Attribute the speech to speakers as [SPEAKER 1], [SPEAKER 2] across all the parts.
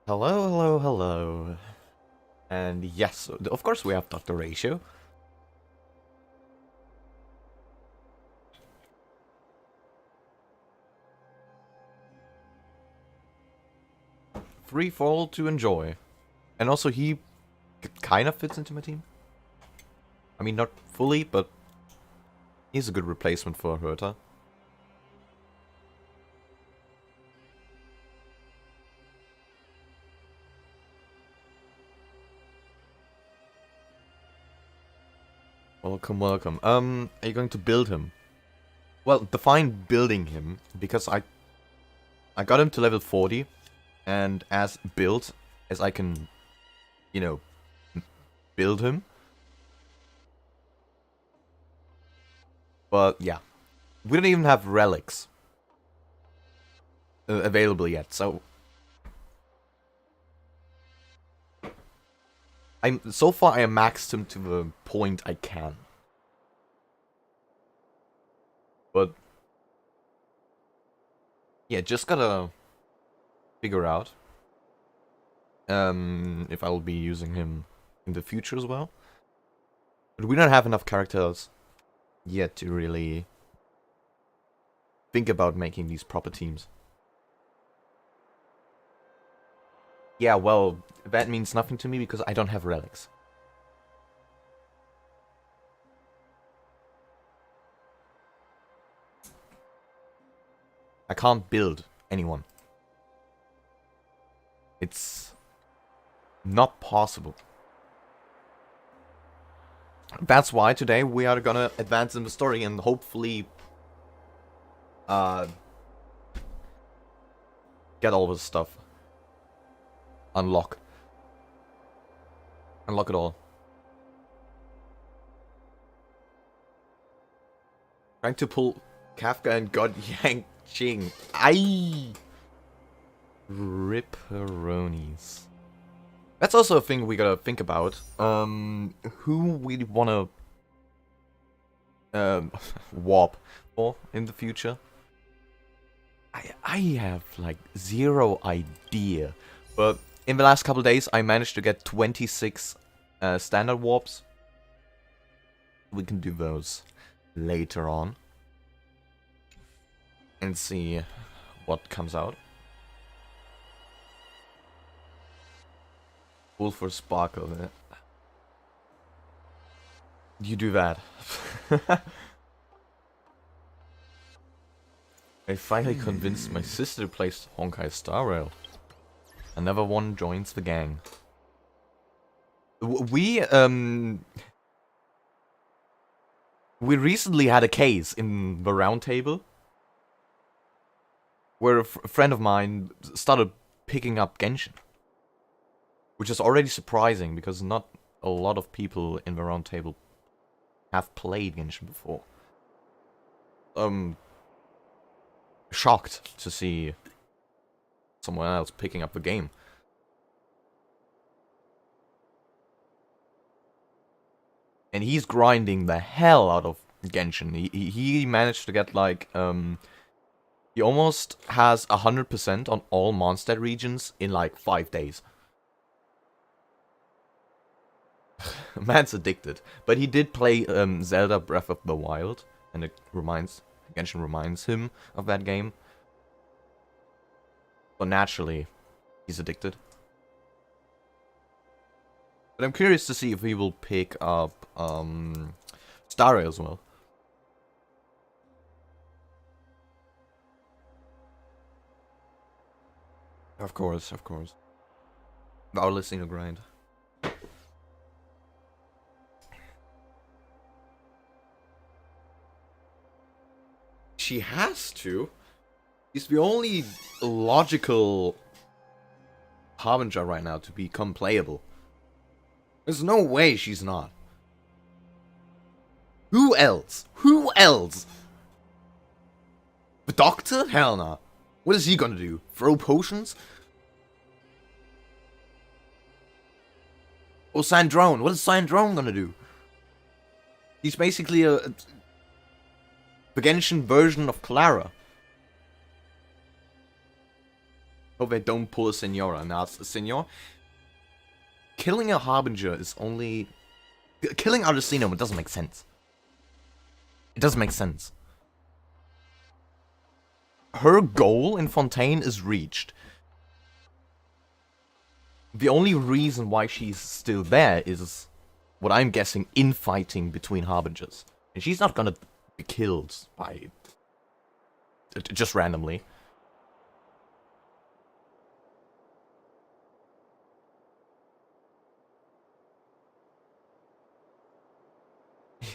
[SPEAKER 1] Hello, hello, hello. And yes, of course we have Dr. Ratio. Free for all to enjoy. And also he kind of fits into my team. I mean, not fully, but he's a good replacement for Herta. Welcome, welcome. Are you going to build him? Well, define building him, because I got him to level 40, and as built as I can, you know, build him. But yeah, we don't even have relics available yet, so so far I maxed him to the point I can. But yeah, just gotta figure out if I'll be using him in the future as well. But we don't have enough characters yet to really think about making these proper teams. Yeah, well, that means nothing to me because I don't have relics. I can't build anyone. It's not possible. That's why today we are gonna advance in the story and hopefully get all this stuff. Unlock it all. Trying to pull Kafka and God Yang Ching. Aye! Ripperonis. That's also a thing we gotta think about. Who we wanna warp for in the future. I have like zero idea. But in the last couple days I managed to get 26 standard warps. We can do those later on. And see what comes out. Full for sparkle. You do that. I finally convinced my sister to play Honkai Star Rail. Another one joins the gang. We recently had a case in the round table where a friend of mine started picking up Genshin. Which is already surprising, because not a lot of people in the round table have played Genshin before. Shocked to see someone else picking up the game. And he's grinding the hell out of Genshin. He managed to get like, he almost has 100% on all Mondstadt regions in like 5 days. Man's addicted. But he did play Zelda Breath of the Wild, and Genshin reminds him of that game. So naturally, he's addicted. But I'm curious to see if he will pick up Star Rail as well. Of course, of course. Our listening to grind. She has to. He's the only logical harbinger right now to become playable. There's no way she's not. Who else? Who else? The doctor? Hell no. What is he gonna do? Throw potions? Or Sandrone? What is Sandrone gonna do? He's basically the Genshin version of Clara. Hope they don't pull a Senora. Now, Senor, killing a Harbinger is only... Killing Ardacino doesn't make sense. It doesn't make sense. Her goal in Fontaine is reached. The only reason why she's still there is, what I'm guessing, infighting between Harbingers. And she's not gonna be killed by... just randomly.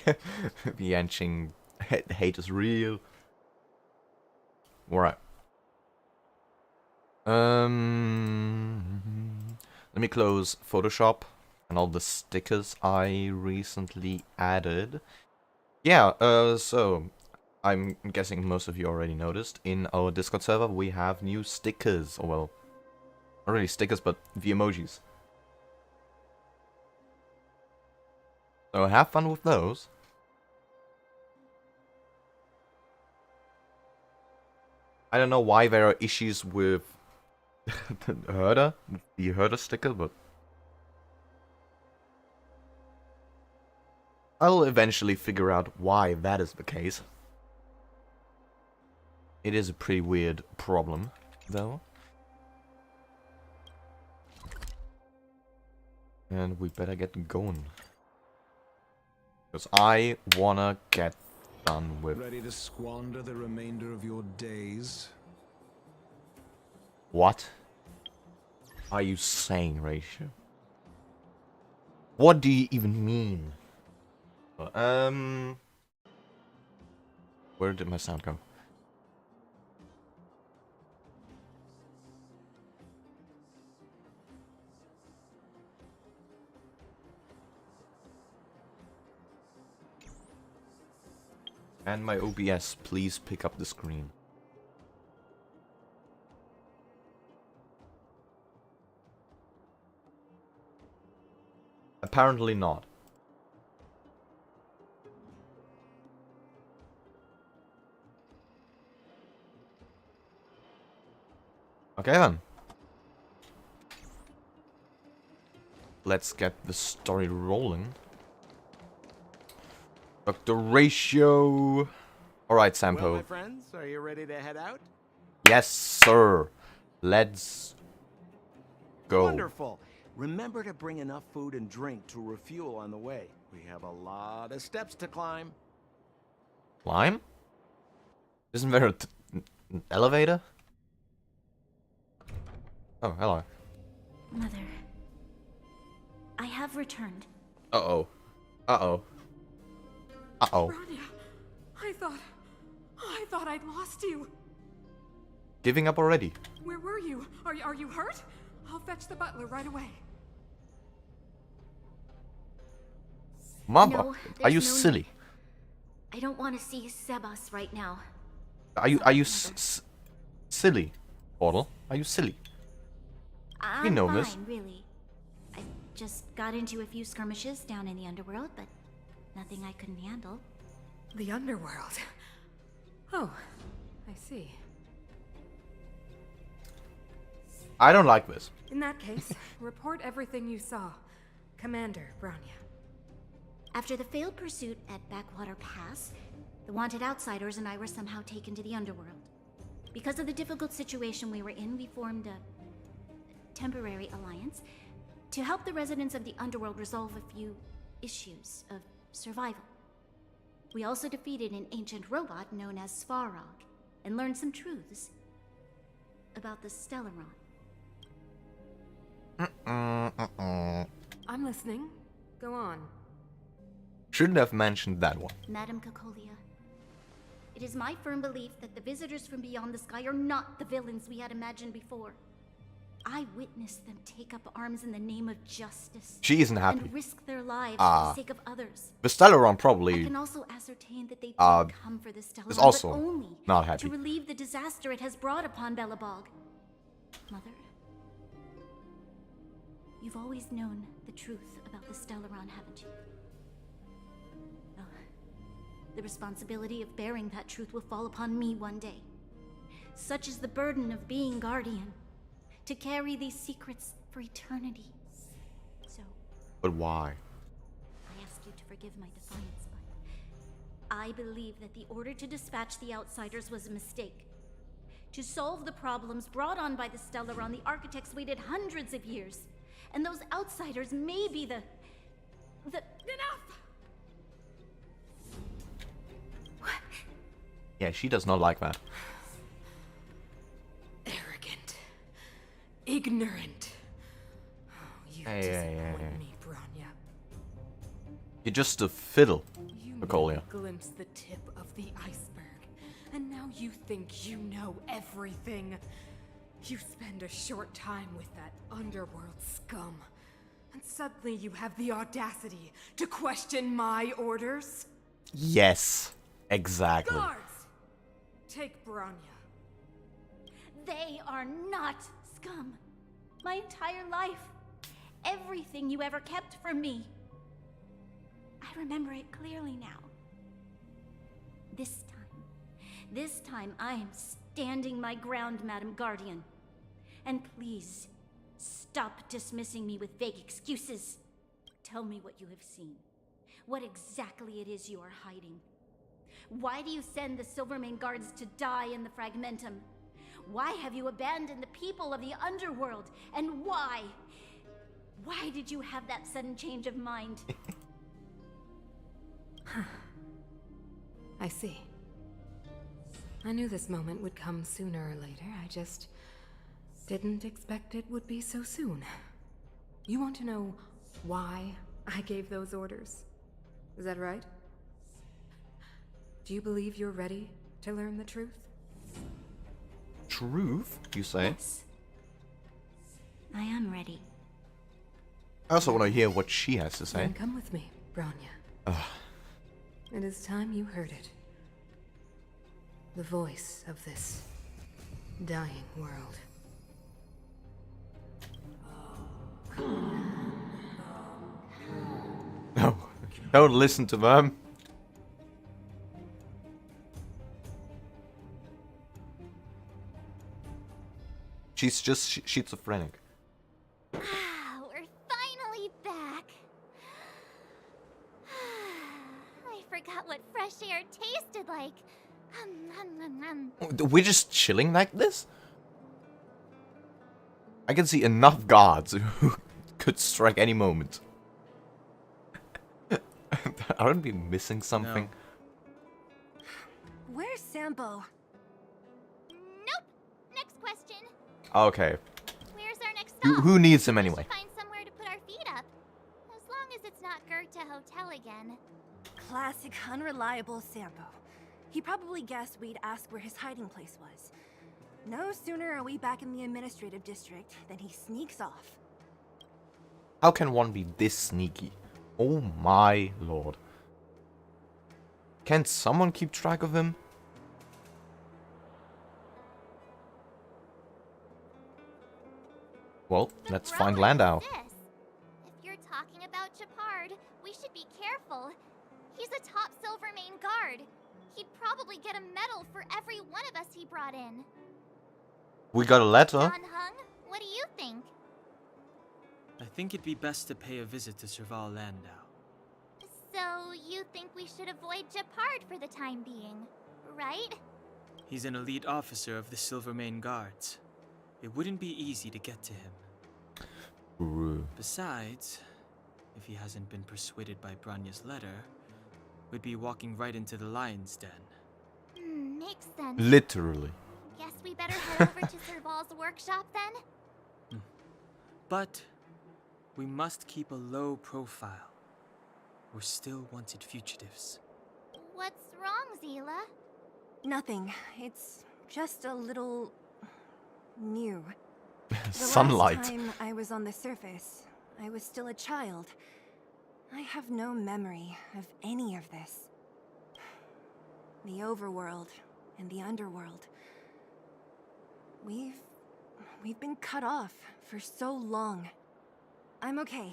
[SPEAKER 1] The Yanqing hate is real. Alright. Let me close Photoshop and all the stickers I recently added. Yeah, so I'm guessing most of you already noticed, in our Discord server we have new stickers, or well, not really stickers, but the emojis. So have fun with those. I don't know why there are issues with the herder sticker, but I'll eventually figure out why that is the case. It is a pretty weird problem, though. And we better get going. Because I wanna get done with...
[SPEAKER 2] Ready to squander the remainder of your days?
[SPEAKER 1] What are you saying, Ratio? What do you even mean? Where did my sound go? And my OBS, please pick up the screen. Apparently not. Okay then. Let's get the story rolling. Dr. Ratio. Alright, Sampo.
[SPEAKER 3] Well, my friends, are you ready to head out?
[SPEAKER 1] Yes, sir. Let's go.
[SPEAKER 3] Wonderful. Remember to bring enough food and drink to refuel on the way. We have a lot of steps to climb.
[SPEAKER 1] Climb? Isn't there an elevator? Oh, hello.
[SPEAKER 4] Mother, I have returned.
[SPEAKER 1] Uh-oh. Uh-oh. Uh-oh.
[SPEAKER 5] Bronya, I thought I'd lost you.
[SPEAKER 1] Giving up already?
[SPEAKER 5] Where were you? Are you hurt? I'll fetch the butler right away.
[SPEAKER 1] Mama,
[SPEAKER 4] No,
[SPEAKER 1] are you
[SPEAKER 4] there's no
[SPEAKER 1] silly?
[SPEAKER 4] need. I don't want to see Sebas right now.
[SPEAKER 1] Are you silly, Portal? Are you silly?
[SPEAKER 4] I'm
[SPEAKER 1] We know
[SPEAKER 4] fine,
[SPEAKER 1] this.
[SPEAKER 4] really. I just got into a few skirmishes down in the underworld, but nothing I couldn't handle.
[SPEAKER 5] The underworld. Oh, I see.
[SPEAKER 1] I don't like this.
[SPEAKER 5] In that case, report everything you saw. Commander Bronya.
[SPEAKER 4] After the failed pursuit at Backwater Pass, the wanted outsiders and I were somehow taken to the underworld. Because of the difficult situation we were in, we formed a temporary alliance to help the residents of the underworld resolve a few issues of survival. We also defeated an ancient robot known as Svarog and learned some truths about the Stellaron.
[SPEAKER 5] I'm listening. Go on.
[SPEAKER 1] Shouldn't have mentioned that one.
[SPEAKER 4] Madam Cocolia, it is my firm belief that the visitors from beyond the sky are not the villains we had imagined before. I witnessed them take up arms in the name of justice.
[SPEAKER 1] She isn't happy.
[SPEAKER 4] And risk their lives for the sake of others.
[SPEAKER 1] The Stellaron
[SPEAKER 4] I
[SPEAKER 1] probably
[SPEAKER 4] can also ascertain that they did come for the Stellaron,
[SPEAKER 1] is also
[SPEAKER 4] but only
[SPEAKER 1] not happy.
[SPEAKER 4] to relieve the disaster it has brought upon Belobog. Mother, you've always known the truth about the Stellaron, haven't you? Well, the responsibility of bearing that truth will fall upon me one day. Such is the burden of being Guardian. to carry these secrets for eternity. So,
[SPEAKER 1] But why?
[SPEAKER 4] I ask you to forgive my defiance, but I believe that the order to dispatch the outsiders was a mistake. To solve the problems brought on by the Stellaron, the architects waited hundreds of years. And those outsiders may be the... Enough!
[SPEAKER 1] Yeah, she does not like that.
[SPEAKER 5] Arrogant. Ignorant. Oh, you disappoint me, Bronya.
[SPEAKER 1] You're just a fiddle,
[SPEAKER 5] You
[SPEAKER 1] Cocolia.
[SPEAKER 5] glimpse the tip of the iceberg, and now you think you know everything. You spend a short time with that underworld scum, and suddenly you have the audacity to question my orders?
[SPEAKER 1] Yes, exactly.
[SPEAKER 5] Guards! Take Bronya.
[SPEAKER 4] They are not scum. My entire life, everything you ever kept from me. I remember it clearly now. This time I am standing my ground, Madam Guardian. And please, stop dismissing me with vague excuses. Tell me what you have seen. What exactly it is you are hiding. Why do you send the Silvermane guards to die in the Fragmentum? Why have you abandoned the people of the Underworld? And why? Why did you have that sudden change of mind?
[SPEAKER 5] I see. I knew this moment would come sooner or later. I just didn't expect it would be so soon. You want to know why I gave those orders? Is that right? Do you believe you're ready to learn the truth?
[SPEAKER 1] Truth, you say?
[SPEAKER 4] Yes. I am ready.
[SPEAKER 1] I also want to hear what she has to say.
[SPEAKER 5] Then come with me, Bronya. It is time you heard it. The voice of this dying world.
[SPEAKER 1] No, don't listen to them. She's just schizophrenic.
[SPEAKER 6] Ah, we're finally back. I forgot what fresh air tasted like.
[SPEAKER 1] We're just chilling like this? I can see enough guards who could strike any moment. Aren't we missing something?
[SPEAKER 6] Where's Sampo? Nope. Next question.
[SPEAKER 1] Okay.
[SPEAKER 6] Where's our next stop?
[SPEAKER 1] Who needs him
[SPEAKER 6] We
[SPEAKER 1] anyway?
[SPEAKER 6] should find somewhere to put our feet up. As long as it's not Goethe Hotel again.
[SPEAKER 7] Classic unreliable Sampo. He probably guessed we'd ask where his hiding place was. No sooner are we back in the administrative district than he sneaks off.
[SPEAKER 1] How can one be this sneaky? Oh my lord. Can't someone keep track of him? Well, let's find Landau.
[SPEAKER 6] This. If you're talking about Gepard, we should be careful. He's a top Silvermane guard. He'd probably get a medal for every one of us he brought in.
[SPEAKER 1] We got a letter.
[SPEAKER 6] John Hung, what do you think?
[SPEAKER 8] I think it'd be best to pay a visit to Serval Landau.
[SPEAKER 6] So, you think we should avoid Gepard for the time being, right?
[SPEAKER 8] He's an elite officer of the Silvermane Guards. It wouldn't be easy to get to him.
[SPEAKER 1] Ooh.
[SPEAKER 8] Besides, if he hasn't been persuaded by Branya's letter, we'd be walking right into the lion's den.
[SPEAKER 6] Makes sense.
[SPEAKER 1] Literally.
[SPEAKER 6] Guess we better head over to Serval's workshop then?
[SPEAKER 8] But we must keep a low profile. We're still wanted fugitives.
[SPEAKER 6] What's wrong, Zila?
[SPEAKER 7] Nothing. It's just a little... new. The
[SPEAKER 1] Sunlight.
[SPEAKER 7] last time I was on the surface, I was still a child. I have no memory of any of this. The Overworld and the Underworld. We've been cut off for so long. I'm okay.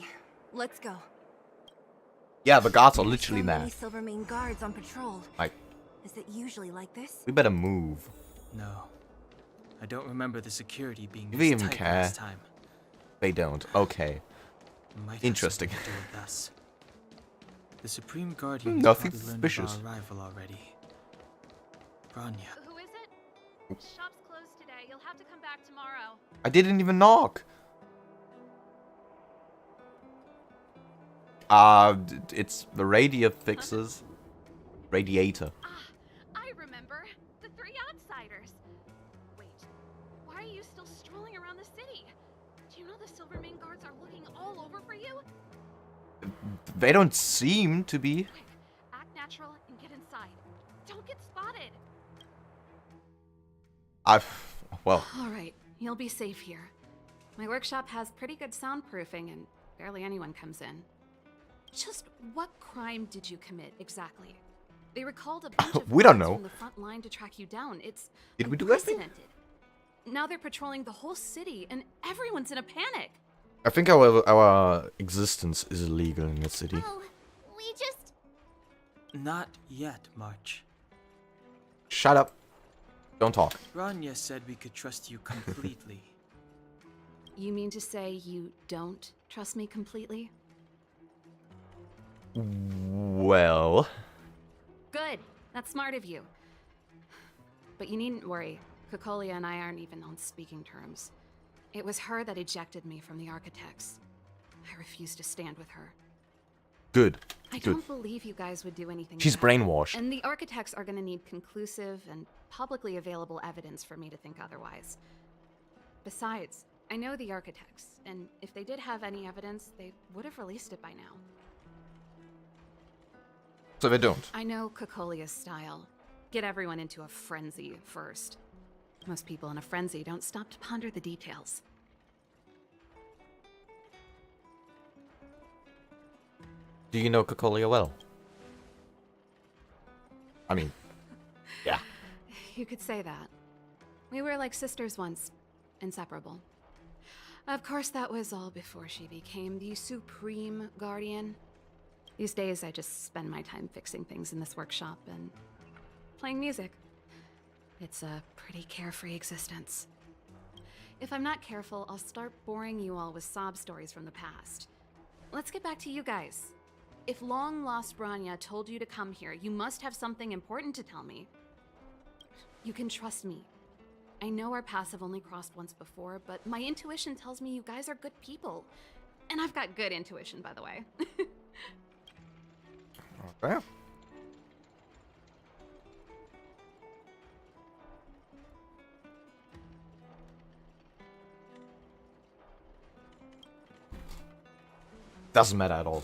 [SPEAKER 7] Let's go.
[SPEAKER 1] Yeah, the guards are
[SPEAKER 7] There's
[SPEAKER 1] literally
[SPEAKER 7] so many
[SPEAKER 1] mad.
[SPEAKER 7] Silvermane guards on patrol.
[SPEAKER 1] Like,
[SPEAKER 7] Is it usually like this?
[SPEAKER 1] we better move.
[SPEAKER 8] No. I don't remember the security being
[SPEAKER 1] We
[SPEAKER 8] this
[SPEAKER 1] even
[SPEAKER 8] tight
[SPEAKER 1] care.
[SPEAKER 8] last time.
[SPEAKER 1] They don't. Okay.
[SPEAKER 8] Might have
[SPEAKER 1] Interesting.
[SPEAKER 8] something to do with us. The Supreme Guardian has
[SPEAKER 1] Nothing
[SPEAKER 8] probably learned of
[SPEAKER 1] suspicious.
[SPEAKER 8] our arrival already. Bronya.
[SPEAKER 9] Who is it? Shop's closed today. You'll have to come back tomorrow.
[SPEAKER 1] I didn't even knock. It's the radiator fixes. Radiator.
[SPEAKER 9] Ah, I remember. The three outsiders. Wait, why are you still strolling around the city? Do you know the Silvermane guards are looking all over for you?
[SPEAKER 1] They don't seem to be.
[SPEAKER 9] Quick, act natural and get inside. Don't get spotted.
[SPEAKER 1] Well,
[SPEAKER 5] Alright, you'll be safe here. My workshop has pretty good soundproofing and barely anyone comes in. Just what crime did you commit exactly? They recalled a bunch of
[SPEAKER 1] We don't
[SPEAKER 5] guards
[SPEAKER 1] know.
[SPEAKER 5] from the front line to track you down. It's
[SPEAKER 1] Did we do anything?
[SPEAKER 5] unprecedented. Now they're patrolling the whole city and everyone's in a panic.
[SPEAKER 1] I think our existence is illegal in the city.
[SPEAKER 6] Oh, we just...
[SPEAKER 8] Not yet, March.
[SPEAKER 1] Shut up. Don't talk.
[SPEAKER 8] Bronya said we could trust you completely.
[SPEAKER 5] You mean to say you don't trust me completely?
[SPEAKER 1] Well,
[SPEAKER 5] Good. That's smart of you. But you needn't worry. Cocolia and I aren't even on speaking terms. It was her that ejected me from the Architects. I refuse to stand with her.
[SPEAKER 1] good.
[SPEAKER 5] I
[SPEAKER 1] Good.
[SPEAKER 5] don't believe you guys would do anything.
[SPEAKER 1] She's
[SPEAKER 5] about it.
[SPEAKER 1] brainwashed.
[SPEAKER 5] And the Architects are gonna need conclusive and publicly available evidence for me to think otherwise. Besides, I know the Architects, and if they did have any evidence, they would have released it by now.
[SPEAKER 1] So they don't.
[SPEAKER 5] I know Cocolia's style. Get everyone into a frenzy first. Most people in a frenzy don't stop to ponder the details.
[SPEAKER 1] Do you know Cocolia well? I mean, yeah.
[SPEAKER 5] You could say that. We were like sisters once, inseparable. Of course, that was all before she became the Supreme Guardian. These days, I just spend my time fixing things in this workshop and playing music. It's a pretty carefree existence. If I'm not careful, I'll start boring you all with sob stories from the past. Let's get back to you guys. If long-lost Bronya told you to come here, you must have something important to tell me. You can trust me. I know our paths have only crossed once before, but my intuition tells me you guys are good people. And I've got good intuition, by the way.
[SPEAKER 1] Okay. Doesn't matter at all.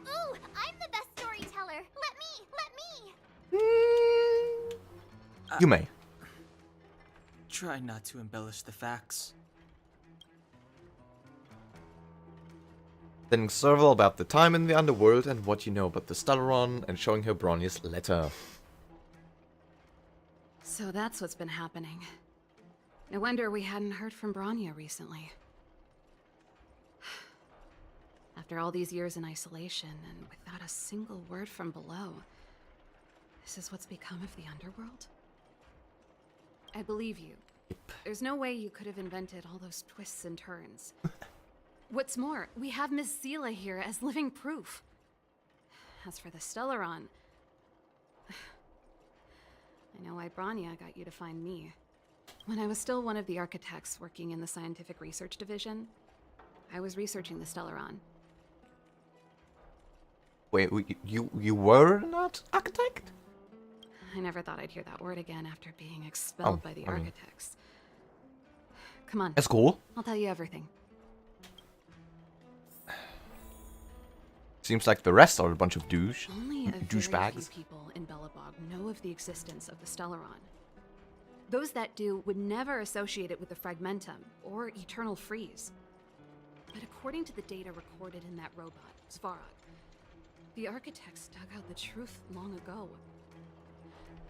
[SPEAKER 6] Ooh, I'm the best storyteller. Let me.
[SPEAKER 1] You may.
[SPEAKER 8] Try not to embellish the facts.
[SPEAKER 1] Telling several about the time in the underworld and what you know about the Stellaron and showing her Bronya's letter.
[SPEAKER 5] So that's what's been happening. No wonder we hadn't heard from Bronya recently. After all these years in isolation and without a single word from below, this is what's become of the underworld? I believe you. There's no way you could have invented all those twists and turns. What's more, we have Miss Zila here as living proof. As for the Stellaron, I know why Bronya got you to find me. When I was still one of the architects working in the scientific research division, I was researching the Stellaron.
[SPEAKER 1] Wait, you were not architect?
[SPEAKER 5] I never thought I'd hear that word again after being expelled by the architects. Come on,
[SPEAKER 1] That's cool.
[SPEAKER 5] I'll tell you everything.
[SPEAKER 1] Seems like the rest are a bunch of douche.
[SPEAKER 5] Only a very few
[SPEAKER 1] douchebags.
[SPEAKER 5] people in Belobog know of the existence of the Stellaron. Those that do would never associate it with the Fragmentum or Eternal Freeze. But according to the data recorded in that robot, Svarog, the architects dug out the truth long ago.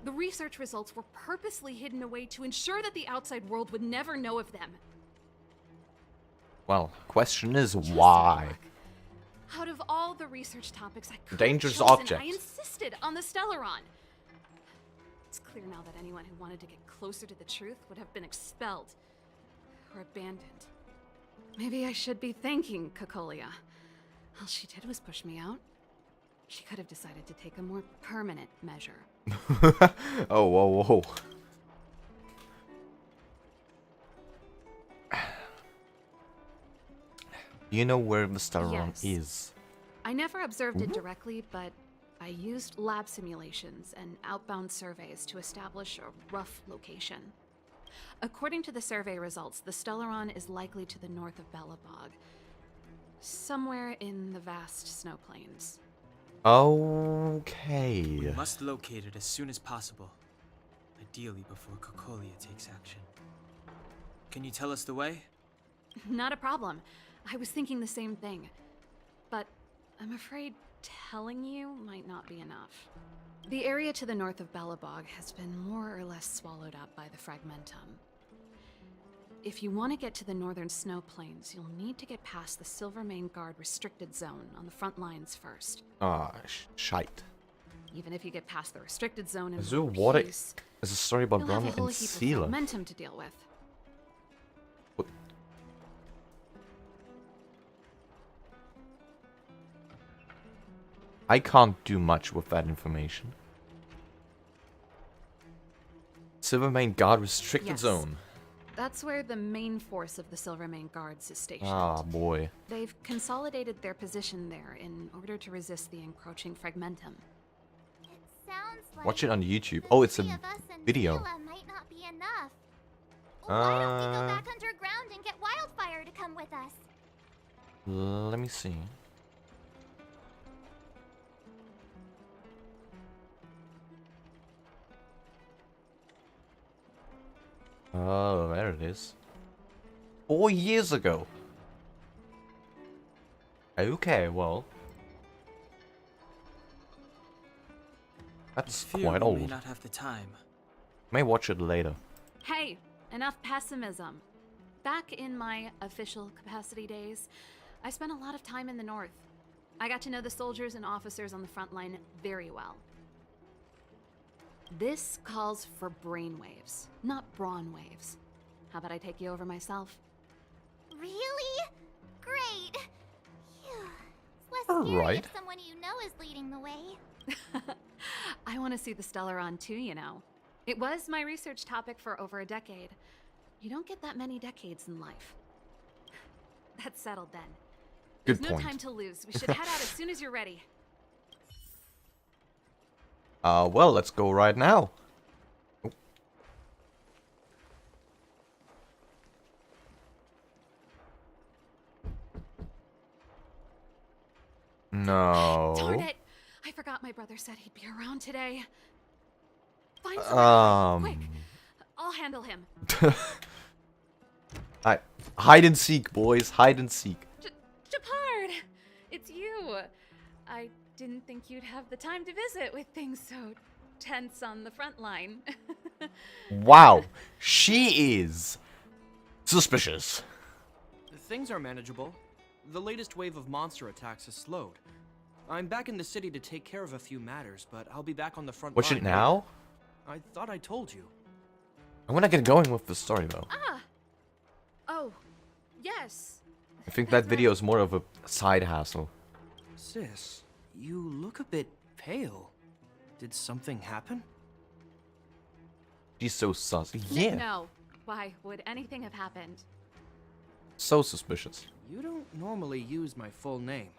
[SPEAKER 5] The research results were purposely hidden away to ensure that the outside world would never know of them.
[SPEAKER 1] Well, question is
[SPEAKER 5] Just
[SPEAKER 1] why?
[SPEAKER 5] luck. Out of all the research topics I could
[SPEAKER 1] Dangerous
[SPEAKER 5] have chosen,
[SPEAKER 1] object.
[SPEAKER 5] I insisted on the Stellaron. It's
[SPEAKER 9] clear now that anyone who wanted to get closer to the truth would have been expelled. Or abandoned. Maybe I should be thanking Cocolia. All she did was push me out. She could have decided to take a more permanent measure.
[SPEAKER 1] Oh, whoa, whoa. You know where the Stellaron is?
[SPEAKER 9] I never observed it directly, but I used lab simulations and outbound surveys to establish a rough location. According to the survey results, the Stellaron is likely to the north of Belobog, somewhere in the vast snow plains.
[SPEAKER 1] Okay.
[SPEAKER 8] We must locate it as soon as possible, ideally before Cocolia takes action. Can you tell us the way?
[SPEAKER 9] Not a problem. I was thinking the same thing. But I'm afraid telling you might not be enough. The area to the north of Belobog has been more or less swallowed up by the Fragmentum. If you want to get to the northern snow plains, you'll need to get past the Silvermane Guard restricted zone on the front lines first.
[SPEAKER 1] Ah, shite.
[SPEAKER 9] Even if you get past the restricted zone in
[SPEAKER 1] Azul,
[SPEAKER 9] one
[SPEAKER 1] what
[SPEAKER 9] piece,
[SPEAKER 1] is a story about
[SPEAKER 9] you'll have a
[SPEAKER 1] Brahma
[SPEAKER 9] whole
[SPEAKER 1] and
[SPEAKER 9] heap of
[SPEAKER 1] Seela?
[SPEAKER 9] momentum to deal with.
[SPEAKER 1] What? I can't do much with that information. Silvermane Guard restricted
[SPEAKER 9] Yes.
[SPEAKER 1] zone.
[SPEAKER 9] That's where the main force of the Silvermane Guards is stationed.
[SPEAKER 1] Ah, boy.
[SPEAKER 9] They've consolidated their position there in order to resist the encroaching Fragmentum.
[SPEAKER 6] It sounds like
[SPEAKER 1] Watch it on YouTube.
[SPEAKER 6] the
[SPEAKER 1] Oh, it's
[SPEAKER 6] three
[SPEAKER 1] a
[SPEAKER 6] of us and
[SPEAKER 1] video.
[SPEAKER 6] Seela might not be enough. Why don't we go back underground and get Wildfire to come with us?
[SPEAKER 1] Let me see. Oh, there it is. 4 years ago. Okay, well. That's
[SPEAKER 8] I fear
[SPEAKER 1] quite
[SPEAKER 8] we may
[SPEAKER 1] old.
[SPEAKER 8] not have the time.
[SPEAKER 1] May watch it later.
[SPEAKER 9] Hey, enough pessimism. Back in my official capacity days, I spent a lot of time in the north. I got to know the soldiers and officers on the front line very well. This calls for brainwaves, not brawn waves. How about I take you over myself?
[SPEAKER 6] Really? Great. Phew. It's less scary
[SPEAKER 1] Alright.
[SPEAKER 6] if someone you know is leading the way.
[SPEAKER 9] I want to see the Stellaron too, you know. It was my research topic for over a decade. You don't get that many decades in life. That's settled then.
[SPEAKER 1] Good
[SPEAKER 9] There's
[SPEAKER 1] point.
[SPEAKER 9] no time to lose. We should head out as soon as you're ready.
[SPEAKER 1] Well, let's go right now. Oh. No.
[SPEAKER 9] Darn it! I forgot my brother said he'd be around today. Find someone quick. I'll handle him.
[SPEAKER 1] Hide and seek, boys. Hide and seek.
[SPEAKER 9] Gepard! It's you. I didn't think you'd have the time to visit with things so tense on the front line.
[SPEAKER 1] Wow. She is suspicious.
[SPEAKER 10] Things are manageable. The latest wave of monster attacks has slowed. I'm back in the city to take care of a few matters, but I'll be back on the front
[SPEAKER 1] Watch
[SPEAKER 10] line.
[SPEAKER 1] it now?
[SPEAKER 10] I thought I told you.
[SPEAKER 1] I want to get going with the story, though.
[SPEAKER 9] Ah! Oh, yes.
[SPEAKER 1] I think that video is more of a side hassle.
[SPEAKER 10] Sis, you look a bit pale. Did something happen?
[SPEAKER 1] She's so sus. Yeah.
[SPEAKER 9] No. Why would anything have happened?
[SPEAKER 1] So suspicious.
[SPEAKER 10] You don't normally use my full name.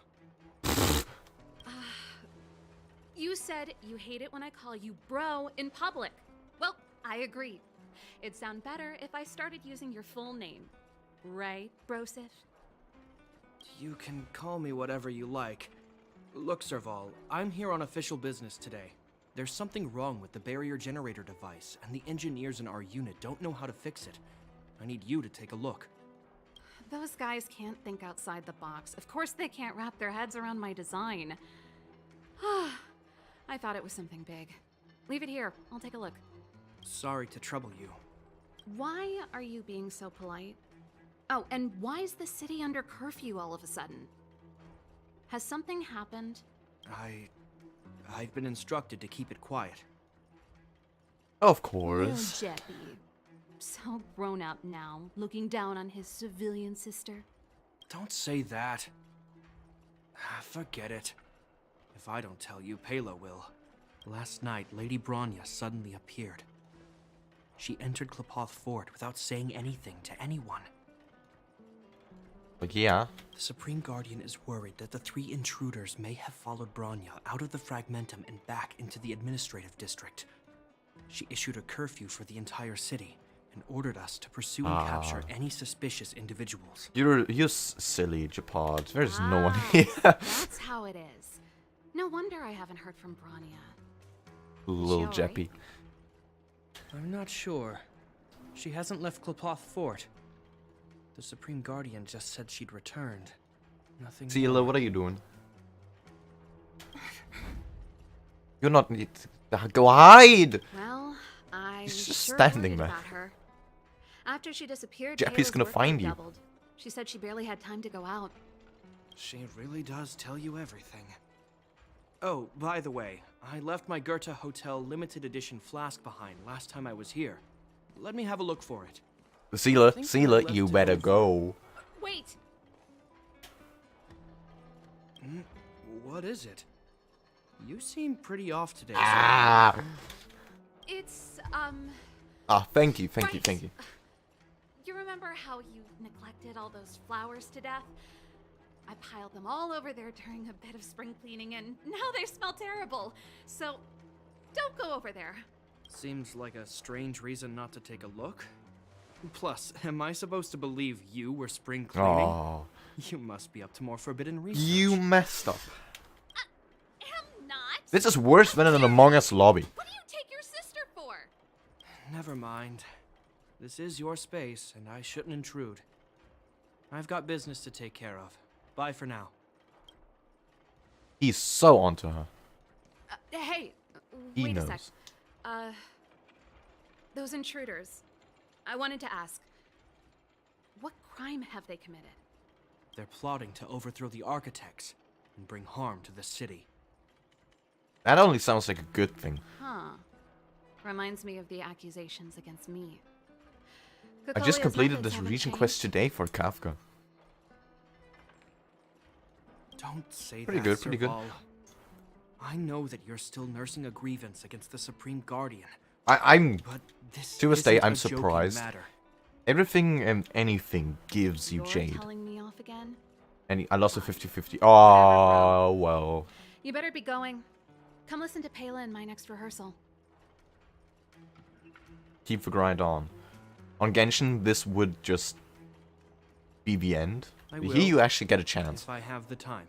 [SPEAKER 9] You said you hate it when I call you bro in public. Well, I agree. It'd sound better if I started using your full name. Right, Brosif?
[SPEAKER 10] You can call me whatever you like. Look, Serval, I'm here on official business today. There's something wrong with the barrier generator device, and the engineers in our unit don't know how to fix it. I need you to take a look.
[SPEAKER 9] Those guys can't think outside the box. Of course they can't wrap their heads around my design. I thought it was something big. Leave it here. I'll take a look.
[SPEAKER 10] Sorry to trouble you.
[SPEAKER 9] Why are you being so polite? Oh, and why is the city under curfew all of a sudden? Has something happened?
[SPEAKER 10] I've been instructed to keep it quiet.
[SPEAKER 1] Of
[SPEAKER 9] Little
[SPEAKER 1] course.
[SPEAKER 9] Jeppy. So grown up now, looking down on his civilian sister.
[SPEAKER 10] Don't say that. Forget it. If I don't tell you, Pela will. Last night, Lady Bronya suddenly appeared. She entered Klepoth Fort without saying anything to anyone.
[SPEAKER 1] But yeah.
[SPEAKER 10] The Supreme Guardian is worried that the 3 intruders may have followed Bronya out of the Fragmentum and back into the administrative district. She issued a curfew for the entire city and ordered us to pursue and capture any suspicious individuals.
[SPEAKER 1] You're silly, Gepard. There's no one
[SPEAKER 9] Ah,
[SPEAKER 1] here.
[SPEAKER 9] That's how it is. No wonder I haven't heard from Bronya.
[SPEAKER 1] Little
[SPEAKER 9] Is she all
[SPEAKER 1] Jeppy.
[SPEAKER 10] I'm not sure. She hasn't left Klepoth Fort. The Supreme Guardian just said she'd returned. Nothing
[SPEAKER 1] Seela,
[SPEAKER 10] more.
[SPEAKER 1] what are you doing? You're not. Go hide!
[SPEAKER 9] Well, I
[SPEAKER 1] He's just
[SPEAKER 9] sure
[SPEAKER 1] standing
[SPEAKER 9] worried
[SPEAKER 1] there.
[SPEAKER 9] about her. After she disappeared,
[SPEAKER 1] Jeppy's
[SPEAKER 9] Pela's
[SPEAKER 1] gonna
[SPEAKER 9] workload
[SPEAKER 1] find you.
[SPEAKER 9] doubled. She said she barely had time to go out.
[SPEAKER 10] She really does tell you everything. Oh, by the way, I left my Goethe Hotel limited edition flask behind last time I was here. Let me have a look for it.
[SPEAKER 1] Seela,
[SPEAKER 10] think I
[SPEAKER 1] Seela,
[SPEAKER 10] left
[SPEAKER 1] you
[SPEAKER 10] it
[SPEAKER 1] better
[SPEAKER 10] over.
[SPEAKER 1] go.
[SPEAKER 9] Wait!
[SPEAKER 10] What is it? You seem pretty off today.
[SPEAKER 1] Ah!
[SPEAKER 9] It's,
[SPEAKER 1] Ah, thank you, thank you,
[SPEAKER 9] Right.
[SPEAKER 1] thank you.
[SPEAKER 9] you remember how you neglected all those flowers to death? I piled them all over there during a bit of spring cleaning, and now they smell terrible. So, don't go over there.
[SPEAKER 10] Seems like a strange reason not to take a look. Plus, am I supposed to believe you were spring cleaning?
[SPEAKER 1] Oh,
[SPEAKER 10] You must be up to more forbidden research.
[SPEAKER 1] you messed up.
[SPEAKER 9] Am not.
[SPEAKER 1] This is worse than an Among Us lobby.
[SPEAKER 9] What do you take your sister for?
[SPEAKER 10] Never mind. This is your space, and I shouldn't intrude. I've got business to take care of. Bye for now.
[SPEAKER 1] He's so onto her.
[SPEAKER 9] Hey,
[SPEAKER 1] He
[SPEAKER 9] wait
[SPEAKER 1] knows.
[SPEAKER 9] a sec. Those intruders. I wanted to ask, what crime have they committed?
[SPEAKER 10] They're plotting to overthrow the architects and bring harm to the city.
[SPEAKER 1] That only sounds like a good thing.
[SPEAKER 9] Huh. Reminds me of the accusations against me.
[SPEAKER 1] I just
[SPEAKER 9] Cocolia's
[SPEAKER 1] completed
[SPEAKER 9] methods
[SPEAKER 1] this
[SPEAKER 9] haven't
[SPEAKER 1] region
[SPEAKER 9] changed.
[SPEAKER 1] quest today for Kafka.
[SPEAKER 10] Don't say
[SPEAKER 1] Pretty
[SPEAKER 10] that,
[SPEAKER 1] good, pretty good.
[SPEAKER 10] Serval. I know that you're still nursing a grievance against the Supreme Guardian,
[SPEAKER 1] I'm
[SPEAKER 10] but this
[SPEAKER 1] To this day,
[SPEAKER 10] isn't
[SPEAKER 1] I'm
[SPEAKER 10] a joking
[SPEAKER 1] surprised.
[SPEAKER 10] matter.
[SPEAKER 1] everything and anything gives you
[SPEAKER 9] You're
[SPEAKER 1] Jade.
[SPEAKER 9] telling me off again?
[SPEAKER 1] And I lost a 50-50. Oh, well.
[SPEAKER 9] You better be going. Come listen to Pela in my next rehearsal.
[SPEAKER 1] Keep the grind on. On Genshin, this would just be the end.
[SPEAKER 10] I
[SPEAKER 1] Here
[SPEAKER 10] will,
[SPEAKER 1] you actually get a chance.
[SPEAKER 10] if I have the time.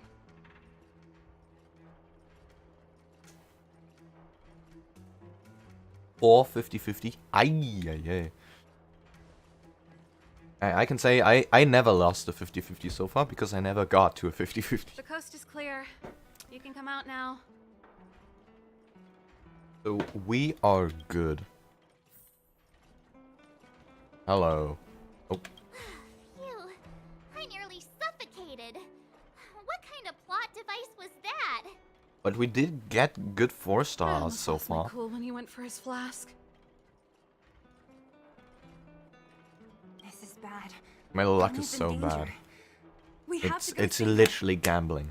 [SPEAKER 1] Or 50-50. Aye. I can say I never lost a 50-50 so far because I never got to a 50-50.
[SPEAKER 9] The coast is clear. You can come out now.
[SPEAKER 1] So we are good. Hello. Oh,
[SPEAKER 6] Phew, I nearly suffocated. What kind of plot device was that?
[SPEAKER 1] but we did get good 4
[SPEAKER 9] I
[SPEAKER 1] stars
[SPEAKER 9] almost
[SPEAKER 1] so
[SPEAKER 9] lost my
[SPEAKER 1] far.
[SPEAKER 9] cool when he went for his flask.
[SPEAKER 7] This is bad.
[SPEAKER 1] My luck
[SPEAKER 7] Bronya's
[SPEAKER 1] is
[SPEAKER 7] in
[SPEAKER 1] so
[SPEAKER 7] danger.
[SPEAKER 1] bad.
[SPEAKER 7] We have to go
[SPEAKER 1] It's
[SPEAKER 7] save her.
[SPEAKER 1] literally gambling.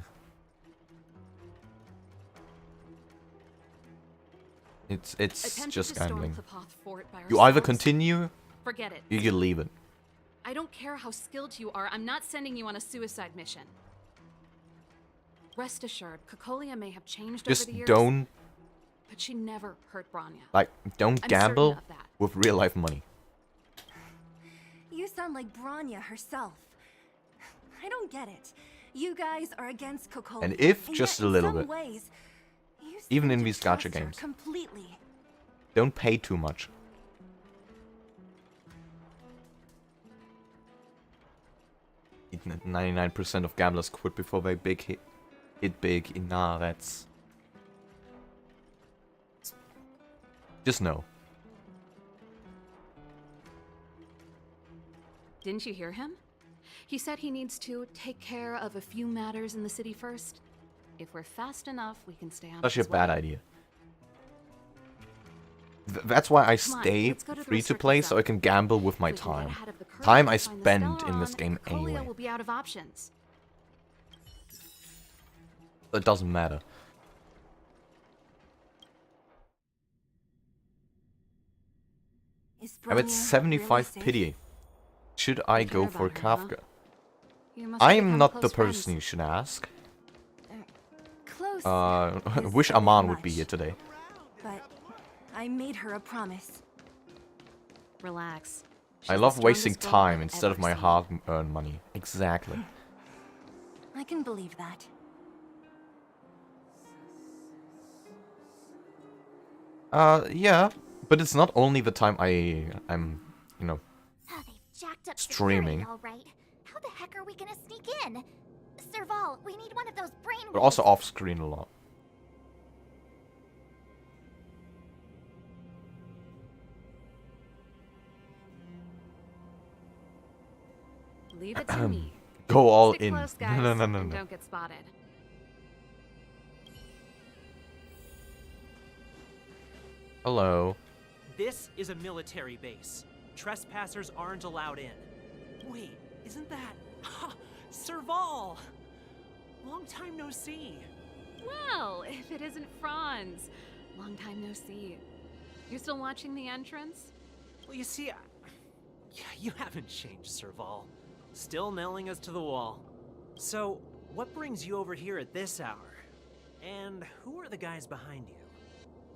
[SPEAKER 1] It's
[SPEAKER 9] Attempted
[SPEAKER 1] just
[SPEAKER 9] to storm
[SPEAKER 1] gambling.
[SPEAKER 9] Klepoth Fort by
[SPEAKER 1] You either
[SPEAKER 9] ourselves?
[SPEAKER 1] continue,
[SPEAKER 9] Forget it.
[SPEAKER 1] you can leave it.
[SPEAKER 9] I don't care how skilled you are. I'm not sending you on a suicide mission. Rest assured, Cocolia may have changed
[SPEAKER 1] Just
[SPEAKER 9] over the years,
[SPEAKER 1] don't
[SPEAKER 9] but she never hurt Bronya.
[SPEAKER 1] don't
[SPEAKER 9] I'm
[SPEAKER 1] gamble
[SPEAKER 9] certain of that.
[SPEAKER 1] with real life money.
[SPEAKER 7] You sound like Bronya herself. I don't get it. You guys are against Cocolia.
[SPEAKER 1] And if
[SPEAKER 7] yet
[SPEAKER 1] just a
[SPEAKER 7] in
[SPEAKER 1] little
[SPEAKER 7] some
[SPEAKER 1] bit.
[SPEAKER 7] ways, you
[SPEAKER 1] Even
[SPEAKER 7] seem
[SPEAKER 1] in
[SPEAKER 7] to
[SPEAKER 1] these
[SPEAKER 7] trust
[SPEAKER 1] gacha
[SPEAKER 7] her
[SPEAKER 1] games.
[SPEAKER 7] completely.
[SPEAKER 1] Don't pay too much. Even 99% of gamblers quit before they hit big. Nah, that's just no.
[SPEAKER 9] Didn't you hear him? He said he needs to take care of a few matters in the city first. If we're fast enough, we can stay out of
[SPEAKER 1] Such a
[SPEAKER 9] his
[SPEAKER 1] bad
[SPEAKER 9] way.
[SPEAKER 1] idea. That's why I
[SPEAKER 9] Come on,
[SPEAKER 1] stay
[SPEAKER 9] let's go to the
[SPEAKER 1] free to
[SPEAKER 9] restricted
[SPEAKER 1] play, so I
[SPEAKER 9] zone.
[SPEAKER 1] can gamble with my
[SPEAKER 9] If we can get
[SPEAKER 1] time.
[SPEAKER 9] ahead of the curve
[SPEAKER 1] Time I
[SPEAKER 9] and find the
[SPEAKER 1] spend in this
[SPEAKER 9] Stellaron,
[SPEAKER 1] game
[SPEAKER 9] Cocolia
[SPEAKER 1] anyway.
[SPEAKER 9] will be out of options.
[SPEAKER 1] It doesn't matter.
[SPEAKER 7] Is
[SPEAKER 1] I'm at
[SPEAKER 7] Bronya
[SPEAKER 1] 75
[SPEAKER 7] really safe?
[SPEAKER 1] pity. Should I
[SPEAKER 9] You
[SPEAKER 1] go
[SPEAKER 9] care
[SPEAKER 1] for
[SPEAKER 9] about her, huh?
[SPEAKER 1] Kafka?
[SPEAKER 9] You must
[SPEAKER 1] I
[SPEAKER 9] have
[SPEAKER 1] am
[SPEAKER 9] become
[SPEAKER 1] not the
[SPEAKER 9] close
[SPEAKER 1] person
[SPEAKER 9] friends.
[SPEAKER 1] you should ask.
[SPEAKER 7] Close. is
[SPEAKER 1] Wish
[SPEAKER 7] a bit
[SPEAKER 1] Aman would be
[SPEAKER 7] much,
[SPEAKER 1] here today.
[SPEAKER 7] But I made her a promise.
[SPEAKER 9] Relax.
[SPEAKER 1] I
[SPEAKER 9] She's
[SPEAKER 1] love
[SPEAKER 9] the
[SPEAKER 1] wasting
[SPEAKER 9] strongest girl
[SPEAKER 1] time
[SPEAKER 9] I've
[SPEAKER 1] instead of
[SPEAKER 9] ever
[SPEAKER 1] my
[SPEAKER 9] seen.
[SPEAKER 1] hard-earned money. Exactly.
[SPEAKER 7] I can believe that.
[SPEAKER 1] Yeah, but it's not only the time I'm, you know,
[SPEAKER 6] Oh, they've jacked up
[SPEAKER 1] Streaming.
[SPEAKER 6] security, all right. How the heck are we gonna sneak in? Serval, we need one of those brain
[SPEAKER 1] but also off-screen a lot.
[SPEAKER 9] Leave it to me.
[SPEAKER 1] Go all
[SPEAKER 9] Stick
[SPEAKER 1] in.
[SPEAKER 9] close, guys,
[SPEAKER 1] No.
[SPEAKER 9] and don't get spotted.
[SPEAKER 1] Hello.
[SPEAKER 11] This is a military base. Trespassers aren't allowed in. Wait, isn't that... Serval! Long time no see.
[SPEAKER 9] Well, if it isn't Franz. Long time no see. You still watching the entrance?
[SPEAKER 11] Well, you see, you haven't changed, Serval. Still nailing us to the wall. So, what brings you over here at this hour? And who are the guys behind you?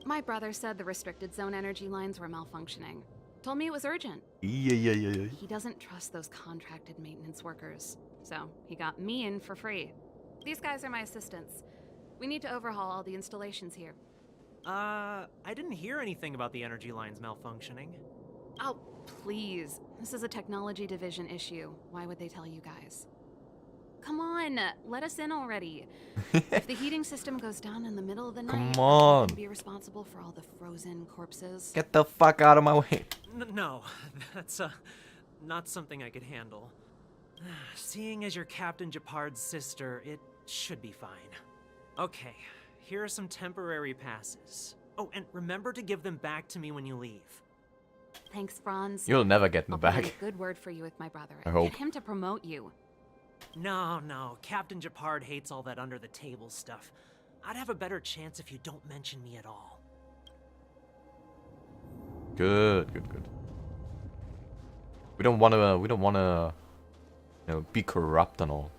[SPEAKER 9] My brother said the restricted zone energy lines were malfunctioning. Told me it was urgent.
[SPEAKER 1] Yeah.
[SPEAKER 9] He doesn't trust those contracted maintenance workers. So, he got me in for free. These guys are my assistants. We need to overhaul all the installations here.
[SPEAKER 11] I didn't hear anything about the energy lines malfunctioning.
[SPEAKER 9] Oh, please. This is a technology division issue. Why would they tell you guys? Come on, let us in already. If the heating system goes down in the middle of the night,
[SPEAKER 1] Come
[SPEAKER 9] I
[SPEAKER 1] on.
[SPEAKER 9] can be responsible for all the frozen corpses.
[SPEAKER 1] Get the fuck out of my way.
[SPEAKER 11] No, that's, not something I could handle. Seeing as you're Captain Gepard's sister, it should be fine. Okay, here are some temporary passes. Oh, and remember to give them back to me when you leave.
[SPEAKER 9] Thanks, Franz.
[SPEAKER 1] You'll never get them
[SPEAKER 9] I'll put in
[SPEAKER 1] back.
[SPEAKER 9] a good word for you with my brother.
[SPEAKER 1] I hope.
[SPEAKER 9] Get him to promote you.
[SPEAKER 11] No, Captain Gepard hates all that under-the-table stuff. I'd have a better chance if you don't mention me at all.
[SPEAKER 1] Good. We don't wanna, you know, be corrupt and all.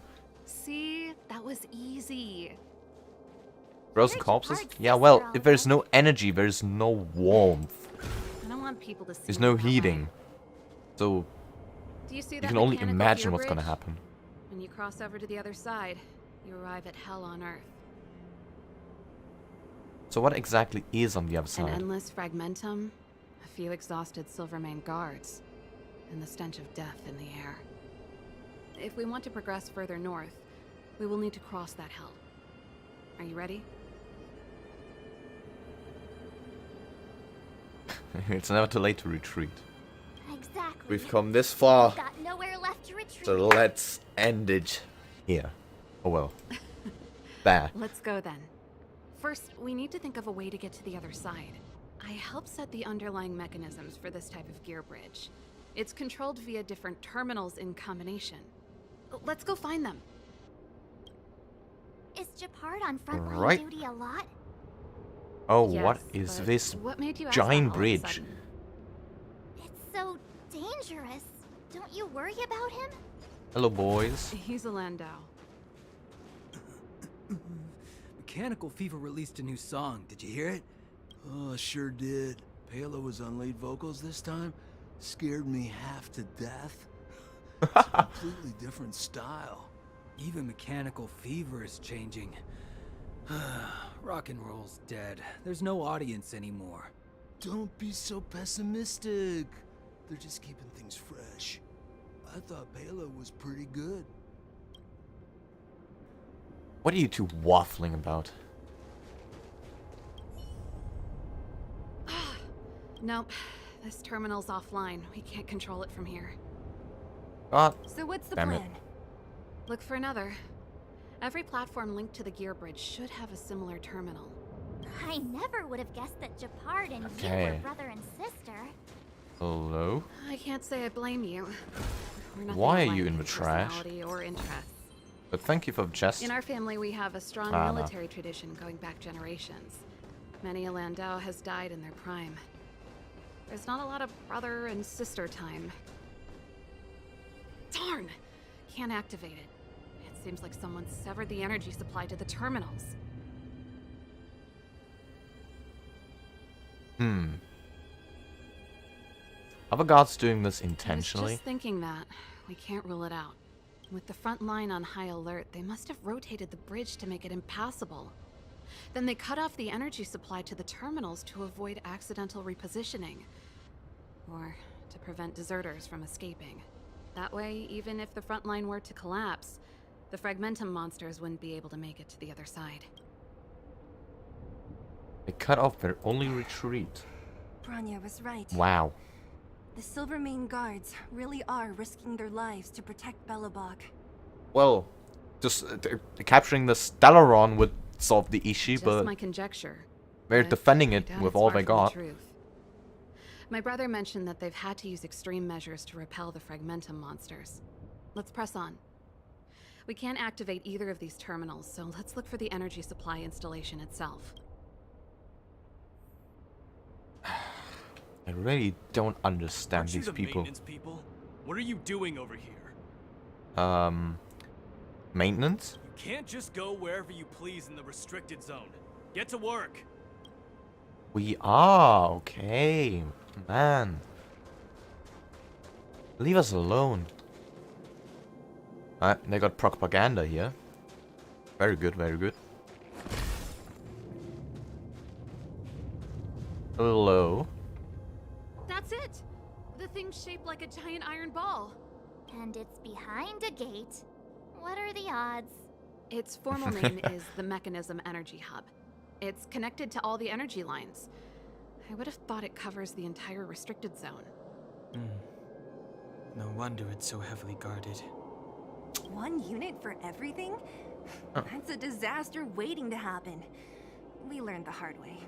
[SPEAKER 9] See? That was easy.
[SPEAKER 1] Frozen
[SPEAKER 6] You're
[SPEAKER 1] corpses?
[SPEAKER 6] Gepard's
[SPEAKER 1] Yeah, well,
[SPEAKER 6] sister,
[SPEAKER 1] if there's
[SPEAKER 6] all
[SPEAKER 1] no energy, there's no warmth.
[SPEAKER 9] I don't want people to see
[SPEAKER 1] There's
[SPEAKER 9] it
[SPEAKER 1] no
[SPEAKER 9] that way.
[SPEAKER 1] heating. So,
[SPEAKER 9] Do you see
[SPEAKER 1] you
[SPEAKER 9] that
[SPEAKER 1] can only
[SPEAKER 9] mechanical
[SPEAKER 1] imagine
[SPEAKER 9] gear
[SPEAKER 1] what's gonna
[SPEAKER 9] bridge?
[SPEAKER 1] happen.
[SPEAKER 9] When you cross over to the other side, you arrive at hell on Earth.
[SPEAKER 1] So what exactly is on the other
[SPEAKER 9] An
[SPEAKER 1] side?
[SPEAKER 9] endless fragmentum, a few exhausted Silvermane guards, and the stench of death in the air. If we want to progress further north, we will need to cross that hell. Are you ready?
[SPEAKER 1] It's never too late to retreat.
[SPEAKER 6] Exactly.
[SPEAKER 1] We've come this far,
[SPEAKER 6] Got nowhere left to retreat.
[SPEAKER 1] so let's end it here. Oh well. There.
[SPEAKER 9] Let's go then. First, we need to think of a way to get to the other side. I helped set the underlying mechanisms for this type of gear bridge. It's controlled via different terminals in combination. Let's go find them.
[SPEAKER 6] Is Gepard on frontline
[SPEAKER 1] Right.
[SPEAKER 6] duty a lot?
[SPEAKER 1] Oh,
[SPEAKER 9] Yes,
[SPEAKER 1] what is
[SPEAKER 9] but
[SPEAKER 1] this
[SPEAKER 9] what made you ask
[SPEAKER 1] giant
[SPEAKER 9] that all of a
[SPEAKER 1] bridge?
[SPEAKER 9] sudden?
[SPEAKER 6] It's so dangerous. Don't you worry about him?
[SPEAKER 1] Hello, boys.
[SPEAKER 9] He's a Landau.
[SPEAKER 12] Mechanical Fever released a new song. Did you hear it?
[SPEAKER 2] Oh, I sure did. Palo was on lead vocals this time. Scared me half to death. It's a completely different style.
[SPEAKER 12] Even Mechanical Fever is changing. Rock and roll's dead. There's no audience anymore.
[SPEAKER 2] Don't be so pessimistic. They're just keeping things fresh. I thought Palo was pretty good.
[SPEAKER 1] What are you two waffling about?
[SPEAKER 9] Nope. This terminal's offline. We can't control it from here.
[SPEAKER 1] God
[SPEAKER 7] So what's the
[SPEAKER 1] damn it.
[SPEAKER 7] plan?
[SPEAKER 9] Look for another. Every platform linked to the gear bridge should have a similar terminal.
[SPEAKER 6] I never would have guessed that Gepard and you
[SPEAKER 1] Okay.
[SPEAKER 6] were brother and sister.
[SPEAKER 1] Hello?
[SPEAKER 9] I can't say I blame you. We're nothing
[SPEAKER 1] Why are
[SPEAKER 9] alike
[SPEAKER 1] you in the
[SPEAKER 9] in
[SPEAKER 1] trash?
[SPEAKER 9] personality or interests.
[SPEAKER 1] But thank you for the chest.
[SPEAKER 9] In our family, we have a strong
[SPEAKER 1] Ah, no.
[SPEAKER 9] military tradition going back generations. Many a Landau has died in their prime. There's not a lot of brother and sister time. Darn! Can't activate it. It seems like someone severed the energy supply to the terminals.
[SPEAKER 1] Are the guards doing this
[SPEAKER 9] I was
[SPEAKER 1] intentionally?
[SPEAKER 9] just thinking that. We can't rule it out. With the front line on high alert, they must have rotated the bridge to make it impassable. Then they cut off the energy supply to the terminals to avoid accidental repositioning. Or to prevent deserters from escaping. That way, even if the front line were to collapse, the Fragmentum monsters wouldn't be able to make it to the other side.
[SPEAKER 1] They cut off their only retreat.
[SPEAKER 7] Bronya was right.
[SPEAKER 1] Wow.
[SPEAKER 7] The Silvermane guards really are risking their lives to protect Belobog.
[SPEAKER 1] Well, just capturing the Stellaron would solve the issue,
[SPEAKER 9] Just
[SPEAKER 1] but
[SPEAKER 9] my conjecture.
[SPEAKER 1] they're
[SPEAKER 9] but
[SPEAKER 1] defending
[SPEAKER 9] I
[SPEAKER 1] it
[SPEAKER 9] doubt
[SPEAKER 1] with
[SPEAKER 9] it's
[SPEAKER 1] all
[SPEAKER 9] far
[SPEAKER 1] they
[SPEAKER 9] from the
[SPEAKER 1] got.
[SPEAKER 9] truth. My brother mentioned that they've had to use extreme measures to repel the Fragmentum monsters. Let's press on. We can't activate either of these terminals, so let's look for the energy supply installation itself.
[SPEAKER 1] I really don't understand
[SPEAKER 13] Aren't you
[SPEAKER 1] these
[SPEAKER 13] the
[SPEAKER 1] people.
[SPEAKER 13] maintenance people? What are you doing over here?
[SPEAKER 1] Maintenance?
[SPEAKER 13] You can't just go wherever you please in the restricted zone. Get to work.
[SPEAKER 1] We are, okay. Man. Leave us alone. They got propaganda here. Very good, very good. Hello.
[SPEAKER 9] That's it! The thing's shaped like a giant iron ball.
[SPEAKER 6] And it's behind a gate. What are the odds?
[SPEAKER 9] Its formal name is the Mechanism Energy Hub. It's connected to all the energy lines. I would have thought it covers the entire restricted zone.
[SPEAKER 8] No wonder it's so heavily guarded.
[SPEAKER 7] One unit for everything? That's a disaster waiting to happen. We learned the hard way.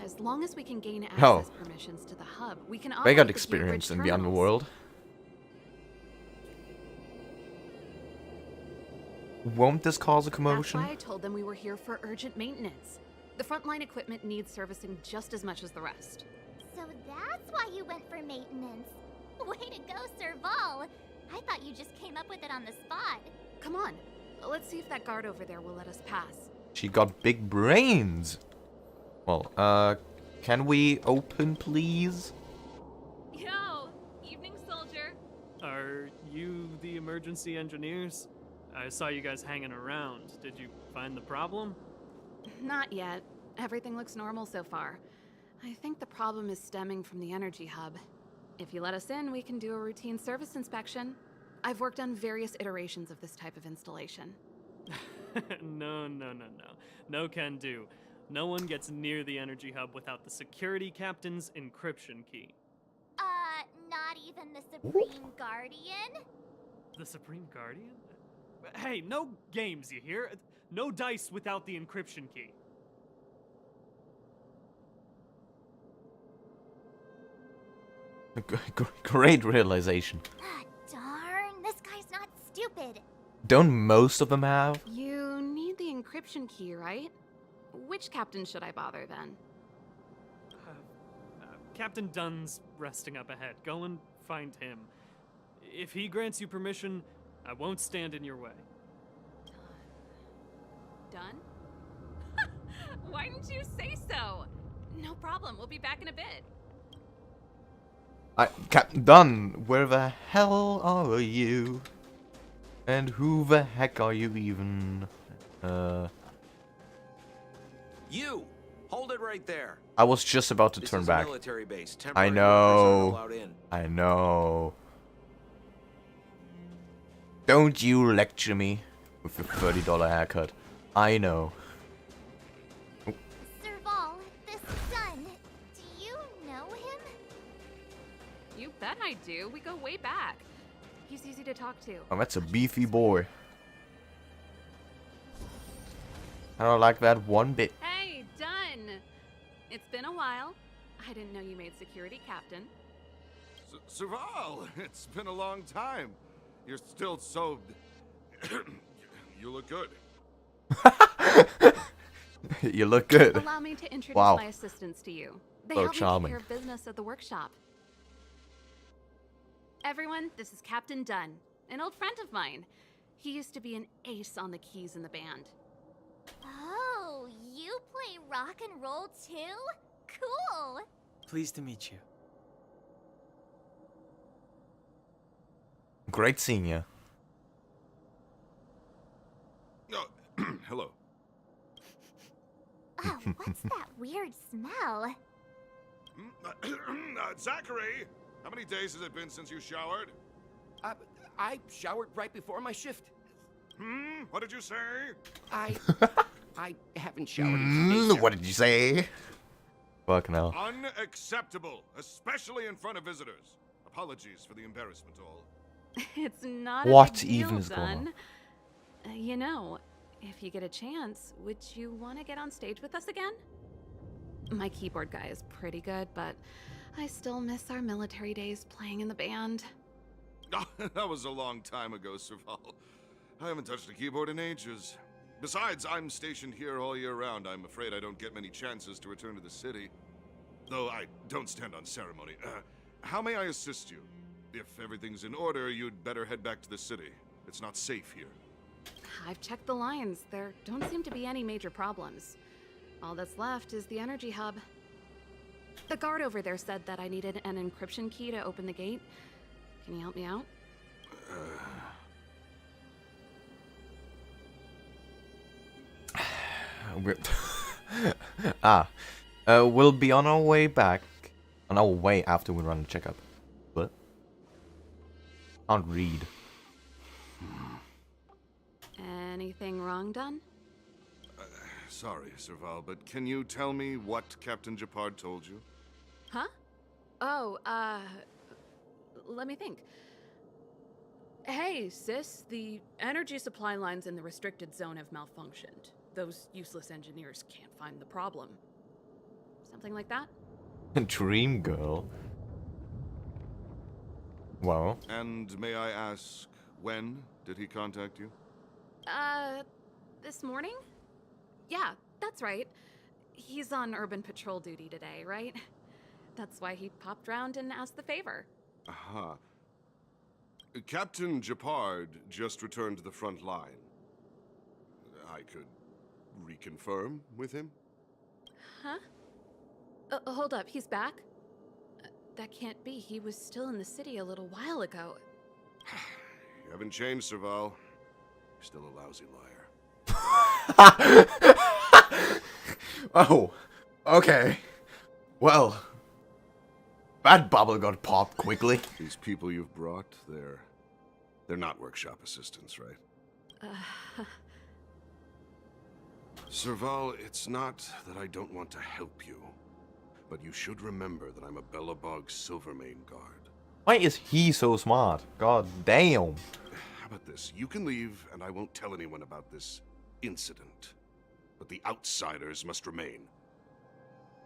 [SPEAKER 9] As long as we can gain access permissions to the hub, we can
[SPEAKER 1] They
[SPEAKER 9] operate
[SPEAKER 1] got
[SPEAKER 9] the
[SPEAKER 1] experience
[SPEAKER 9] gearbridge
[SPEAKER 1] in the
[SPEAKER 9] terminals.
[SPEAKER 1] underworld. Won't this cause a commotion?
[SPEAKER 9] That's why I told them we were here for urgent maintenance. The frontline equipment needs servicing just as much as the rest.
[SPEAKER 6] So that's why you went for maintenance. Way to go, Serval. I thought you just came up with it on the spot.
[SPEAKER 9] Come on, let's see if that guard over there will let us pass.
[SPEAKER 1] She got big brains. Well, can we open, please?
[SPEAKER 9] Yo, evening soldier.
[SPEAKER 11] Are you the emergency engineers? I saw you guys hanging around. Did you find the problem?
[SPEAKER 9] Not yet. Everything looks normal so far. I think the problem is stemming from the energy hub. If you let us in, we can do a routine service inspection. I've worked on various iterations of this type of installation.
[SPEAKER 11] No. No can do. No one gets near the energy hub without the security captain's encryption key.
[SPEAKER 6] Not even the Supreme Guardian?
[SPEAKER 11] The Supreme Guardian? Hey, no games, you hear? No dice without the encryption key.
[SPEAKER 1] Great realization.
[SPEAKER 6] Darn, this guy's not stupid.
[SPEAKER 1] Don't most of them have?
[SPEAKER 9] You need the encryption key, right? Which captain should I bother then?
[SPEAKER 11] Captain Dunn's resting up ahead. Go and find him. If he grants you permission, I won't stand in your way.
[SPEAKER 9] Done? Why didn't you say so? No problem, we'll be back in a bit.
[SPEAKER 1] Captain Dunn, where the hell are you? And who the heck are you even?
[SPEAKER 3] You! Hold it right there.
[SPEAKER 1] I was just about to turn
[SPEAKER 3] This is
[SPEAKER 1] back.
[SPEAKER 3] a military base.
[SPEAKER 1] I
[SPEAKER 3] Temporary workers aren't
[SPEAKER 1] know.
[SPEAKER 3] allowed in.
[SPEAKER 1] I know. Don't you lecture me with your $30 haircut. I know.
[SPEAKER 6] Serval, this Dunn, do you know him?
[SPEAKER 9] You bet I do. We go way back. He's easy to talk to.
[SPEAKER 1] Oh, that's a beefy boy. I don't like that one bit.
[SPEAKER 9] Hey, Dunn! It's been a while. I didn't know you made security captain.
[SPEAKER 14] Serval, it's been a long time. You're still so... You look good.
[SPEAKER 1] You look good.
[SPEAKER 9] Allow me to introduce
[SPEAKER 1] Wow.
[SPEAKER 9] my assistants to you. They
[SPEAKER 1] So
[SPEAKER 9] help me
[SPEAKER 1] charming.
[SPEAKER 9] take care of business at the workshop. Everyone, this is Captain Dunn, an old friend of mine. He used to be an ace on the keys in the band.
[SPEAKER 6] Oh, you play rock and roll too? Cool!
[SPEAKER 8] Pleased to meet you.
[SPEAKER 1] Great seeing you.
[SPEAKER 14] Oh, hello.
[SPEAKER 6] Oh, what's that weird smell?
[SPEAKER 14] Zachary, how many days has it been since you showered?
[SPEAKER 10] I showered right before my shift.
[SPEAKER 14] What did you say?
[SPEAKER 10] I haven't showered in days now.
[SPEAKER 1] What did you say? Fuck no.
[SPEAKER 14] Unacceptable, especially in front of visitors. Apologies for the embarrassment, all.
[SPEAKER 9] It's not
[SPEAKER 1] What
[SPEAKER 9] a big
[SPEAKER 1] even
[SPEAKER 9] deal,
[SPEAKER 1] is going on?
[SPEAKER 9] Dunn. You know, if you get a chance, would you want to get on stage with us again? My keyboard guy is pretty good, but I still miss our military days playing in the band.
[SPEAKER 14] That was a long time ago, Serval. I haven't touched a keyboard in ages. Besides, I'm stationed here all year round. I'm afraid I don't get many chances to return to the city. Though I don't stand on ceremony. How may I assist you? If everything's in order, you'd better head back to the city. It's not safe here.
[SPEAKER 9] I've checked the lines. There don't seem to be any major problems. All that's left is the energy hub. The guard over there said that I needed an encryption key to open the gate. Can you help me out?
[SPEAKER 1] We'll be on our way back. On our way after we run the checkup. What? Can't read.
[SPEAKER 9] Anything wrong, Dunn?
[SPEAKER 14] Sorry, Serval, but can you tell me what Captain Gepard told you?
[SPEAKER 9] Huh? Oh, let me think. Hey, sis, the energy supply lines in the restricted zone have malfunctioned. Those useless engineers can't find the problem. Something like that?
[SPEAKER 1] Dream girl. Well.
[SPEAKER 14] And may I ask, when did he contact you?
[SPEAKER 9] This morning? Yeah, that's right. He's on urban patrol duty today, right? That's why he popped round and asked the favor.
[SPEAKER 14] Aha. Captain Gepard just returned to the front line. I could reconfirm with him?
[SPEAKER 9] Huh? Hold up, he's back? That can't be. He was still in the city a little while ago.
[SPEAKER 14] You haven't changed, Serval. You're still a lousy liar.
[SPEAKER 1] Oh, okay. Well, that bubble got popped quickly.
[SPEAKER 14] These people you've brought, they're not workshop assistants, right? Serval, it's not that I don't want to help you, but you should remember that I'm a Belobog Silvermane guard.
[SPEAKER 1] Why is he so smart? God damn.
[SPEAKER 14] How about this? You can leave, and I won't tell anyone about this incident. But the outsiders must remain.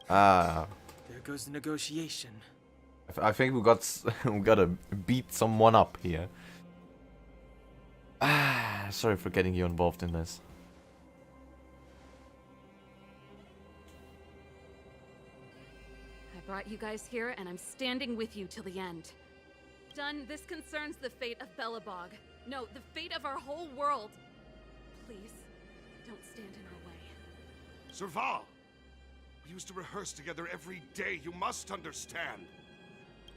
[SPEAKER 8] There goes the negotiation.
[SPEAKER 1] I think we gotta beat someone up here. Sorry for getting you involved in this.
[SPEAKER 9] I brought you guys here, and I'm standing with you till the end. Dunn, this concerns the fate of Belobog. No, the fate of our whole world. Please, don't stand in our way.
[SPEAKER 14] Serval! We used to rehearse together every day, you must understand.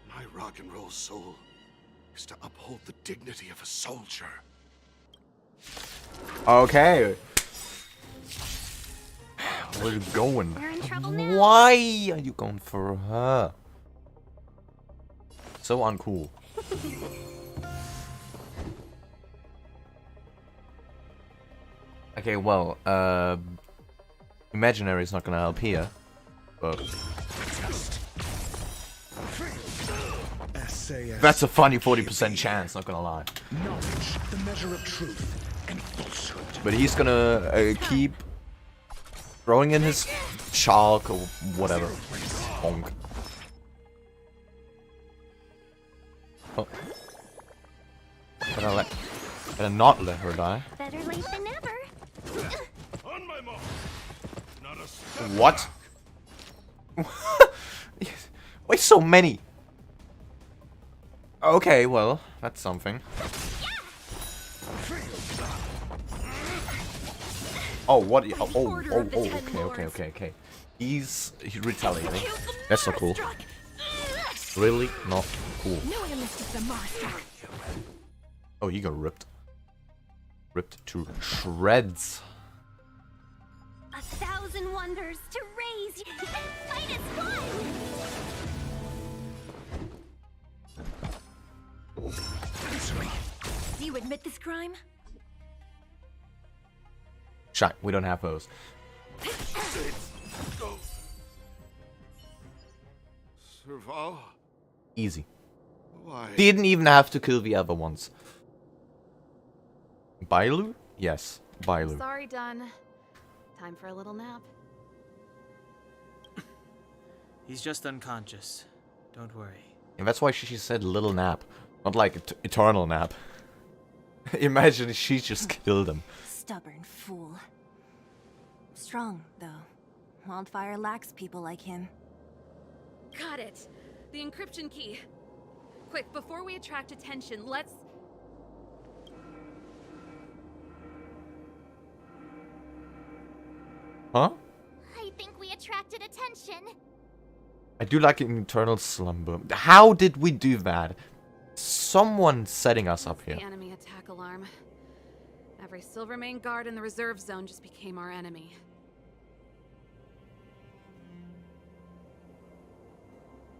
[SPEAKER 14] My rock and roll soul is to uphold the dignity of a soldier.
[SPEAKER 1] Okay. Where are you going?
[SPEAKER 6] You're in trouble now.
[SPEAKER 1] Why are you going for her? So uncool. Okay, well, imaginary is not gonna help here, but that's a funny 40% chance, not gonna lie.
[SPEAKER 2] Knowledge, the measure of truth and falsehood.
[SPEAKER 1] But he's gonna keep throwing in his chalk or whatever. Bonk. Oh. Better not let her die.
[SPEAKER 6] Better late than never.
[SPEAKER 14] On my mark. Not a step
[SPEAKER 1] What? Why so many? Okay, well, that's something. Oh, what? Okay. He's retaliating. That's not cool. Really not cool. Oh, he got ripped. Ripped to shreds.
[SPEAKER 6] 1,000 wonders to raise and fight as one.
[SPEAKER 7] Do you admit this crime?
[SPEAKER 1] Shite, we don't have those.
[SPEAKER 14] Serval?
[SPEAKER 1] Easy.
[SPEAKER 14] Why?
[SPEAKER 1] Didn't even have to kill the other ones. Bailu? Yes, Bailu.
[SPEAKER 9] Sorry, done. Time for a little nap.
[SPEAKER 8] He's just unconscious. Don't worry.
[SPEAKER 1] And that's why she said little nap. Not like eternal nap. Imagine she just killed him.
[SPEAKER 7] Stubborn fool. Strong, though. Wildfire lacks people like him.
[SPEAKER 9] Got it. The encryption key. Quick, before we attract attention, let's...
[SPEAKER 1] Huh?
[SPEAKER 6] I think we attracted attention.
[SPEAKER 1] I do like an eternal slumber. How did we do that? Someone setting us up here.
[SPEAKER 9] The enemy attack alarm. Every Silvermane guard in the reserve zone just became our enemy.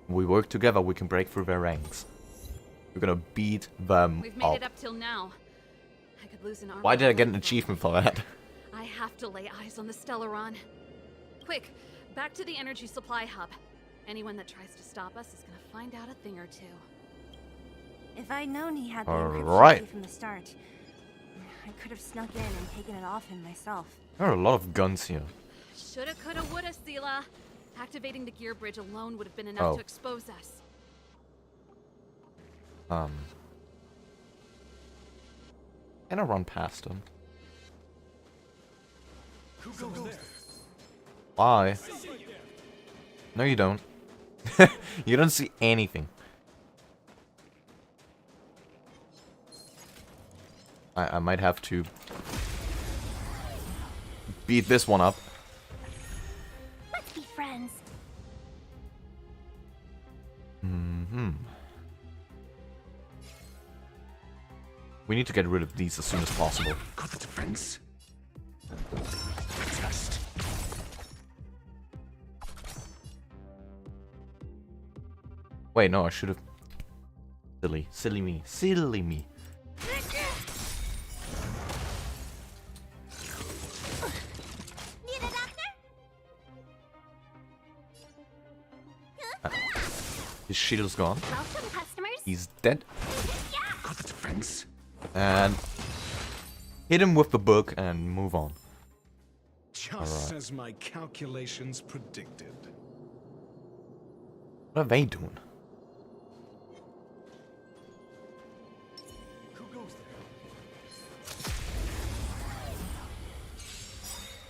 [SPEAKER 1] We work together, we can break through their ranks. We're gonna beat them
[SPEAKER 9] We've made it up till now. I could lose an arm.
[SPEAKER 1] Why did I get an achievement for that?
[SPEAKER 9] I have to lay eyes on the Stellaron. Quick, back to the energy supply hub. Anyone that tries to stop us is gonna find out a thing or two.
[SPEAKER 7] If I'd known he had the
[SPEAKER 1] All
[SPEAKER 7] encryption
[SPEAKER 1] right.
[SPEAKER 7] key from the start, I could have snuck in and taken it off him myself.
[SPEAKER 1] There are a lot of guns here.
[SPEAKER 9] Shoulda, coulda, woulda, Sela. Activating the gear bridge alone would have been enough to expose us.
[SPEAKER 1] Can I run past them? Why? No, you don't. You don't see anything. I might have to beat this one up.
[SPEAKER 6] Let's be friends.
[SPEAKER 1] We need to get rid of these as soon as possible.
[SPEAKER 2] Got the defense. Test.
[SPEAKER 1] Wait, no, I should have. Silly me.
[SPEAKER 6] Need a doctor?
[SPEAKER 1] His shield's gone.
[SPEAKER 6] Welcome, customers.
[SPEAKER 1] He's dead.
[SPEAKER 2] Got the defense.
[SPEAKER 1] And hit him with the book and move on.
[SPEAKER 15] Just as my calculations predicted.
[SPEAKER 1] What are they doing?
[SPEAKER 15] Who goes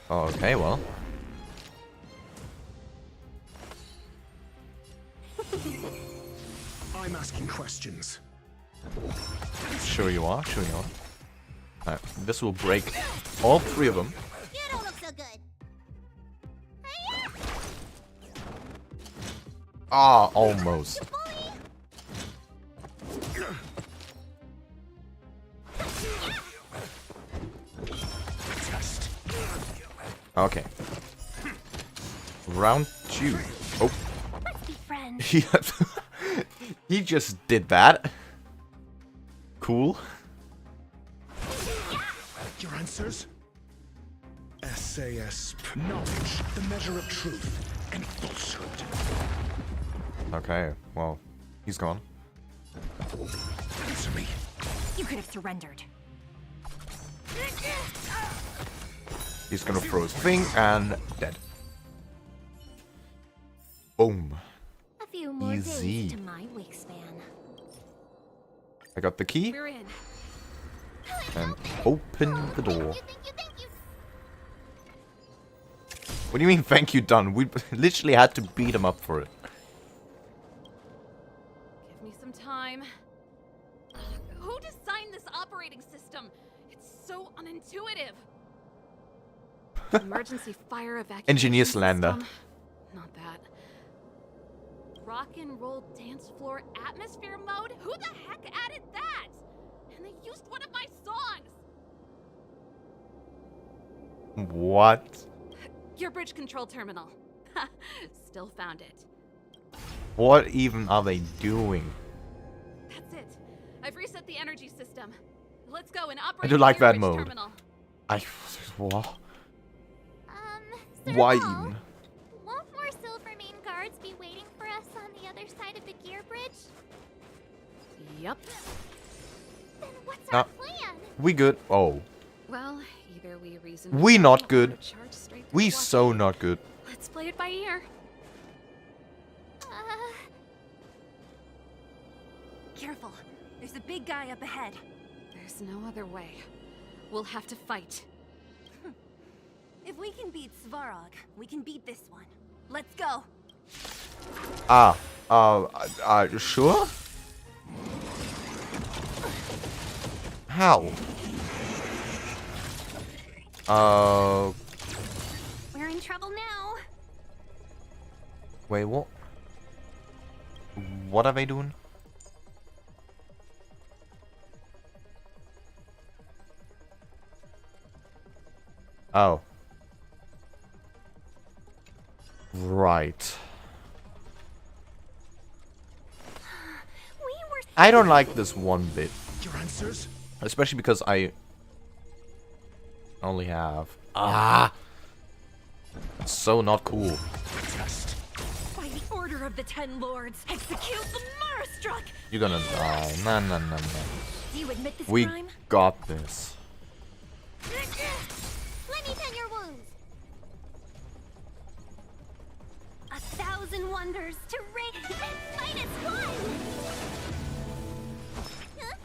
[SPEAKER 15] there?
[SPEAKER 1] Okay, well.
[SPEAKER 15] I'm asking questions.
[SPEAKER 1] Sure you are. Alright, this will break all three of them.
[SPEAKER 6] You don't look so good.
[SPEAKER 1] Ah, almost. Okay. Round 2. Oh.
[SPEAKER 6] Let's be friends.
[SPEAKER 1] He just did that. Cool.
[SPEAKER 15] Your answers? SAS. Knowledge, the measure of truth and falsehood.
[SPEAKER 1] Okay, well, he's gone.
[SPEAKER 15] Answer me.
[SPEAKER 7] You could have surrendered.
[SPEAKER 1] He's gonna throw his thing and dead. Boom.
[SPEAKER 7] A few more
[SPEAKER 1] Easy.
[SPEAKER 7] days to my wingspan.
[SPEAKER 1] I got the key.
[SPEAKER 9] We're in.
[SPEAKER 1] And open the door. What do you mean, thank you, done? We literally had to beat him up for it.
[SPEAKER 9] Give me some time. Who designed this operating system? It's so unintuitive. Emergency fire evacuation
[SPEAKER 1] Engineer slander.
[SPEAKER 9] system? Not that. Rock and roll dance floor atmosphere mode? Who the heck added that? And they used one of my songs.
[SPEAKER 1] What?
[SPEAKER 9] Your bridge control terminal. Still found it.
[SPEAKER 1] What even are they doing?
[SPEAKER 9] That's it. I've reset the energy system. Let's go and operate.
[SPEAKER 1] I do like
[SPEAKER 9] the
[SPEAKER 1] that
[SPEAKER 9] bridge
[SPEAKER 1] mode.
[SPEAKER 9] terminal.
[SPEAKER 1] What?
[SPEAKER 6] Sir
[SPEAKER 1] Why
[SPEAKER 6] Paul,
[SPEAKER 1] even?
[SPEAKER 6] won't more Silvermane guards be waiting for us on the other side of the gear bridge?
[SPEAKER 9] Yep.
[SPEAKER 6] Then what's
[SPEAKER 1] Ah,
[SPEAKER 6] our plan?
[SPEAKER 1] we good. Oh.
[SPEAKER 9] Well, either we reason.
[SPEAKER 1] We not good.
[SPEAKER 9] or charge straight to
[SPEAKER 1] We
[SPEAKER 9] the
[SPEAKER 1] so
[SPEAKER 9] blockade.
[SPEAKER 1] not good.
[SPEAKER 9] Let's play it by ear.
[SPEAKER 7] Careful. There's a big guy up ahead.
[SPEAKER 9] There's no other way. We'll have to fight.
[SPEAKER 7] If we can beat Svarog, we can beat this one. Let's go.
[SPEAKER 1] Sure? How?
[SPEAKER 7] We're in trouble now.
[SPEAKER 1] Wait, what? What are they doing? Oh. Right. I don't like this one bit.
[SPEAKER 15] Your answers?
[SPEAKER 1] Especially because I only have... So not cool.
[SPEAKER 7] By the order of the Ten Lords, execute the Marastruck!
[SPEAKER 1] You're gonna die. No, no, no, no.
[SPEAKER 7] Do you admit this
[SPEAKER 1] We
[SPEAKER 7] crime?
[SPEAKER 1] got this.
[SPEAKER 6] Let me tend your wounds.
[SPEAKER 7] 1,000 wonders to raise Midas climb!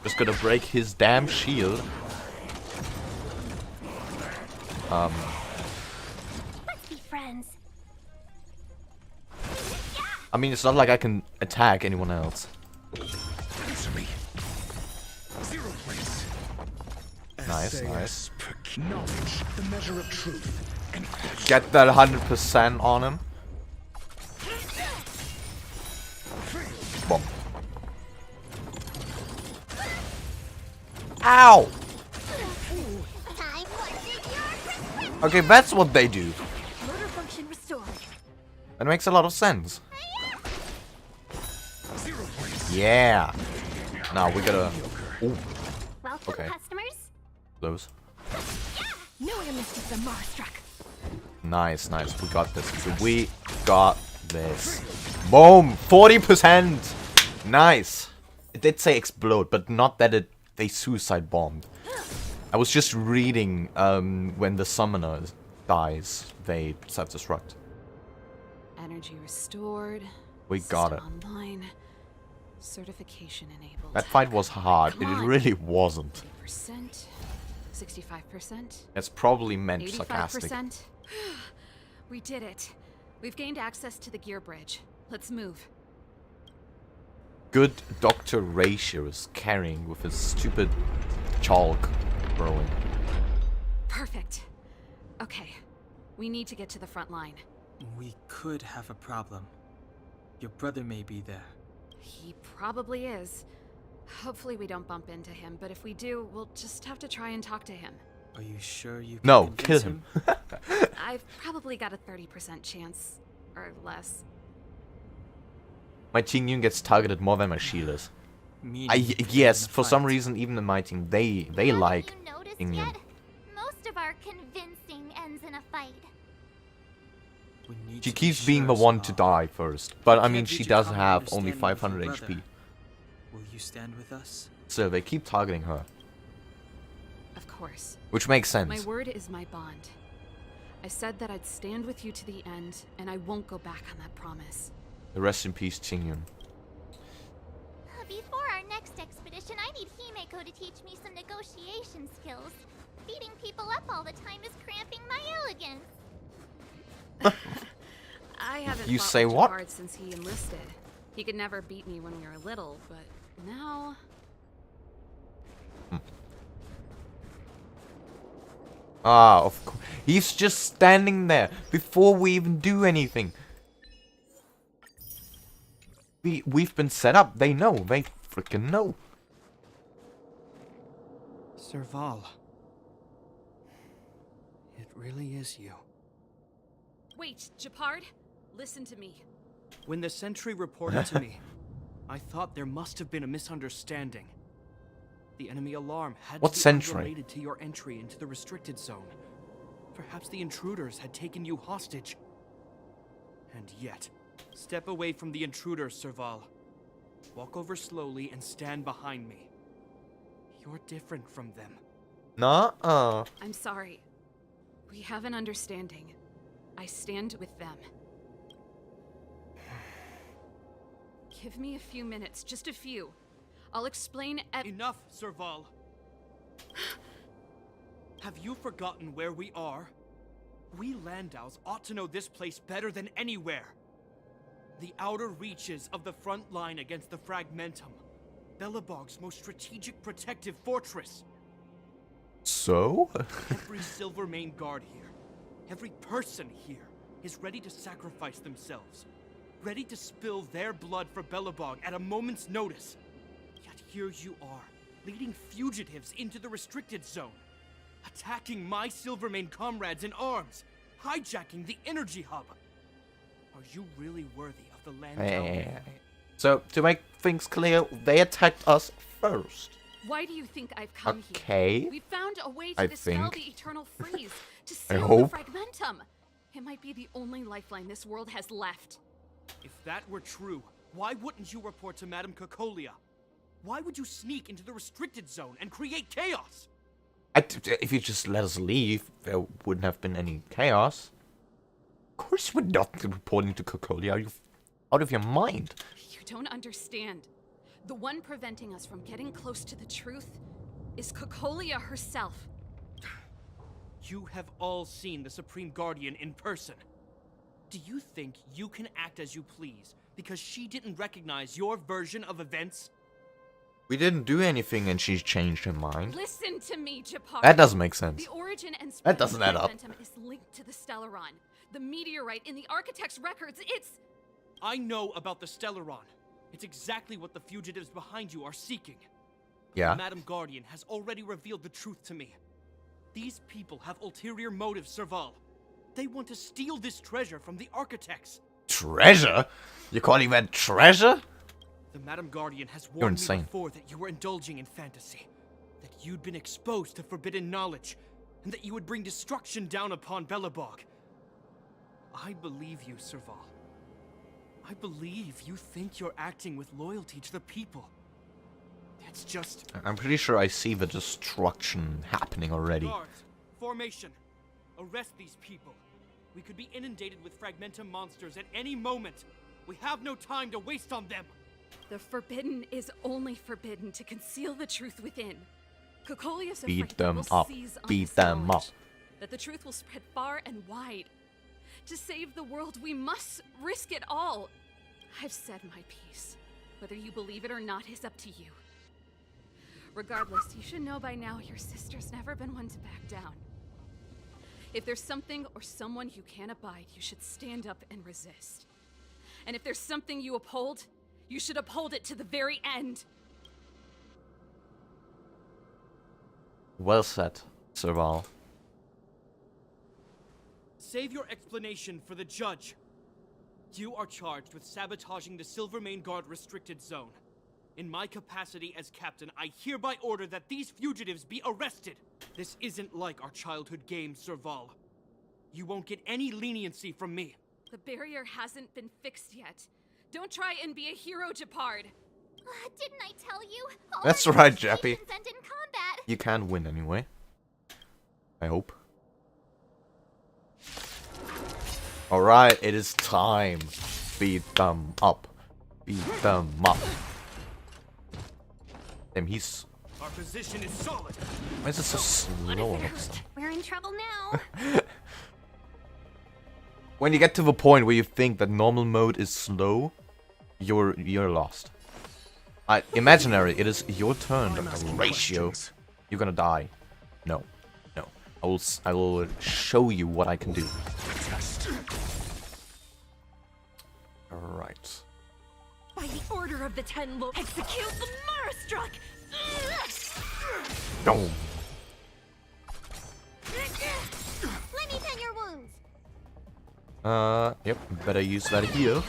[SPEAKER 1] Just gonna break his damn shield.
[SPEAKER 7] Let's be friends.
[SPEAKER 1] I mean, it's not like I can attack anyone else.
[SPEAKER 15] Answer me. 0 place.
[SPEAKER 1] Nice, nice.
[SPEAKER 15] SAS knowledge, the measure of truth, and
[SPEAKER 1] Get that 100% on him. Boom. Ow! Okay, that's what they do.
[SPEAKER 7] Motor function restored.
[SPEAKER 1] That makes a lot of sense. Yeah. Now we gotta. Ooh.
[SPEAKER 7] Welcome,
[SPEAKER 1] Okay.
[SPEAKER 7] customers.
[SPEAKER 1] Close.
[SPEAKER 7] No air mistakes on Marastruck.
[SPEAKER 1] Nice, nice. We got this. We got this. Boom! 40%! Nice. It did say explode, but not that they suicide bombed. I was just reading when the summoner dies, they self-destruct.
[SPEAKER 9] Energy restored.
[SPEAKER 1] We got it.
[SPEAKER 9] System online. Certification enabled.
[SPEAKER 1] That fight was hard.
[SPEAKER 9] Come
[SPEAKER 1] It
[SPEAKER 9] on.
[SPEAKER 1] really wasn't.
[SPEAKER 9] 50%. 65%.
[SPEAKER 1] That's probably meant sarcastic.
[SPEAKER 9] 85%. We did it. We've gained access to the gear bridge. Let's move.
[SPEAKER 1] Good Dr. Ratio is carrying with his stupid chalk throwing.
[SPEAKER 9] Perfect. Okay. We need to get to the front line.
[SPEAKER 8] We could have a problem. Your brother may be there.
[SPEAKER 9] He probably is. Hopefully we don't bump into him, but if we do, we'll just have to try and talk to him.
[SPEAKER 8] Are you sure you can
[SPEAKER 1] No, kill
[SPEAKER 8] convince
[SPEAKER 1] him.
[SPEAKER 9] I've probably got a 30% chance. Or less.
[SPEAKER 1] My team unit gets targeted more than my shield is.
[SPEAKER 8] Meaning you can
[SPEAKER 1] Yes,
[SPEAKER 8] win the
[SPEAKER 1] for some
[SPEAKER 8] fight.
[SPEAKER 1] reason, even in my team, they like Indian.
[SPEAKER 6] Yet, most of our convincing ends in a fight.
[SPEAKER 8] We need
[SPEAKER 1] She
[SPEAKER 8] to be
[SPEAKER 1] keeps being the
[SPEAKER 8] sure,
[SPEAKER 1] one to
[SPEAKER 8] Saul.
[SPEAKER 1] die first, but I
[SPEAKER 8] Can't
[SPEAKER 1] mean,
[SPEAKER 8] reach
[SPEAKER 1] she
[SPEAKER 8] a
[SPEAKER 1] does
[SPEAKER 8] common
[SPEAKER 1] have only
[SPEAKER 8] understanding with
[SPEAKER 1] 500
[SPEAKER 8] your
[SPEAKER 1] HP.
[SPEAKER 8] brother. Will you stand with us?
[SPEAKER 1] So they keep targeting her,
[SPEAKER 9] Of course.
[SPEAKER 1] which makes
[SPEAKER 9] My
[SPEAKER 1] sense.
[SPEAKER 9] word is my bond. I said that I'd stand with you to the end, and I won't go back on that promise.
[SPEAKER 1] Rest in peace, Qingyun.
[SPEAKER 6] Before our next expedition, I need Himeko to teach me some negotiation skills. Beating people up all the time is cramping my elegance.
[SPEAKER 9] I haven't
[SPEAKER 1] You
[SPEAKER 9] fought
[SPEAKER 1] say
[SPEAKER 9] with
[SPEAKER 1] what?
[SPEAKER 9] Gepard since he enlisted. He could never beat me when we were little, but now...
[SPEAKER 1] Ah, of course. He's just standing there before we even do anything. We've been set up. They know. They freaking know.
[SPEAKER 10] Serval. It really is you.
[SPEAKER 9] Wait, Gepard, listen to me.
[SPEAKER 10] When the sentry reported to me, I thought there must have been a misunderstanding. The enemy alarm had
[SPEAKER 1] What
[SPEAKER 10] to be
[SPEAKER 1] sentry?
[SPEAKER 10] unrelated to your entry into the restricted zone. Perhaps the intruders had taken you hostage. And yet, step away from the intruders, Serval. Walk over slowly and stand behind me. You're different from them.
[SPEAKER 1] Nuh-uh.
[SPEAKER 9] I'm sorry. We have an understanding. I stand with them. Give me a few minutes, just a few. I'll explain
[SPEAKER 10] Enough, Serval. Have you forgotten where we are? We Landaus ought to know this place better than anywhere. The outer reaches of the front line against the Fragmentum. Belobog's most strategic protective fortress.
[SPEAKER 1] So?
[SPEAKER 10] Every Silvermane guard here, every person here, is ready to sacrifice themselves. Ready to spill their blood for Belobog at a moment's notice. Yet here you are, leading fugitives into the restricted zone. Attacking my Silvermane comrades in arms. Hijacking the energy hub. Are you really worthy of the land?
[SPEAKER 1] Hey. So, to make things clear, they attacked us first.
[SPEAKER 9] Why do you think I've come
[SPEAKER 1] Okay.
[SPEAKER 9] here? We found a way to
[SPEAKER 1] I
[SPEAKER 9] dispel
[SPEAKER 1] think.
[SPEAKER 9] the eternal freeze, to
[SPEAKER 1] I
[SPEAKER 9] seal
[SPEAKER 1] hope.
[SPEAKER 9] the Fragmentum. It might be the only lifeline this world has left.
[SPEAKER 10] If that were true, why wouldn't you report to Madame Cocolia? Why would you sneak into the restricted zone and create chaos?
[SPEAKER 1] If you just let us leave, there wouldn't have been any chaos. Of course we're not reporting to Cocolia. Are you out of your mind?
[SPEAKER 9] You don't understand. The one preventing us from getting close to the truth is Cocolia herself.
[SPEAKER 10] You have all seen the Supreme Guardian in person. Do you think you can act as you please because she didn't recognize your version of events?
[SPEAKER 1] We didn't do anything and she changed her mind.
[SPEAKER 9] Listen to me, Gepard.
[SPEAKER 1] That doesn't make sense.
[SPEAKER 9] The origin and
[SPEAKER 1] That
[SPEAKER 9] spread
[SPEAKER 1] doesn't
[SPEAKER 9] of
[SPEAKER 1] add up.
[SPEAKER 9] Fragmentum is linked to the Stellaron. The meteorite in the Architect's records, it's...
[SPEAKER 10] I know about the Stellaron. It's exactly what the fugitives behind you are seeking.
[SPEAKER 1] Yeah.
[SPEAKER 10] Madame Guardian has already revealed the truth to me. These people have ulterior motives, Serval. They want to steal this treasure from the Architects.
[SPEAKER 1] Treasure? You're calling that treasure?
[SPEAKER 10] The Madame Guardian has
[SPEAKER 1] You're
[SPEAKER 10] warned me
[SPEAKER 1] insane.
[SPEAKER 10] before that you were indulging in fantasy. That you'd been exposed to forbidden knowledge. And that you would bring destruction down upon Belobog. I believe you, Serval. I believe you think you're acting with loyalty to the people. It's just...
[SPEAKER 1] I'm pretty sure I see the destruction happening already.
[SPEAKER 10] Guards, formation. Arrest these people. We could be inundated with Fragmentum monsters at any moment. We have no time to waste on them.
[SPEAKER 9] The forbidden is only forbidden to conceal the truth within. Cocolia's
[SPEAKER 1] Beat
[SPEAKER 9] afraid
[SPEAKER 1] them
[SPEAKER 9] will
[SPEAKER 1] up.
[SPEAKER 9] seize on
[SPEAKER 1] Beat
[SPEAKER 9] this
[SPEAKER 1] them
[SPEAKER 9] knowledge,
[SPEAKER 1] up.
[SPEAKER 9] That the truth will spread far and wide. To save the world, we must risk it all. I've said my piece. Whether you believe it or not is up to you. Regardless, you should know by now your sister's never been one to back down. If there's something or someone you can't abide, you should stand up and resist. And if there's something you uphold, you should uphold it to the very end.
[SPEAKER 1] Well said, Serval.
[SPEAKER 10] Save your explanation for the judge. You are charged with sabotaging the Silvermane Guard restricted zone. In my capacity as captain, I hereby order that these fugitives be arrested. This isn't like our childhood game, Serval. You won't get any leniency from me.
[SPEAKER 9] The barrier hasn't been fixed yet. Don't try and be a hero, Gepard.
[SPEAKER 6] Didn't I tell you? All
[SPEAKER 1] That's
[SPEAKER 6] our
[SPEAKER 1] right, Jappy.
[SPEAKER 6] negotiations end in combat.
[SPEAKER 1] You can win anyway. I hope. Alright, it is time. Beat them up. Beat them up. Damn, he's...
[SPEAKER 13] Our position is solid.
[SPEAKER 1] Why is it so slow?
[SPEAKER 7] We're in trouble now.
[SPEAKER 1] When you get to the point where you think that normal mode is slow, you're lost. Imaginary, it is your turn. The ratio. You're gonna die. No. No. I will show you what I can do. Alright.
[SPEAKER 7] By the order of the Ten Lords, execute the Marastruck!
[SPEAKER 1] Boom.
[SPEAKER 6] Let me tend your wounds.
[SPEAKER 1] Yep, better use that here.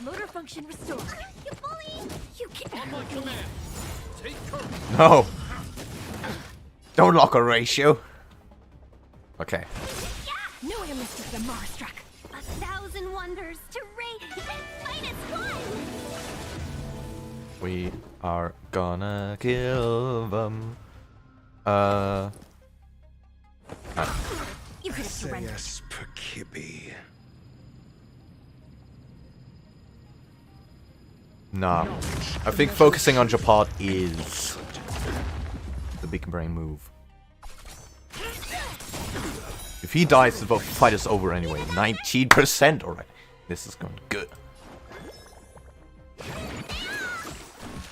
[SPEAKER 7] Motor function restored.
[SPEAKER 6] You bully!
[SPEAKER 7] You can't.
[SPEAKER 13] On my command. Take courage.
[SPEAKER 1] No! Don't lock a ratio! Okay.
[SPEAKER 7] No amnesty for the Marastruck.
[SPEAKER 6] 1,000 wonders to raid and fight its one!
[SPEAKER 1] We are gonna kill them.
[SPEAKER 7] You could have surrendered.
[SPEAKER 15] Yes, Perkibi.
[SPEAKER 1] Nah. I think focusing on Gepard is the big brain move. If he dies, the fight is over anyway. 19% already. This is going good.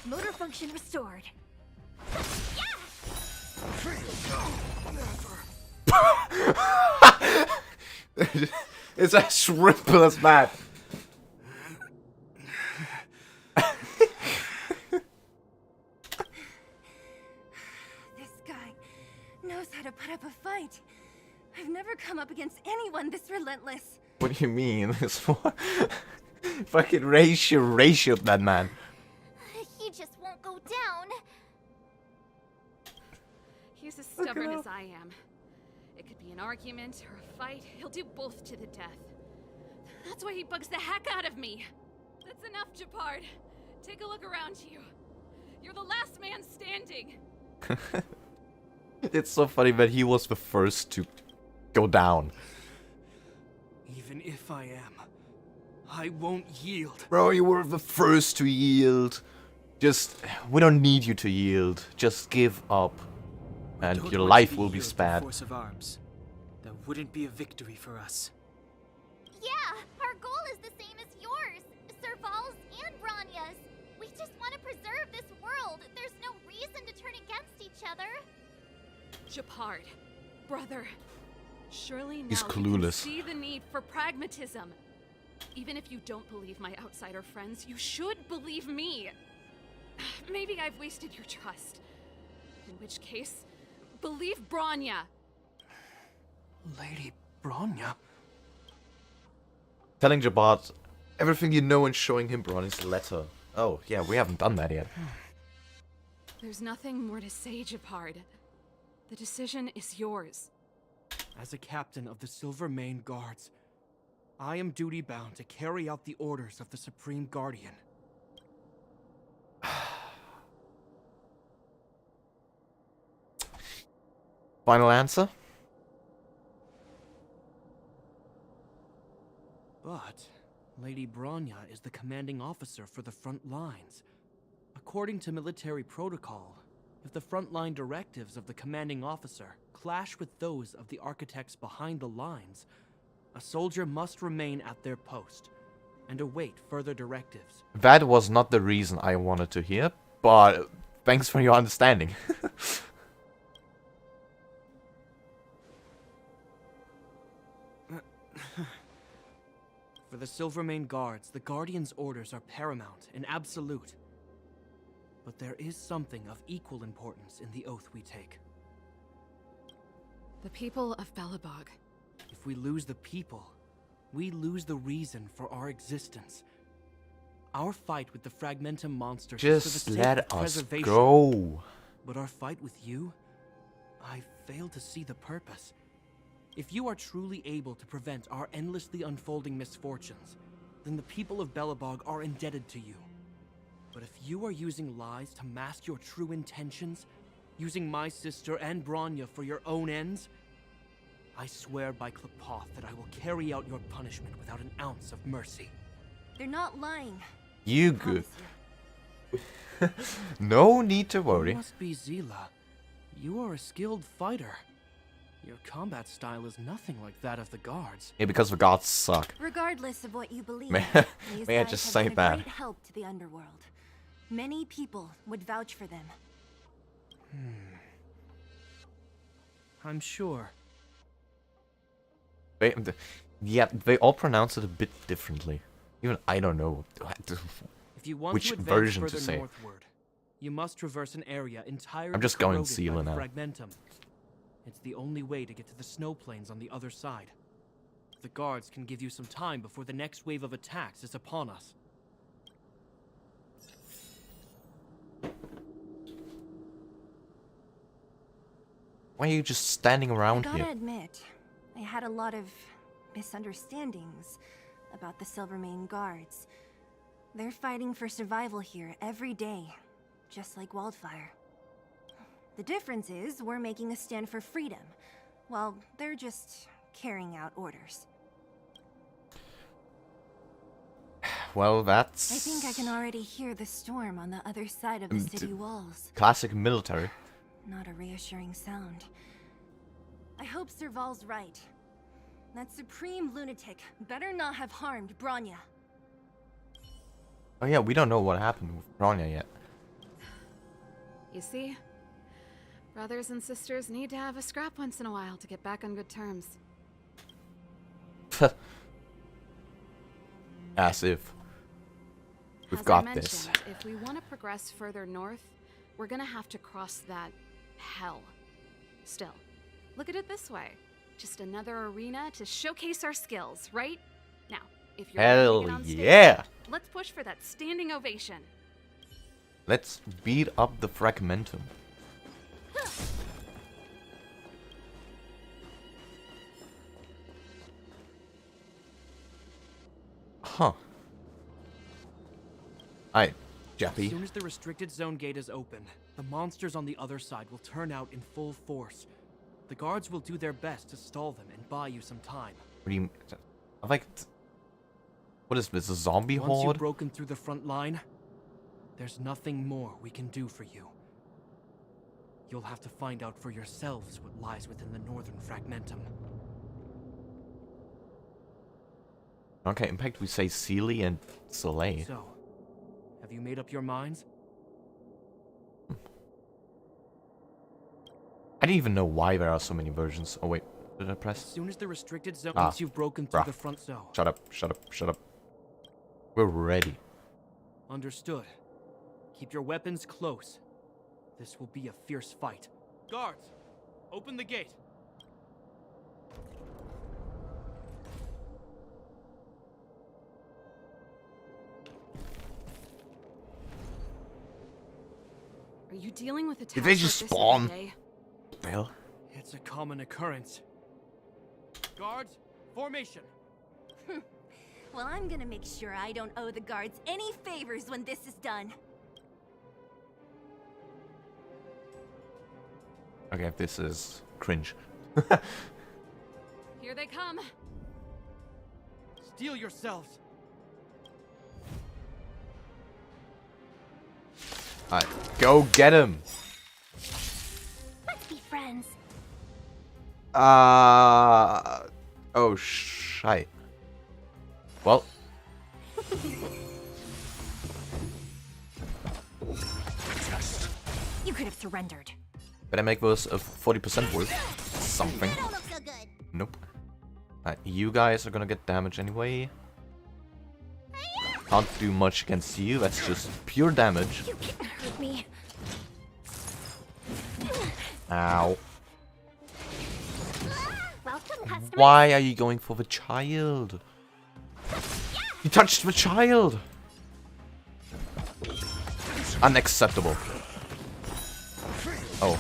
[SPEAKER 7] Motor function restored.
[SPEAKER 1] It's as simple as that.
[SPEAKER 7] This guy knows how to put up a fight. I've never come up against anyone this relentless.
[SPEAKER 1] What do you mean? It's fucking ratio that man.
[SPEAKER 6] He just won't go down.
[SPEAKER 9] He's as stubborn as I am. It could be an argument or a fight. He'll do both to the death. That's why he bugs the heck out of me. That's enough, Gepard. Take a look around you. You're the last man standing.
[SPEAKER 1] It's so funny that he was the first to go down.
[SPEAKER 10] Even if I am, I won't yield.
[SPEAKER 1] Bro, you were the first to yield. Just, we don't need you to yield. Just give up. And
[SPEAKER 8] Don't
[SPEAKER 1] your
[SPEAKER 8] want
[SPEAKER 1] life
[SPEAKER 8] to
[SPEAKER 1] will be
[SPEAKER 8] here with the
[SPEAKER 1] spared.
[SPEAKER 8] Force of arms. That wouldn't be a victory for us.
[SPEAKER 6] Yeah, our goal is the same as yours, Serval's and Branya's. We just want to preserve this world. There's no reason to turn against each other.
[SPEAKER 9] Gepard, brother, surely now
[SPEAKER 1] He's
[SPEAKER 9] you can
[SPEAKER 1] clueless.
[SPEAKER 9] see the need for pragmatism. Even if you don't believe my outsider friends, you should believe me. Maybe I've wasted your trust. In which case, believe Branya.
[SPEAKER 10] Lady Branya?
[SPEAKER 1] Telling Gepard everything you know and showing him Bronny's letter. Oh, yeah, we haven't done that yet.
[SPEAKER 9] There's nothing more to say, Gepard. The decision is yours.
[SPEAKER 10] As a captain of the Silver Mane Guards, I am duty-bound to carry out the orders of the Supreme Guardian.
[SPEAKER 1] Final answer?
[SPEAKER 10] But Lady Branya is the commanding officer for the front lines. According to military protocol, if the frontline directives of the commanding officer clash with those of the architects behind the lines, a soldier must remain at their post and await further directives.
[SPEAKER 1] That was not the reason I wanted to hear, but thanks for your understanding.
[SPEAKER 10] For the Silvermane Guards, the Guardian's orders are paramount and absolute. But there is something of equal importance in the oath we take.
[SPEAKER 9] The people of Belobog.
[SPEAKER 10] If we lose the people, we lose the reason for our existence. Our fight with the Fragmentum monsters is for the
[SPEAKER 1] Just
[SPEAKER 10] sake
[SPEAKER 1] let
[SPEAKER 10] of
[SPEAKER 1] us
[SPEAKER 10] preservation.
[SPEAKER 1] go.
[SPEAKER 10] But our fight with you, I fail to see the purpose. If you are truly able to prevent our endlessly unfolding misfortunes, then the people of Belobog are indebted to you. But if you are using lies to mask your true intentions, using my sister and Branya for your own ends, I swear by Klepoth that I will carry out your punishment without an ounce of mercy.
[SPEAKER 7] They're not lying.
[SPEAKER 1] You good. No need to worry.
[SPEAKER 10] You must be Zila. You are a skilled fighter. Your combat style is nothing like that of the guards.
[SPEAKER 1] Yeah, because the gods suck.
[SPEAKER 7] Regardless of what you believe,
[SPEAKER 1] May
[SPEAKER 7] these
[SPEAKER 1] I
[SPEAKER 7] guys
[SPEAKER 1] just
[SPEAKER 7] have
[SPEAKER 1] say
[SPEAKER 7] been a
[SPEAKER 1] that?
[SPEAKER 7] great help to the underworld. Many people would vouch for them.
[SPEAKER 10] I'm sure.
[SPEAKER 1] Yeah, they all pronounce it a bit differently. Even I don't know
[SPEAKER 10] If you want
[SPEAKER 1] which
[SPEAKER 10] to advance
[SPEAKER 1] version
[SPEAKER 10] further
[SPEAKER 1] to say.
[SPEAKER 10] northward, you must traverse an area entirely
[SPEAKER 1] I'm just going
[SPEAKER 10] corroded by
[SPEAKER 1] Sealer
[SPEAKER 10] the
[SPEAKER 1] now.
[SPEAKER 10] Fragmentum. It's the only way to get to the snow plains on the other side. The guards can give you some time before the next wave of attacks is upon us.
[SPEAKER 1] Why are you just standing around
[SPEAKER 7] I gotta
[SPEAKER 1] here?
[SPEAKER 7] admit, I had a lot of misunderstandings about the Silvermane guards. They're fighting for survival here every day, just like Wildfire. The difference is we're making a stand for freedom, while they're just carrying out orders.
[SPEAKER 1] Well, that's...
[SPEAKER 7] I think I can already hear the storm on the other side of the city walls.
[SPEAKER 1] Classic military.
[SPEAKER 7] Not a reassuring sound. I hope Serval's right. That supreme lunatic better not have harmed Bronya.
[SPEAKER 1] Oh yeah, we don't know what happened with Bronya yet.
[SPEAKER 9] You see? Brothers and sisters need to have a scrap once in a while to get back on good terms.
[SPEAKER 1] As if. We've
[SPEAKER 9] As
[SPEAKER 1] got
[SPEAKER 9] I
[SPEAKER 1] this.
[SPEAKER 9] mentioned, if we want to progress further north, we're gonna have to cross that hell. Still, look at it this way. Just another arena to showcase our skills, right? Now, if you're ready to get on stage,
[SPEAKER 1] yeah!
[SPEAKER 9] let's push for that standing ovation.
[SPEAKER 1] Let's beat up the Fragmentum. Huh. Alright,
[SPEAKER 10] As
[SPEAKER 1] Jappy.
[SPEAKER 10] soon as the restricted zone gate is open, the monsters on the other side will turn out in full force. The guards will do their best to stall them and buy you some time.
[SPEAKER 1] What do you... I like... What is this, a zombie
[SPEAKER 10] Once
[SPEAKER 1] horde?
[SPEAKER 10] you've broken through the front line, there's nothing more we can do for you. You'll have to find out for yourselves what lies within the northern fragmentum.
[SPEAKER 1] Okay, in fact we say Sealy and Soleil.
[SPEAKER 10] So, have you made up your minds?
[SPEAKER 1] I didn't even know why there are so many versions. Oh wait, did I
[SPEAKER 10] As
[SPEAKER 1] press?
[SPEAKER 10] soon as the restricted zone,
[SPEAKER 1] Ah,
[SPEAKER 10] once you've broken through
[SPEAKER 1] bruh.
[SPEAKER 10] the front zone.
[SPEAKER 1] Shut up, shut up, shut up. We're ready.
[SPEAKER 10] Understood. Keep your weapons close. This will be a fierce fight.
[SPEAKER 13] Guards, open the gate.
[SPEAKER 9] Are you dealing with attacks
[SPEAKER 1] Did they just
[SPEAKER 9] like this
[SPEAKER 1] spawn?
[SPEAKER 9] every day?
[SPEAKER 1] What the hell?
[SPEAKER 10] It's a common occurrence.
[SPEAKER 13] Guards, formation.
[SPEAKER 7] Well, I'm gonna make sure I don't owe the guards any favors when this is done.
[SPEAKER 1] Okay, this is cringe.
[SPEAKER 9] Here they come.
[SPEAKER 10] Steel yourselves.
[SPEAKER 1] Alright, go get him!
[SPEAKER 6] Let's be friends.
[SPEAKER 1] Oh, shite. Well,
[SPEAKER 7] You could have surrendered.
[SPEAKER 1] better make those a 40% worth something.
[SPEAKER 6] That don't look so good.
[SPEAKER 1] Nope. You guys are gonna get damage anyway. Can't do much against you, that's just pure damage.
[SPEAKER 7] You can't hurt me.
[SPEAKER 1] Ow.
[SPEAKER 6] Welcome, customer.
[SPEAKER 1] Why are you going for the child? You touched the child! Unacceptable. Oh.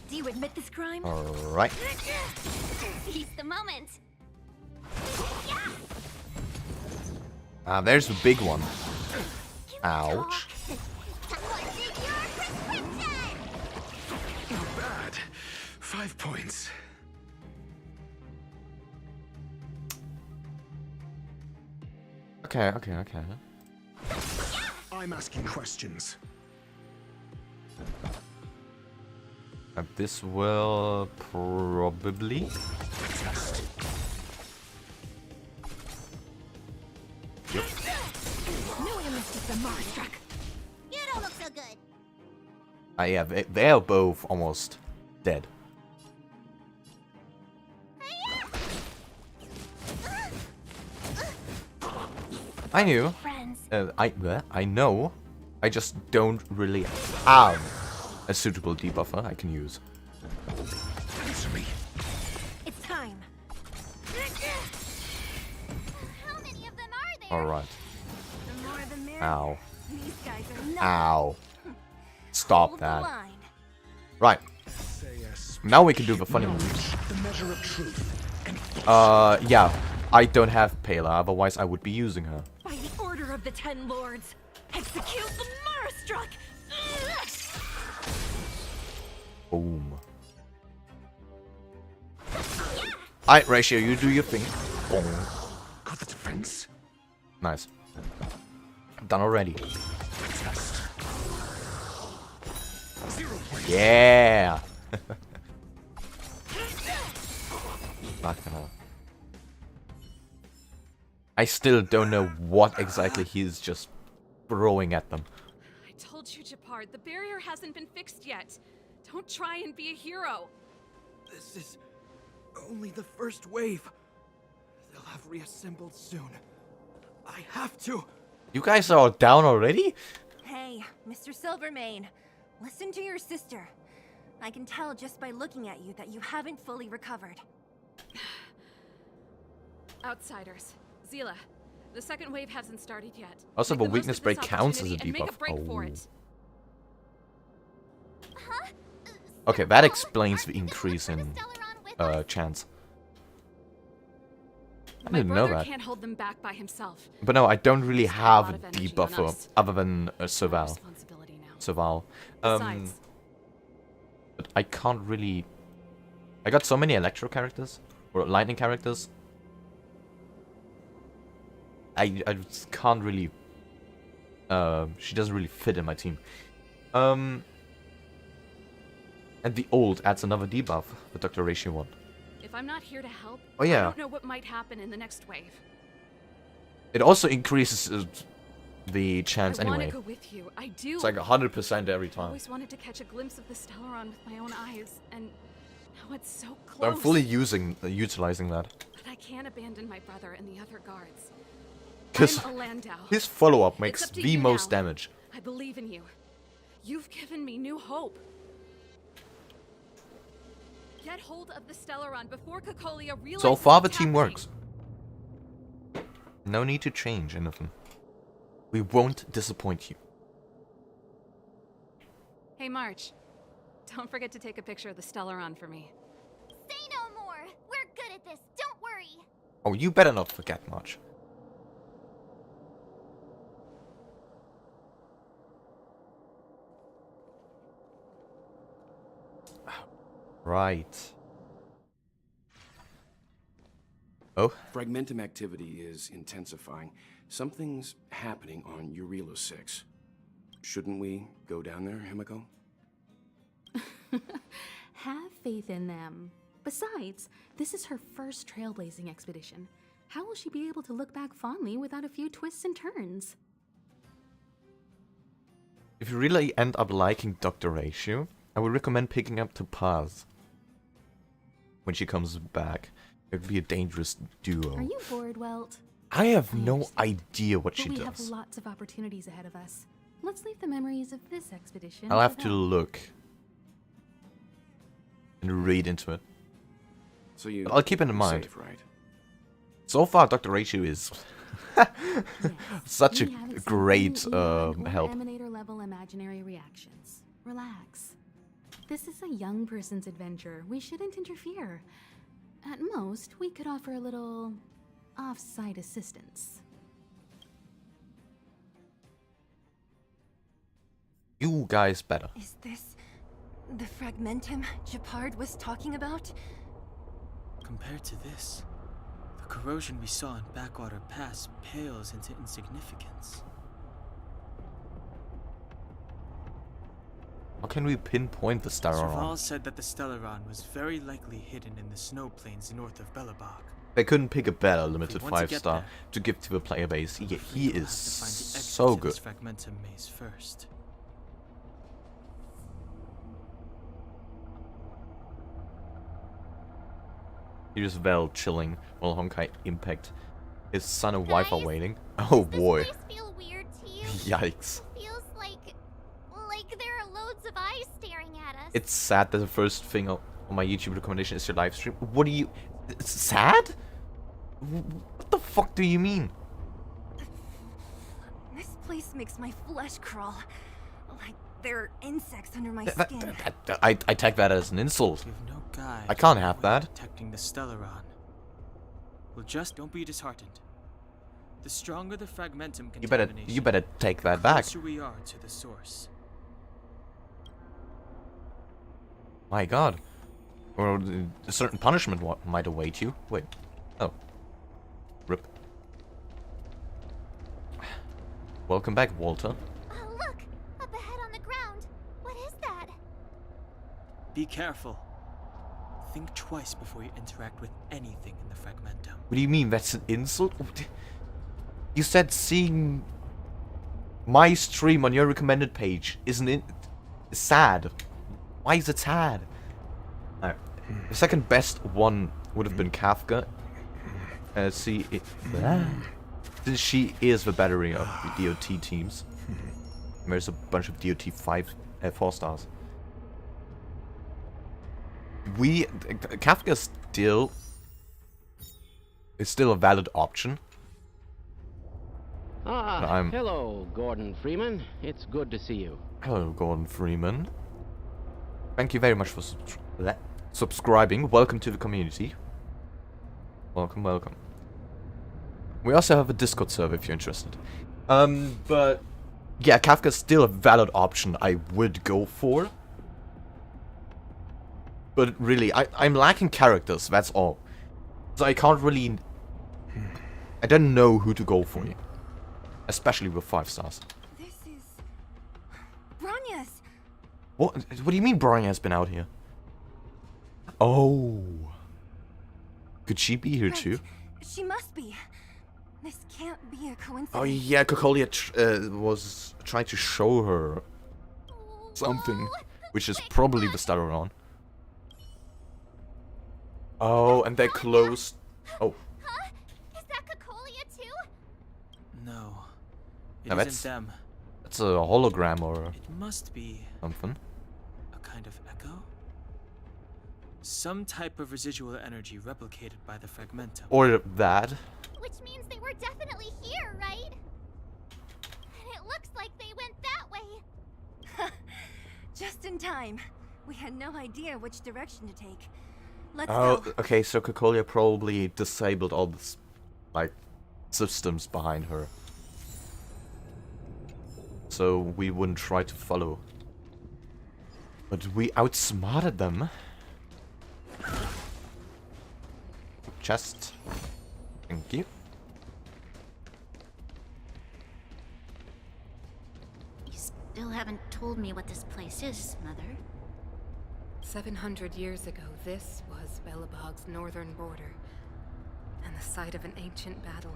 [SPEAKER 7] Do you admit this crime?
[SPEAKER 1] Alright.
[SPEAKER 6] Seize the moment.
[SPEAKER 1] There's the big one. Ouch.
[SPEAKER 15] Not bad. 5 points.
[SPEAKER 1] Okay, okay, okay.
[SPEAKER 15] I'm asking questions.
[SPEAKER 1] This will probably... Yep.
[SPEAKER 6] You don't look so good.
[SPEAKER 1] Yeah, they're both almost dead. I knew. I know. I just don't really have a suitable debuffer I can use.
[SPEAKER 15] Answer me.
[SPEAKER 7] It's time.
[SPEAKER 6] How many of them are there?
[SPEAKER 1] Alright.
[SPEAKER 7] The more the merrier.
[SPEAKER 1] Ow.
[SPEAKER 7] These guys are nothing.
[SPEAKER 1] Ow. Stop
[SPEAKER 7] Hold the
[SPEAKER 1] that.
[SPEAKER 7] line.
[SPEAKER 1] Right. Now we can do the funny moves.
[SPEAKER 15] The measure of truth.
[SPEAKER 1] Yeah. I don't have Pela, otherwise I would be using her.
[SPEAKER 7] By the order of the Ten Lords, execute the Marastruck!
[SPEAKER 1] Boom. Alright, Ratio, you do your thing. Boom.
[SPEAKER 15] Got the defense.
[SPEAKER 1] Nice. Done already. Yeah. Not gonna. I still don't know what exactly he's just throwing at them.
[SPEAKER 9] I told you, Gepard, the barrier hasn't been fixed yet. Don't try and be a hero.
[SPEAKER 10] This is only the first wave. They'll have reassembled soon. I have to.
[SPEAKER 1] You guys are down already?
[SPEAKER 7] Hey, Mr. Silvermane, listen to your sister. I can tell just by looking at you that you haven't fully recovered.
[SPEAKER 9] Outsiders. Zila, the second wave hasn't started yet.
[SPEAKER 1] Also,
[SPEAKER 9] Make
[SPEAKER 1] the
[SPEAKER 9] most
[SPEAKER 1] weakness
[SPEAKER 9] of this
[SPEAKER 1] break counts as a
[SPEAKER 9] opportunity and make
[SPEAKER 1] debuff.
[SPEAKER 9] a break for it.
[SPEAKER 6] Huh?
[SPEAKER 1] Okay, that explains the increase in chance. I
[SPEAKER 9] My
[SPEAKER 1] didn't know
[SPEAKER 9] brother
[SPEAKER 1] that.
[SPEAKER 9] can't hold them back by himself.
[SPEAKER 1] But no, I don't really
[SPEAKER 9] He's got a
[SPEAKER 1] have
[SPEAKER 9] lot
[SPEAKER 1] a
[SPEAKER 9] of energy on
[SPEAKER 1] debuffer
[SPEAKER 9] us.
[SPEAKER 1] other than Serval.
[SPEAKER 9] Responsibility now.
[SPEAKER 1] Serval.
[SPEAKER 9] Besides,
[SPEAKER 1] But I can't really... I got so many electro characters, or lightning characters. I just can't really... she doesn't really fit in my team. And the old adds another debuff, the Dr. Ratio one.
[SPEAKER 9] if I'm not here to help,
[SPEAKER 1] Oh, yeah.
[SPEAKER 9] I don't know what might happen in the next wave.
[SPEAKER 1] It also increases the chance
[SPEAKER 9] I want
[SPEAKER 1] anyway.
[SPEAKER 9] to go with you. I do.
[SPEAKER 1] It's like 100% every
[SPEAKER 9] I
[SPEAKER 1] time.
[SPEAKER 9] always wanted to catch a glimpse of the Stellaron with my own eyes, and now it's so
[SPEAKER 1] So
[SPEAKER 9] close.
[SPEAKER 1] I'm fully utilizing that.
[SPEAKER 9] But I can't abandon my brother and the other guards.
[SPEAKER 1] Because
[SPEAKER 9] I'm a Landau.
[SPEAKER 1] his follow-up
[SPEAKER 9] It's
[SPEAKER 1] makes
[SPEAKER 9] up to
[SPEAKER 1] the
[SPEAKER 9] you
[SPEAKER 1] most
[SPEAKER 9] now.
[SPEAKER 1] damage.
[SPEAKER 9] I believe in you. You've given me new hope. Get hold of the Stellaron before Cocolia realizes
[SPEAKER 1] So far the
[SPEAKER 9] what's
[SPEAKER 1] team
[SPEAKER 9] happening.
[SPEAKER 1] works. No need to change anything. We won't disappoint you.
[SPEAKER 9] Hey, March. Don't forget to take a picture of the Stellaron for me.
[SPEAKER 6] Say no more. We're good at this. Don't worry.
[SPEAKER 1] Oh, you better not forget much. Right. Oh?
[SPEAKER 16] Fragmentum activity is intensifying. Something's happening on Urilo 6. Shouldn't we go down there, Himiko?
[SPEAKER 17] Have faith in them. Besides, this is her first trailblazing expedition. How will she be able to look back fondly without a few twists and turns?
[SPEAKER 1] If you really end up liking Dr. Ratio, I would recommend picking up Topaz. When she comes back. It would be a dangerous duo.
[SPEAKER 17] Are you bored, Welt?
[SPEAKER 1] I have no idea what
[SPEAKER 17] But
[SPEAKER 1] she
[SPEAKER 17] we have
[SPEAKER 1] does.
[SPEAKER 17] lots of opportunities ahead of us. Let's leave the memories of this expedition.
[SPEAKER 1] I'll have
[SPEAKER 17] to
[SPEAKER 1] to
[SPEAKER 17] them.
[SPEAKER 1] look and read into it.
[SPEAKER 16] So you
[SPEAKER 1] But I'll keep it in mind.
[SPEAKER 16] safe, right?
[SPEAKER 1] So far, Dr. Ratio is such a
[SPEAKER 17] We haven't
[SPEAKER 1] great
[SPEAKER 17] seen anyone or
[SPEAKER 1] help.
[SPEAKER 17] Emanator level imaginary reactions. Relax. This is a young person's adventure. We shouldn't interfere. At most, we could offer a little off-site assistance.
[SPEAKER 1] You guys better.
[SPEAKER 7] Is this the Fragmentum Gepard was talking about?
[SPEAKER 8] Compared to this, the corrosion we saw in Backwater Pass pales into insignificance.
[SPEAKER 1] How can we pinpoint the Stellaron?
[SPEAKER 8] Serval said that the Stellaron was very likely hidden in the snow plains north of Belobog.
[SPEAKER 1] They couldn't pick a better limited
[SPEAKER 8] want to
[SPEAKER 1] 5-star
[SPEAKER 8] get
[SPEAKER 1] to give to the player base. He is
[SPEAKER 8] We'll have to find the exit
[SPEAKER 1] so
[SPEAKER 8] to
[SPEAKER 1] good.
[SPEAKER 8] this Fragmentum maze first.
[SPEAKER 1] Here's Vel chilling while Honkai Impact. His son and wife are waiting. Oh boy.
[SPEAKER 6] Does this place feel weird to you?
[SPEAKER 1] Yikes.
[SPEAKER 6] It feels like there are loads of eyes staring at us.
[SPEAKER 1] It's sad that the first thing on my YouTube recommendation is your live stream. What do you... It's sad? What the fuck do you mean?
[SPEAKER 7] This place makes my flesh crawl. Like there are insects under my skin.
[SPEAKER 1] I take that as an insult.
[SPEAKER 8] We have no guide
[SPEAKER 1] I can't have that.
[SPEAKER 8] Detecting the Stellaron. Well, just don't be disheartened. The stronger the Fragmentum contamination,
[SPEAKER 1] You better take that
[SPEAKER 8] the
[SPEAKER 1] back.
[SPEAKER 8] closer we are to the source.
[SPEAKER 1] My god. Or a certain punishment might await you. Wait. Oh. Rip. Welcome back, Walter.
[SPEAKER 6] Oh, look! Up ahead on the ground. What is that?
[SPEAKER 8] Be careful. Think twice before you interact with anything in the Fragmentum.
[SPEAKER 1] What do you mean? That's an insult? You said seeing my stream on your recommended page isn't it sad? Why is it sad? Alright. The second best one would have been Kafka. Since she is the battery of the DOT teams. And there's a bunch of DOT 4 stars. Kafka is still a valid option.
[SPEAKER 18] Hello, Gordon Freeman. It's good to see you.
[SPEAKER 1] Hello, Gordon Freeman. Thank you very much for subscribing. Welcome to the community. Welcome, welcome. We also have a Discord server if you're interested. But yeah, Kafka's still a valid option I would go for. But really, I'm lacking characters, that's all. So I can't really... I don't know who to go for yet. Especially with 5 stars.
[SPEAKER 7] This is Branya's.
[SPEAKER 1] What do you mean Brian has been out here? Oh. Could she be here too?
[SPEAKER 7] She must be. This can't be a coincidence.
[SPEAKER 1] Oh yeah, Cocolia was trying to show her something, which is probably the Stellaron. Oh, and they're closed. Oh.
[SPEAKER 6] Huh? Is that Cocolia too?
[SPEAKER 8] No. It
[SPEAKER 1] Now
[SPEAKER 8] isn't them.
[SPEAKER 1] That's a hologram or
[SPEAKER 8] It must be
[SPEAKER 1] something.
[SPEAKER 8] a kind of echo? Some type of residual energy replicated by the Fragmentum.
[SPEAKER 1] Or that.
[SPEAKER 6] Which means they were definitely here, right? And it looks like they went that way.
[SPEAKER 7] Just in time. We had no idea which direction to take. Let's
[SPEAKER 1] Oh,
[SPEAKER 7] go.
[SPEAKER 1] okay, so Cocolia probably disabled all the, like, systems behind her. So we wouldn't try to follow. But we outsmarted them. Chest. Thank you.
[SPEAKER 4] You still haven't told me what this place is, Mother.
[SPEAKER 5] 700 years ago, this was Belobog's northern border, and the site of an ancient battle.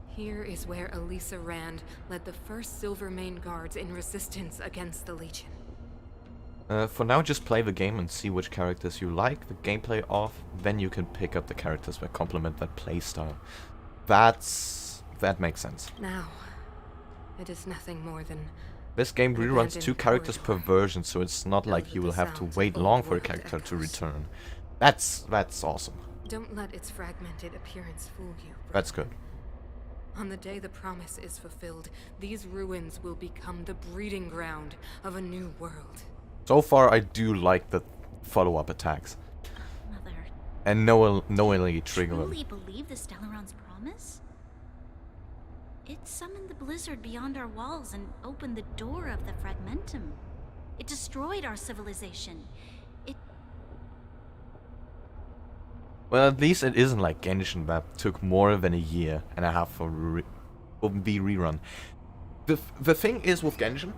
[SPEAKER 5] Here is where Elisa Rand led the first Silvermane Guards in resistance against the Legion.
[SPEAKER 1] For now, just play the game and see which characters you like, the gameplay of, then you can pick up the characters that complement that playstyle. That makes sense.
[SPEAKER 5] Now, it is nothing more than
[SPEAKER 1] This game
[SPEAKER 5] an
[SPEAKER 1] reruns
[SPEAKER 5] abandoned
[SPEAKER 1] 2 characters per version, so it's not like you will have to wait long for a character to return. That's awesome.
[SPEAKER 5] Don't let its fragmented appearance fool you.
[SPEAKER 1] That's good.
[SPEAKER 5] On the day the promise is fulfilled, these ruins will become the breeding ground of a new world.
[SPEAKER 1] So far, I do like the follow-up attacks.
[SPEAKER 4] Mother.
[SPEAKER 1] And knowingly trigger them.
[SPEAKER 4] Truly believe the Stellaron's promise? It summoned the blizzard beyond our walls and opened the door of the Fragmentum. It destroyed our civilization.
[SPEAKER 1] Well, at least it isn't like Genshin that took more than a year and a half for the rerun. The thing is with Genshin,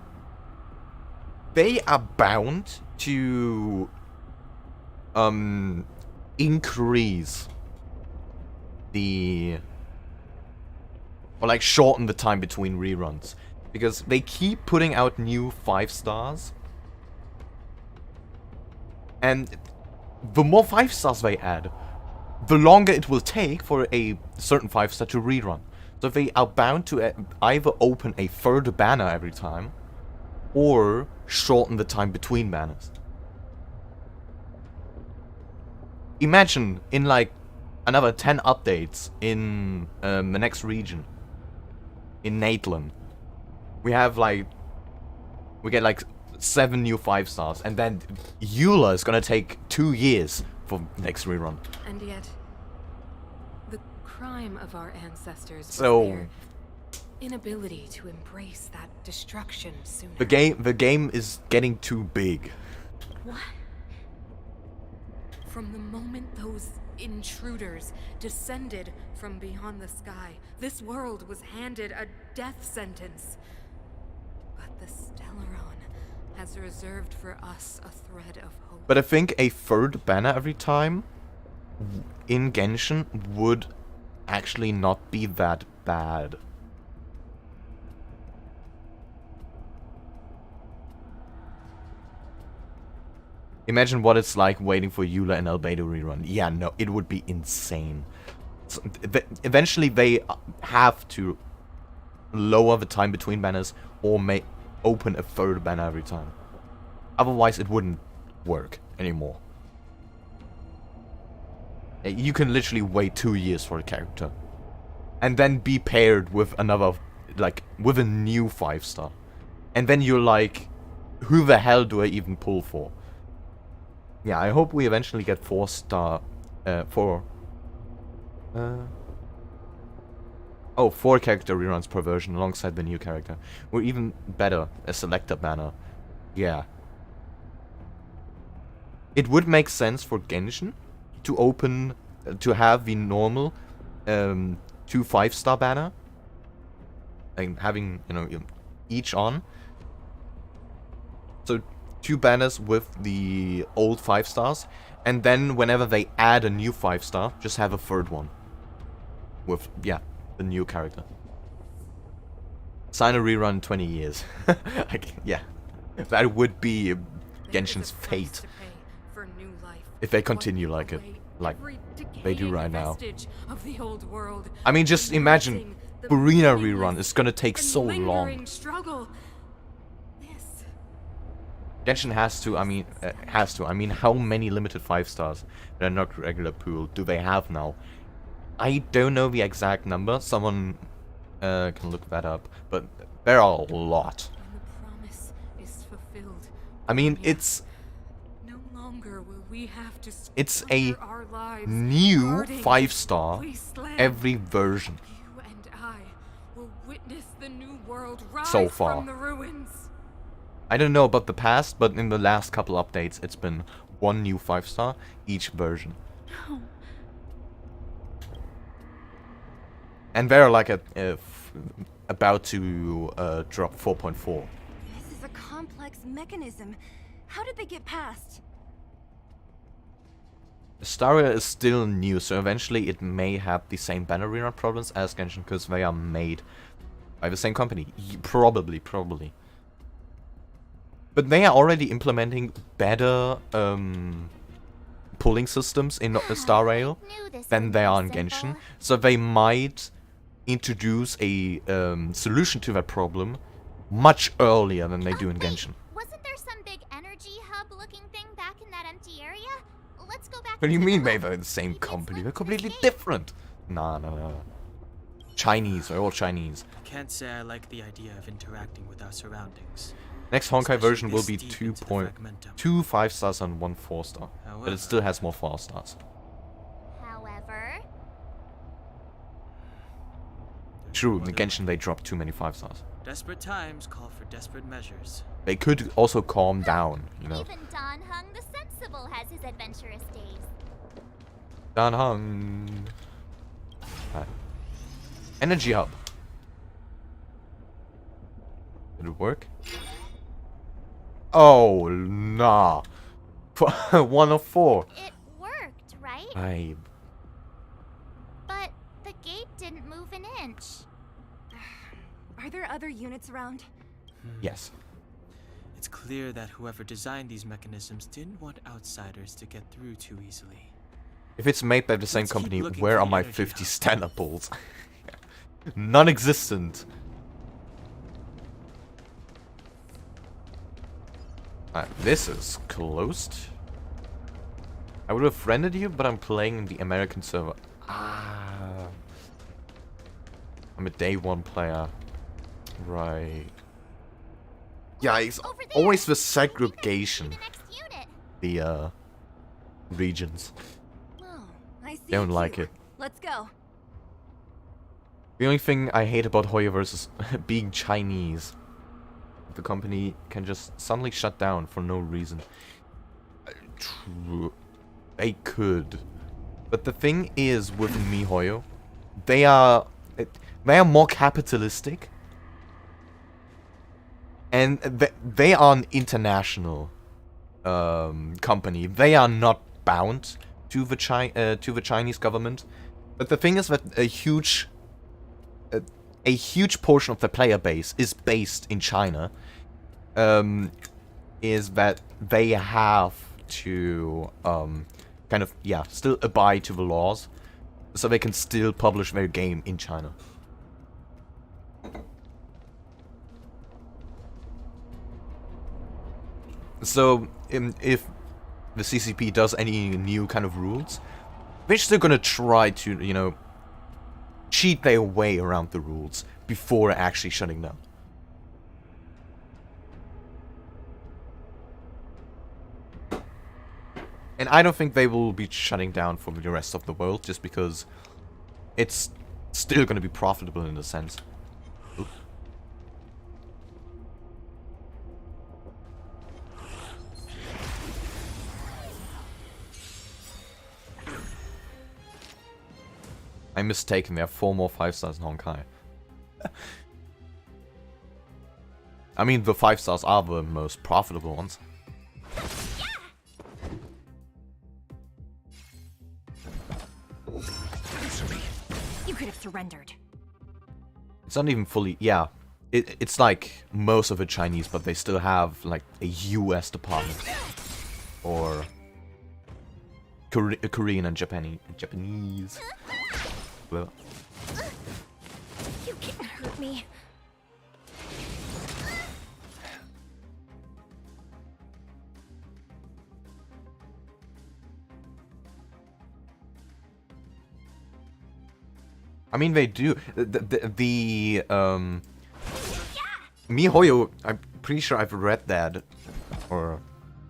[SPEAKER 1] they are bound to increase the, or like shorten the time between reruns, because they keep putting out new 5 stars, and the more 5 stars they add, the longer it will take for a certain 5 star to rerun. So they are bound to either open a third banner every time, or shorten the time between banners. Imagine in like another 10 updates in the next region, in Natlan, we get like 7 new 5 stars, and then Eula is gonna take 2 years for next rerun.
[SPEAKER 5] And yet, the crime of our ancestors was
[SPEAKER 1] So
[SPEAKER 5] their inability to embrace that destruction sooner.
[SPEAKER 1] the game is getting too big.
[SPEAKER 5] What? From the moment those intruders descended from beyond the sky, this world was handed a death sentence. But the Stellaron has reserved for us a thread of hope.
[SPEAKER 1] But I think a third banner every time in Genshin would actually not be that bad. Imagine what it's like waiting for Eula and Albedo rerun. Yeah, no, it would be insane. So, eventually they have to lower the time between banners or may open a third banner every time. Otherwise it wouldn't work anymore. You can literally wait 2 years for a character. And then be paired with another, like, with a new 5 star. And then you're like, who the hell do I even pull for? Yeah, I hope we eventually get 4 character reruns per version alongside the new character. Or even better, a selector banner. Yeah. It would make sense for Genshin to open, to have the normal 2 5-star banner. Like having, you know, each on. So 2 banners with the old 5 stars, and then whenever they add a new 5 star, just have a third one with, yeah, the new character. Sign a rerun in 20 years. Yeah, that would be Genshin's fate if they continue like they do right now. I mean, just imagine Arena rerun is gonna take so long. Genshin has to, I mean, how many limited 5 stars that are not regular pool do they have now? I don't know the exact number, someone can look that up, but there are a lot. I mean, it's a new 5 star every version so far. I don't know about the past, but in the last couple updates, it's been 1 new 5 star each version.
[SPEAKER 17] No.
[SPEAKER 1] And they're like about to drop 4.4.
[SPEAKER 7] This is a complex mechanism. How did they get past?
[SPEAKER 1] Star Rail is still new, so eventually it may have the same banner rerun problems as Genshin, because they are made by the same company. Probably. But they are already implementing better pulling systems in Star Rail than they are in Genshin. So they might introduce a solution to that problem much earlier than they do in Genshin.
[SPEAKER 6] Wasn't there some big energy hub-looking thing back in that empty area? Let's go back.
[SPEAKER 1] What do you mean they're the same company? They're completely different. Nah. Chinese, they're all Chinese.
[SPEAKER 8] I can't say I like the idea of interacting with our surroundings.
[SPEAKER 1] Next Honkai version will be 2 5 stars and 1 4 star. But it still has more 4 stars.
[SPEAKER 6] However,
[SPEAKER 1] True, in Genshin they dropped too many 5 stars.
[SPEAKER 8] Desperate times call for desperate measures.
[SPEAKER 1] They could also calm down, you know.
[SPEAKER 6] even Don Hung the Sensible has his adventurous days.
[SPEAKER 1] Dan Hung. Alright. Energy hub. Did it work? Oh, nah. 1 of 4.
[SPEAKER 6] It worked, right? But the gate didn't move an inch.
[SPEAKER 7] Are there other units around?
[SPEAKER 1] Yes.
[SPEAKER 8] It's clear that whoever designed these mechanisms didn't want outsiders to get through too easily.
[SPEAKER 1] If it's made by the same
[SPEAKER 8] Let's keep
[SPEAKER 1] company,
[SPEAKER 8] looking
[SPEAKER 1] where
[SPEAKER 8] for
[SPEAKER 1] are
[SPEAKER 8] the
[SPEAKER 1] my
[SPEAKER 8] energy
[SPEAKER 1] 50
[SPEAKER 8] hub.
[SPEAKER 1] stand-up poles? Non-existent. This is closed. I would have friended you, but I'm playing the American server. Ah. I'm a day 1 player. Right. Yeah, it's always the segregation. The regions.
[SPEAKER 7] Oh, I see.
[SPEAKER 1] Don't like it.
[SPEAKER 7] Let's go.
[SPEAKER 1] The only thing I hate about Hoyoverse is being Chinese. The company can just suddenly shut down for no reason. True. They could. But the thing is with MiHoYo, they are more capitalistic. And they are an international company. They are not bound to the Chinese government. But the thing is that a huge portion of the player base is based in China. Is that they have to kind of still abide to the laws, so they can still publish their game in China. So, if the CCP does any new kind of rules, they're still gonna try to, you know, cheat their way around the rules before actually shutting down. And I don't think they will be shutting down for the rest of the world, just because it's still gonna be profitable in a sense. Oops. I'm mistaken, there are 4 more 5 stars in Honkai. I mean, the 5 stars are the most profitable ones.
[SPEAKER 7] You could have surrendered.
[SPEAKER 1] It's not even fully... Yeah. It's like most of the Chinese, but they still have like a US department. Or... Korean and Japanese. Well.
[SPEAKER 7] You can't hurt me.
[SPEAKER 1] I mean, they do. MiHoYo, I'm pretty sure I've read that, or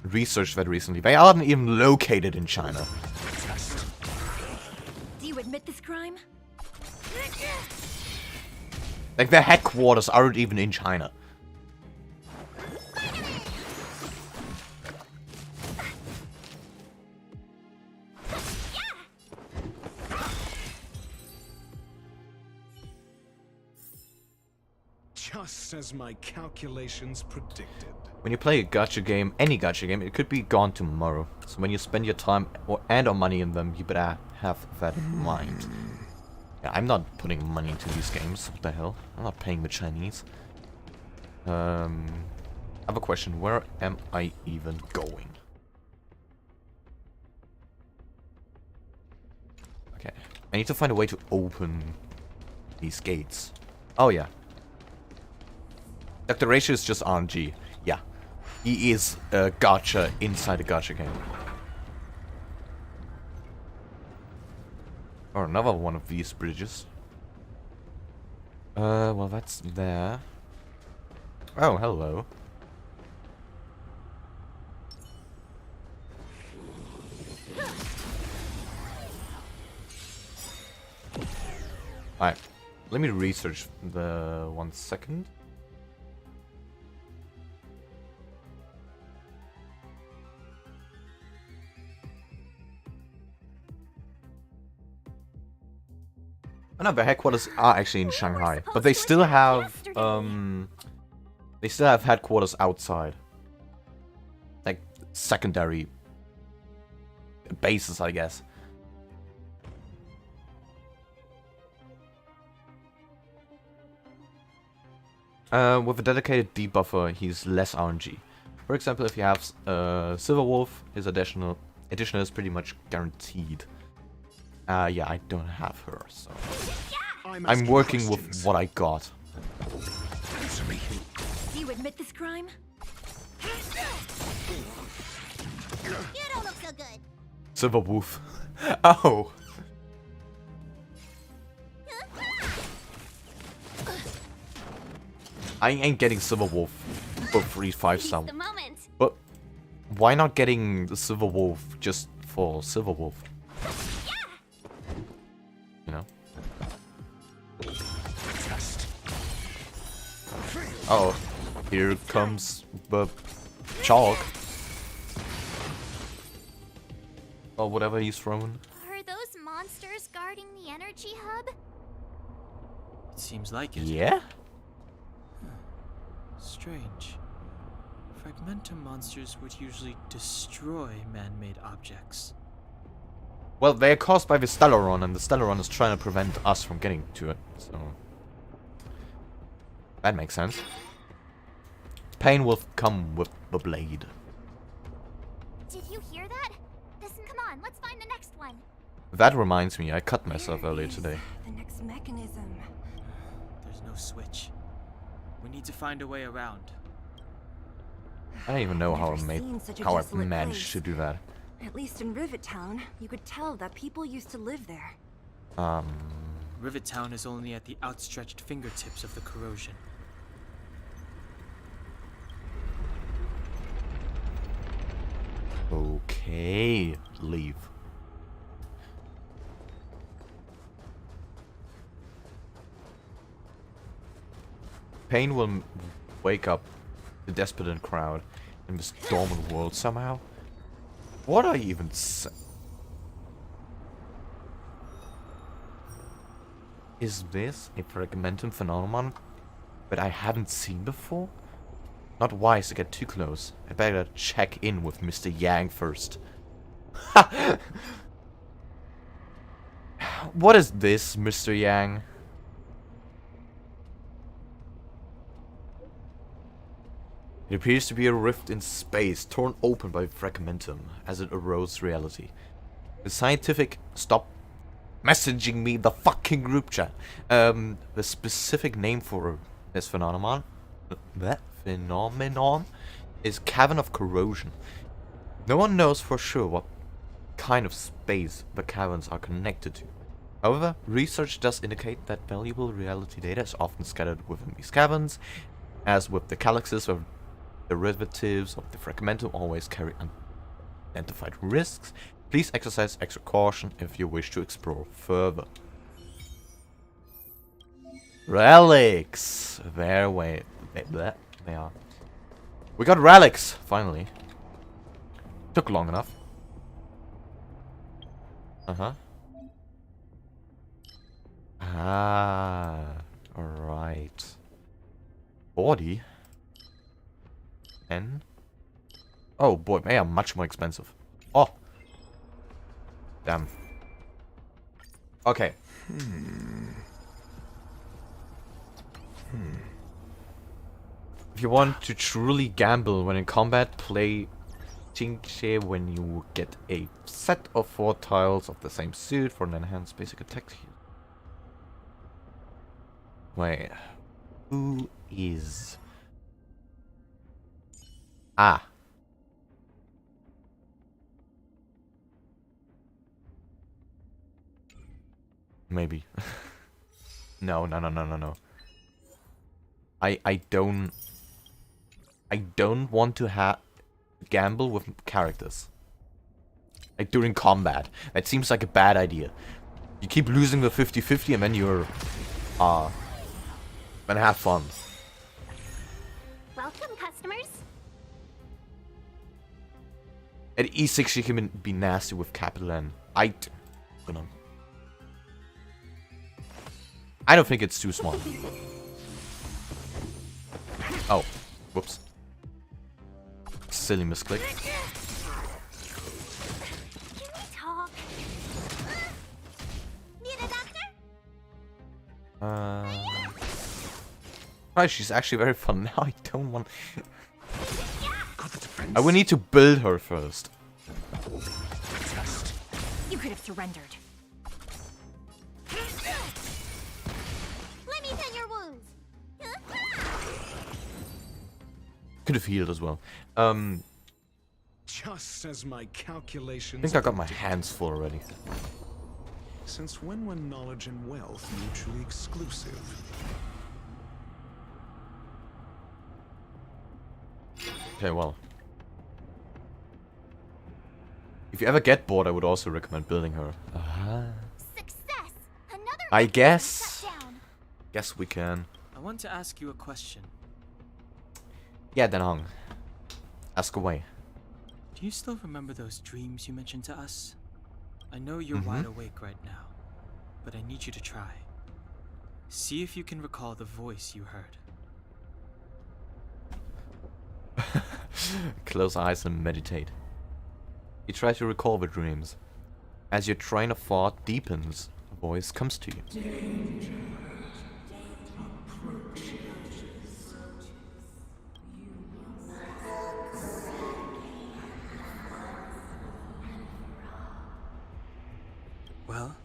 [SPEAKER 1] researched that recently. They aren't even located in China.
[SPEAKER 7] Do you admit this crime?
[SPEAKER 1] Like, their headquarters aren't even in China.
[SPEAKER 15] Just as my calculations predicted.
[SPEAKER 1] When you play a gacha game, any gacha game, it could be gone tomorrow. So when you spend your time and or money in them, you better have that in mind. Yeah, I'm not putting money into these games. What the hell? I'm not paying the Chinese. I have a question. Where am I even going? Okay. I need to find a way to open these gates. Oh, yeah. Dr. Ratio is just RNG. Yeah. He is a gacha inside a gacha game. Or another one of these bridges. Well, that's there. Oh, hello. Alright. Let me research the 1 second. Oh no, the headquarters are actually in Shanghai, but they still have headquarters outside, like secondary bases, I guess. With a dedicated debuffer, he's less RNG. For example, if you have Silver Wolf, his additional is pretty much guaranteed. Yeah, I don't have her, so I'm working with what I got.
[SPEAKER 7] Do you admit this crime?
[SPEAKER 6] You don't look so good.
[SPEAKER 1] Silver Wolf. Oh. I ain't getting Silver Wolf for free 5-star. But why not getting the Silver Wolf just for Silver Wolf? You know? Oh, here comes the chalk. Or whatever he's throwing.
[SPEAKER 6] Are those monsters guarding the energy hub?
[SPEAKER 8] It seems like it.
[SPEAKER 1] Yeah?
[SPEAKER 8] Strange. Fragmentum monsters would usually destroy man-made objects.
[SPEAKER 1] Well, they are caused by the Stellaron, and the Stellaron is trying to prevent us from getting to it, so... that makes sense. Pain will come with the blade.
[SPEAKER 6] Did you hear that? Come on, let's find the next one.
[SPEAKER 1] That reminds me, I cut myself earlier today.
[SPEAKER 7] The next mechanism.
[SPEAKER 8] There's no switch. We need to find a way around.
[SPEAKER 1] I don't even know how I
[SPEAKER 7] desolate
[SPEAKER 1] managed
[SPEAKER 7] place.
[SPEAKER 1] to do that.
[SPEAKER 7] At least in Rivet Town, you could tell that people used to live there.
[SPEAKER 8] Rivet Town is only at the outstretched fingertips of the corrosion.
[SPEAKER 1] Okay, leave. Pain will wake up the despondent crowd in this dormant world somehow. What are you even saying? Is this a fragmentum phenomenon that I haven't seen before? Not wise to get too close. I better check in with Mr. Yang first. What is this, Mr. Yang? It appears to be a rift in space, torn open by fragmentum as it erodes reality. The scientific... Stop messaging me the fucking group chat. The specific name for this phenomenon... That phenomenon is cavern of corrosion. No one knows for sure what kind of space the caverns are connected to. However, research does indicate that valuable reality data is often scattered within these caverns, as with the calyxes of derivatives of the fragmentum always carry unidentified risks. Please exercise extra caution if you wish to explore further. Relics! They are. We got relics, finally. Took long enough. Uh-huh. Ah, alright. 40? N? Oh boy, they are much more expensive. Oh! Damn. Okay. If you want to truly gamble when in combat, play Jingxie when you get a set of 4 tiles of the same suit for an enhanced basic attack here. Wait. Who is... Ah. Maybe. No. I don't want to gamble with characters. Like during combat. That seems like a bad idea. You keep losing the 50-50 and then you're then have fun.
[SPEAKER 6] Welcome, customers.
[SPEAKER 1] At E6 you can be nasty with capital N. I don't think it's too small. Oh, whoops. Silly misclick. Right, she's actually very fun. Now I don't want... I will need to build her first.
[SPEAKER 7] You could have surrendered.
[SPEAKER 6] Let me tend your wounds.
[SPEAKER 1] Could have healed as well.
[SPEAKER 15] Just as my
[SPEAKER 1] I
[SPEAKER 15] calculations.
[SPEAKER 1] think I got my hands full already.
[SPEAKER 15] Since when were knowledge and wealth mutually exclusive?
[SPEAKER 1] Okay, well. If you ever get bored, I would also recommend building her.
[SPEAKER 6] Success. Another
[SPEAKER 1] I
[SPEAKER 6] mission
[SPEAKER 1] guess.
[SPEAKER 6] shut down.
[SPEAKER 1] Guess we can.
[SPEAKER 8] I want to ask you a question.
[SPEAKER 1] Yeah, Denhong. Ask away.
[SPEAKER 8] Do you still remember those dreams you mentioned to us? I know you're wide awake right now, but I need you to try. See if you can recall the voice you heard.
[SPEAKER 1] Close eyes and meditate. You try to recall the dreams. As your train of thought deepens, a voice comes to you.
[SPEAKER 8] Well?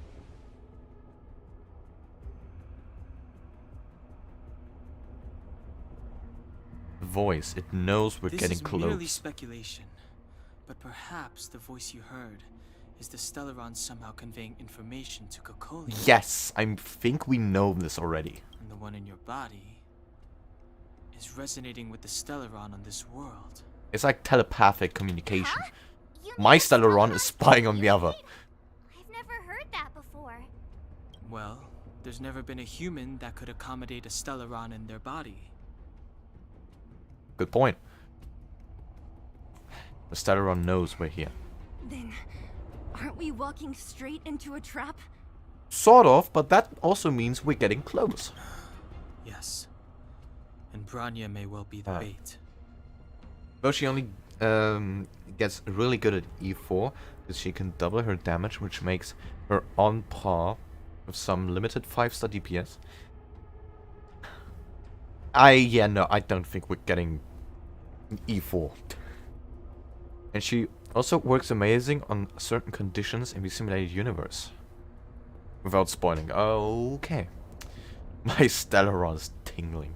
[SPEAKER 1] The voice, it knows we're getting
[SPEAKER 8] This is merely
[SPEAKER 1] close.
[SPEAKER 8] speculation, but perhaps the voice you heard is the Stellaron somehow conveying information to Cocolia.
[SPEAKER 1] Yes, I think we know this already.
[SPEAKER 8] And the one in your body is resonating with the Stellaron on this world.
[SPEAKER 1] It's like telepathic communication. My Stellaron is spying on the other.
[SPEAKER 6] I've never heard that before.
[SPEAKER 8] Well, there's never been a human that could accommodate a Stellaron in their body.
[SPEAKER 1] Good point. The Stellaron knows we're here.
[SPEAKER 7] Then, aren't we walking straight into a trap?
[SPEAKER 1] Sort of, but that also means we're getting close.
[SPEAKER 8] Yes. And Branya may well be the bait.
[SPEAKER 1] Though she only gets really good at E4, because she can double her damage, which makes her on par with some limited 5-star DPS. No, I don't think we're getting E4. And she also works amazing on certain conditions in the simulated universe. Without spoiling. Okay. My Stellaron is tingling.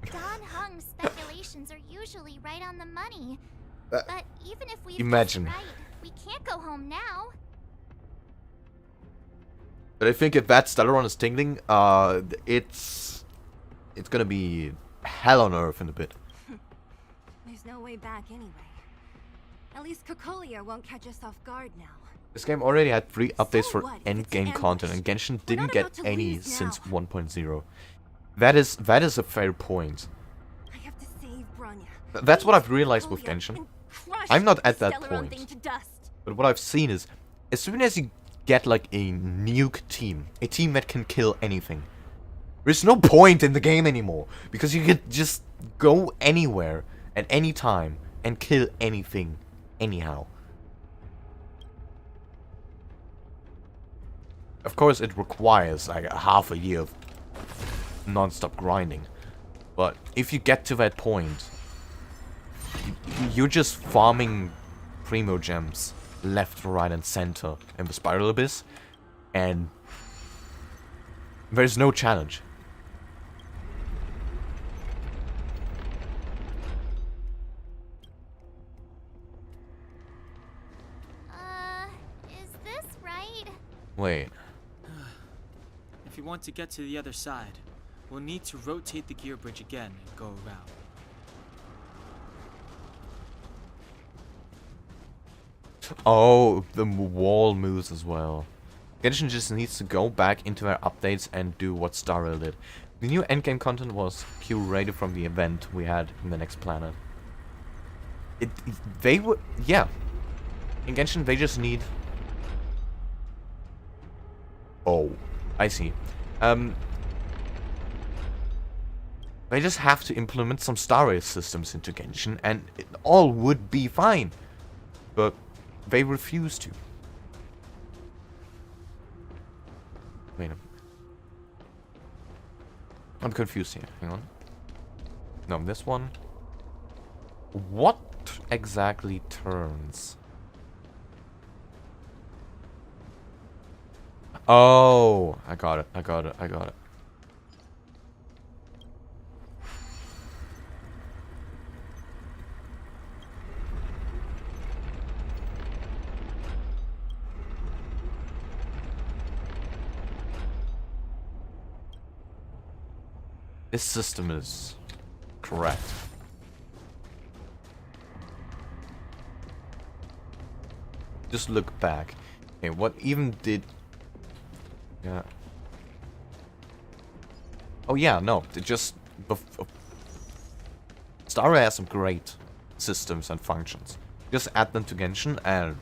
[SPEAKER 6] Don Hung's speculations are usually right on the money. But even if we
[SPEAKER 1] Imagine.
[SPEAKER 6] right, we can't go home now.
[SPEAKER 1] But I think if that Stellaron is tingling, it's gonna be hell on earth in a bit.
[SPEAKER 7] There's no way back anyway. At least Cocolia won't catch us off guard now.
[SPEAKER 1] This game already had 3 updates for
[SPEAKER 7] what if it's an
[SPEAKER 1] endgame content, and Genshin didn't get
[SPEAKER 7] about to
[SPEAKER 1] any
[SPEAKER 7] lose
[SPEAKER 1] since
[SPEAKER 7] now.
[SPEAKER 1] 1.0. That is a fair point.
[SPEAKER 7] I have to save Branya.
[SPEAKER 1] That's what I've realized with
[SPEAKER 7] Cocolia
[SPEAKER 1] Genshin.
[SPEAKER 7] and crush
[SPEAKER 1] I'm not at
[SPEAKER 7] the
[SPEAKER 1] that
[SPEAKER 7] Stellaron
[SPEAKER 1] point.
[SPEAKER 7] thing to dust.
[SPEAKER 1] But what I've seen is, as soon as you get like a nuke team, a team that can kill anything, there's no point in the game anymore, because you could just go anywhere at any time and kill anything anyhow. Of course, it requires like a half a year of non-stop grinding, but if you get to that point, you're just farming primo gems left, right, and center in the Spiral Abyss, and there's no challenge.
[SPEAKER 6] Is this right?
[SPEAKER 1] Wait.
[SPEAKER 8] If you want to get to the other side, we'll need to rotate the gear bridge again and go around.
[SPEAKER 1] Oh, the wall moves as well. Genshin just needs to go back into their updates and do what Star Rail did. The new endgame content was curated from the event we had in the next planet. They would, yeah. In Genshin, they just need. Oh, I see. They just have to implement some star rail systems into Genshin and it all would be fine. But they refuse to. Wait a minute. I'm confused here. Hang on. No, this one. What exactly turns? Oh, I got it. I got it. I got it. This system is correct. Just look back. Okay, what even did... Yeah. Oh yeah, no, it just... Star Rail has some great systems and functions. Just add them to Genshin and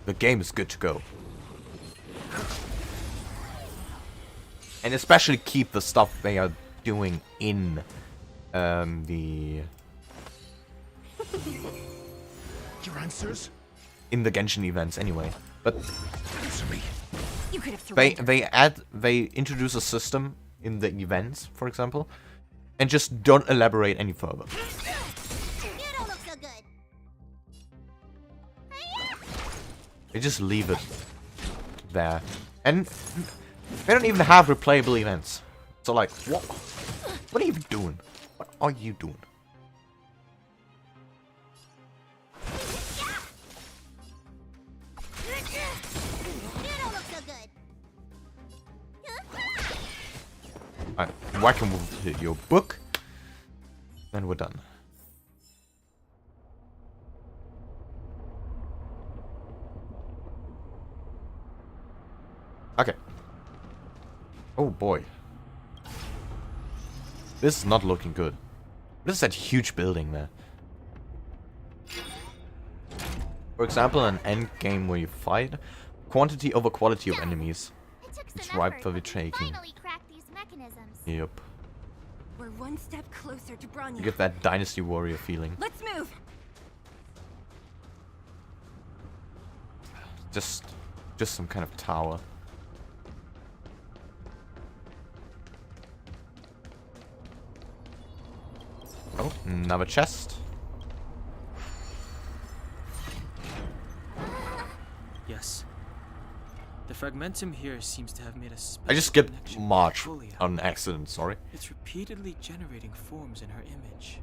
[SPEAKER 1] the game is good to go. And especially keep the stuff they are doing in the...
[SPEAKER 15] Your answers?
[SPEAKER 1] In the Genshin events anyway. But
[SPEAKER 15] answer me.
[SPEAKER 7] You could have
[SPEAKER 1] they introduce a system in the events, for example, and just don't elaborate any further.
[SPEAKER 6] You don't look so good.
[SPEAKER 1] They just leave it there. And they don't even have replayable events. So like, what are you doing? What are you doing?
[SPEAKER 6] You don't look so good.
[SPEAKER 1] Alright, whack him with your book. And we're done. Okay. Oh boy. This is not looking good. What is that huge building there? For example, an end game where you fight, quantity over quality of enemies. It's ripe for the taking. Yep.
[SPEAKER 7] We're one step closer to Bronya.
[SPEAKER 1] You get that Dynasty Warrior feeling.
[SPEAKER 7] Let's move.
[SPEAKER 1] Just some kind of tower. Oh, another chest.
[SPEAKER 8] Yes. The fragmentum here seems to have made a special
[SPEAKER 1] I just skipped
[SPEAKER 8] connection
[SPEAKER 1] March
[SPEAKER 8] with Cocolia.
[SPEAKER 1] on accident, sorry.
[SPEAKER 8] It's repeatedly generating forms in her image.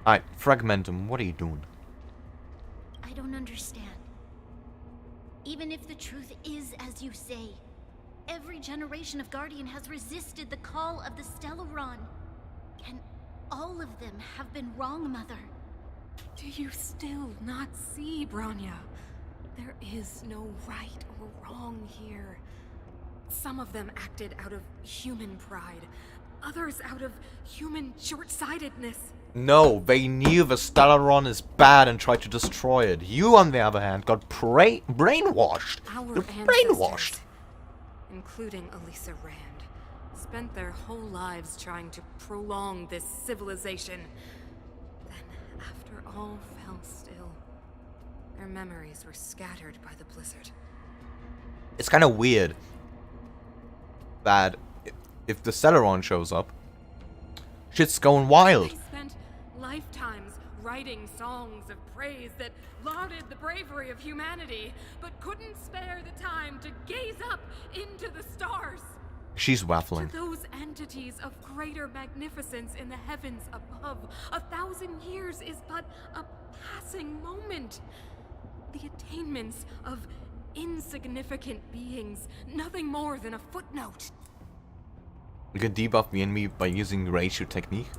[SPEAKER 1] Alright, Fragmentum, what are you doing?
[SPEAKER 4] I don't understand. Even if the truth is as you say, every generation of Guardian has resisted the call of the Stellaron. And all of them have been wrong, Mother.
[SPEAKER 5] Do you still not see, Bronya? There is no right or wrong here. Some of them acted out of human pride, others out of human short-sightedness.
[SPEAKER 1] No, they knew the Stellaron is bad and tried to destroy it. You, on the other hand, got brainwashed.
[SPEAKER 5] Our
[SPEAKER 1] You're
[SPEAKER 5] ancestors,
[SPEAKER 1] brainwashed.
[SPEAKER 5] including Elisa Rand, spent their whole lives trying to prolong this civilization. Then, after all fell still, their memories were scattered by the blizzard.
[SPEAKER 1] It's kind of weird that if the Stellaron shows up, shit's going wild.
[SPEAKER 5] They spent lifetimes writing songs of praise that lauded the bravery of humanity, but couldn't spare the time to gaze up into the stars.
[SPEAKER 1] She's waffling.
[SPEAKER 5] To those entities of greater magnificence in the heavens above, 1,000 years is but a passing moment. The attainments of insignificant beings, nothing more than a footnote.
[SPEAKER 1] You can debuff the enemy by using ratio technique.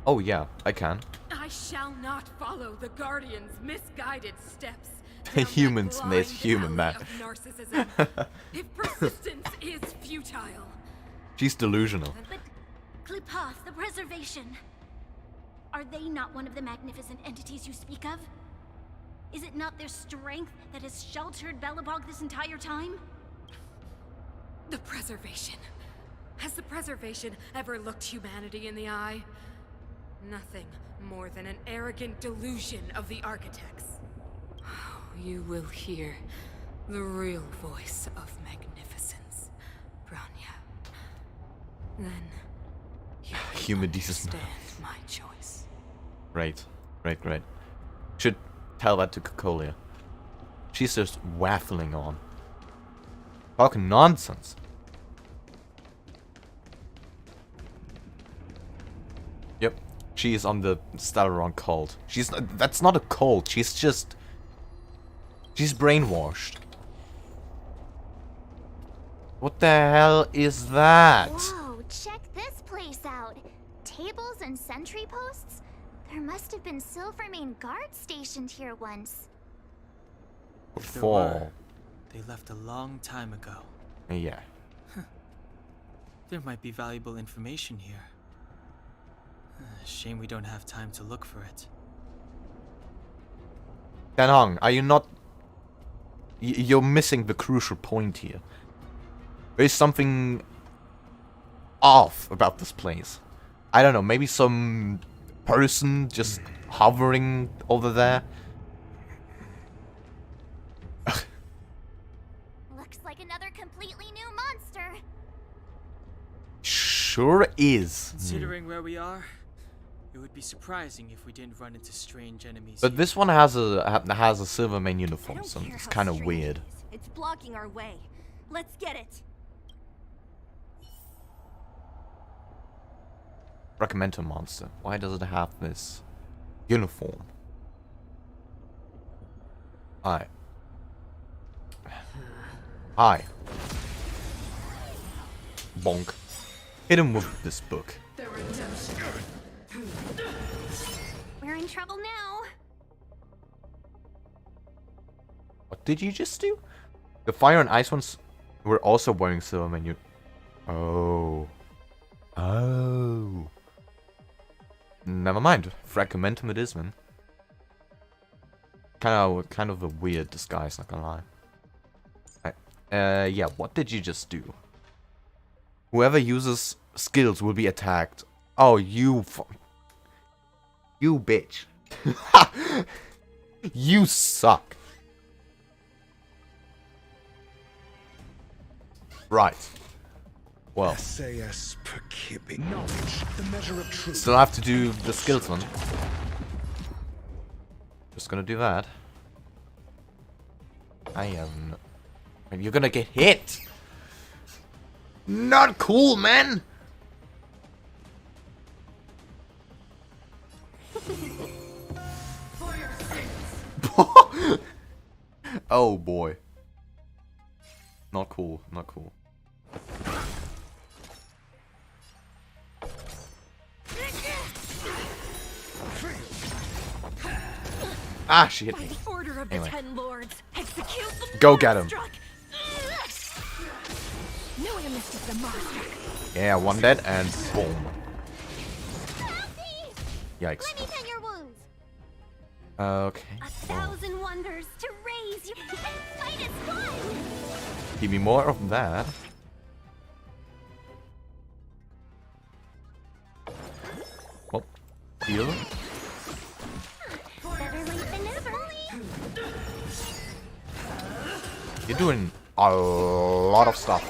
[SPEAKER 1] Oh yeah, I can.
[SPEAKER 5] I shall not follow the Guardian's misguided steps.
[SPEAKER 1] Humans miss human, man.
[SPEAKER 5] Narcissism. If persistence is futile.
[SPEAKER 1] She's delusional.
[SPEAKER 4] But Klipoth, the Preservation. Are they not one of the magnificent entities you speak of? Is it not their strength that has sheltered Belobog this entire time?
[SPEAKER 5] The Preservation. Has the Preservation ever looked humanity in the eye? Nothing more than an arrogant delusion of the architects. You will hear the real voice of magnificence, Branya. Then you
[SPEAKER 1] Human Jesus.
[SPEAKER 5] understand my choice.
[SPEAKER 1] Great. Should tell that to Cocolia. She's just waffling on. Talking nonsense. Yep. She is on the Stellaron cult. That's not a cult. She's brainwashed. What the hell is that?
[SPEAKER 6] Whoa, check this place out. Tables and sentry posts? There must have been Silvermane guards stationed here once.
[SPEAKER 8] If there were, they left a long time ago.
[SPEAKER 1] Yeah.
[SPEAKER 8] There might be valuable information here. Shame we don't have time to look for it.
[SPEAKER 1] Danhong, are you not... You're missing the crucial point here. There's something off about this place. I don't know, maybe some person just hovering over there.
[SPEAKER 6] Looks like another completely new monster.
[SPEAKER 1] Sure is.
[SPEAKER 8] Considering where we are, it would be surprising if we didn't run into strange enemies.
[SPEAKER 1] But this one has a Silvermane uniform, so it's kind of weird.
[SPEAKER 7] It's blocking our way. Let's get it.
[SPEAKER 1] Recommended monster. Why does it have this uniform? Hi. Bonk. Hit him with this book.
[SPEAKER 7] We're in trouble now.
[SPEAKER 1] What did you just do? The fire and ice ones were also wearing Silvermane. Oh. Never mind. Fragmentum it is, man. Kind of a weird disguise, not gonna lie. Right. Yeah, what did you just do? Whoever uses skills will be attacked. Oh, you bitch. You suck. Right. Well.
[SPEAKER 15] SAS per Kibbe. Knowledge, the measure of truth.
[SPEAKER 1] Still have to do the skills one. Just gonna do that. And you're gonna get hit. Not cool, man. Oh boy. Not cool, not cool. Ah, she hit me.
[SPEAKER 7] By the order of
[SPEAKER 1] Anyway.
[SPEAKER 7] the 10 lords, execute the
[SPEAKER 1] Go get him.
[SPEAKER 7] Marstruck. No way to miss the Marstruck.
[SPEAKER 1] Yeah, one dead and boom. Yikes.
[SPEAKER 6] Let me tend your wounds.
[SPEAKER 1] Okay.
[SPEAKER 7] 1,000 wonders to raise you.
[SPEAKER 6] Fight is fun.
[SPEAKER 1] Give me more of that. Well, heal.
[SPEAKER 6] Better late than never.
[SPEAKER 1] You're doing a lot of stuff.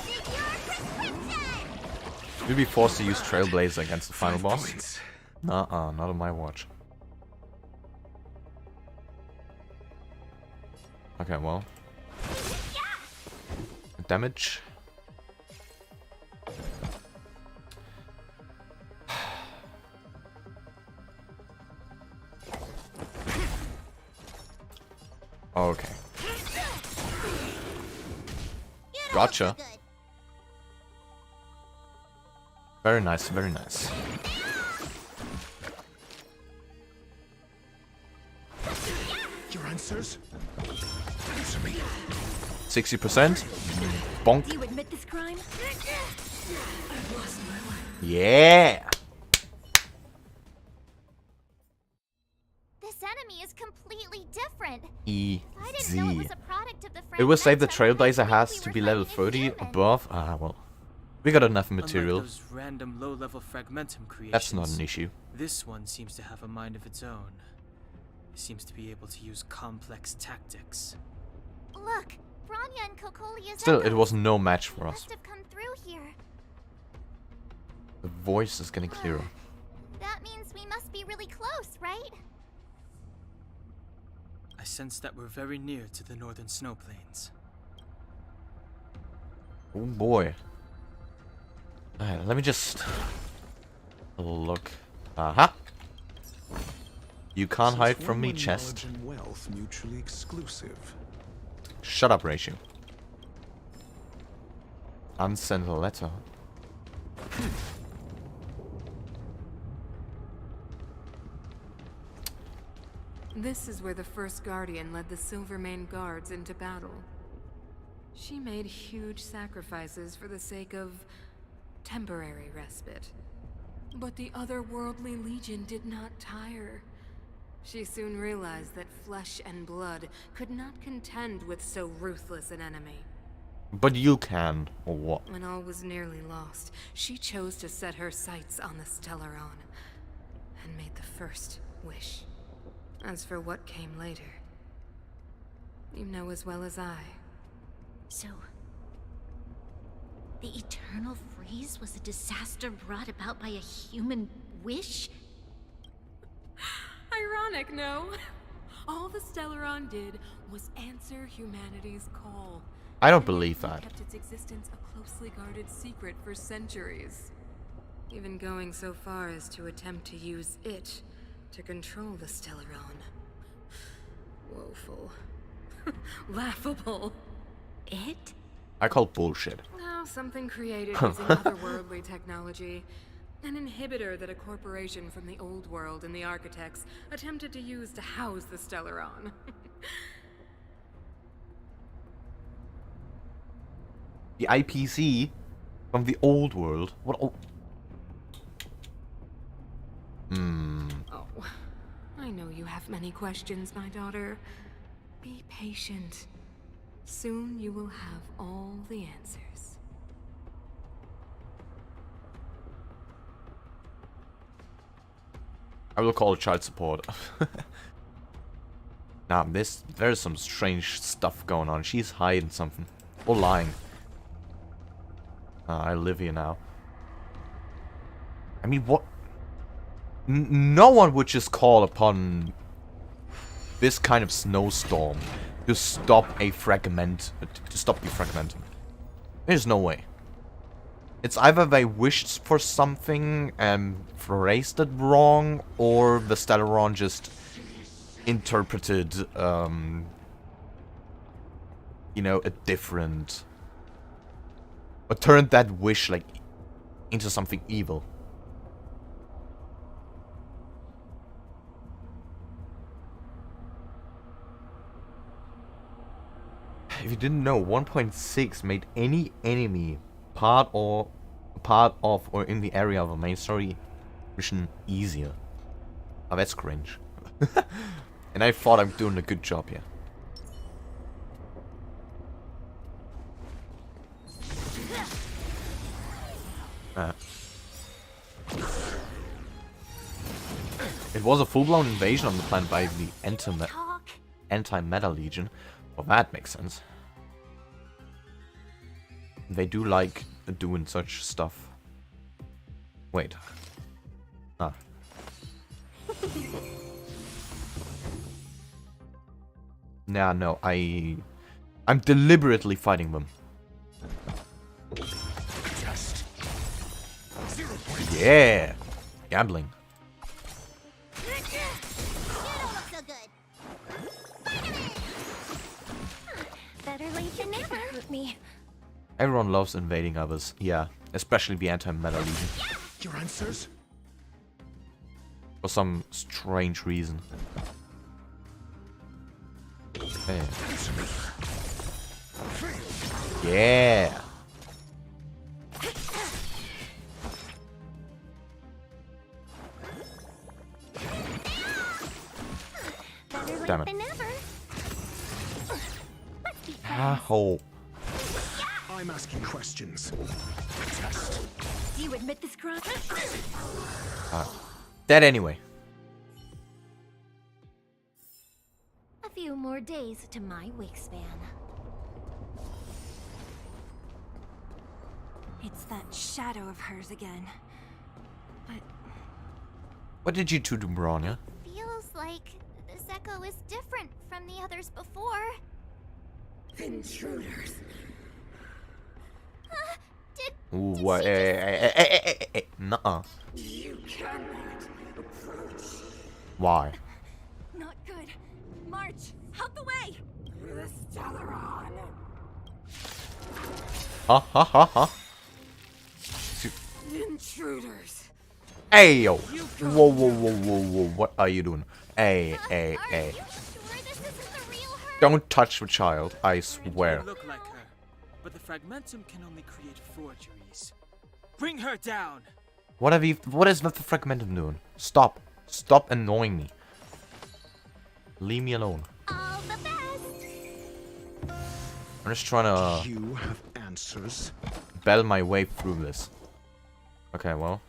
[SPEAKER 1] You'll be forced to use Trailblazer against the final boss. Not on my watch. Okay, well. Damage. Okay. Gotcha. Very nice, very nice.
[SPEAKER 15] Your answers? Answer me.
[SPEAKER 1] 60%. Bonk.
[SPEAKER 7] Do you admit this crime?
[SPEAKER 1] Yeah.
[SPEAKER 6] This enemy is completely different.
[SPEAKER 1] Easy.
[SPEAKER 6] I didn't know it was a product of the
[SPEAKER 1] It will save the Trailblazer has to be level 30 above. Ah, well. We got enough material.
[SPEAKER 8] Unlike those random low-level fragmentum creations,
[SPEAKER 1] That's not an issue.
[SPEAKER 8] This one seems to have a mind of its own. It seems to be able to use complex tactics.
[SPEAKER 6] Look, Bronya and Cocolia's
[SPEAKER 1] Still, it
[SPEAKER 6] echoes.
[SPEAKER 1] was no match for us.
[SPEAKER 6] Must have come through here.
[SPEAKER 1] The voice is getting clearer.
[SPEAKER 6] That means we must be really close, right?
[SPEAKER 8] I sense that we're very near to the northern snow plains.
[SPEAKER 1] Oh boy. Let me just look. Aha! You can't hide from me, chest.
[SPEAKER 15] Knowledge and wealth mutually exclusive.
[SPEAKER 1] Shut up, Ratio. Unsent a letter.
[SPEAKER 5] This is where the first Guardian led the Silvermane Guards into battle. She made huge sacrifices for the sake of temporary respite. But the otherworldly Legion did not tire. She soon realized that flesh and blood could not contend with so ruthless an enemy.
[SPEAKER 1] But you can, or what?
[SPEAKER 5] When all was nearly lost, she chose to set her sights on the Stellaron and made the first wish. As for what came later, you know as well as I.
[SPEAKER 4] So, the eternal freeze was a disaster brought about by a human wish?
[SPEAKER 5] Ironic, no? All the Stellaron did was answer humanity's call.
[SPEAKER 1] I don't believe that.
[SPEAKER 5] Kept its existence a closely guarded secret for centuries. Even going so far as to attempt to use it to control the Stellaron. Woeful. Laughable.
[SPEAKER 4] It?
[SPEAKER 1] I call bullshit.
[SPEAKER 5] Now, something created using otherworldly technology. An inhibitor that a corporation from the old world and the architects attempted to use to house the Stellaron.
[SPEAKER 1] The IPC from the old world? What? Oh.
[SPEAKER 5] Oh, I know you have many questions, my daughter. Be patient. Soon you will have all the answers.
[SPEAKER 1] I will call child support. Nah, there's some strange stuff going on. She's hiding something. Or lying. I live here now. I mean, what? No one would just call upon this kind of snowstorm to stop the fragmentum. There's no way. It's either they wished for something and phrased it wrong, or the Stellaron just interpreted, you know, a different... Or turned that wish, like, into something evil. If you didn't know, 1.6 made any enemy part of or in the area of a main story mission easier. Oh, that's cringe. And I thought I'm doing a good job here. It was a full-blown invasion on the planet by the Anti-Meta Legion. Well, that makes sense. They do like doing such stuff. Wait. Ah. Nah, no, I'm deliberately fighting them. Yeah! Gambling.
[SPEAKER 7] Better late than never. Hurt me.
[SPEAKER 1] Everyone loves invading others. Yeah, especially the Anti-Meta Legion.
[SPEAKER 15] Your answers?
[SPEAKER 1] For some strange reason. Hey. Yeah! Damn it. Ow.
[SPEAKER 15] I'm asking questions. Test.
[SPEAKER 7] Do you admit this crime?
[SPEAKER 1] Dead anyway.
[SPEAKER 7] A few more days to my wingspan. It's that shadow of hers again. But
[SPEAKER 1] What did you two do, Bronya?
[SPEAKER 6] Feels like this echo is different from the others before.
[SPEAKER 7] Intruders.
[SPEAKER 1] Ooh, what? Hey. Nuh-uh.
[SPEAKER 7] You cannot approach.
[SPEAKER 1] Why?
[SPEAKER 7] Not good. March, out the way. The Stellaron.
[SPEAKER 1] Ha.
[SPEAKER 7] Intruders.
[SPEAKER 1] Hey, yo. Whoa. What are you doing? Hey. Don't touch the child, I swear.
[SPEAKER 8] It look like her, but the fragmentum can only create forgeries. Bring her down.
[SPEAKER 1] What is the fragmentum doing? Stop annoying me. Leave me alone.
[SPEAKER 6] All the best.
[SPEAKER 1] I'm just trying to
[SPEAKER 15] You have answers.
[SPEAKER 1] battle my way through this. Okay, well.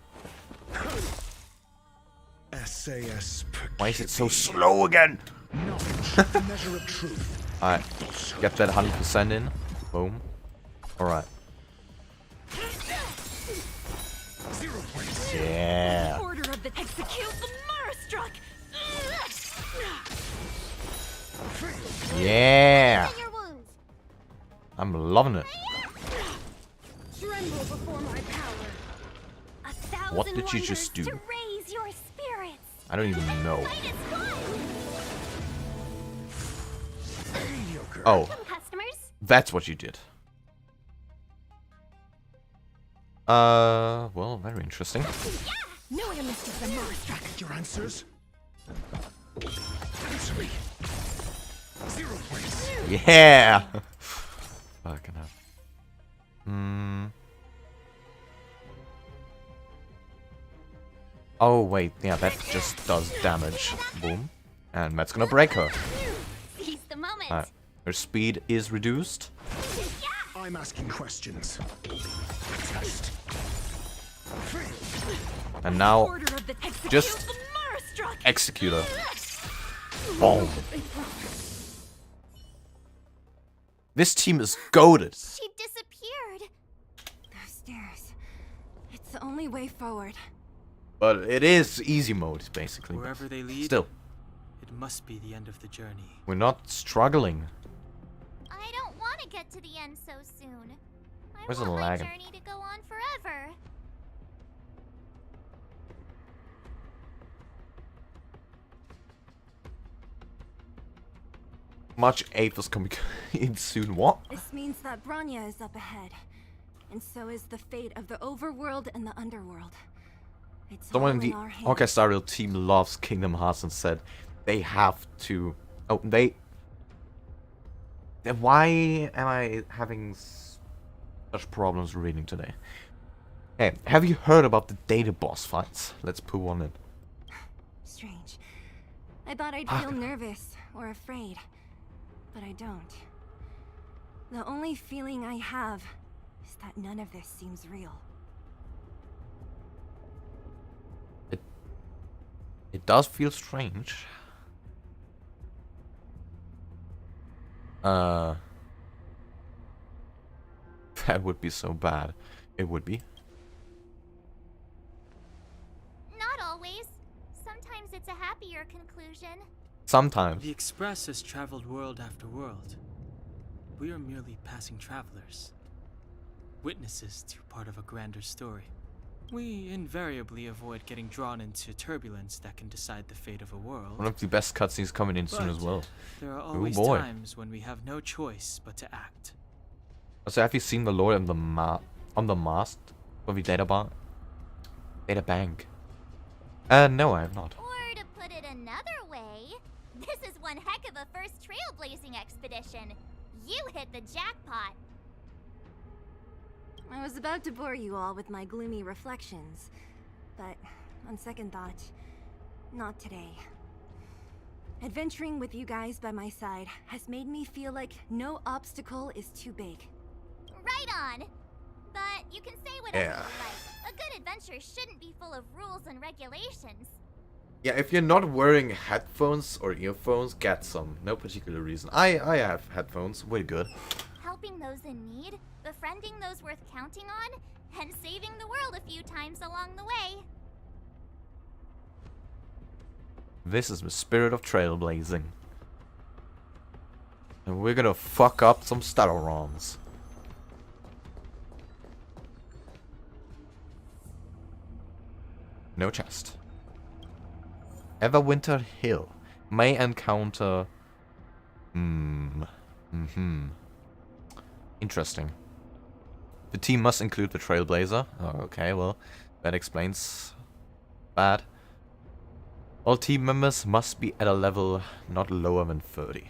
[SPEAKER 15] SAS.
[SPEAKER 1] Why is it so slow again?
[SPEAKER 15] Knowledge, the measure of truth.
[SPEAKER 1] Alright, get that 100% in. Boom. Alright. Yeah.
[SPEAKER 7] Order of the execute the Marastruck.
[SPEAKER 1] Yeah. I'm loving it.
[SPEAKER 7] Tremble before my power.
[SPEAKER 1] What did you just do?
[SPEAKER 7] To raise your spirits.
[SPEAKER 1] I don't even know. Oh, that's what you did. Well, very interesting.
[SPEAKER 7] No one misses the Marastruck.
[SPEAKER 15] Your answers? Answer me. 0 points.
[SPEAKER 1] Yeah. Fucking hell. Oh wait, yeah, that just does damage. Boom, and that's gonna break her.
[SPEAKER 6] Seize the moment.
[SPEAKER 1] Alright, her speed is reduced.
[SPEAKER 15] I'm asking questions. Test.
[SPEAKER 1] And now, just execute her. Boom. This team is goated.
[SPEAKER 6] She disappeared.
[SPEAKER 7] Those stairs. It's the only way forward.
[SPEAKER 1] But it is easy mode, basically.
[SPEAKER 8] Wherever they lead,
[SPEAKER 1] Still,
[SPEAKER 8] it must be the end of the journey.
[SPEAKER 1] we're not struggling.
[SPEAKER 6] I don't want to get to the end so soon. I
[SPEAKER 1] Where's the
[SPEAKER 6] want my
[SPEAKER 1] lagging?
[SPEAKER 6] journey to go on forever.
[SPEAKER 1] March 8th is coming in soon. What?
[SPEAKER 7] This means that Bronya is up ahead. And so is the fate of the Overworld and the Underworld. It's
[SPEAKER 1] Someone
[SPEAKER 7] all
[SPEAKER 1] in the
[SPEAKER 7] our hands.
[SPEAKER 1] Honkai Star Rail team loves Kingdom Hearts and said they have to. Oh, they. Why am I having such problems reading today? Hey, have you heard about the data boss fights? Let's put one in.
[SPEAKER 7] Strange. I thought I'd feel nervous or afraid. But I don't. The only feeling I have is that none of this seems real.
[SPEAKER 1] It does feel strange. That would be so bad. It would be.
[SPEAKER 6] Not always. Sometimes it's a happier conclusion.
[SPEAKER 1] Sometimes.
[SPEAKER 8] The Express has traveled world after world. We are merely passing travelers. Witnesses to part of a grander story. We invariably avoid getting drawn into turbulence that can decide the fate of a world.
[SPEAKER 1] One of the best cutscenes coming in soon as well.
[SPEAKER 8] There are
[SPEAKER 1] Oh
[SPEAKER 8] always
[SPEAKER 1] boy.
[SPEAKER 8] times when we have no choice but to act.
[SPEAKER 1] So have you seen the Lord on the mast of the data bank? No, I have not.
[SPEAKER 6] Or to put it another way, this is one heck of a first trailblazing expedition. You hit the jackpot.
[SPEAKER 7] I was about to bore you all with my gloomy reflections, but on second thought, not today. Adventuring with you guys by my side has made me feel like no obstacle is too big.
[SPEAKER 6] Right on! But you can say whatever
[SPEAKER 1] Yeah.
[SPEAKER 6] you like. A good adventure shouldn't be full of rules and regulations.
[SPEAKER 1] Yeah, if you're not wearing headphones or earphones, get some. No particular reason. I have headphones. Way good.
[SPEAKER 6] Helping those in need, befriending those worth counting on, and saving the world a few times along the way.
[SPEAKER 1] This is the spirit of trailblazing. And we're gonna fuck up some Stellarons. No chest. Everwinter Hill may encounter... Interesting. The team must include the Trailblazer. Oh, okay, well, that explains that. All team members must be at a level not lower than 30.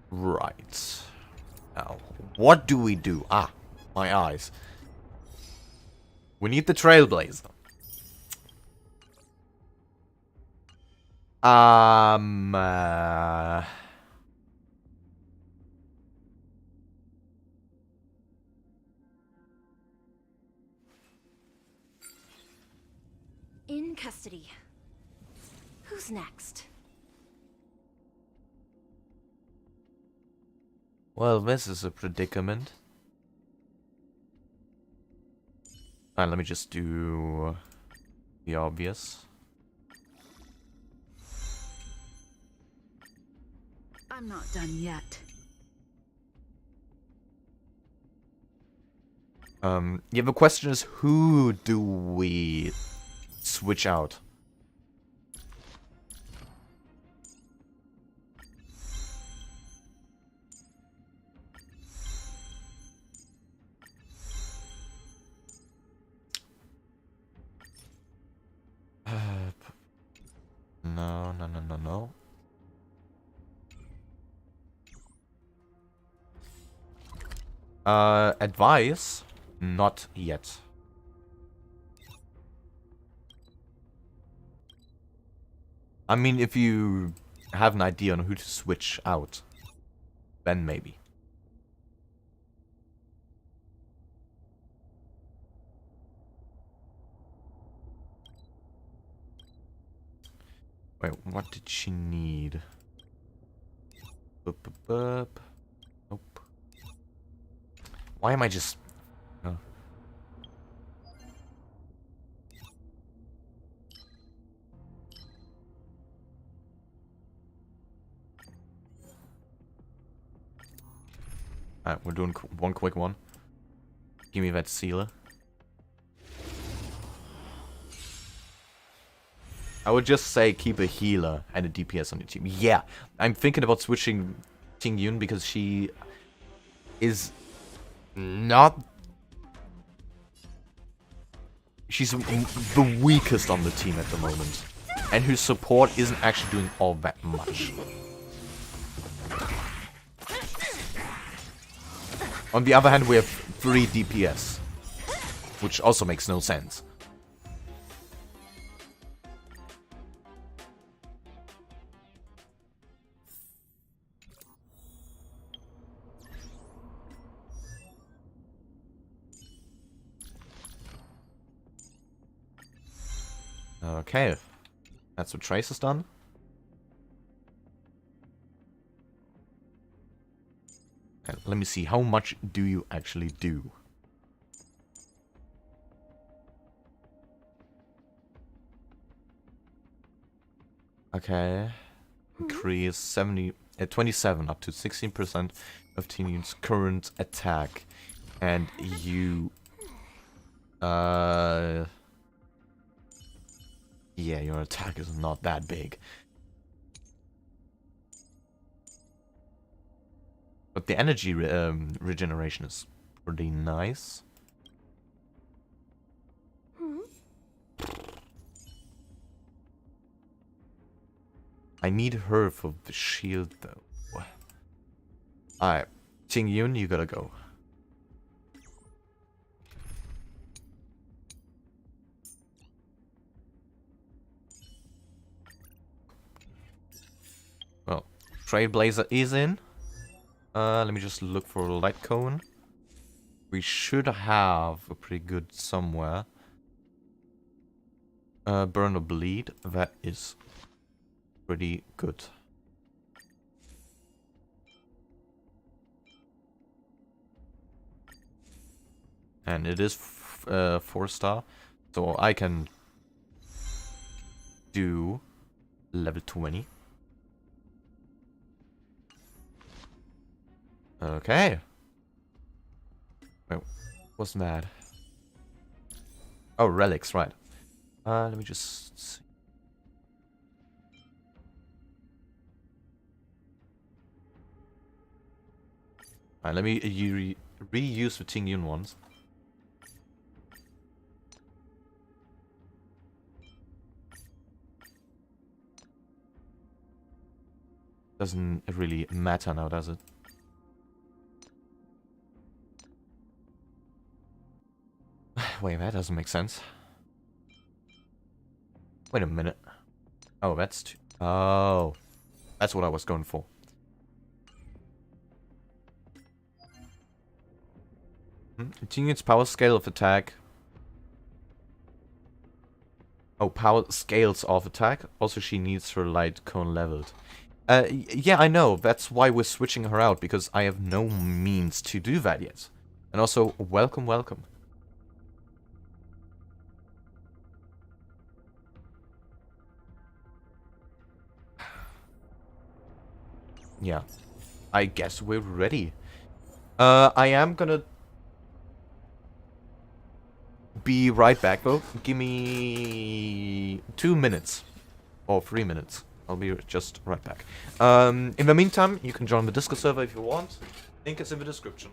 [SPEAKER 1] Right. Now, what do we do? Ah, my eyes. We need the Trailblazer.
[SPEAKER 7] In custody. Who's next?
[SPEAKER 1] Well, this is a predicament. Alright, let me just do the obvious.
[SPEAKER 19] I'm not done yet.
[SPEAKER 1] Yeah, the question is, who do we switch out? No. Advice? Not yet. I mean, if you have an idea on who to switch out, then maybe. Wait, what did she need? Nope. Why am I just... Oh. Alright, we're doing one quick one. Give me that sealer. I would just say keep a healer and a DPS on your team. Yeah, I'm thinking about switching Ting Yun because she is not... She's the weakest on the team at the moment. And her support isn't actually doing all that much. On the other hand, we have 3 DPS. Which also makes no sense. Okay, that's what Trace has done. And let me see, how much do you actually do? Okay, increase 27 up to 16% of Team Union's current attack, and you, yeah, your attack is not that big. But the energy regeneration is pretty nice. I need her for the shield, though. Alright, Ting Yun, you gotta go. Trailblazer is in. Let me just look for a light cone. We should have a pretty good somewhere. Burn or bleed. That is pretty good. And it is 4-star, so I can do level 20. Okay. Wait, what's that? Oh, relics, right. Let me just see. Alright, let me reuse the Tingyun ones. Doesn't really matter now, does it? Wait, that doesn't make sense. Wait a minute. Oh, that's... Oh. That's what I was going for. Tingyun's power scale of attack. Oh, power scales of attack. Also, she needs her light cone leveled. Yeah, I know. That's why we're switching her out, because I have no means to do that yet. And also, welcome, welcome. Yeah. I guess we're ready. I am gonna be right back, though. Give me 2 minutes. Or 3 minutes. I'll be just right back. In the meantime, you can join the Discord server if you want. Link is in the description.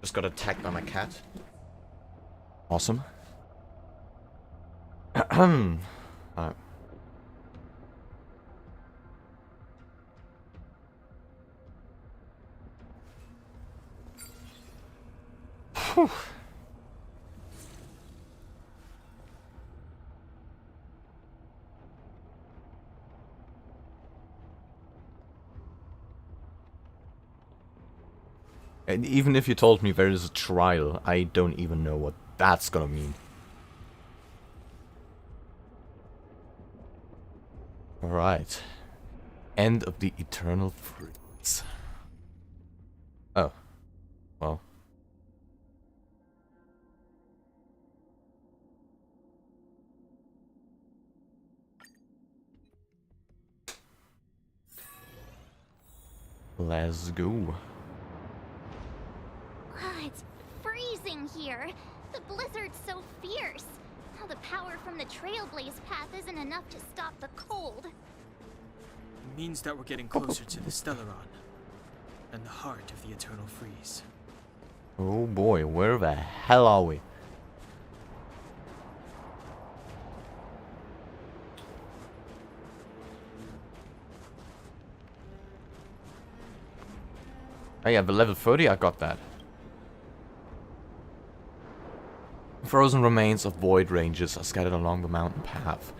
[SPEAKER 1] Just got attacked by my cat. Awesome. Alright. Whew. And even if you told me there is a trial, I don't even know what that's gonna mean. Alright. End of the Eternal Freeze. Oh. Well. Let's go.
[SPEAKER 6] It's freezing here. The blizzard's so fierce. Now the power from the Trailblaze path isn't enough to stop the cold.
[SPEAKER 8] It means that we're getting closer to the Stellaron, and the heart of the Eternal Freeze.
[SPEAKER 1] Oh boy, where the hell are we? Oh yeah, the level 30, I got that. Frozen remains of void ranges are scattered along the mountain path.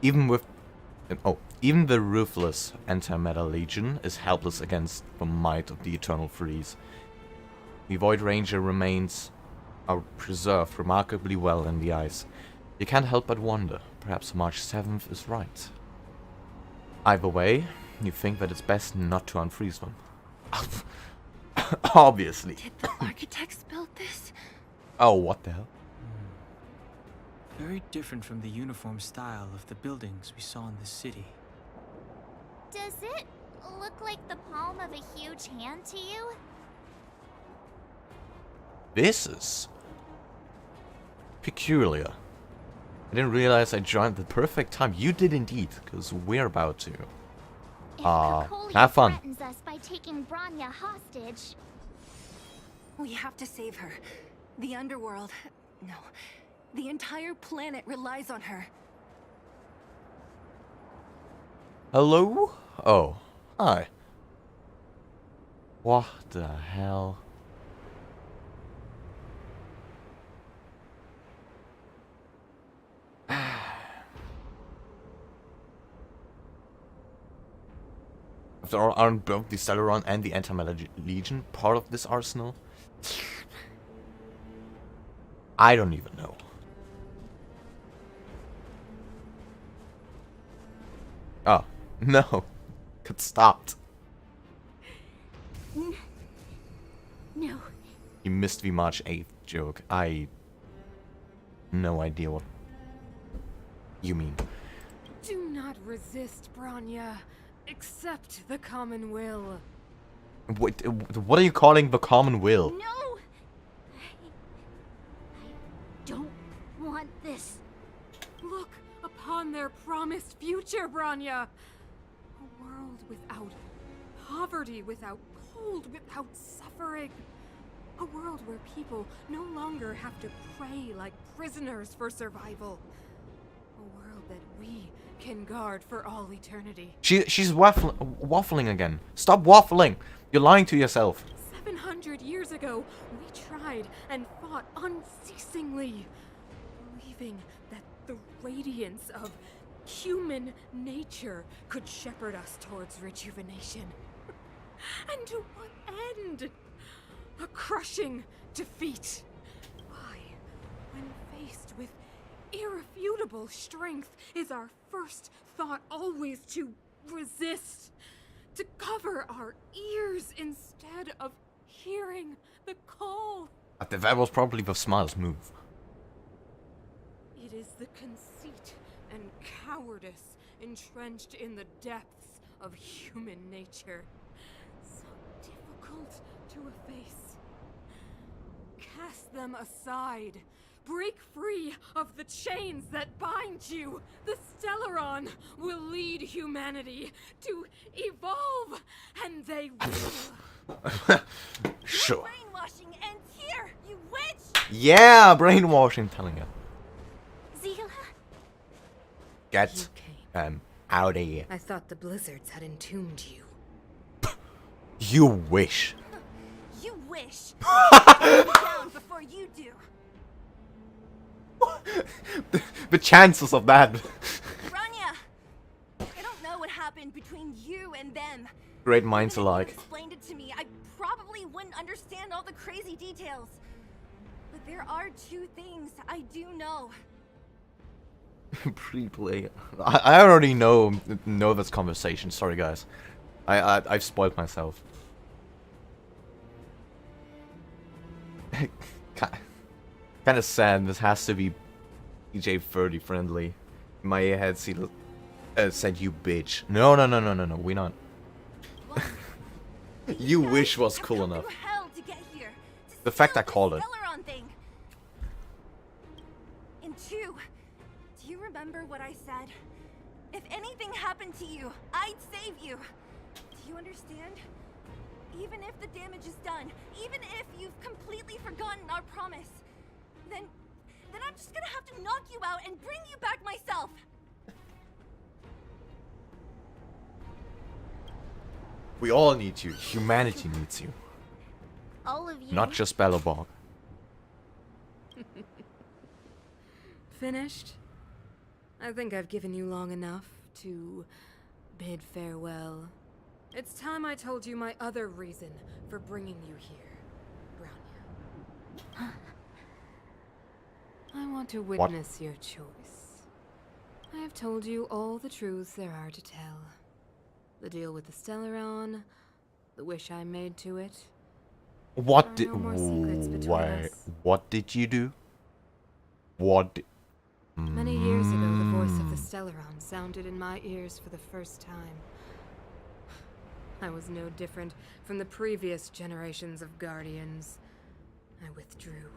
[SPEAKER 1] Even the ruthless Anti-Meta Legion is helpless against the might of the Eternal Freeze. The Void Ranger remains are preserved remarkably well in the ice. You can't help but wonder, perhaps March 7th is right. Either way, you think that it's best not to unfreeze them. Obviously.
[SPEAKER 7] Did the architects build this?
[SPEAKER 1] Oh, what the hell?
[SPEAKER 8] Very different from the uniform style of the buildings we saw in the city.
[SPEAKER 6] Does it look like the palm of a huge hand to you?
[SPEAKER 1] This is peculiar. I didn't realize I joined the perfect time. You did indeed, because we're about to have fun.
[SPEAKER 6] Threatens us by taking Bronya hostage.
[SPEAKER 7] We have to save her. The underworld. No. The entire planet relies on her.
[SPEAKER 1] Hello? Oh. Hi. What the hell? After all, aren't both the Stellaron and the Anti-Meta Legion part of this arsenal? I don't even know. Oh, no. It stopped.
[SPEAKER 6] No.
[SPEAKER 1] You missed the March 8th joke. No idea what you mean.
[SPEAKER 5] Do not resist, Bronya. Accept the common will.
[SPEAKER 1] Wait, what are you calling the common will?
[SPEAKER 6] No! I don't want this.
[SPEAKER 5] Look upon their promised future, Bronya. A world without poverty, without cold, without suffering. A world where people no longer have to pray like prisoners for survival. A world that we can guard for all eternity.
[SPEAKER 1] She's waffling again. Stop waffling. You're lying to yourself.
[SPEAKER 5] 700 years ago, we tried and fought unceasingly, believing that the radiance of human nature could shepherd us towards rejuvenation. And to what end? A crushing defeat. Why, when faced with irrefutable strength, is our first thought always to resist, to cover our ears instead of hearing the call?
[SPEAKER 1] That was probably the smartest move.
[SPEAKER 5] It is the conceit and cowardice entrenched in the depths of human nature, so difficult to efface. Cast them aside. Break free of the chains that bind you. The Stellaron will lead humanity to evolve, and they will.
[SPEAKER 1] Sure.
[SPEAKER 7] Brainwashing ends here, you witch!
[SPEAKER 1] Yeah, brainwashing, telling her.
[SPEAKER 6] Zila?
[SPEAKER 1] Get out of here.
[SPEAKER 5] I thought the blizzards had entombed you.
[SPEAKER 1] You wish.
[SPEAKER 7] You wish. Down before you do.
[SPEAKER 1] The chances of that.
[SPEAKER 7] Bronya! I don't know what happened between you and them.
[SPEAKER 1] Great minds
[SPEAKER 7] Even if you
[SPEAKER 1] alike.
[SPEAKER 7] explained it to me, I probably wouldn't understand all the crazy details. But there are two things I do know.
[SPEAKER 1] Pre-play. I already know this conversation. Sorry, guys. I've spoiled myself. Kind of sad. This has to be PJ-30 friendly. In my head, said you bitch. No. We're not. You wish was cool enough. The fact I called it.
[SPEAKER 7] And two, do you remember what I said? If anything happened to you, I'd save you. Do you understand? Even if the damage is done, even if you've completely forgotten our promise, then I'm just gonna have to knock you out and bring you back myself.
[SPEAKER 1] We all need you. Humanity needs you.
[SPEAKER 4] All of you.
[SPEAKER 1] Not just Belobog.
[SPEAKER 5] Finished? I think I've given you long enough to bid farewell. It's time I told you my other reason for bringing you here, Bronya. I want to witness your choice. I have told you all the truths there are to tell. The deal with the Stellaron, the wish I made to it.
[SPEAKER 1] What did?
[SPEAKER 5] Why?
[SPEAKER 1] What did you do? What?
[SPEAKER 5] Many years ago, the voice of the Stellaron sounded in my ears for the first time. I was no different from the previous generations of Guardians. I withdrew,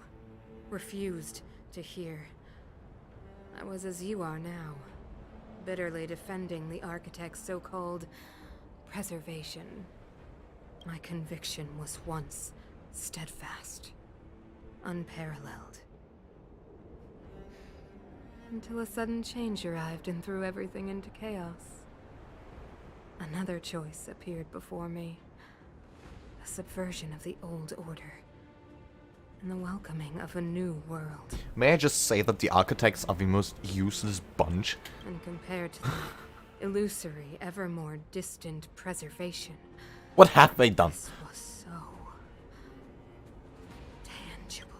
[SPEAKER 5] refused to hear. I was as you are now, bitterly defending the Architect's so-called preservation. My conviction was once steadfast, unparalleled. Until a sudden change arrived and threw everything into chaos. Another choice appeared before me. A subversion of the old order. And the welcoming of a new world.
[SPEAKER 1] May I just say that the architects are the most useless bunch?
[SPEAKER 5] And compared to the illusory, ever more distant preservation.
[SPEAKER 1] What have they done?
[SPEAKER 5] This was so tangible.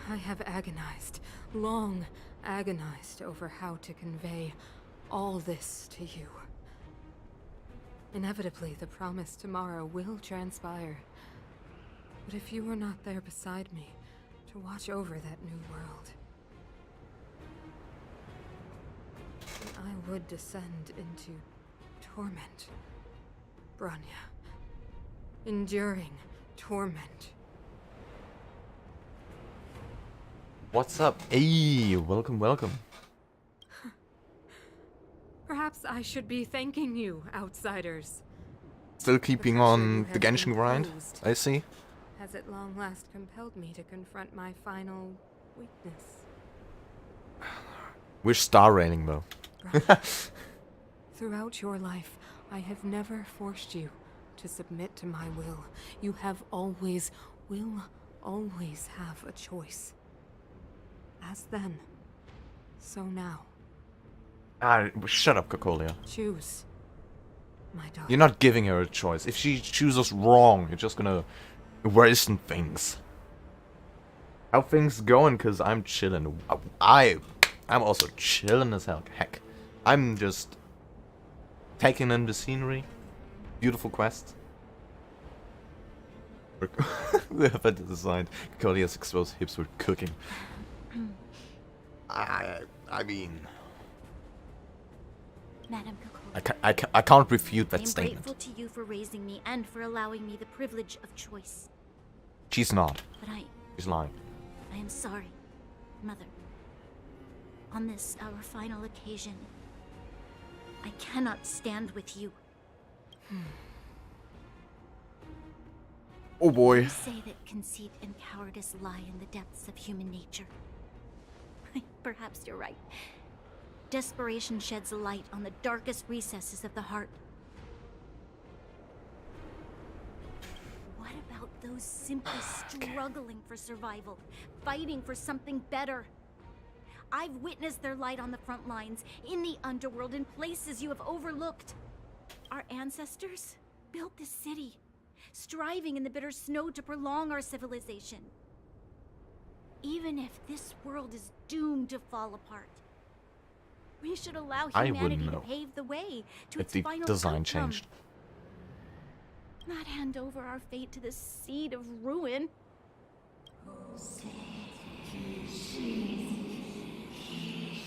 [SPEAKER 5] I have agonized, long agonized over how to convey all this to you. Inevitably, the promise tomorrow will transpire. But if you were not there beside me to watch over that new world, then I would descend into torment. Bronya. Enduring torment.
[SPEAKER 1] What's up? Hey, welcome.
[SPEAKER 5] Perhaps I should be thanking you, outsiders.
[SPEAKER 1] Still keeping on the Genshin grind, I see.
[SPEAKER 5] Has at long last compelled me to confront my final weakness.
[SPEAKER 1] We're star railing though.
[SPEAKER 5] Throughout your life, I have never forced you to submit to my will. You have always, will always have a choice. As then, so now.
[SPEAKER 1] Shut up, Cocolia.
[SPEAKER 5] Choose, my daughter.
[SPEAKER 1] You're not giving her a choice. If she chooses wrong, you're just gonna worsen things. How things going? Cause I'm chilling. I'm also chilling as hell. Heck, I'm just taking in the scenery. Beautiful quest. The event designed. Cocolia's exposed hips were cooking. I mean,
[SPEAKER 4] Madam Cocolia,
[SPEAKER 1] I can't refute that
[SPEAKER 4] I am
[SPEAKER 1] statement.
[SPEAKER 4] grateful to you for raising me and for allowing me the privilege of choice.
[SPEAKER 1] She's not.
[SPEAKER 4] But
[SPEAKER 1] She's lying.
[SPEAKER 4] I am sorry, Mother. On this, our final occasion, I cannot stand with you.
[SPEAKER 1] Oh boy.
[SPEAKER 4] You say that conceit and cowardice lie in the depths of human nature. Perhaps you're right. Desperation sheds a light on the darkest recesses of the heart. What about those simply struggling for survival, fighting for something better? I've witnessed their light on the front lines, in the underworld, in places you have overlooked. Our ancestors built this city, striving in the bitter snow to prolong our civilization. Even if this world is doomed to fall apart, we should allow
[SPEAKER 1] I
[SPEAKER 4] humanity
[SPEAKER 1] wouldn't
[SPEAKER 4] to
[SPEAKER 1] know
[SPEAKER 4] pave the way to
[SPEAKER 1] if
[SPEAKER 4] its
[SPEAKER 1] the
[SPEAKER 4] final
[SPEAKER 1] design
[SPEAKER 4] outcome.
[SPEAKER 1] changed.
[SPEAKER 4] Not hand over our fate to the seed of ruin.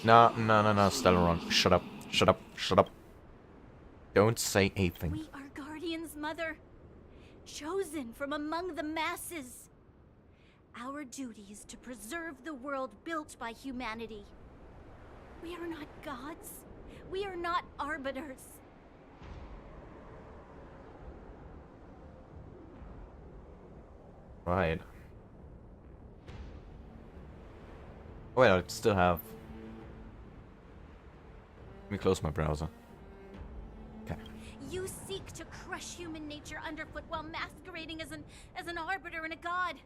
[SPEAKER 1] No, Stellaron. Shut up. Shut up. Shut up. Don't say anything.
[SPEAKER 4] We are Guardian's mother, chosen from among the masses. Our duty is to preserve the world built by humanity. We are not gods. We are not arbiters.
[SPEAKER 1] Right. Oh, wait, I still have... Let me close my browser. Okay.
[SPEAKER 4] You seek to crush human nature underfoot while masquerading as an arbiter and a god.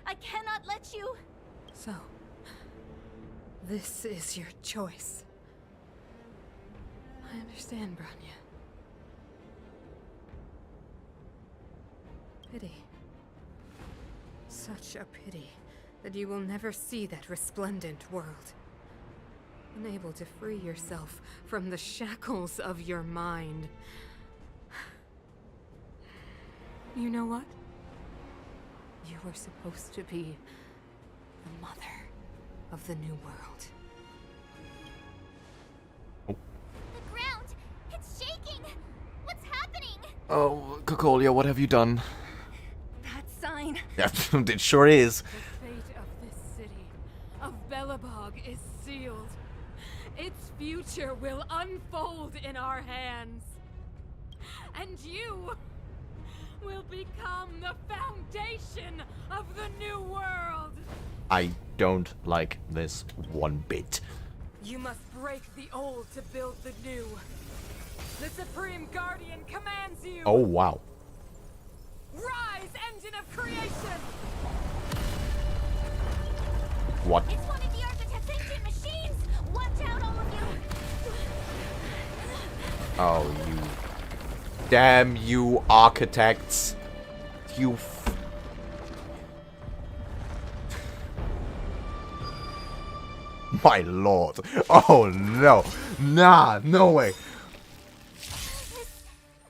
[SPEAKER 4] I cannot let you.
[SPEAKER 5] So, this is your choice. I understand, Branya. Pity. Such a pity that you will never see that resplendent world. Unable to free yourself from the shackles of your mind. You know what? You were supposed to be the mother of the new world.
[SPEAKER 6] The ground! It's shaking! What's happening?
[SPEAKER 1] Oh, Cocolia, what have you done?
[SPEAKER 7] That sign.
[SPEAKER 1] Yeah, it sure is.
[SPEAKER 5] The fate of this city, of Belobog, is sealed. Its future will unfold in our hands. And you will become the foundation of the new world.
[SPEAKER 1] I don't like this one bit.
[SPEAKER 5] You must break the old to build the new. The Supreme Guardian commands you.
[SPEAKER 1] Oh, wow.
[SPEAKER 5] Rise, engine of creation!
[SPEAKER 1] What?
[SPEAKER 6] It's one of the architect's ancient machines! Watch out, all of you!
[SPEAKER 1] Oh, you... Damn you, architects. You... My lord. Oh, no. Nah, no way.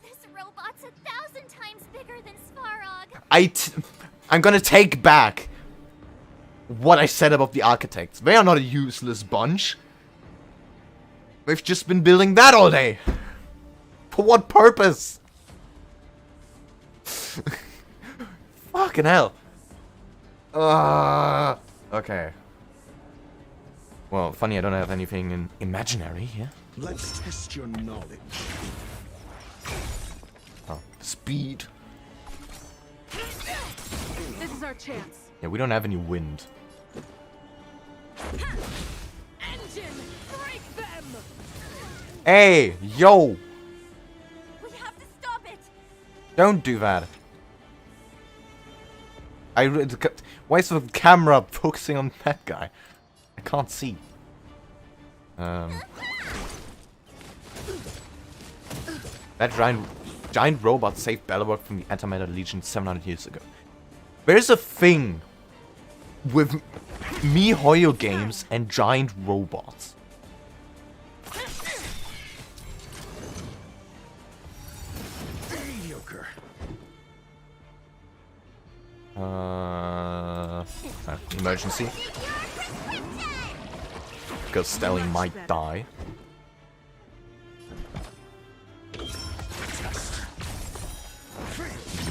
[SPEAKER 6] This robot's 1,000 times bigger than Svarog.
[SPEAKER 1] I'm gonna take back what I said about the architects. They are not a useless bunch. They've just been building that all day. For what purpose? Fucking hell. Okay. Well, funny I don't have anything imaginary here.
[SPEAKER 15] Let's test your knowledge.
[SPEAKER 1] Oh, speed.
[SPEAKER 5] This is our chance.
[SPEAKER 1] Yeah, we don't have any wind.
[SPEAKER 5] Engine, break them!
[SPEAKER 1] Hey, yo!
[SPEAKER 4] We have to stop it.
[SPEAKER 1] Don't do that. Why is the camera focusing on that guy? I can't see. That giant robot saved Belobog from the Antimatter Legion 700 years ago. There's a thing with MiHoYo games and giant robots.
[SPEAKER 15] Mediocre.
[SPEAKER 1] Emergency. Because Stelly might die.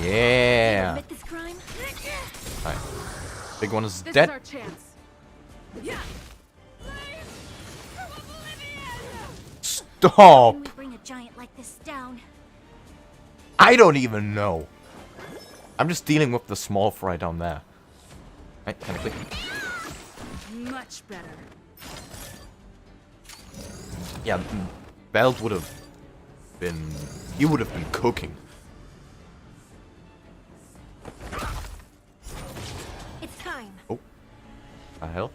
[SPEAKER 1] Yeah.
[SPEAKER 4] Admit this crime?
[SPEAKER 1] Right. Big one is
[SPEAKER 5] This
[SPEAKER 1] dead.
[SPEAKER 5] is our chance. Yeah.
[SPEAKER 1] Stop!
[SPEAKER 4] How can we bring a giant like this down?
[SPEAKER 1] I don't even know. I'm just dealing with the small fry down there. Right, can I click?
[SPEAKER 19] Much better.
[SPEAKER 1] Yeah, Belt would have been... He would have been cooking.
[SPEAKER 7] It's time.
[SPEAKER 1] Oh. The hell?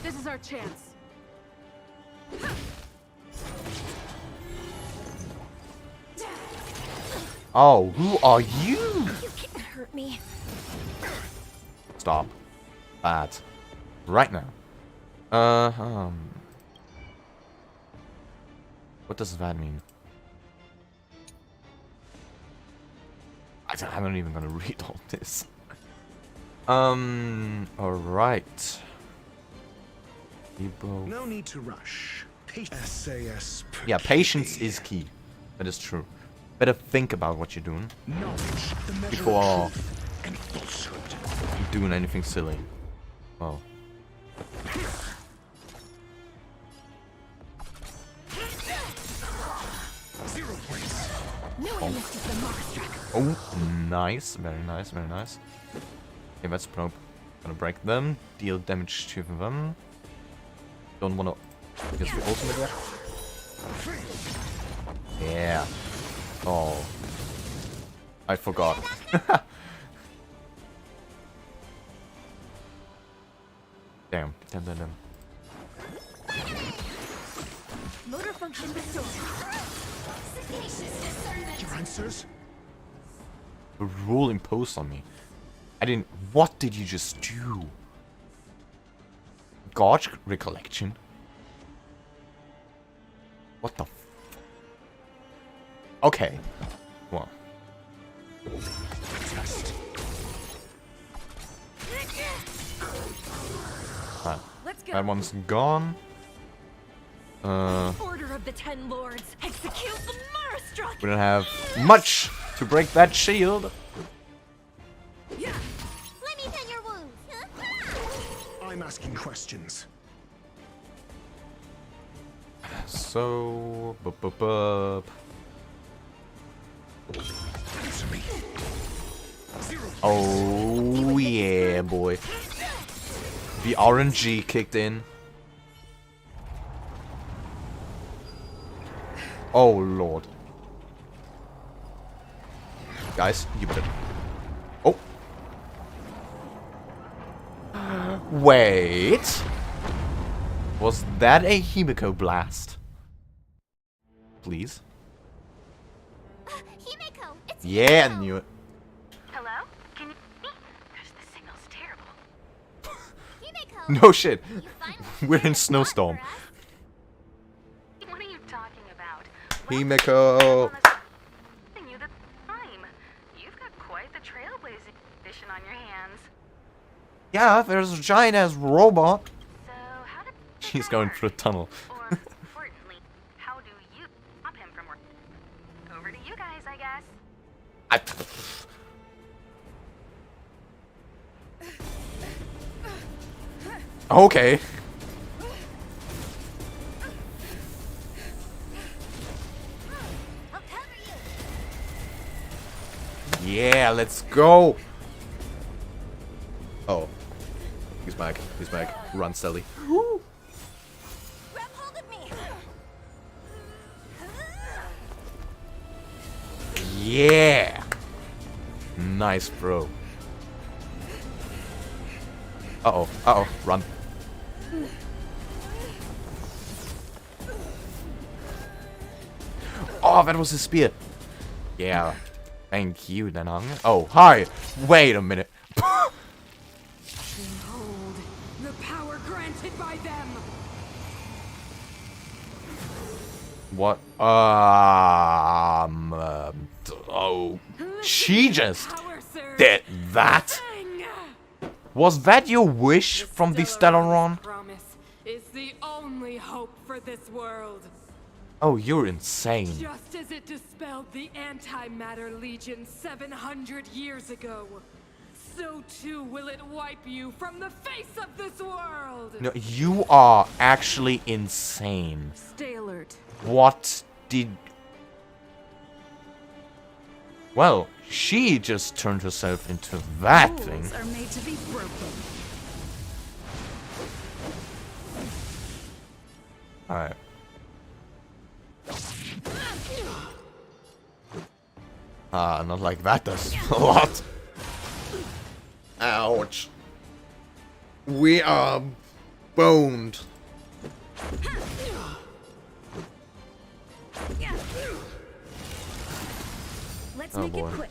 [SPEAKER 5] This is our chance.
[SPEAKER 1] Oh, who are you?
[SPEAKER 7] You can't hurt me.
[SPEAKER 1] stop that right now. What does that mean? I'm not even gonna read all this. Alright.
[SPEAKER 15] No need to rush. SAS.
[SPEAKER 1] Yeah, patience is key. That is true. Better think about what you're doing before doing anything silly. Oh. Oh, nice. Very nice, very nice. Okay, that's probe. Gonna break them. Deal damage to them. Don't wanna use the ultimate yet. Yeah. Oh. I forgot. Damn. Damn.
[SPEAKER 19] Motor function restored.
[SPEAKER 15] Your answers?
[SPEAKER 1] The rule imposed on me. I didn't. What did you just do? Gorge recollection? What the f. Okay. Well. That one's gone.
[SPEAKER 19] Order of the Ten Lords. Execute the Marastruck.
[SPEAKER 1] We don't have much to break that shield.
[SPEAKER 6] Let me tend your wounds.
[SPEAKER 15] I'm asking questions.
[SPEAKER 1] So, oh yeah, boy. The RNG kicked in. Oh lord. Guys, you better. Oh. Wait. Was that a Himiko blast? Please.
[SPEAKER 6] Himiko, it's
[SPEAKER 1] Yeah, I knew it.
[SPEAKER 19] Hello? Can you hear me? Because the signal's terrible.
[SPEAKER 6] Himiko.
[SPEAKER 1] No shit. We're in snowstorm.
[SPEAKER 19] What are you talking about?
[SPEAKER 1] Himiko.
[SPEAKER 19] You the time. You've got quite the trailblazing mission on your hands.
[SPEAKER 1] Yeah, there's a giant ass robot.
[SPEAKER 19] So how did
[SPEAKER 1] She's going through a tunnel.
[SPEAKER 19] or importantly, how do you stop him from working? Over to you guys, I guess.
[SPEAKER 1] Okay. Yeah, let's go. Oh. He's back. He's back. Run, Sally.
[SPEAKER 19] Grab hold of me.
[SPEAKER 1] Yeah. Nice, bro. Uh-oh. Uh-oh. Run. Oh, that was a spear. Yeah. Thank you, Denang. Oh, hi. Wait a minute.
[SPEAKER 5] Behold the power granted by them.
[SPEAKER 1] What? Oh. She just did that? Was that your wish from the Stellaron?
[SPEAKER 5] Promise is the only hope for this world.
[SPEAKER 1] Oh, you're insane.
[SPEAKER 5] Just as it dispelled the Antimatter Legion 700 years ago, so too will it wipe you from the face of this world.
[SPEAKER 1] No, you are actually insane.
[SPEAKER 5] Stay alert.
[SPEAKER 1] What did... Well, she just turned herself into that thing.
[SPEAKER 19] Rules are made to be broken.
[SPEAKER 1] Alright. Not like that, that's a lot. Ouch. We are boned.
[SPEAKER 19] Let's
[SPEAKER 1] Oh,
[SPEAKER 19] make
[SPEAKER 1] boy.
[SPEAKER 19] it quick.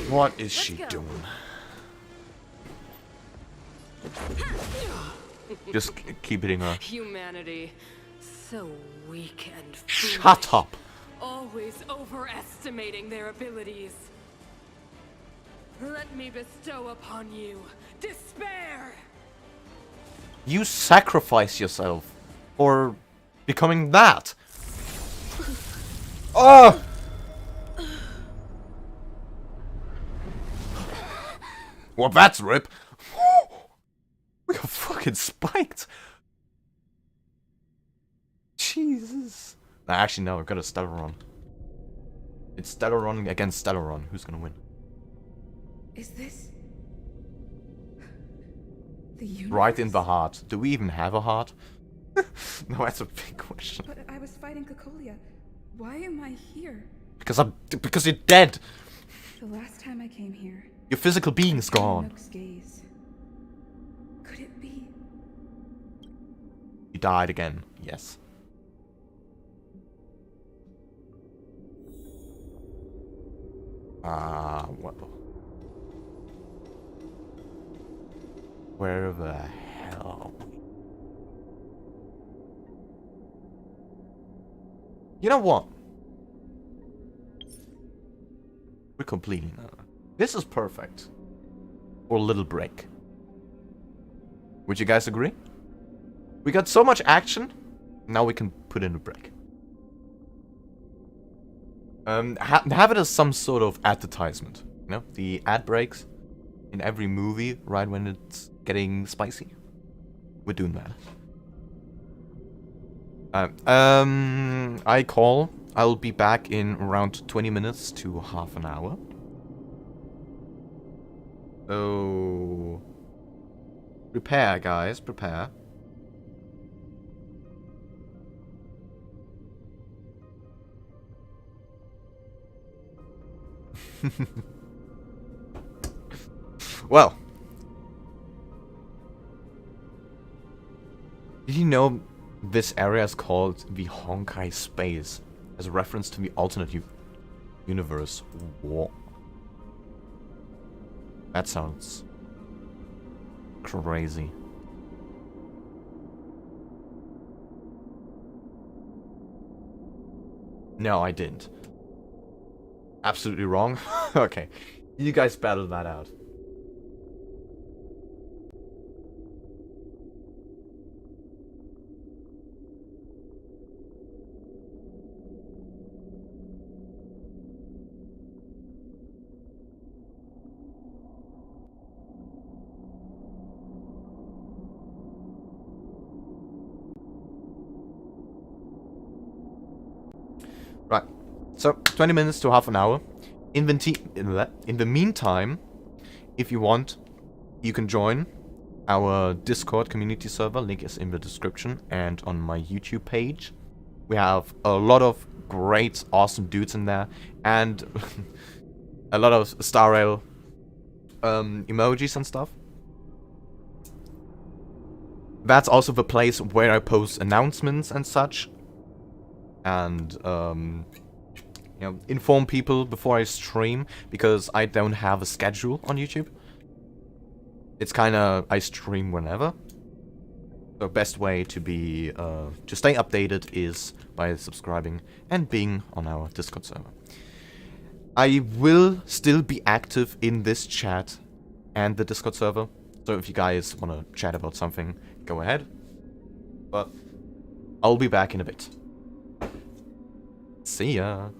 [SPEAKER 1] What is she doing? Just keep hitting her.
[SPEAKER 5] Humanity, so weak and
[SPEAKER 1] Shut up!
[SPEAKER 5] always overestimating their abilities. Let me bestow upon you despair.
[SPEAKER 1] You sacrifice yourself for becoming that. Oh! Well, that's rip. We got fucking spiked. Jesus. Nah, actually, no, we've got a Stellaron. It's Stellaron against Stellaron. Who's gonna win?
[SPEAKER 20] Is this the universe?
[SPEAKER 1] Right in the heart. Do we even have a heart? No, that's a big question.
[SPEAKER 20] But I was fighting Cocolia. Why am I here?
[SPEAKER 1] Because you're dead.
[SPEAKER 20] The last time I came here,
[SPEAKER 1] Your physical being's gone.
[SPEAKER 20] Nook's gaze. Could it be?
[SPEAKER 1] You died again. Yes. What? Where the hell are we? You know what? We're completing that. This is perfect for a little break. Would you guys agree? We got so much action. Now we can put in a break. Have it as some sort of advertisement. You know, the ad breaks in every movie right when it's getting spicy. We're doing that. I'll be back in around 20 minutes to half an hour. So prepare, guys, prepare. Well, did you know this area is called the Honkai Space as a reference to the alternate universe war? That sounds crazy. No, I didn't. Absolutely wrong. Okay, you guys battle that out. Right, so 20 minutes to half an hour. In the meantime, if you want, you can join our Discord community server. Link is in the description and on my YouTube page. We have a lot of great, awesome dudes in there, and a lot of Star Rail emojis and stuff. That's also the place where I post announcements and such, and you know, inform people before I stream, because I don't have a schedule on YouTube. It's kinda, I stream whenever. The best way to be, to stay updated is by subscribing and being on our Discord server. I will still be active in this chat and the Discord server, so if you guys wanna chat about something, go ahead. But I'll be back in a bit. See ya.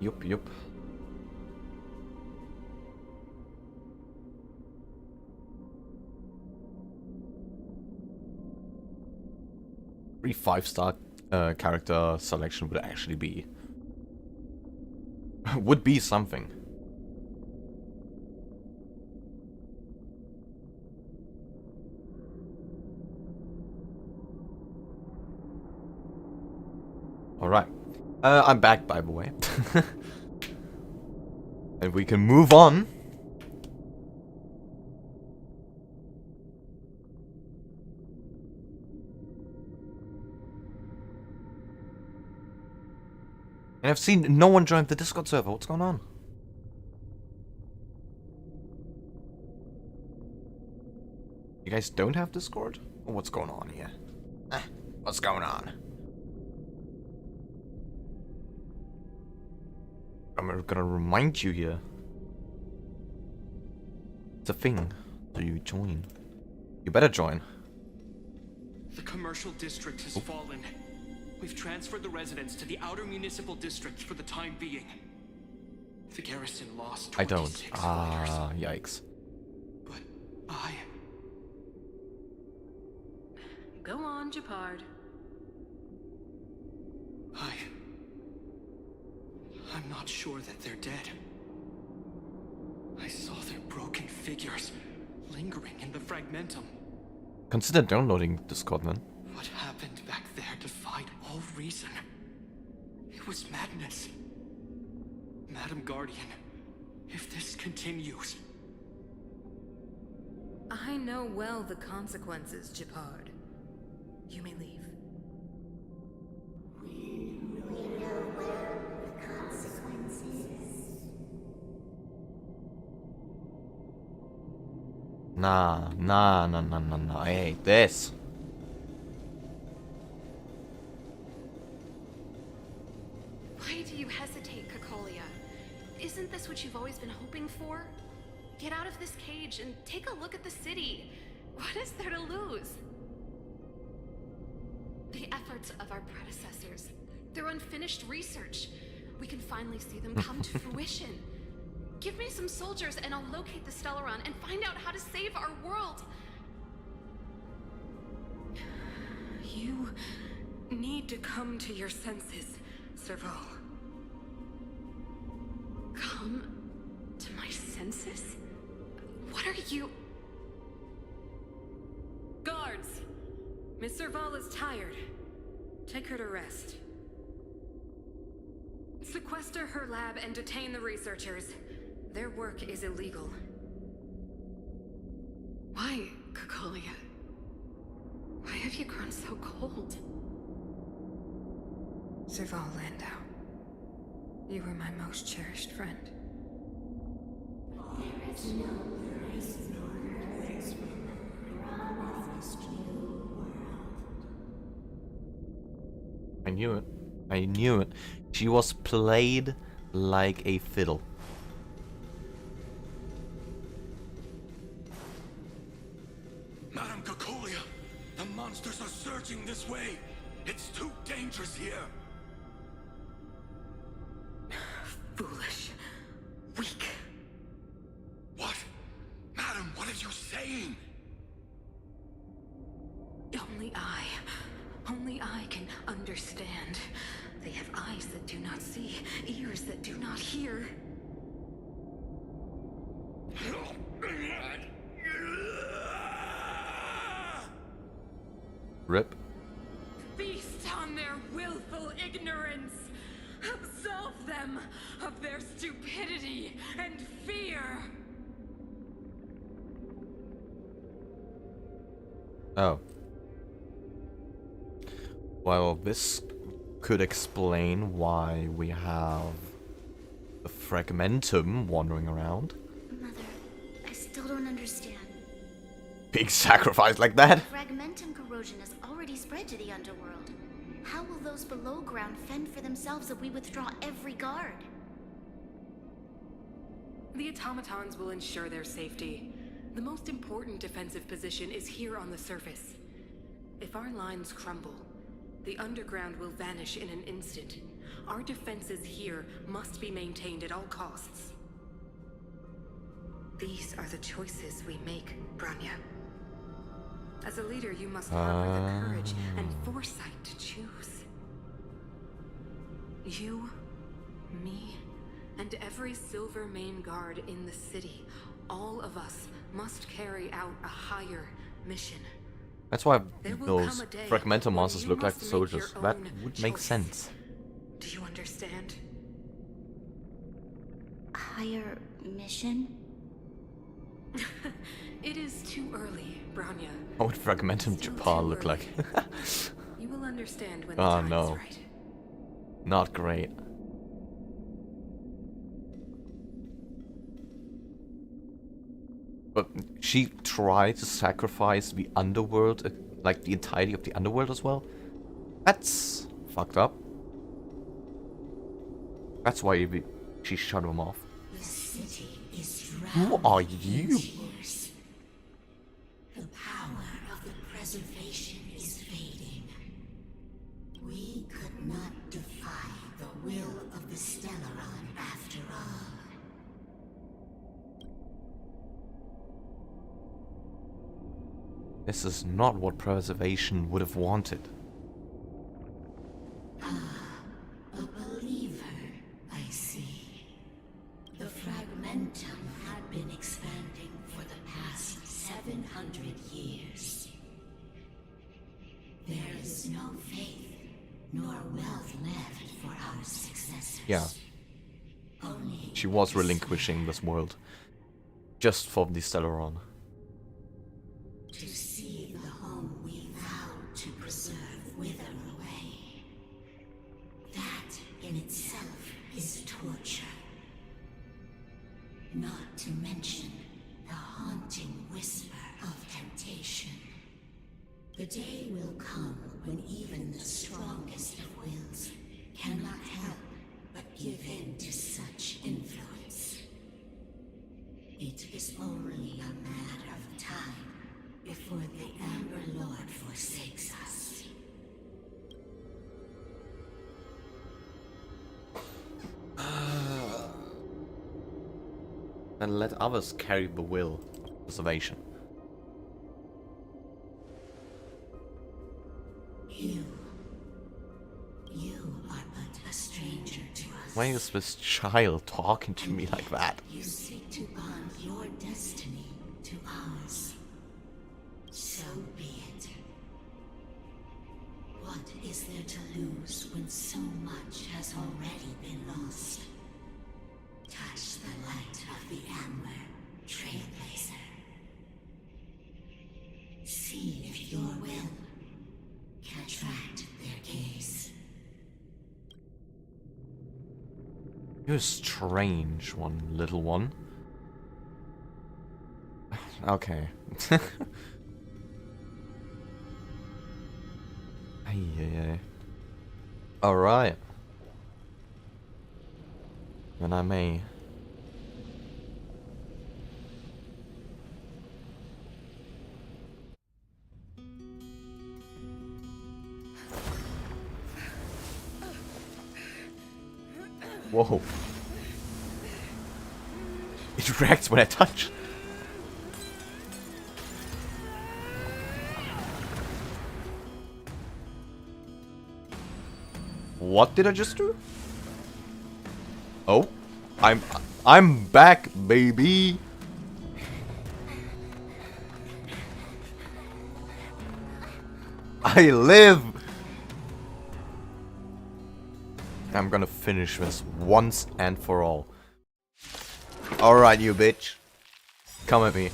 [SPEAKER 1] Yup, yup. Every 5-star character selection would actually be would be something. All right, I'm back, by the way, and we can move on. And I've seen no one join the Discord server. What's going on? You guys don't have Discord? Or what's going on here? What's going on? I'm gonna remind you here. It's a thing. So you join. You better join.
[SPEAKER 10] The commercial district has fallen. We've transferred the residents to the outer municipal districts for the time being. The garrison lost 26
[SPEAKER 1] I don't.
[SPEAKER 10] fighters.
[SPEAKER 1] Yikes.
[SPEAKER 10] But I...
[SPEAKER 19] Go on, Gepard.
[SPEAKER 10] I'm not sure that they're dead. I saw their broken figures lingering in the fragmentum.
[SPEAKER 1] Consider downloading Discord, man.
[SPEAKER 10] What happened back there defied all reason. It was madness. Madam Guardian, if this continues...
[SPEAKER 19] I know well the consequences, Gepard. You may leave.
[SPEAKER 1] Nah. I hate this.
[SPEAKER 9] Why do you hesitate, Cocolia? Isn't this what you've always been hoping for? Get out of this cage and take a look at the city. What is there to lose? The efforts of our predecessors, their unfinished research. We can finally see them come to fruition. Give me some soldiers and I'll locate the Stellaron and find out how to save our world.
[SPEAKER 19] You need to come to your senses, Serval.
[SPEAKER 9] Come to my senses? What are you...
[SPEAKER 19] Guards! Miss Serval is tired. Take her to rest. Sequester her lab and detain the researchers. Their work is illegal.
[SPEAKER 9] Why, Cocolia? Why have you grown so cold?
[SPEAKER 19] Serval Landau. You were my most cherished friend.
[SPEAKER 4] There is no place nor place promised you world.
[SPEAKER 1] I knew it. I knew it. She was played like a fiddle.
[SPEAKER 2] Madam Cocolia, the monsters are surging this way. It's too dangerous here.
[SPEAKER 19] Foolish. Weak.
[SPEAKER 2] What? Madam, what are you saying?
[SPEAKER 19] Only I can understand. They have eyes that do not see, ears that do not hear.
[SPEAKER 1] Rip.
[SPEAKER 19] Feast on their willful ignorance. Absolve them of their stupidity and fear.
[SPEAKER 1] Oh. Well, this could explain why we have the fragmentum wandering around.
[SPEAKER 4] Mother, I still don't understand.
[SPEAKER 1] Being sacrificed like that?
[SPEAKER 4] Fragmentum corrosion has already spread to the underworld. How will those below ground fend for themselves if we withdraw every guard?
[SPEAKER 19] The automatons will ensure their safety. The most important defensive position is here on the surface. If our lines crumble, the underground will vanish in an instant. Our defenses here must be maintained at all costs. These are the choices we make, Branya. As a leader, you must harbor the courage and foresight to choose. You, me, and every Silvermane guard in the city, all of us must carry out a higher mission.
[SPEAKER 1] That's why those fragmental monsters look like the soldiers. That would make sense.
[SPEAKER 19] Do you understand?
[SPEAKER 4] Higher mission?
[SPEAKER 19] It is too early, Branya.
[SPEAKER 1] What would fragmental Gepard look like?
[SPEAKER 19] You will understand when the
[SPEAKER 1] Oh
[SPEAKER 19] time is
[SPEAKER 1] no.
[SPEAKER 19] right.
[SPEAKER 1] Not great. But she tried to sacrifice the underworld, like the entirety of the underworld as well? That's fucked up. That's why she shut him off.
[SPEAKER 21] The city is
[SPEAKER 1] Who are you?
[SPEAKER 21] tears. The power of the preservation is fading. We could not defy the will of the Stellaron after all.
[SPEAKER 1] This is not what preservation would have wanted.
[SPEAKER 21] A believer, I see. The fragmentum had been expanding for the past 700 years. There is no faith nor wealth left for our successors.
[SPEAKER 1] Yeah.
[SPEAKER 21] Only
[SPEAKER 1] She was relinquishing this world. Just for the Stellaron.
[SPEAKER 21] to see the home we vowed to preserve wither away. That in itself is torture. Not to mention the haunting whisper of temptation. The day will come when even the strongest of wills cannot help but give in to such influence. It is only a matter of time before the Amber Lord forsakes us.
[SPEAKER 1] And let others carry the will of preservation.
[SPEAKER 21] You are but a stranger to us.
[SPEAKER 1] Why is this child talking to me like that?
[SPEAKER 21] You seek to bond your destiny to ours. So be it. What is there to lose when so much has already been lost? Touch the light of the Amber, Trailblazer. See if your will can attract their gaze.
[SPEAKER 1] You're a strange one, little one. Okay. Alright. Then I may. Whoa. It reacts when I touch. What did I just do? Oh, I'm back, baby. I live. I'm gonna finish this once and for all. Alright, you bitch. Come at me.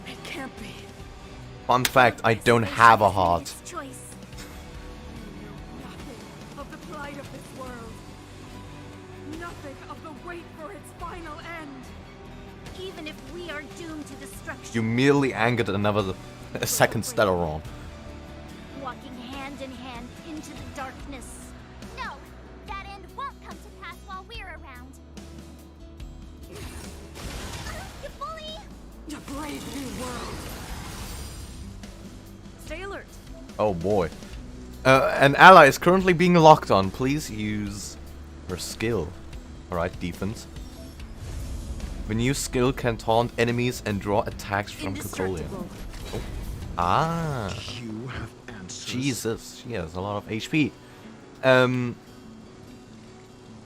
[SPEAKER 19] It can't be.
[SPEAKER 1] Fun fact, I don't have a heart.
[SPEAKER 4] Choice.
[SPEAKER 5] Nothing of the plight of this world. Nothing of the wait for its final end.
[SPEAKER 4] Even if we are doomed to destruction,
[SPEAKER 1] You merely angered a second Stellaron.
[SPEAKER 4] walking hand in hand into the darkness.
[SPEAKER 6] No, that end won't come to pass while we're around. You bully!
[SPEAKER 5] A brave new world.
[SPEAKER 9] Stay alert.
[SPEAKER 1] Oh boy. An ally is currently being locked on. Please use her skill. Alright, defense. The new skill can taunt enemies and draw attacks from Cocolia. Oh. Ah.
[SPEAKER 15] You have answers.
[SPEAKER 1] Jesus, she has a lot of HP.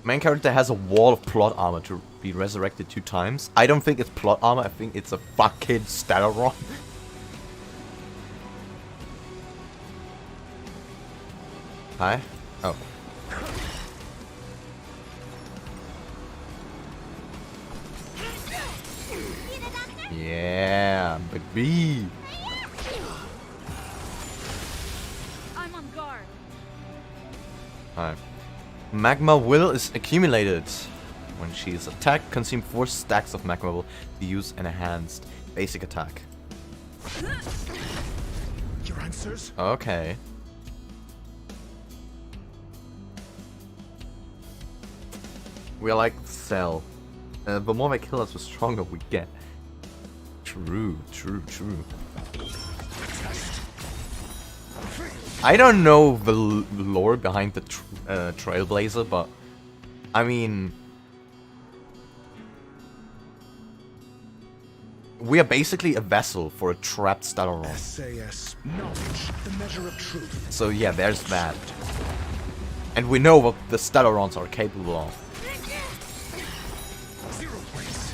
[SPEAKER 1] Main character has a wall of plot armor to be resurrected 2 times. I don't think it's plot armor, I think it's a fucking Stellaron. Hi? Oh. Yeah, baby.
[SPEAKER 5] I'm on guard.
[SPEAKER 1] Hi. Magma will is accumulated. When she is attacked, consume 4 stacks of magma will to use an enhanced basic attack.
[SPEAKER 15] Your answers?
[SPEAKER 1] Okay. We are like Cell. The more they kill us, the stronger we get. True, true, true. I don't know the lore behind the Trailblazer, but I mean, we are basically a vessel for a trapped Stellaron.
[SPEAKER 15] SAS, knowledge, the measure of truth.
[SPEAKER 1] So yeah, there's that. And we know what the Stellarons are capable of.
[SPEAKER 15] 0 points.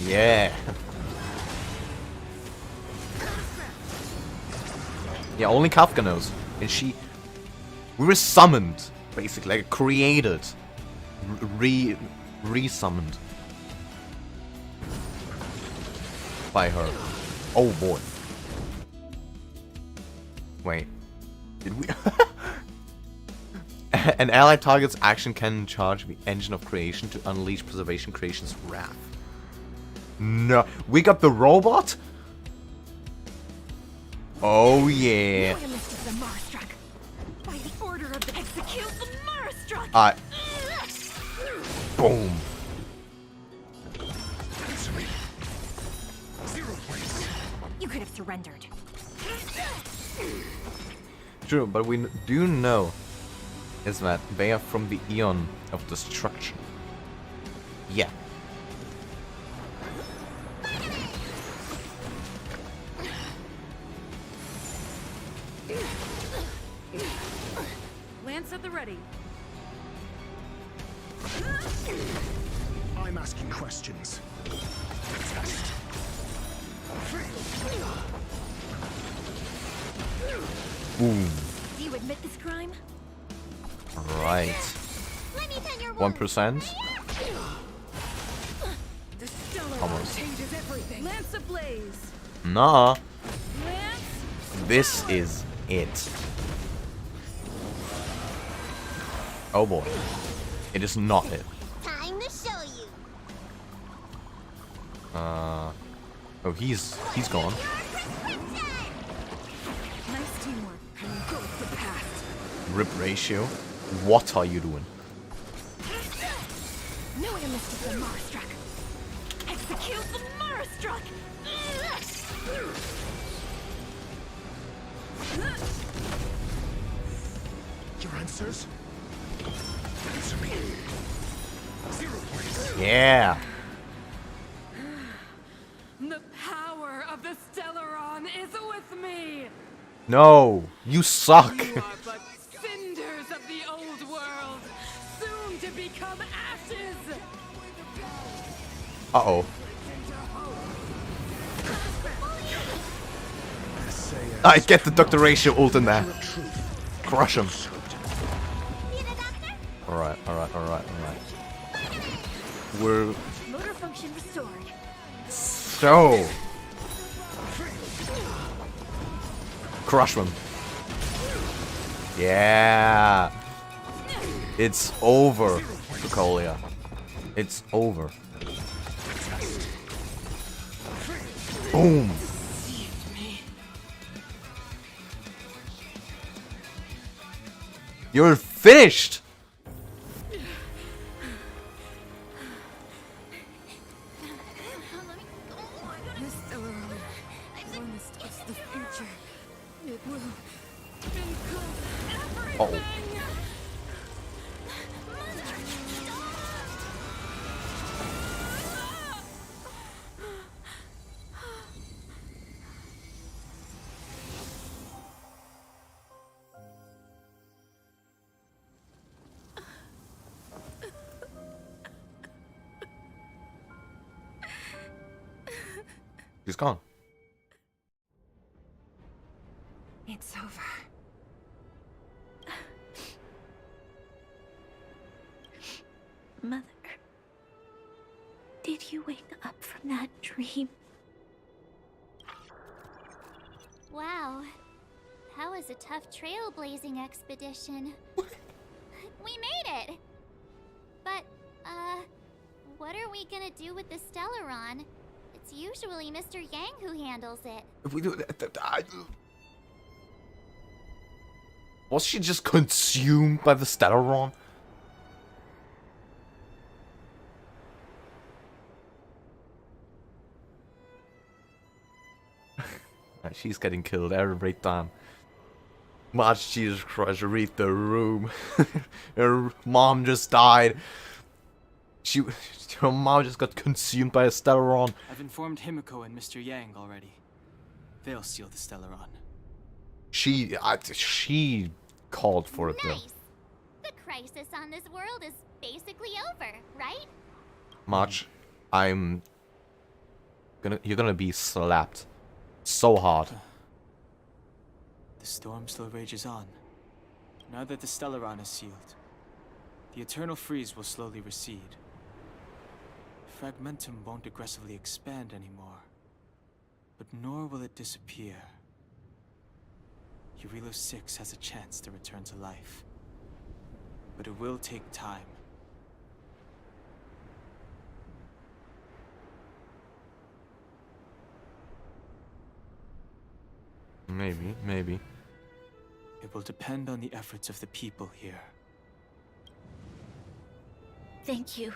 [SPEAKER 1] Yeah. Yeah, only Kafka knows. And we were summoned, basically, like created. Re-summoned. By her. Oh boy. Wait. Did we? An allied target's action can charge the engine of creation to unleash preservation creation's wrath. No. We got the robot? Oh yeah.
[SPEAKER 7] By the order of the execute the Marastruck.
[SPEAKER 1] Boom.
[SPEAKER 15] 0 points.
[SPEAKER 7] You could have surrendered.
[SPEAKER 1] True, but we do know is that they are from the Eon of Destruction. Yeah.
[SPEAKER 5] Lance at the ready.
[SPEAKER 15] I'm asking questions. Test.
[SPEAKER 1] Boom.
[SPEAKER 7] Do you admit this crime?
[SPEAKER 1] Right. 1%.
[SPEAKER 5] The Stellaron
[SPEAKER 1] Almost.
[SPEAKER 5] changes everything. Lance ablaze.
[SPEAKER 1] Nah.
[SPEAKER 5] Lance.
[SPEAKER 1] This is it. Oh boy. It is not it.
[SPEAKER 6] Time to show you.
[SPEAKER 1] Oh, he's gone.
[SPEAKER 5] Nice teamwork. And go with the past.
[SPEAKER 1] Rip ratio. What are you doing?
[SPEAKER 7] No way to miss the Marastruck. Execute the Marastruck.
[SPEAKER 15] Your answers? Answer me. 0 points.
[SPEAKER 1] Yeah.
[SPEAKER 5] The power of the Stellaron is with me.
[SPEAKER 1] No, you suck.
[SPEAKER 5] You are but cinders of the old world, soon to become ashes.
[SPEAKER 1] Uh-oh. I get the Dr. Ratio ult in there. Crush him. Alright. We're
[SPEAKER 7] Motor function restored.
[SPEAKER 1] so crush him. Yeah. It's over, Cocolia. It's over. Boom. You're finished.
[SPEAKER 5] The
[SPEAKER 1] Uh-oh. She's gone.
[SPEAKER 7] It's over.
[SPEAKER 4] Mother, did you wake up from that dream?
[SPEAKER 6] Wow. That was a tough trailblazing expedition. We made it! But, what are we gonna do with the Stellaron? It's usually Mr. Yang who handles it.
[SPEAKER 1] If we do was she just consumed by the Stellaron? She's getting killed every time. March, Jesus Christ, read the room. Her mom just died. Her mom just got consumed by a Stellaron.
[SPEAKER 8] I've informed Himiko and Mr. Yang already. They'll steal the Stellaron.
[SPEAKER 1] She called for it though.
[SPEAKER 6] Nice! The crisis on this world is basically over, right?
[SPEAKER 1] March, you're gonna be slapped so hard.
[SPEAKER 8] The storm still rages on. Now that the Stellaron is sealed, the eternal freeze will slowly recede. Fragmentum won't aggressively expand anymore, but nor will it disappear. Eurilo 6 has a chance to return to life, but it will take time.
[SPEAKER 1] Maybe.
[SPEAKER 8] It will depend on the efforts of the people here.
[SPEAKER 4] Thank you.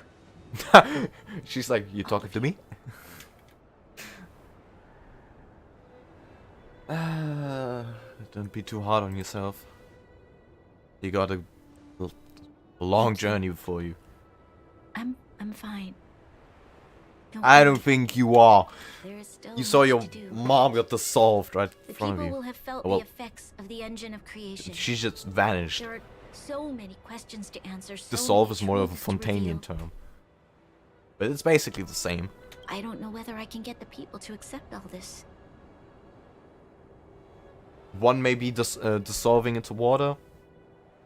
[SPEAKER 1] She's like, you talking to me? Don't be too hard on yourself. You got a long journey before you.
[SPEAKER 4] I'm fine.
[SPEAKER 1] I don't think you are.
[SPEAKER 4] There is still
[SPEAKER 1] You saw
[SPEAKER 4] much
[SPEAKER 1] your
[SPEAKER 4] to do.
[SPEAKER 1] mom got dissolved right in
[SPEAKER 4] The
[SPEAKER 1] front of
[SPEAKER 4] people
[SPEAKER 1] you.
[SPEAKER 4] will have felt
[SPEAKER 1] Well,
[SPEAKER 4] the effects of the engine of creation.
[SPEAKER 1] she just vanished.
[SPEAKER 4] There are so many questions to answer. So
[SPEAKER 1] Dissolve
[SPEAKER 4] many
[SPEAKER 1] is more of a
[SPEAKER 4] truths to reveal.
[SPEAKER 1] Fontanian term. But it's basically the same.
[SPEAKER 4] I don't know whether I can get the people to accept all this.
[SPEAKER 1] One may be dissolving into water.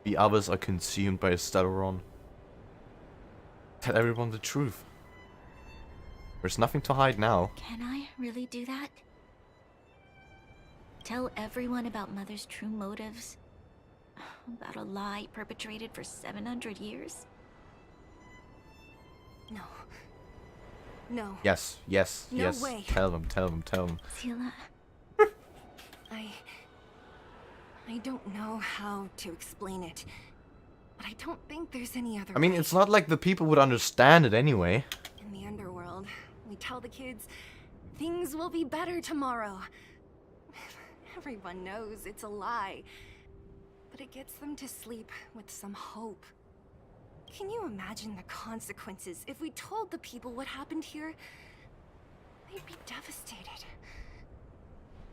[SPEAKER 1] The others are consumed by a Stellaron. Tell everyone the truth. There's nothing to hide now.
[SPEAKER 4] Can I really do that? Tell everyone about Mother's true motives? About a lie perpetrated for 700 years?
[SPEAKER 7] No. No.
[SPEAKER 1] Yes.
[SPEAKER 7] No
[SPEAKER 1] yes.
[SPEAKER 7] way.
[SPEAKER 1] Tell them.
[SPEAKER 4] Sila.
[SPEAKER 7] I don't know how to explain it, but I don't think there's any other
[SPEAKER 1] I mean,
[SPEAKER 7] way.
[SPEAKER 1] it's not like the people would understand it anyway.
[SPEAKER 7] In the underworld, we tell the kids, things will be better tomorrow. Everyone knows it's a lie, but it gets them to sleep with some hope. Can you imagine the consequences if we told the people what happened here? They'd be devastated.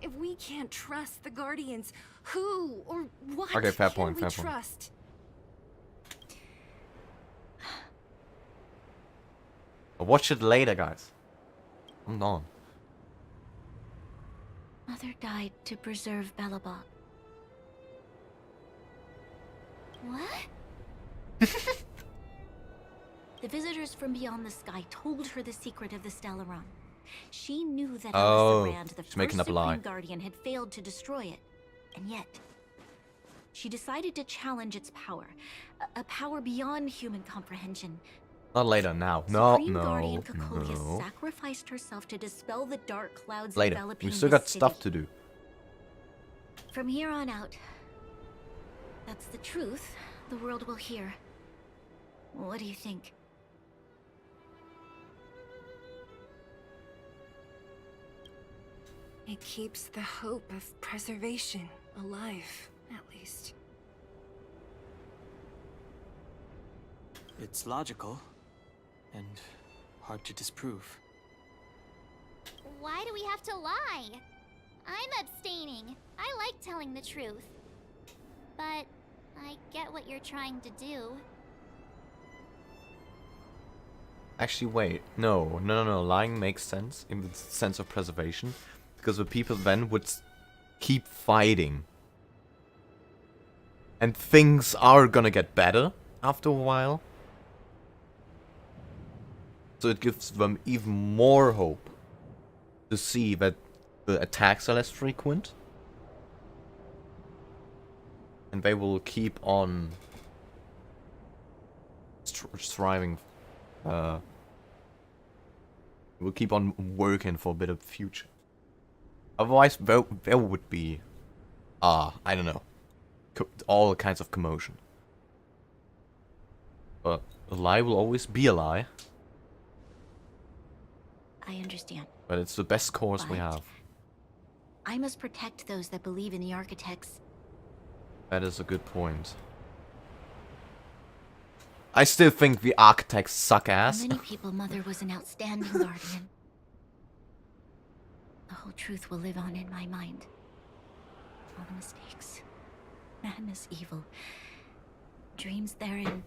[SPEAKER 7] If we can't trust the Guardians, who or what
[SPEAKER 1] Okay, fair
[SPEAKER 7] can
[SPEAKER 1] point,
[SPEAKER 7] we
[SPEAKER 1] fair point.
[SPEAKER 7] trust?
[SPEAKER 1] I'll watch it later, guys. I'm on.
[SPEAKER 4] Mother died to preserve Belobog.
[SPEAKER 6] What?
[SPEAKER 4] The visitors from beyond the sky told her the secret of the Stellaron. She knew that
[SPEAKER 1] Oh,
[SPEAKER 4] Rand, the
[SPEAKER 1] she's making
[SPEAKER 4] first
[SPEAKER 1] up a lie.
[SPEAKER 4] Supreme Guardian, had failed to destroy it. And yet, she decided to challenge its power. A power beyond human comprehension.
[SPEAKER 1] Not later, now. No,
[SPEAKER 4] Supreme Guardian
[SPEAKER 1] no,
[SPEAKER 4] Cocolia
[SPEAKER 1] no.
[SPEAKER 4] sacrificed herself to dispel the dark clouds
[SPEAKER 1] Later.
[SPEAKER 4] enveloping
[SPEAKER 1] We still
[SPEAKER 4] this
[SPEAKER 1] got stuff
[SPEAKER 4] city.
[SPEAKER 1] to do.
[SPEAKER 4] From here on out, that's the truth the world will hear. What do you think?
[SPEAKER 7] It keeps the hope of preservation alive, at least.
[SPEAKER 8] It's logical, and hard to disprove.
[SPEAKER 6] Why do we have to lie? I'm abstaining. I like telling the truth. But I get what you're trying to do.
[SPEAKER 1] Actually, wait. No. Lying makes sense in the sense of preservation. Because the people then would keep fighting. And things are gonna get better after a while. So it gives them even more hope to see that the attacks are less frequent. And they will keep on striving. We'll keep on working for a better future. Otherwise, there would be, I don't know, all kinds of commotion. But a lie will always be a lie.
[SPEAKER 4] I understand.
[SPEAKER 1] But it's the best course we have.
[SPEAKER 4] I must protect those that believe in the architects.
[SPEAKER 1] That is a good point. I still think the architects suck ass.
[SPEAKER 4] For many people, Mother was an outstanding guardian. The whole truth will live on in my mind. All the mistakes, madness, evil, dreams therein.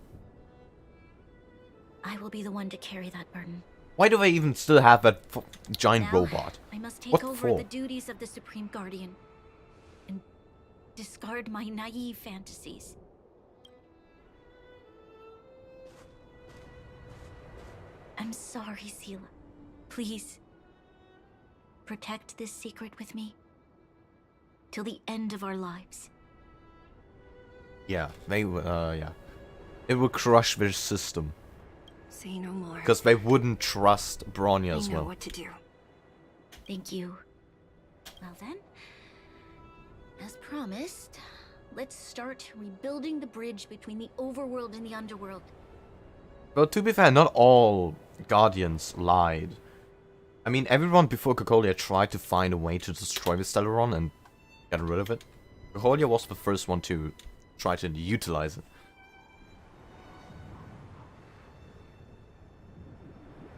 [SPEAKER 4] I will be the one to carry that burden.
[SPEAKER 1] Why do they even still have that giant
[SPEAKER 4] Now,
[SPEAKER 1] robot?
[SPEAKER 4] I must take
[SPEAKER 1] What
[SPEAKER 4] over
[SPEAKER 1] for?
[SPEAKER 4] the duties of the Supreme Guardian and discard my naive fantasies. I'm sorry, Seela. Please, protect this secret with me till the end of our lives.
[SPEAKER 1] Yeah, yeah. It will crush their system.
[SPEAKER 7] Say no more.
[SPEAKER 1] Because they wouldn't trust Bronya as
[SPEAKER 7] I know
[SPEAKER 1] well.
[SPEAKER 7] what to do.
[SPEAKER 4] Thank you. Well then, as promised, let's start rebuilding the bridge between the overworld and the underworld.
[SPEAKER 1] Well, to be fair, not all Guardians lied. I mean, everyone before Cocolia tried to find a way to destroy the Stellaron and get rid of it. Cocolia was the first one to try to utilize it.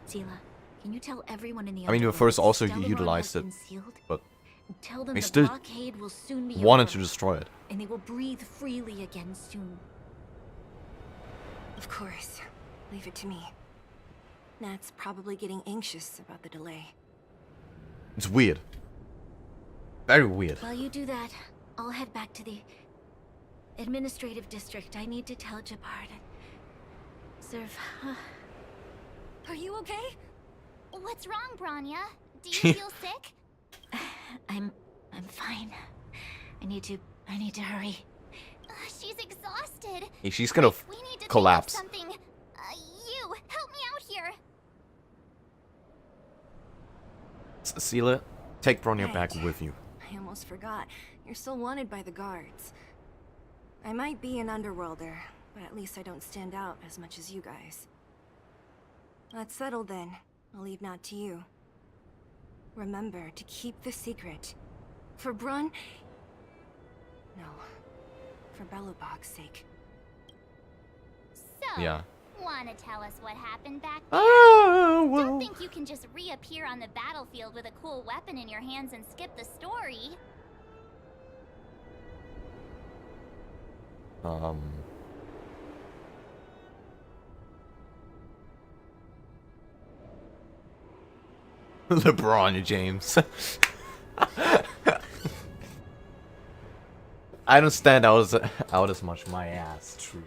[SPEAKER 4] Seela, can you tell everyone in the
[SPEAKER 1] I mean, the
[SPEAKER 4] underworld
[SPEAKER 1] first also
[SPEAKER 4] Stellaron
[SPEAKER 1] utilized
[SPEAKER 4] has
[SPEAKER 1] it,
[SPEAKER 4] been sealed? Tell them
[SPEAKER 1] they
[SPEAKER 4] the
[SPEAKER 1] still
[SPEAKER 4] blockade will soon be
[SPEAKER 1] wanted
[SPEAKER 4] over,
[SPEAKER 1] to destroy it.
[SPEAKER 4] and they will breathe freely again soon.
[SPEAKER 7] Of course. Leave it to me. Nat's probably getting anxious about the delay.
[SPEAKER 1] It's weird. Very weird.
[SPEAKER 4] While you do that, I'll head back to the administrative district. I need to tell Gepard.
[SPEAKER 6] Are you okay? What's wrong, Bronya? Do you feel sick?
[SPEAKER 4] I'm fine. I need to hurry.
[SPEAKER 6] She's exhausted.
[SPEAKER 1] Hey, she's gonna
[SPEAKER 6] We need to
[SPEAKER 1] collapse.
[SPEAKER 6] Think of something. You, help me out here.
[SPEAKER 1] Seela, take Bronya
[SPEAKER 7] Right.
[SPEAKER 1] back with you.
[SPEAKER 7] I almost forgot. You're still wanted by the guards. I might be an underworlder, but at least I don't stand out as much as you guys. That's settled then. I'll leave Nat to you. Remember to keep the secret. For Brun... No. For Belobog's sake.
[SPEAKER 6] So,
[SPEAKER 1] Yeah.
[SPEAKER 6] wanna tell us what happened back there?
[SPEAKER 1] Oh, well.
[SPEAKER 6] Don't think you can just reappear on the battlefield with a cool weapon in your hands and skip the story.
[SPEAKER 1] LeBron James. I don't stand out as much my ass. True.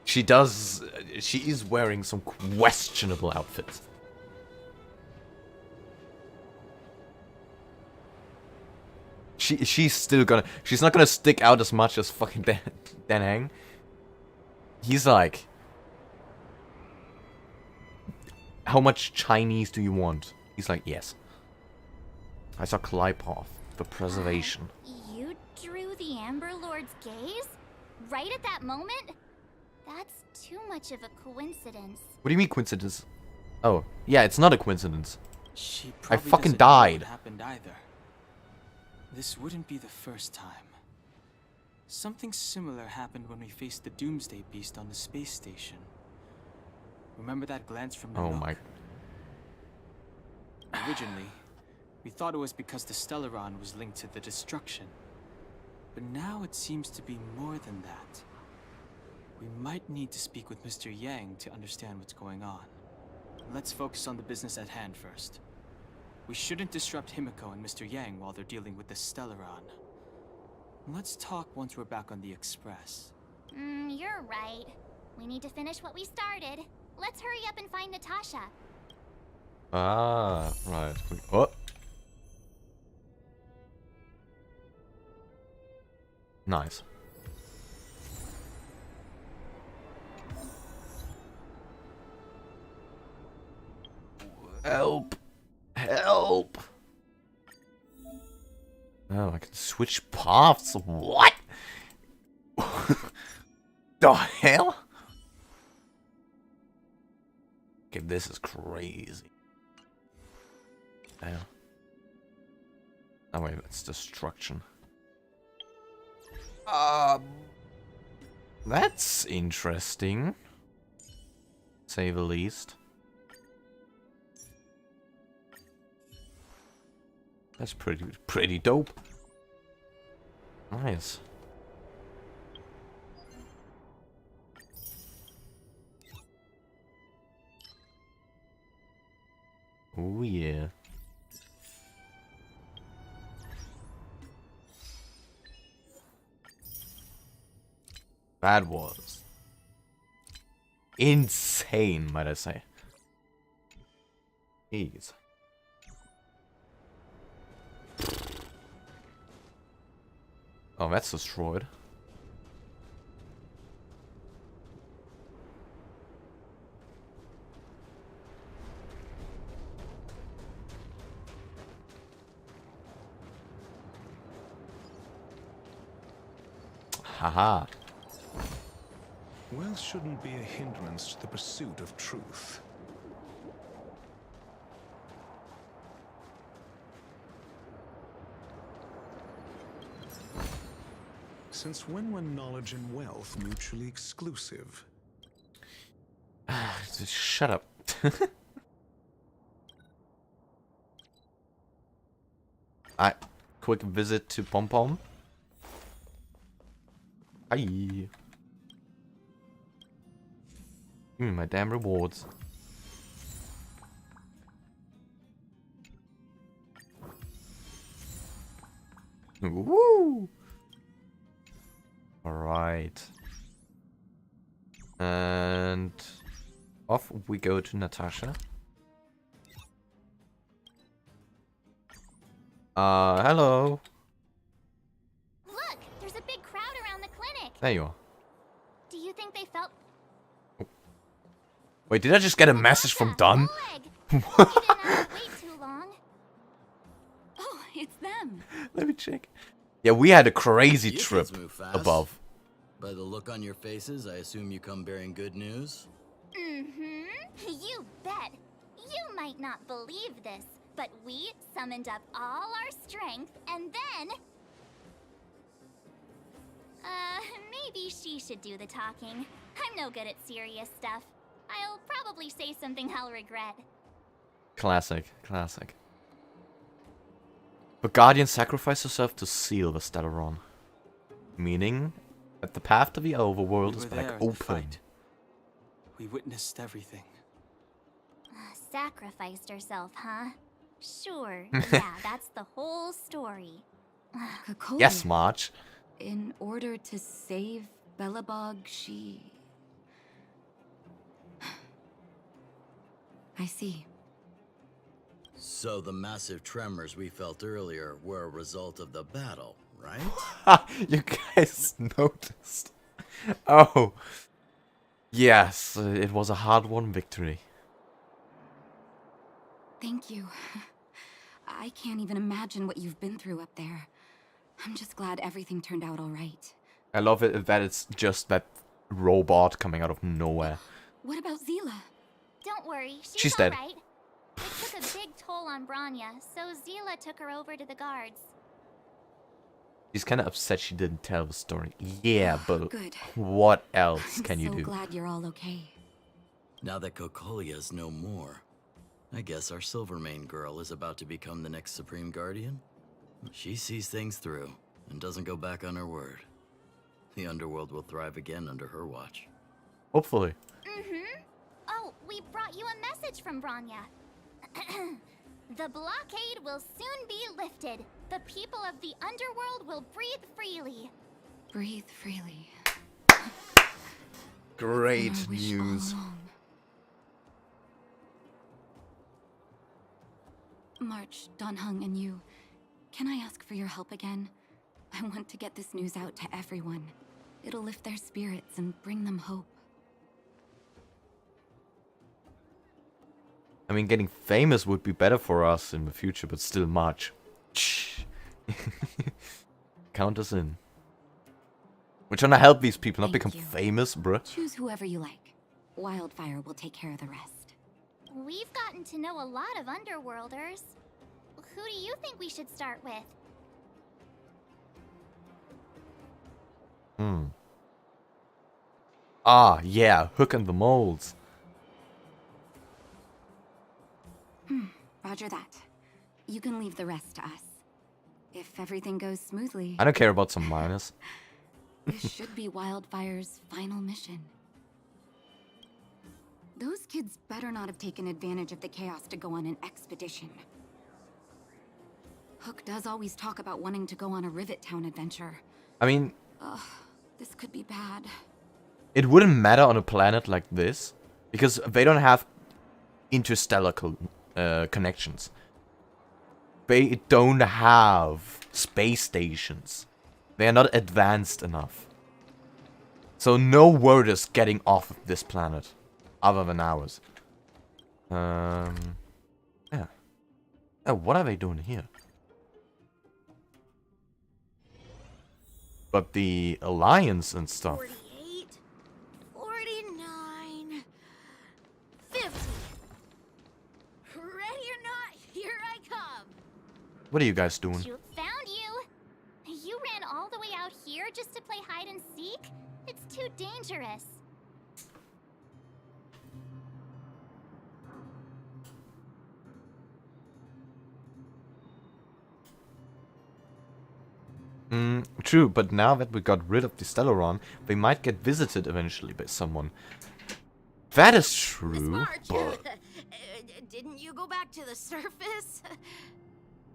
[SPEAKER 1] She is wearing some questionable outfits. She's not gonna stick out as much as fucking Dan Heng. He's like, how much Chinese do you want? He's like, yes. I saw Klypov, the preservation.
[SPEAKER 6] You drew the Amber Lord's gaze? Right at that moment? That's too much of a coincidence.
[SPEAKER 1] What do you mean coincidence? Oh, yeah, it's not a coincidence.
[SPEAKER 8] She
[SPEAKER 1] I
[SPEAKER 8] probably
[SPEAKER 1] fucking
[SPEAKER 8] doesn't know what
[SPEAKER 1] died.
[SPEAKER 8] happened either. This wouldn't be the first time. Something similar happened when we faced the Doomsday Beast on the space station. Remember that glance from the
[SPEAKER 1] Oh
[SPEAKER 8] Nook?
[SPEAKER 1] my.
[SPEAKER 8] Originally, we thought it was because the Stellaron was linked to the destruction. But now it seems to be more than that. We might need to speak with Mr. Yang to understand what's going on. Let's focus on the business at hand first. We shouldn't disrupt Himiko and Mr. Yang while they're dealing with the Stellaron. Let's talk once we're back on the Express.
[SPEAKER 6] You're right. We need to finish what we started. Let's hurry up and find Natasha.
[SPEAKER 1] Ah, right. Oh. Nice. Help! Help! Oh, I can switch paths. What? The hell? Okay, this is crazy. Hell. Oh wait, that's destruction. That's interesting. Say the least. That's pretty dope. Nice. Oh yeah. That was insane, might I say. Jeez. Oh, that's destroyed. Haha.
[SPEAKER 15] Wealth shouldn't be a hindrance to the pursuit of truth. Since when were knowledge and wealth mutually exclusive?
[SPEAKER 1] Just shut up. Quick visit to Pom Pom. Hi. Give me my damn rewards. Woo! Alright. And off we go to Natasha. Hello.
[SPEAKER 6] Look, there's a big crowd around the clinic.
[SPEAKER 1] There you are.
[SPEAKER 6] Do you think they felt...
[SPEAKER 1] Wait, did I just get a message from Dunn?
[SPEAKER 6] You didn't have to wait too long.
[SPEAKER 17] Oh, it's them.
[SPEAKER 1] Let me check. Yeah, we had a crazy
[SPEAKER 12] You
[SPEAKER 1] trip
[SPEAKER 12] kids move fast.
[SPEAKER 1] above.
[SPEAKER 12] By the look on your faces, I assume you come bearing good news?
[SPEAKER 6] You bet. You might not believe this, but we summoned up all our strength and then... maybe she should do the talking. I'm no good at serious stuff. I'll probably say something I'll regret.
[SPEAKER 1] Classic, classic. The Guardian sacrificed herself to seal the Stellaron. Meaning that the path to the Overworld is back open.
[SPEAKER 8] We witnessed everything.
[SPEAKER 6] Sacrificed herself, huh? Sure, yeah, that's the whole story.
[SPEAKER 17] Cocolia.
[SPEAKER 1] Yes, Marge.
[SPEAKER 17] In order to save Belobog, she... I see.
[SPEAKER 12] So the massive tremors we felt earlier were a result of the battle, right?
[SPEAKER 1] You guys noticed. Oh. Yes, it was a hard-won victory.
[SPEAKER 17] Thank you. I can't even imagine what you've been through up there. I'm just glad everything turned out all right.
[SPEAKER 1] I love it that it's just that robot coming out of nowhere.
[SPEAKER 17] What about Zila?
[SPEAKER 6] Don't worry,
[SPEAKER 1] She's dead.
[SPEAKER 6] Alright. It took a big toll on Branya, so Zila took her over to the guards.
[SPEAKER 1] She's kind of upset she didn't tell the story. Yeah, but
[SPEAKER 11] Good.
[SPEAKER 1] what else can you
[SPEAKER 11] I'm
[SPEAKER 1] do?
[SPEAKER 11] so glad you're all okay.
[SPEAKER 12] Now that Cocolia is no more, I guess our Silvermane girl is about to become the next Supreme Guardian? She sees things through and doesn't go back on her word. The Underworld will thrive again under her watch.
[SPEAKER 1] Hopefully.
[SPEAKER 6] Mm-hmm. Oh, we brought you a message from Bronya. The blockade will soon be lifted. The people of the Underworld will breathe freely.
[SPEAKER 11] Breathe freely.
[SPEAKER 1] Great news.
[SPEAKER 11] March, Donhung, and you, can I ask for your help again? I want to get this news out to everyone. It'll lift their spirits and bring them hope.
[SPEAKER 1] I mean, getting famous would be better for us in the future, but still March. Count us in. We're trying to help these people, not become famous, bruh.
[SPEAKER 11] Choose whoever you like. Wildfire will take care of the rest.
[SPEAKER 6] We've gotten to know a lot of Underworlders. Who do you think we should start with?
[SPEAKER 1] Ah, yeah, Hook and the Moles.
[SPEAKER 11] Roger that. You can leave the rest to us. If everything goes smoothly...
[SPEAKER 1] I don't care about some minors.
[SPEAKER 11] This should be Wildfire's final mission. Those kids better not have taken advantage of the chaos to go on an expedition. Hook does always talk about wanting to go on a Rivet Town adventure.
[SPEAKER 1] I mean...
[SPEAKER 11] Ugh, this could be bad.
[SPEAKER 1] It wouldn't matter on a planet like this, because they don't have interstellar connections. They don't have space stations. They are not advanced enough. So no word is getting off of this planet, other than ours. Yeah. Oh, what are they doing here? But the Alliance and stuff.
[SPEAKER 22] 48, 49, 50. Ready or not, here I come.
[SPEAKER 1] What are you guys doing?
[SPEAKER 6] Found you. You ran all the way out here just to play hide and seek? It's too dangerous.
[SPEAKER 1] True, but now that we got rid of the Stellaron, they might get visited eventually by someone. That is true, but...
[SPEAKER 22] Didn't you go back to the surface?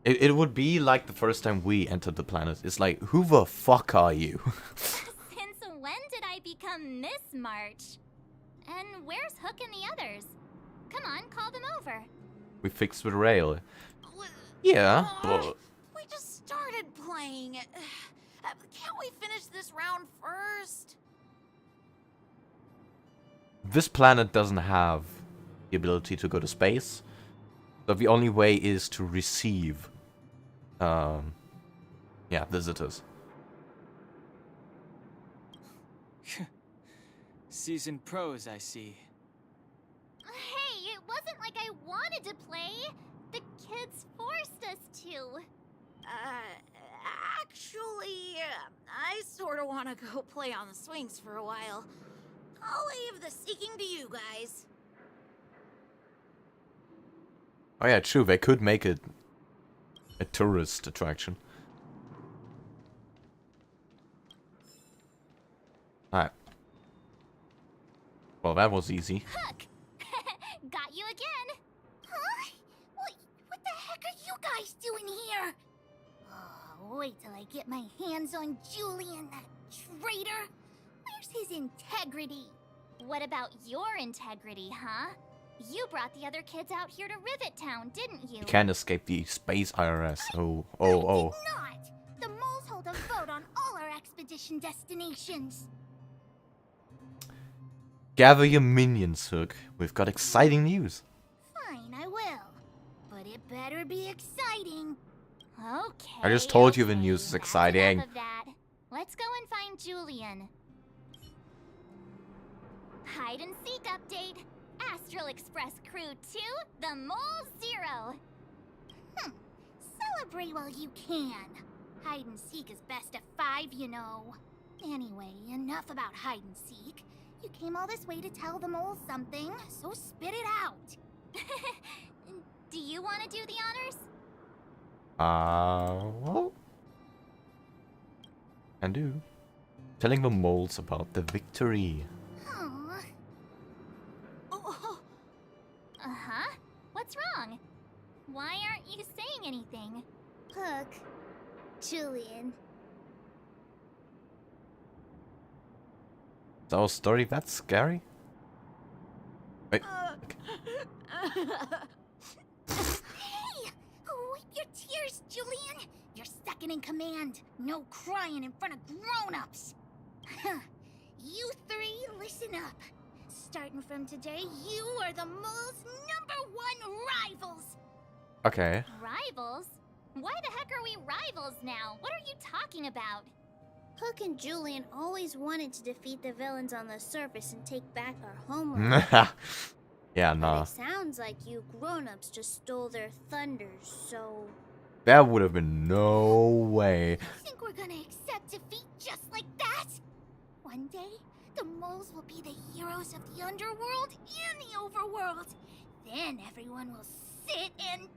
[SPEAKER 1] It would be like the first time we entered the planet. It's like, who the fuck are you?
[SPEAKER 6] Since when did I become Miss March? And where's Hook and the others? Come on, call them over.
[SPEAKER 1] We fixed the rail. Yeah, but...
[SPEAKER 22] We just started playing. Can't we finish this round first?
[SPEAKER 1] This planet doesn't have the ability to go to space. So the only way is to receive, yeah, visitors.
[SPEAKER 8] Seasoned pros, I see.
[SPEAKER 6] Hey, it wasn't like I wanted to play. The kids forced us to.
[SPEAKER 22] Actually, I sort of want to go play on the swings for a while. I'll leave the seeking to you guys.
[SPEAKER 1] Oh yeah, true, they could make it a tourist attraction. Alright. Well, that was easy.
[SPEAKER 6] Hook! Got you again! Huh? What the heck are you guys doing here? Oh, wait till I get my hands on Julian, that traitor! Where's his integrity? What about your integrity, huh? You brought the other kids out here to Rivet Town, didn't you?
[SPEAKER 1] You can't escape the space IRS. Oh.
[SPEAKER 6] Not! The moles hold a vote on all our expedition destinations.
[SPEAKER 1] Gather your minions, Hook. We've got exciting news.
[SPEAKER 6] Fine, I will. But it better be exciting. Okay.
[SPEAKER 1] I just told you the news is exciting.
[SPEAKER 6] Enough of that. Let's go and find Julian. Hide and seek update. Astral Express Crew 2, the Mole 0. Celebrate while you can. Hide and seek is best of 5, you know. Anyway, enough about hide and seek. You came all this way to tell the moles something, so spit it out. Do you want to do the honors?
[SPEAKER 1] Well, can do. Telling the moles about the victory.
[SPEAKER 6] Aw. Oh. Uh-huh. What's wrong? Why aren't you saying anything?
[SPEAKER 4] Look, Julian.
[SPEAKER 1] Is our story that scary? Wait.
[SPEAKER 6] Hey! Wipe your tears, Julian! You're second in command. No crying in front of grown-ups. You 3, listen up. Starting from today, you are the mole's #1 rivals.
[SPEAKER 1] Okay.
[SPEAKER 6] Rivals? Why the heck are we rivals now? What are you talking about?
[SPEAKER 4] Hook and Julian always wanted to defeat the villains on the surface and take back our homeworld.
[SPEAKER 1] Yeah,
[SPEAKER 4] But
[SPEAKER 1] nah.
[SPEAKER 4] it sounds like you grown-ups just stole their thunders, so...
[SPEAKER 1] There would have been no way.
[SPEAKER 6] Think we're gonna accept defeat just like that? One day, the moles will be the heroes of the underworld and the overworld. Then everyone will sit and...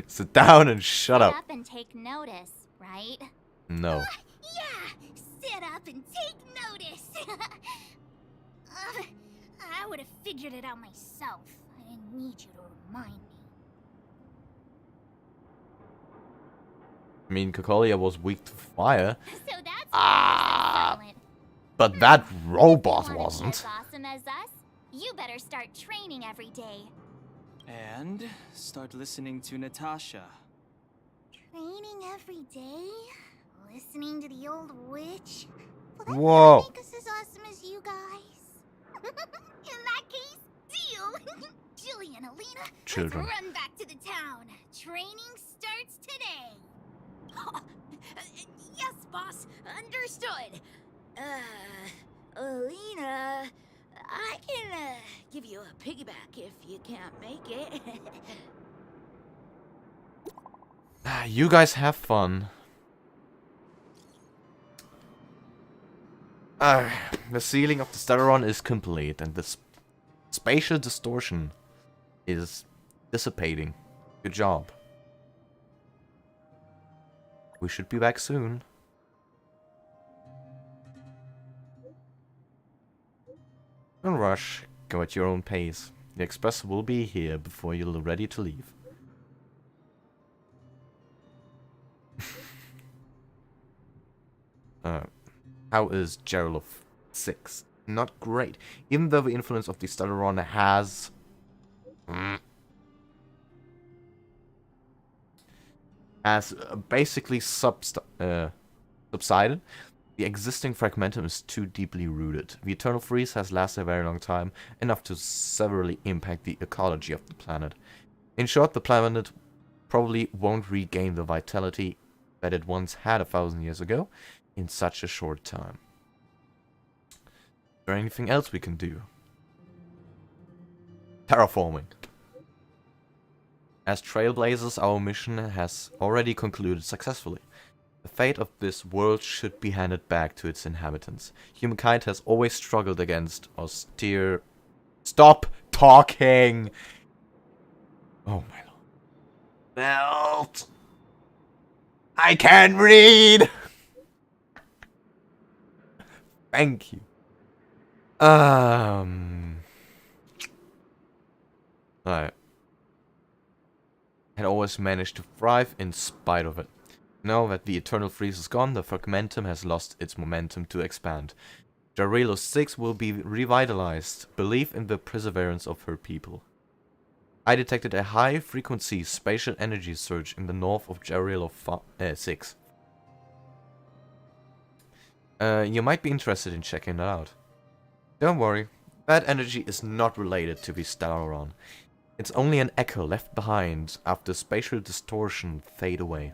[SPEAKER 1] Sit down and shut up.
[SPEAKER 6] Sit up and take notice, right?
[SPEAKER 1] No.
[SPEAKER 6] Yeah, sit up and take notice. I would have figured it out myself. I didn't need you to remind me.
[SPEAKER 1] I mean, Cocolia was weak to fire.
[SPEAKER 6] So that's
[SPEAKER 1] But that robot wasn't.
[SPEAKER 6] As awesome as us, you better start training every day.
[SPEAKER 8] And start listening to Natasha.
[SPEAKER 6] Training every day? Listening to the old witch?
[SPEAKER 1] Whoa.
[SPEAKER 6] Make us as awesome as you guys. In that case, deal. Jilly and Alina,
[SPEAKER 1] Children.
[SPEAKER 6] let's run back to the town. Training starts today.
[SPEAKER 22] Yes, boss. Understood. Alina, I can give you a piggyback if you can't make it.
[SPEAKER 1] You guys have fun. The ceiling of the Stellaron is complete, and the spatial distortion is dissipating. Good job. We should be back soon. Don't rush. Go at your own pace. The express will be here before you're ready to leave. How is Gerald of 6? Not great. Even though the influence of the Stellaron has basically subsided, the existing fragmentum is too deeply rooted. The eternal freeze has lasted a very long time, enough to severely impact the ecology of the planet. In short, the planet probably won't regain the vitality that it once had 1,000 years ago in such a short time. Is there anything else we can do? Terraforming. As trailblazers, our mission has already concluded successfully. The fate of this world should be handed back to its inhabitants. Humankind has always struggled against austere... Stop talking! Oh my lord. Belt! I can't read! Thank you. Alright. Had always managed to thrive in spite of it. Now that the eternal freeze is gone, the fragmentum has lost its momentum to expand. Jarilo 6 will be revitalized. Believe in the perseverance of her people. I detected a high-frequency spatial energy surge in the north of Jarilo 6. You might be interested in checking that out. Don't worry, that energy is not related to the Stellaron. It's only an echo left behind after spatial distortions fade away.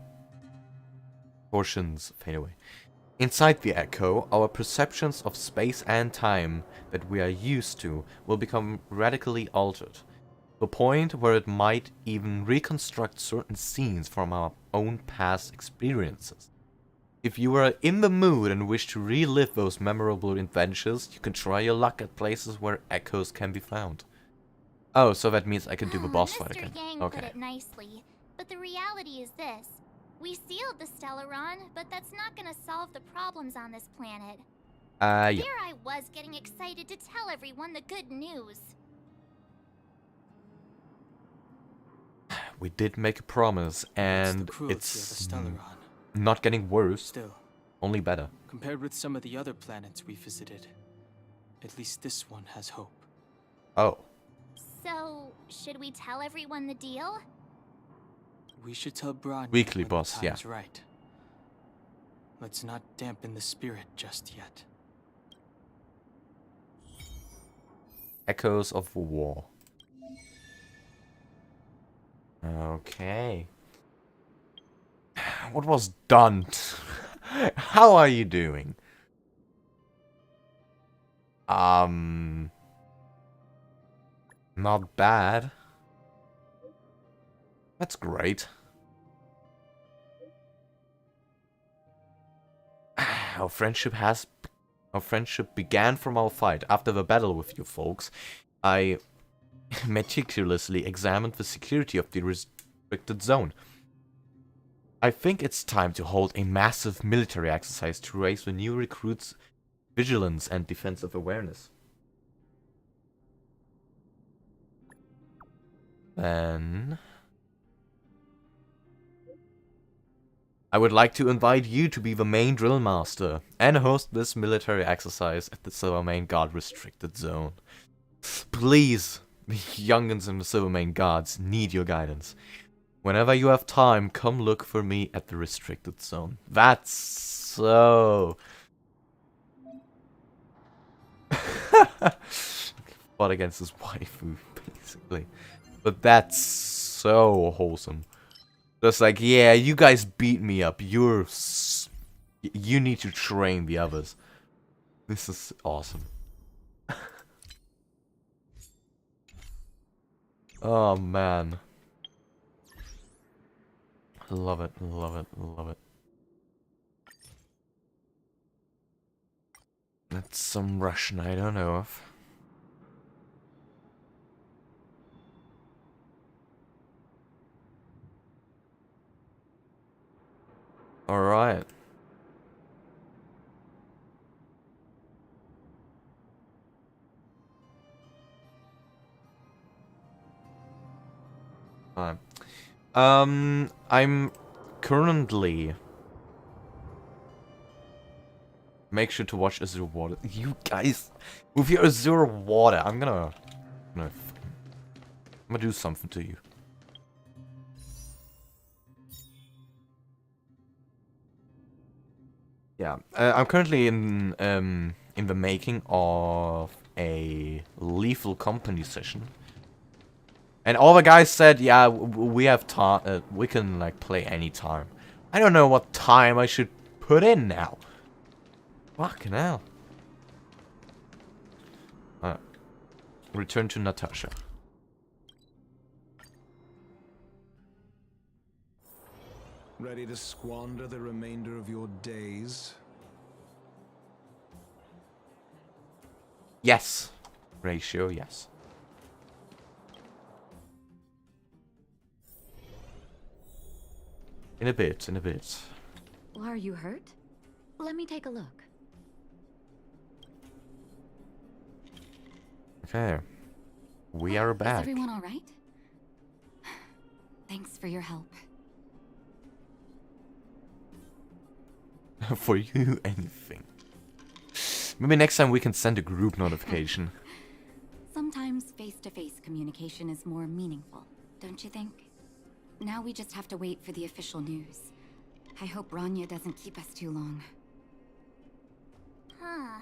[SPEAKER 1] Inside the echo, our perceptions of space and time that we are used to will become radically altered. The point where it might even reconstruct certain scenes from our own past experiences. If you are in the mood and wish to relive those memorable adventures, you can try your luck at places where echoes can be found. Oh, so that means I can do the boss fight again.
[SPEAKER 6] Mr. Yang put it nicely, but the reality is this. We sealed the Stellaron, but that's not gonna solve the problems on this planet.
[SPEAKER 1] Yeah.
[SPEAKER 6] Here I was getting excited to tell everyone the good news.
[SPEAKER 1] We did make a promise, and it's not getting worse.
[SPEAKER 8] Still,
[SPEAKER 1] only better.
[SPEAKER 8] Compared with some of the other planets we visited, at least this one has hope.
[SPEAKER 1] Oh.
[SPEAKER 6] So, should we tell everyone the deal?
[SPEAKER 8] We should tell Bronya
[SPEAKER 1] Weekly
[SPEAKER 8] when
[SPEAKER 1] boss,
[SPEAKER 8] the
[SPEAKER 1] yeah.
[SPEAKER 8] time's right. Let's not dampen the spirit just yet.
[SPEAKER 1] Echoes of War. Okay. What was done? How are you doing? Not bad. That's great. Our friendship began from our fight. After the battle with you folks, I meticulously examined the security of the restricted zone. I think it's time to hold a massive military exercise to raise the new recruits' vigilance and defensive awareness. Then I would like to invite you to be the main drill master and host this military exercise at the Silvermane Guard restricted zone. Please, the youngins in the Silvermane Guards need your guidance. Whenever you have time, come look for me at the restricted zone. That's so... fought against his waifu, basically. But that's so wholesome. Just like, yeah, you guys beat me up. You need to train the others. This is awesome. Oh, man. Love it, love it, love it. That's some Russian I don't know of. Alright. I'm currently... Make sure to watch Azure Water. You guys, with your Azure Water, I'm gonna do something to you. Yeah, I'm currently in the making of a Lethal Company session, and all the guys said, "Yeah, we have time. We can like play any time." I don't know what time I should put in now. Fucking hell. Return to Natasha.
[SPEAKER 15] Ready to squander the remainder of your days?
[SPEAKER 1] Yes. Ratio, yes. In a bit, in a bit.
[SPEAKER 11] Are you hurt? Let me take a look.
[SPEAKER 1] Okay. We are back.
[SPEAKER 11] Is everyone all right? Thanks for your help.
[SPEAKER 1] For you, anything. Maybe next time we can send a group notification.
[SPEAKER 11] Sometimes face-to-face communication is more meaningful, don't you think? Now we just have to wait for the official news. I hope Bronya doesn't keep us too long.
[SPEAKER 6] Huh.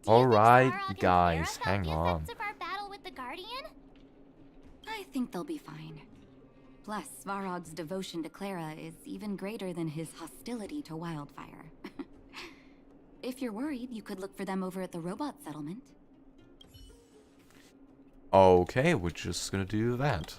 [SPEAKER 1] Alright, guys, hang on.
[SPEAKER 6] Of our battle with the Guardian?
[SPEAKER 11] I think they'll be fine. Plus, Svarog's devotion to Clara is even greater than his hostility to Wildfire. If you're worried, you could look for them over at the robot settlement.
[SPEAKER 1] Okay, we're just gonna do that.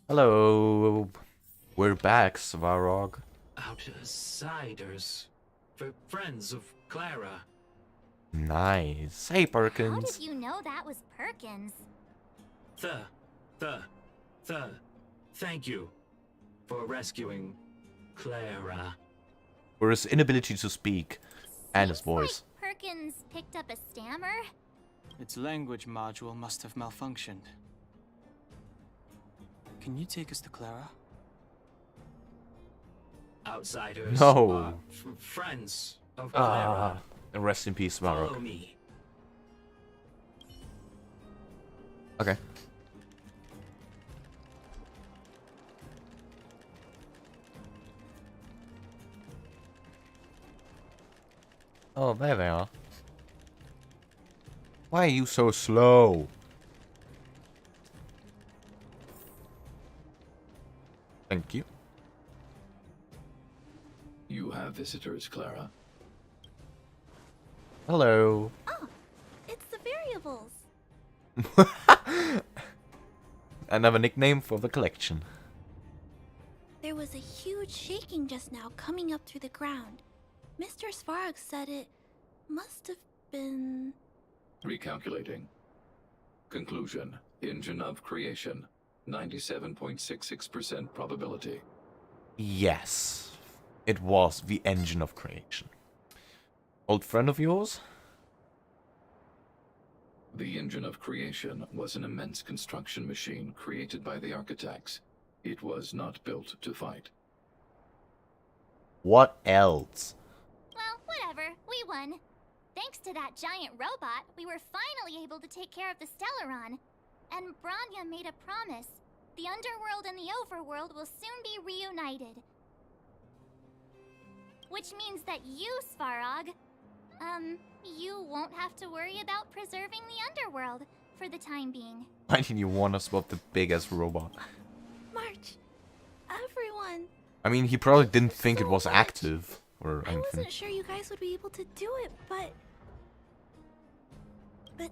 [SPEAKER 1] Hello. We're back, Svarog.
[SPEAKER 3] Outsiders. For friends of Clara.
[SPEAKER 1] Nice. Hey,
[SPEAKER 6] How
[SPEAKER 1] Perkins.
[SPEAKER 6] did you know that was Perkins?
[SPEAKER 3] Thank you for rescuing Clara.
[SPEAKER 1] For his inability to speak and his voice.
[SPEAKER 6] Perkins picked up a stammer?
[SPEAKER 8] Its language module must have malfunctioned. Can you take us to Clara?
[SPEAKER 3] Outsiders.
[SPEAKER 1] No.
[SPEAKER 3] Friends of Clara.
[SPEAKER 1] Rest in peace, Svarog.
[SPEAKER 3] Follow me.
[SPEAKER 1] Okay. Oh, there they are. Why are you so slow? Thank you.
[SPEAKER 14] You have visitors, Clara.
[SPEAKER 1] Hello.
[SPEAKER 22] Oh, it's the variables.
[SPEAKER 1] Another nickname for the collection.
[SPEAKER 22] There was a huge shaking just now coming up through the ground. Mr. Svarog said it must have been...
[SPEAKER 14] Recalculating. Conclusion. Engine of creation. 97.66% probability.
[SPEAKER 1] Yes. It was the engine of creation. Old friend of yours?
[SPEAKER 14] The engine of creation was an immense construction machine created by the architects. It was not built to fight.
[SPEAKER 1] What else?
[SPEAKER 6] Well, whatever. We won. Thanks to that giant robot, we were finally able to take care of the Stellaron. And Bronya made a promise. The Underworld and the Overworld will soon be reunited. Which means that you, Svarog, you won't have to worry about preserving the Underworld for the time being.
[SPEAKER 1] Why didn't you warn us about the biggest robot?
[SPEAKER 22] March, everyone.
[SPEAKER 1] I mean, he probably didn't think it was active or
[SPEAKER 22] I
[SPEAKER 1] anything.
[SPEAKER 22] wasn't sure you guys would be able to do it, but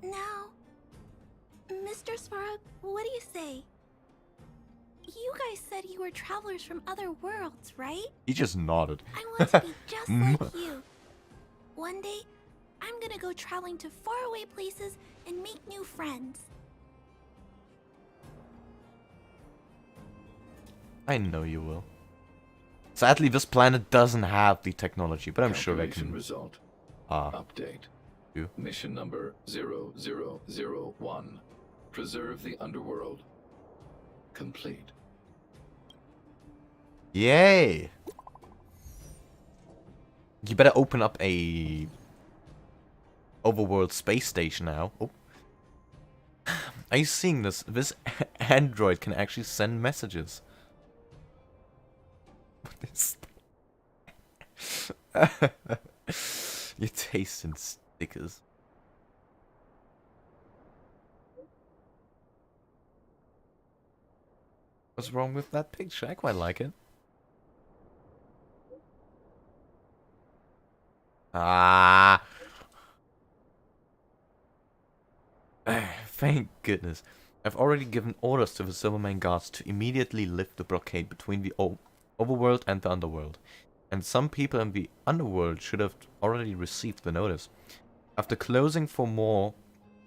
[SPEAKER 22] now, Mr. Svarog, what do you say? You guys said you were travelers from other worlds, right?
[SPEAKER 1] He just nodded.
[SPEAKER 22] I want to be just like you. One day, I'm gonna go traveling to faraway places and make new friends.
[SPEAKER 1] I know you will. Sadly, this planet doesn't have the technology, but I'm sure they
[SPEAKER 14] Calculation
[SPEAKER 1] can.
[SPEAKER 14] result.
[SPEAKER 1] Ah.
[SPEAKER 14] Update.
[SPEAKER 1] You.
[SPEAKER 14] Mission number 0001. Preserve the underworld. Complete.
[SPEAKER 1] Yay! You better open up a Overworld space station now. Oh. Are you seeing this? This android can actually send messages. What is... Your taste in stickers. What's wrong with that picture? I quite like it. Ah. Thank goodness. I've already given orders to the Silvermane guards to immediately lift the blockade between the Overworld and the Underworld. And some people in the Underworld should have already received the notice. After closing for more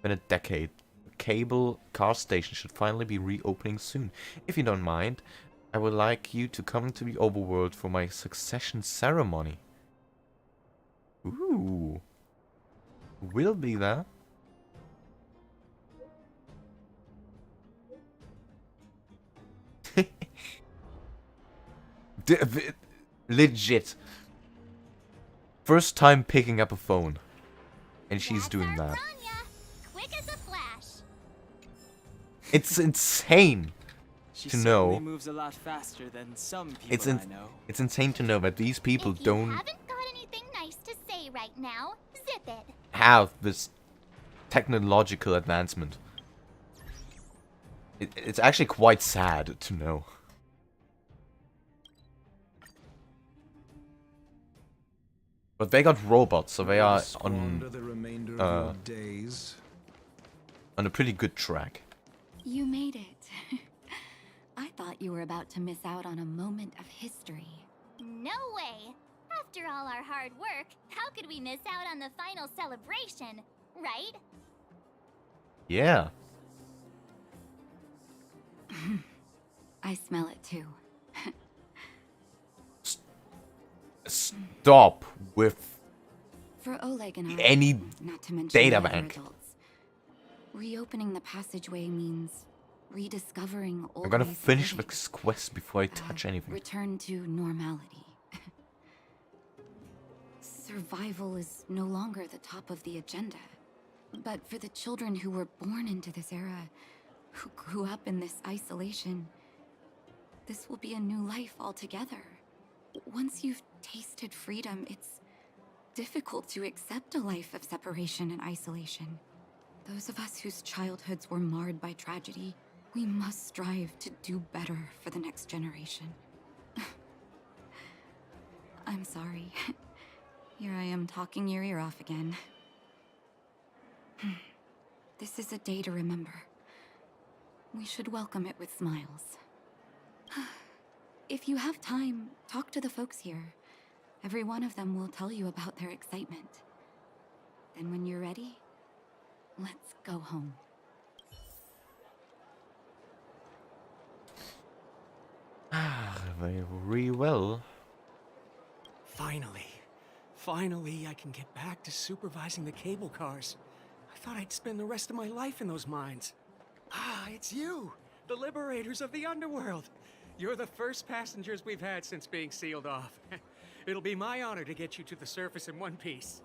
[SPEAKER 1] than a decade, the cable car station should finally be reopening soon. If you don't mind, I would like you to come to the Overworld for my succession ceremony. Ooh. We'll be there. Legit. First time picking up a phone. And she's doing that.
[SPEAKER 6] Quick as a flash.
[SPEAKER 1] It's insane
[SPEAKER 8] She
[SPEAKER 1] to
[SPEAKER 8] certainly
[SPEAKER 1] know.
[SPEAKER 8] moves a lot faster than some people I know.
[SPEAKER 1] It's insane to know that these people don't
[SPEAKER 6] Haven't got anything nice to say right now. Zip it.
[SPEAKER 1] have this technological advancement. It's actually quite sad to know. But they got robots, so they are on a pretty good track.
[SPEAKER 11] You made it. I thought you were about to miss out on a moment of history.
[SPEAKER 6] No way! After all our hard work, how could we miss out on the final celebration, right?
[SPEAKER 1] Yeah.
[SPEAKER 11] I smell it too.
[SPEAKER 1] Stop with
[SPEAKER 11] For Oleg and I,
[SPEAKER 1] any
[SPEAKER 11] not to mention
[SPEAKER 1] data
[SPEAKER 11] the other
[SPEAKER 1] bank.
[SPEAKER 11] adults, reopening the passageway means rediscovering old
[SPEAKER 1] I'm gonna
[SPEAKER 11] ways of
[SPEAKER 1] finish
[SPEAKER 11] living.
[SPEAKER 1] this quest before I touch anything.
[SPEAKER 11] Return to normality. Survival is no longer the top of the agenda. But for the children who were born into this era, who grew up in this isolation, this will be a new life altogether. Once you've tasted freedom, it's difficult to accept a life of separation and isolation. Those of us whose childhoods were marred by tragedy, we must strive to do better for the next generation. I'm sorry. Here I am talking your ear off again. This is a day to remember. We should welcome it with smiles. If you have time, talk to the folks here. Every one of them will tell you about their excitement. Then when you're ready, let's go home.
[SPEAKER 1] Very well.
[SPEAKER 10] Finally, I can get back to supervising the cable cars. I thought I'd spend the rest of my life in those mines. Ah, it's you, the liberators of the underworld. You're the first passengers we've had since being sealed off. It'll be my honor to get you to the surface in one piece.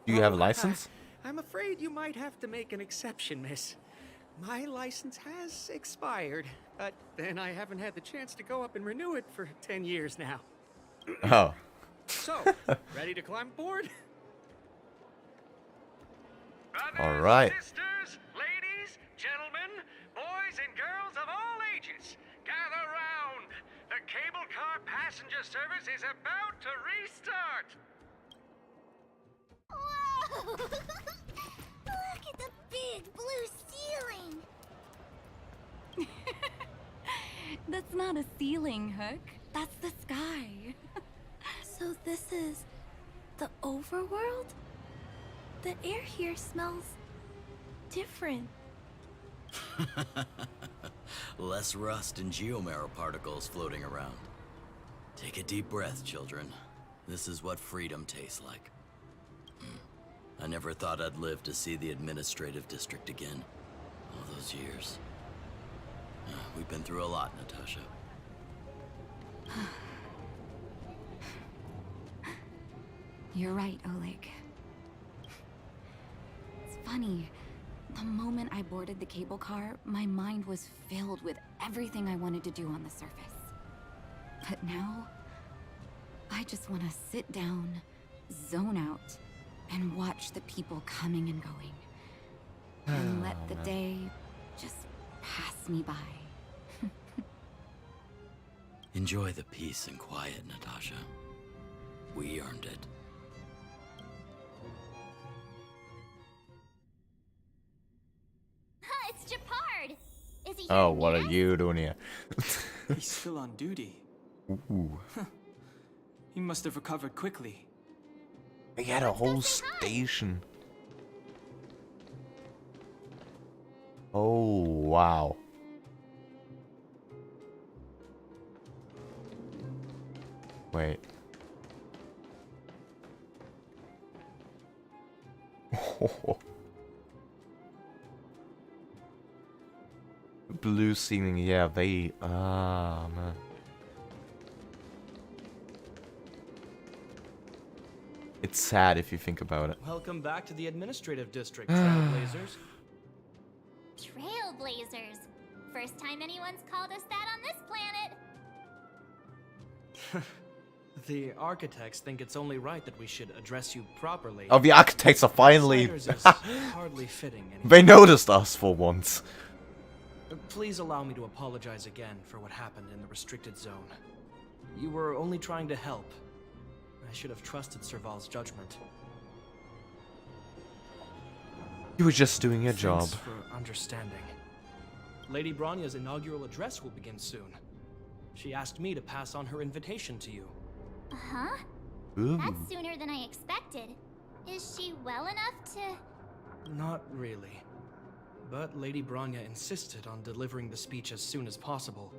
[SPEAKER 1] Do you have a license?
[SPEAKER 10] I'm afraid you might have to make an exception, miss. My license has expired, but then I haven't had the chance to go up and renew it for 10 years now.
[SPEAKER 1] Oh.
[SPEAKER 10] So, ready to climb aboard?
[SPEAKER 1] All right.
[SPEAKER 13] Sisters, ladies, gentlemen, boys and girls of all ages, gather round. The cable car passenger service is about to restart.
[SPEAKER 6] Whoa! Look at the big blue ceiling!
[SPEAKER 11] That's not a ceiling, Hook. That's the sky.
[SPEAKER 22] So this is the overworld? The air here smells different.
[SPEAKER 12] Less rust and geomarrow particles floating around. Take a deep breath, children. This is what freedom tastes like. I never thought I'd live to see the administrative district again. All those years. We've been through a lot, Natasha.
[SPEAKER 11] You're right, Oleg. It's funny. The moment I boarded the cable car, my mind was filled with everything I wanted to do on the surface. But now, I just want to sit down, zone out, and watch the people coming and going. And let the day just pass me by.
[SPEAKER 12] Enjoy the peace and quiet, Natasha. We earned it.
[SPEAKER 6] It's Gepard! Is he
[SPEAKER 1] Oh,
[SPEAKER 6] here
[SPEAKER 1] what are
[SPEAKER 6] now?
[SPEAKER 1] you doing here?
[SPEAKER 8] He's still on duty.
[SPEAKER 1] Ooh.
[SPEAKER 8] He must have recovered quickly.
[SPEAKER 1] They had a whole station. Oh, wow. Wait. Blue ceiling, yeah, they... Ah, man. It's sad if you think about it.
[SPEAKER 10] Welcome back to the administrative district, Trailblazers.
[SPEAKER 6] Trailblazers. First time anyone's called us that on this planet.
[SPEAKER 10] The architects think it's only right that we should address you properly.
[SPEAKER 1] Oh, the architects are finally...
[SPEAKER 10] Outsiders is hardly fitting anymore.
[SPEAKER 1] They noticed us for once.
[SPEAKER 10] Please allow me to apologize again for what happened in the restricted zone. You were only trying to help. I should have trusted Serval's judgment.
[SPEAKER 1] You were just doing your job.
[SPEAKER 10] Thanks for understanding. Lady Bronya's inaugural address will begin soon. She asked me to pass on her invitation to you.
[SPEAKER 6] Huh?
[SPEAKER 1] Ooh.
[SPEAKER 6] That's sooner than I expected. Is she well enough to...
[SPEAKER 10] Not really. But Lady Bronya insisted on delivering the speech as soon as possible.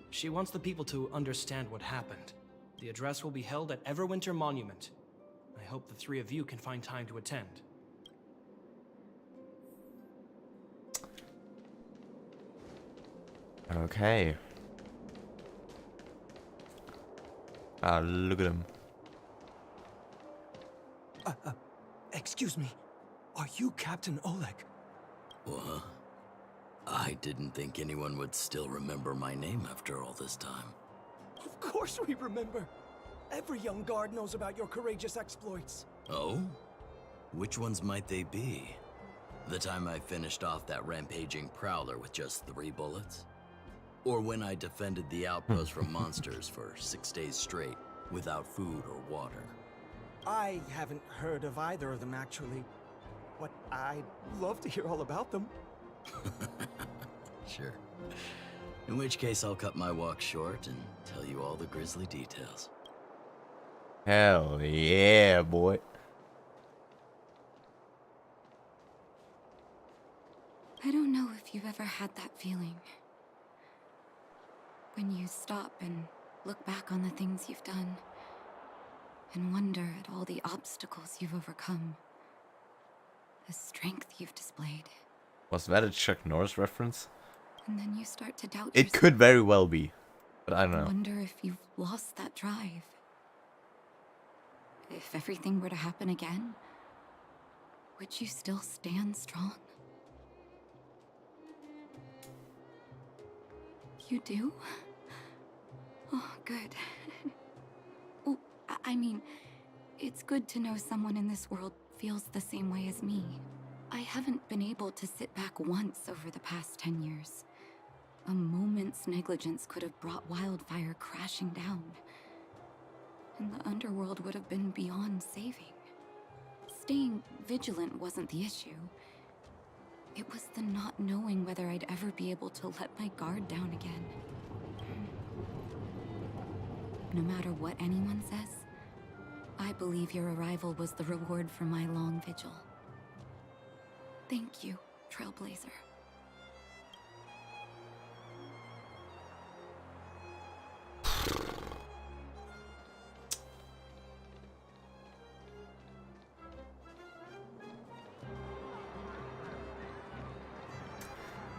[SPEAKER 10] She wants the people to understand what happened. The address will be held at Everwinter Monument. I hope the three of you can find time to attend.
[SPEAKER 1] Okay. Ah, look at him.
[SPEAKER 2] Excuse me. Are you Captain Oleg?
[SPEAKER 12] What? I didn't think anyone would still remember my name after all this time.
[SPEAKER 16] Of course we remember. Every young guard knows about your courageous exploits.
[SPEAKER 12] Oh? Which ones might they be? The time I finished off that rampaging prowler with just 3 bullets? Or when I defended the outpost from monsters for 6 days straight, without food or water?
[SPEAKER 16] I haven't heard of either of them, actually. But I'd love to hear all about them.
[SPEAKER 12] Sure. In which case, I'll cut my walk short and tell you all the grisly details.
[SPEAKER 1] Hell yeah, boy.
[SPEAKER 11] I don't know if you've ever had that feeling. When you stop and look back on the things you've done, and wonder at all the obstacles you've overcome, the strength you've displayed.
[SPEAKER 1] Was that a Chuck Norris reference?
[SPEAKER 11] And then you start to doubt
[SPEAKER 1] It could very well be, but I don't know.
[SPEAKER 11] Wonder if you've lost that drive. If everything were to happen again, would you still stand strong? You do? Oh, good. Well, I mean, it's good to know someone in this world feels the same way as me. I haven't been able to sit back once over the past 10 years. A moment's negligence could have brought wildfire crashing down. And the underworld would have been beyond saving. Staying vigilant wasn't the issue. It was the not knowing whether I'd ever be able to let my guard down again. No matter what anyone says, I believe your arrival was the reward for my long vigil. Thank you, Trailblazer.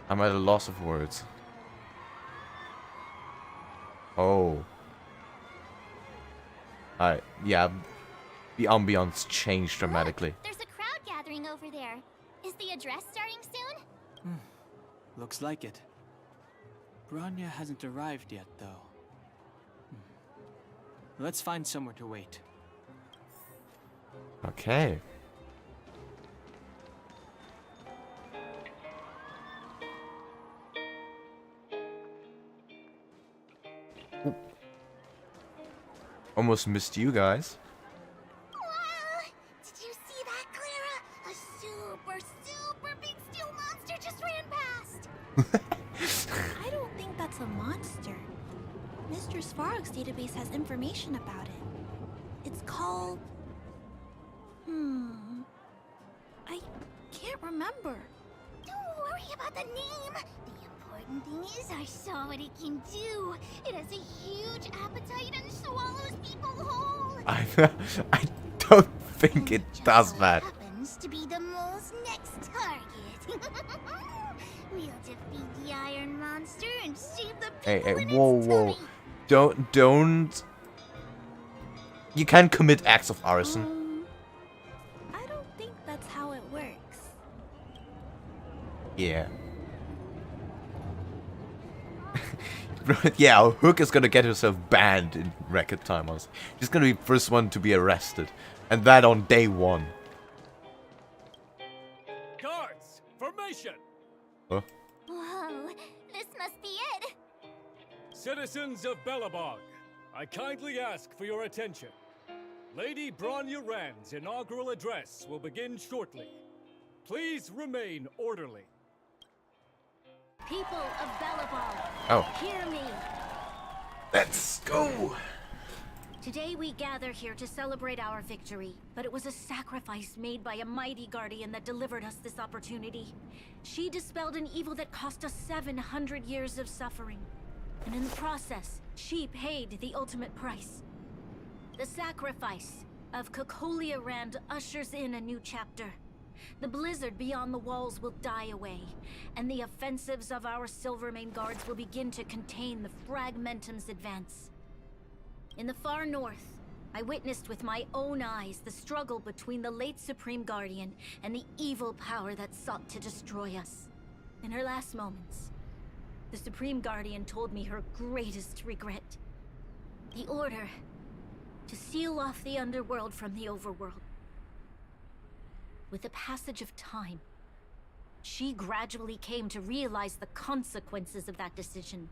[SPEAKER 1] I'm at a loss of words. Oh. Yeah. The ambiance changed dramatically.
[SPEAKER 6] There's a crowd gathering over there. Is the address starting soon?
[SPEAKER 8] Looks like it. Bronya hasn't arrived yet, though. Let's find somewhere to wait.
[SPEAKER 1] Okay. Ooh. Almost missed you guys.
[SPEAKER 6] Wow! Did you see that, Clara? A super big steel monster just ran past!
[SPEAKER 22] I don't think that's a monster. Mr. Svarog's database has information about it. It's called... I can't remember.
[SPEAKER 6] Don't worry about the name. The important thing is I saw what it can do. It has a huge appetite and swallows people whole.
[SPEAKER 1] I don't think it does that.
[SPEAKER 6] Happens to be the mole's next target. We'll defeat the iron monster and save the people
[SPEAKER 1] Hey,
[SPEAKER 6] in
[SPEAKER 1] whoa,
[SPEAKER 6] its
[SPEAKER 1] whoa.
[SPEAKER 6] tummy.
[SPEAKER 1] Don't. You can commit acts of arson.
[SPEAKER 22] I don't think that's how it works.
[SPEAKER 1] Yeah. Yeah, Hook is gonna get herself banned in record time. Honestly. She's gonna be the first one to be arrested. And that on day 1.
[SPEAKER 18] Guards, formation!
[SPEAKER 1] Huh?
[SPEAKER 6] Whoa, this must be it.
[SPEAKER 18] Citizens of Belobog, I kindly ask for your attention. Lady Bronya Rand's inaugural address will begin shortly. Please remain orderly.
[SPEAKER 4] People of Belobog,
[SPEAKER 1] Oh.
[SPEAKER 4] hear me.
[SPEAKER 1] Let's go!
[SPEAKER 4] Today we gather here to celebrate our victory, but it was a sacrifice made by a mighty guardian that delivered us this opportunity. She dispelled an evil that cost us 700 years of suffering. And in the process, she paid the ultimate price. The sacrifice of Cocolia Rand ushers in a new chapter. The blizzard beyond the walls will die away, and the offensives of our Silvermane guards will begin to contain the Fragmentum's advance. In the far north, I witnessed with my own eyes the struggle between the late Supreme Guardian and the evil power that sought to destroy us. In her last moments, the Supreme Guardian told me her greatest regret. The order to seal off the Underworld from the Overworld. With the passage of time, she gradually came to realize the consequences of that decision.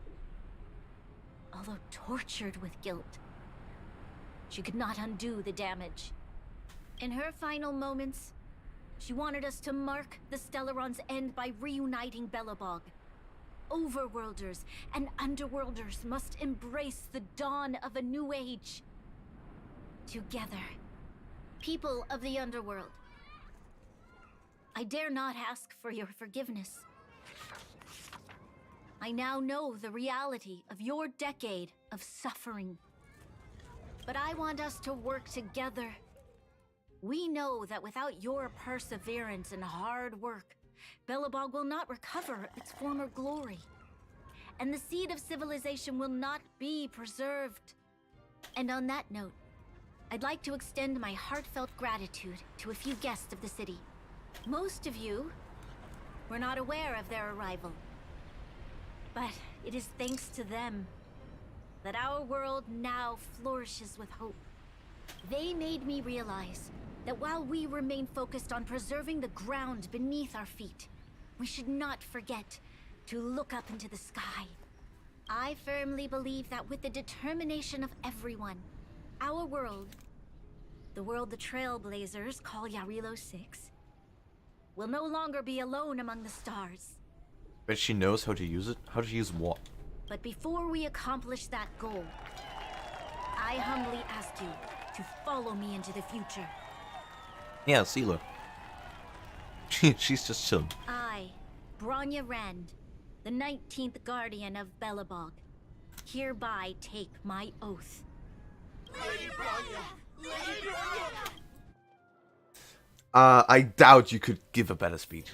[SPEAKER 4] Although tortured with guilt, she could not undo the damage. In her final moments, she wanted us to mark the Stellaron's end by reuniting Belobog. Overworlders and Underworlders must embrace the dawn of a new age. Together. People of the Underworld, I dare not ask for your forgiveness. I now know the reality of your decade of suffering. But I want us to work together. We know that without your perseverance and hard work, Belobog will not recover its former glory. And the seed of civilization will not be preserved. And on that note, I'd like to extend my heartfelt gratitude to a few guests of the city. Most of you were not aware of their arrival. But it is thanks to them that our world now flourishes with hope. They made me realize that while we remain focused on preserving the ground beneath our feet, we should not forget to look up into the sky. I firmly believe that with the determination of everyone, our world, the world the Trailblazers call Yarilo 6, will no longer be alone among the stars.
[SPEAKER 1] But she knows how to use it? How to use what?
[SPEAKER 4] But before we accomplish that goal, I humbly ask you to follow me into the future.
[SPEAKER 1] Yeah, Seela. She's just chilling.
[SPEAKER 4] I, Bronya Rand, the 19th Guardian of Belobog, hereby take my oath.
[SPEAKER 2] Lady Bronya! Lady Bronya!
[SPEAKER 1] I doubt you could give a better speech.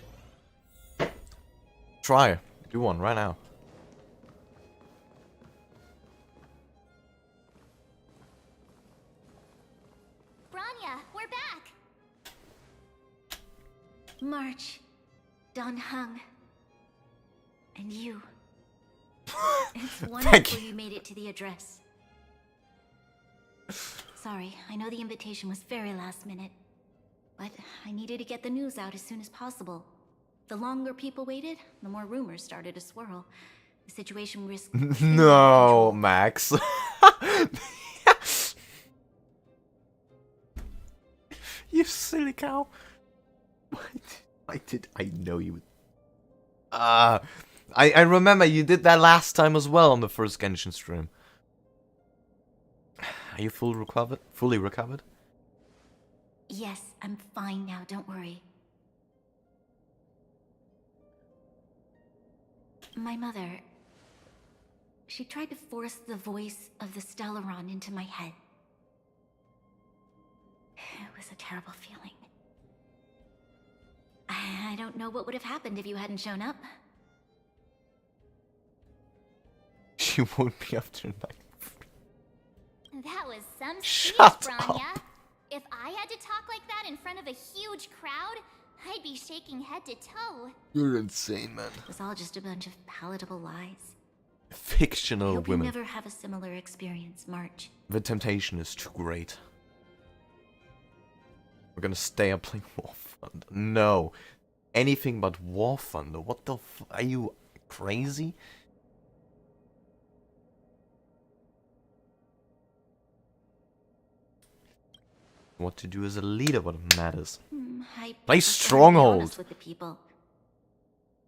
[SPEAKER 1] Try. Do one right now.
[SPEAKER 6] Bronya, we're back.
[SPEAKER 4] March, Don Hung, and you. It's wonderful you made it to the address. Sorry, I know the invitation was very last minute, but I needed to get the news out as soon as possible. The longer people waited, the more rumors started to swirl. The situation risked...
[SPEAKER 1] No, Max. You silly cow. I know you would. I remember you did that last time as well on the first Genshin stream. Are you fully recovered?
[SPEAKER 4] Yes, I'm fine now, don't worry. My mother... she tried to force the voice of the Stellaron into my head. It was a terrible feeling. I don't know what would have happened if you hadn't shown up.
[SPEAKER 1] She won't be after night.
[SPEAKER 6] That was some
[SPEAKER 1] Shut
[SPEAKER 6] speech, Bronya. If I had to talk like that in front of a huge crowd, I'd be shaking head to toe.
[SPEAKER 1] You're insane, man.
[SPEAKER 4] It was all just a bunch of palatable lies. I
[SPEAKER 1] fictional
[SPEAKER 4] hope you
[SPEAKER 1] women.
[SPEAKER 4] never have a similar experience, March.
[SPEAKER 1] The temptation is too great. We're gonna stay up playing War Thunder. No. Anything but War Thunder. What the f... Are you crazy? What to do as a leader, what matters.
[SPEAKER 4] I
[SPEAKER 1] Play
[SPEAKER 4] prefer to be
[SPEAKER 1] Stronghold.
[SPEAKER 4] honest with the people,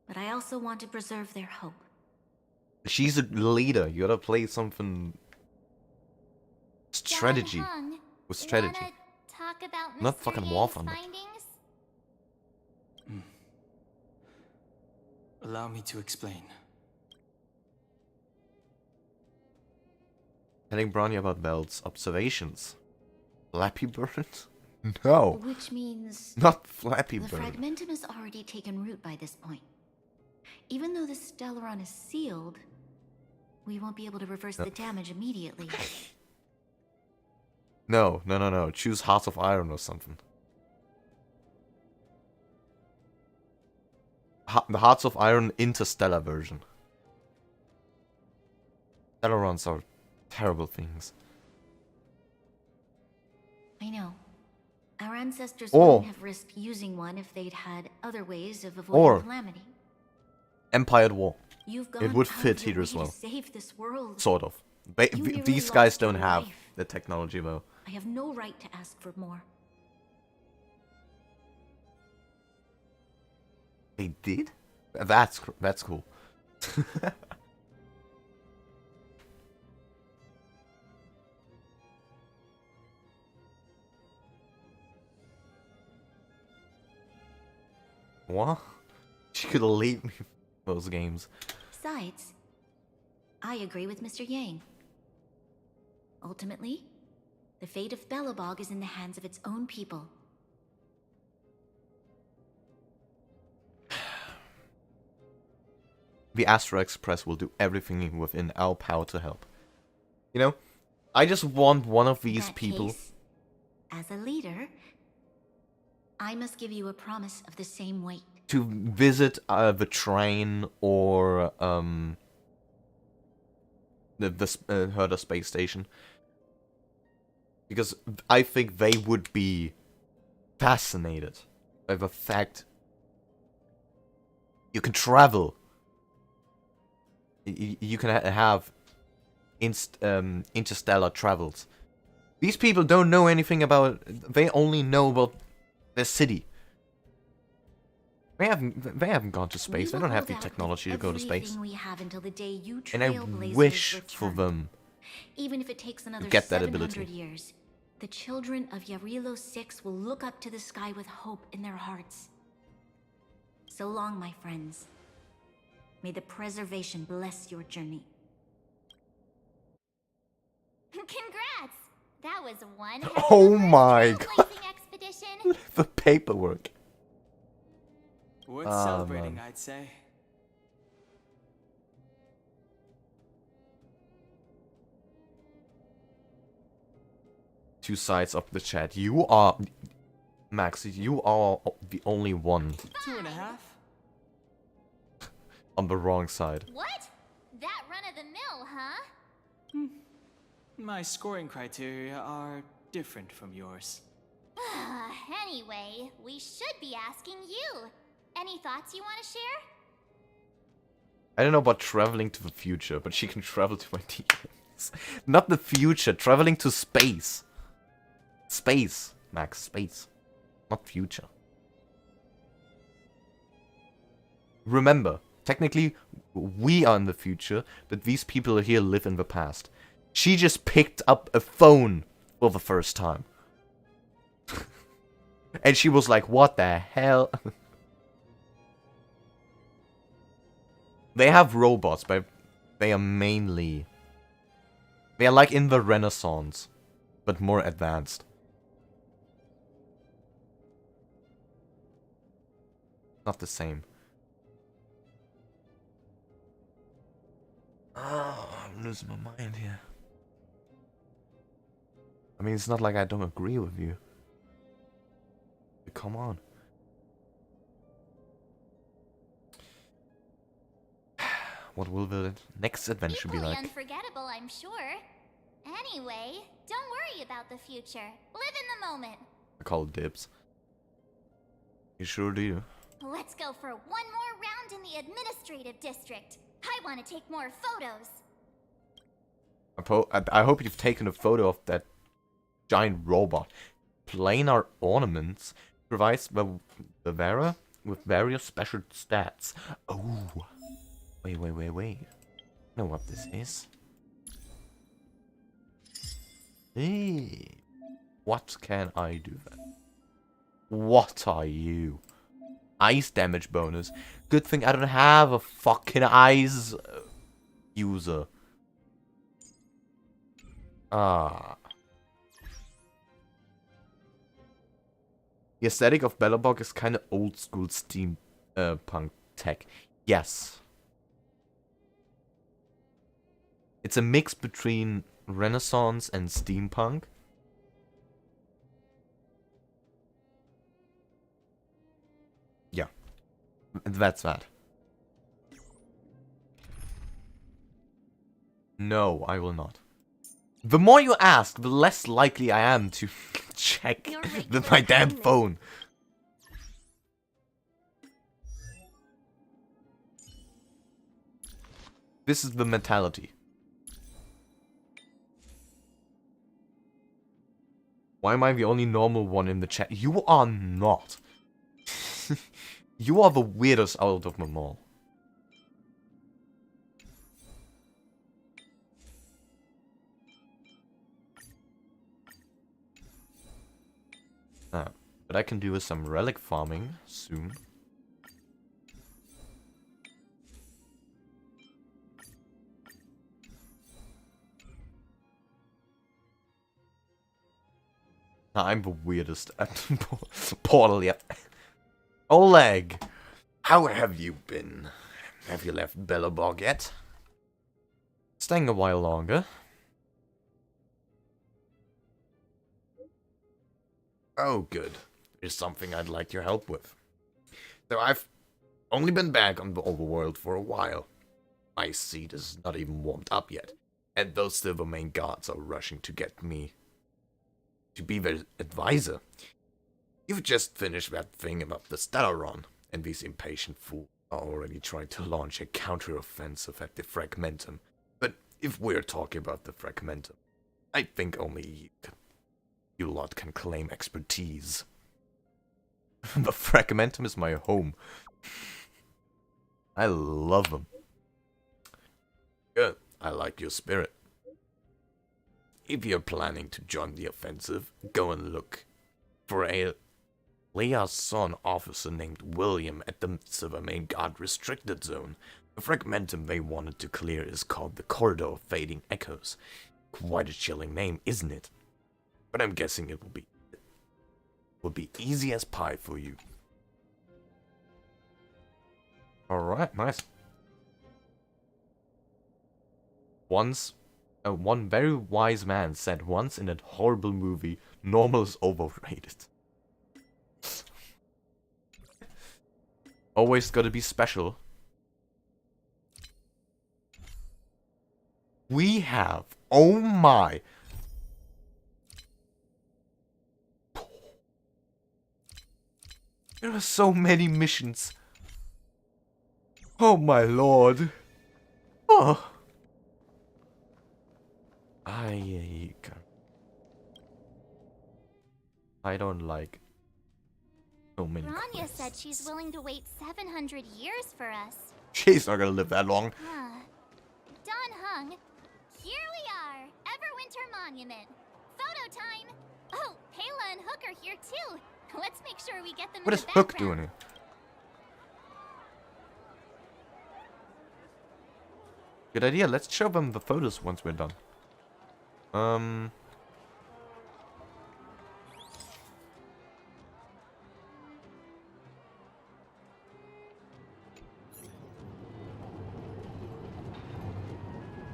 [SPEAKER 4] but I also want to preserve their hope.
[SPEAKER 1] She's a leader. You gotta play something... strategy.
[SPEAKER 6] Hung,
[SPEAKER 1] With strategy.
[SPEAKER 6] wanna talk about
[SPEAKER 1] Not
[SPEAKER 6] Mr.
[SPEAKER 1] fucking War
[SPEAKER 6] Yang's
[SPEAKER 1] Thunder.
[SPEAKER 6] findings?
[SPEAKER 8] Allow me to explain.
[SPEAKER 1] Telling Brony about Vel's observations. Flappy Bird? No.
[SPEAKER 4] Which means...
[SPEAKER 1] Not Flappy
[SPEAKER 4] The
[SPEAKER 1] Bird.
[SPEAKER 4] fragmentum has already taken root by this point. Even though the Stellaron is sealed, we won't be able to reverse the damage immediately.
[SPEAKER 1] No. Choose Heart of Iron or something. The Hearts of Iron Interstellar version. Stellarons are terrible things.
[SPEAKER 4] I know. Our ancestors
[SPEAKER 1] Or-
[SPEAKER 4] wouldn't have risked using one if they'd had other ways of avoiding calamity.
[SPEAKER 1] Empire at War.
[SPEAKER 4] You've gone
[SPEAKER 1] It would
[SPEAKER 4] out
[SPEAKER 1] fit
[SPEAKER 4] of your
[SPEAKER 1] here as
[SPEAKER 4] way to
[SPEAKER 1] well.
[SPEAKER 4] save this world.
[SPEAKER 1] Sort of.
[SPEAKER 4] You nearly
[SPEAKER 1] These guys
[SPEAKER 4] lost
[SPEAKER 1] don't
[SPEAKER 4] your
[SPEAKER 1] have
[SPEAKER 4] life.
[SPEAKER 1] the technology though.
[SPEAKER 4] I have no right to ask for more.
[SPEAKER 1] They did? That's cool. What? She could leave me those games.
[SPEAKER 4] Besides, I agree with Mr. Yang. Ultimately, the fate of Belobog is in the hands of its own people.
[SPEAKER 1] The Astro Express will do everything within our power to help. You know, I just want one of these
[SPEAKER 4] That
[SPEAKER 1] people.
[SPEAKER 4] case, as a leader, I must give you a promise of the same weight.
[SPEAKER 1] To visit the train or the Herder space station, because I think they would be fascinated by the fact you can travel. You can have interstellar travels. These people don't know anything about. They only know about their city. They haven't gone to space. They don't have the technology to go to space.
[SPEAKER 4] Everything we have until the day you
[SPEAKER 1] And I
[SPEAKER 4] trailblazers
[SPEAKER 1] wish for
[SPEAKER 4] return.
[SPEAKER 1] them
[SPEAKER 4] Even if it takes another
[SPEAKER 1] get that
[SPEAKER 4] 700
[SPEAKER 1] ability.
[SPEAKER 4] years, the children of Yarilo 6 will look up to the sky with hope in their hearts. So long, my friends. May the preservation bless your journey.
[SPEAKER 6] Congrats! That was one
[SPEAKER 1] Oh my god.
[SPEAKER 6] trailblazing expedition.
[SPEAKER 1] The paperwork.
[SPEAKER 8] Worth
[SPEAKER 1] Ah,
[SPEAKER 8] celebrating,
[SPEAKER 1] man.
[SPEAKER 8] I'd say.
[SPEAKER 1] Two sides of the chat. You are, Max. You are the only one
[SPEAKER 8] 2.5.
[SPEAKER 1] on the wrong side.
[SPEAKER 6] What? That run of the mill, huh?
[SPEAKER 8] My scoring criteria are different from yours.
[SPEAKER 6] Anyway, we should be asking you. Any thoughts you want to share?
[SPEAKER 1] I don't know about traveling to the future, but she can travel to my DMs. Not the future, traveling to space. Space, Max, space. Not future. Remember, technically, we are in the future, but these people here live in the past. She just picked up a phone for the first time. And she was like, what the hell? They have robots, but they are mainly... They are like in the Renaissance, but more advanced. Not the same. Oh, I'm losing my mind here. I mean, it's not like I don't agree with you. But come on. what will the next adventure be
[SPEAKER 6] Equally
[SPEAKER 1] like?
[SPEAKER 6] unforgettable, I'm sure. Anyway, don't worry about the future. Live in the moment.
[SPEAKER 1] I call dibs. You sure do.
[SPEAKER 6] Let's go for one more round in the administrative district. I want to take more photos.
[SPEAKER 1] I hope you've taken a photo of that giant robot. Planar ornaments provides the wearer with various special stats. Oh, wait. I know what this is. Hey, what can I do then? What are you? Ice damage bonus. Good thing I don't have a fucking ice user. Ah. The aesthetic of Belobog is kind of old school steampunk tech. Yes. It's a mix between Renaissance and steampunk. Yeah. That's that. No, I will not. The more you ask, the less likely I am to check my damn phone. This is the mentality. Why am I the only normal one in the chat? You are not. You are the weirdest out of them all. But I can do some relic farming soon. I'm the weirdest at Portal yet. Oleg, how have you been? Have you left Belobog yet? Staying a while longer. Oh, good. There's something I'd like your help with. So I've only been back on the Overworld for a while. My seat is not even warmed up yet. And those Silvermane guards are rushing to get me to be their advisor. You've just finished that thing about the Stellaron, and these impatient fools are already trying to launch a counter-offensive at the Fragmentum. But if we're talking about the Fragmentum, I think only you lot can claim expertise. The Fragmentum is my home. I love them. Good, I like your spirit. If you're planning to join the offensive, go and look for a liaison officer named William at the Silvermane Guard Restricted Zone. The Fragmentum they wanted to clear is called the Corridor of Fading Echoes. Quite a chilling name, isn't it? But I'm guessing it will be easy as pie for you. Alright, nice. One very wise man said once in that horrible movie, normal is overrated. Always gotta be special. We have, oh my. There are so many missions. Oh my lord. Oh. I don't like so many
[SPEAKER 6] Rania
[SPEAKER 1] quests.
[SPEAKER 6] said she's willing to wait 700 years for us.
[SPEAKER 1] She's not gonna live that long.
[SPEAKER 6] Don Hung, here we are, Everwinter Monument. Photo time! Oh, Pela and Hook are here too. Let's make sure we get them
[SPEAKER 1] What
[SPEAKER 6] in
[SPEAKER 1] is
[SPEAKER 6] the
[SPEAKER 1] Hook
[SPEAKER 6] background.
[SPEAKER 1] doing here? Good idea, let's show them the photos once we're done.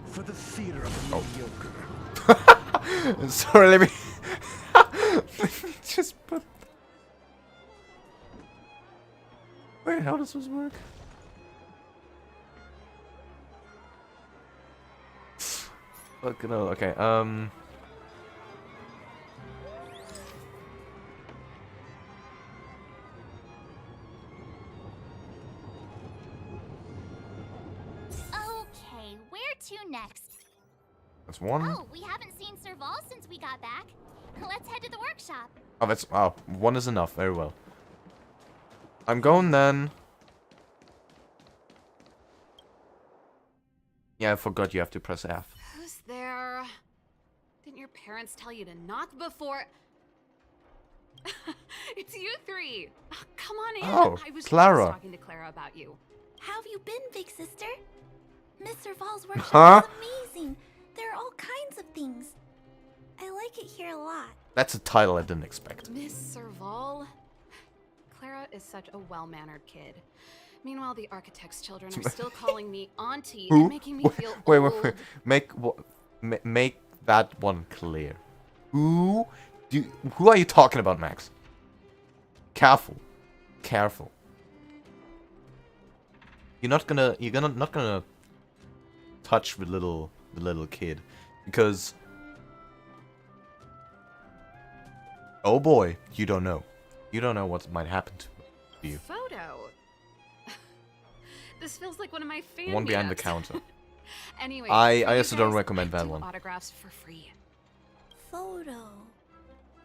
[SPEAKER 15] For the theater of the mediocre.
[SPEAKER 1] Sorry, let me just put. Wait, how does this work? Fucking hell, okay,
[SPEAKER 6] Okay, where to next?
[SPEAKER 1] that's one.
[SPEAKER 6] Oh, we haven't seen Serval since we got back. Let's head to the workshop.
[SPEAKER 1] Oh, that's, oh, one is enough, very well. I'm going then. Yeah, I forgot you have to press F.
[SPEAKER 9] Who's there? Didn't your parents tell you to knock before? It's you three. Oh, come on in.
[SPEAKER 1] Oh,
[SPEAKER 9] I was
[SPEAKER 1] Clara.
[SPEAKER 9] just talking to Clara about you.
[SPEAKER 22] How have you been, big sister? Mr. Val's workshop
[SPEAKER 1] Huh?
[SPEAKER 22] is amazing. There are all kinds of things. I like it here a lot.
[SPEAKER 1] That's a title I didn't expect.
[SPEAKER 9] Miss Serval? Clara is such a well-mannered kid. Meanwhile, the architect's children are still calling me auntie
[SPEAKER 1] Who?
[SPEAKER 9] and making me feel
[SPEAKER 1] Wait,
[SPEAKER 9] old.
[SPEAKER 1] make that one clear. Who are you talking about, Max? Careful. Careful. You're not gonna touch the little kid, because oh boy, you don't know what might happen to you.
[SPEAKER 9] Photo. This feels like one of my fan
[SPEAKER 1] One behind the
[SPEAKER 9] meetups.
[SPEAKER 1] counter.
[SPEAKER 9] Anyway,
[SPEAKER 1] I
[SPEAKER 9] for you
[SPEAKER 1] also don't
[SPEAKER 9] guys,
[SPEAKER 1] recommend
[SPEAKER 9] I
[SPEAKER 1] that
[SPEAKER 9] do
[SPEAKER 1] one.
[SPEAKER 9] Autographs for free.
[SPEAKER 22] Photo.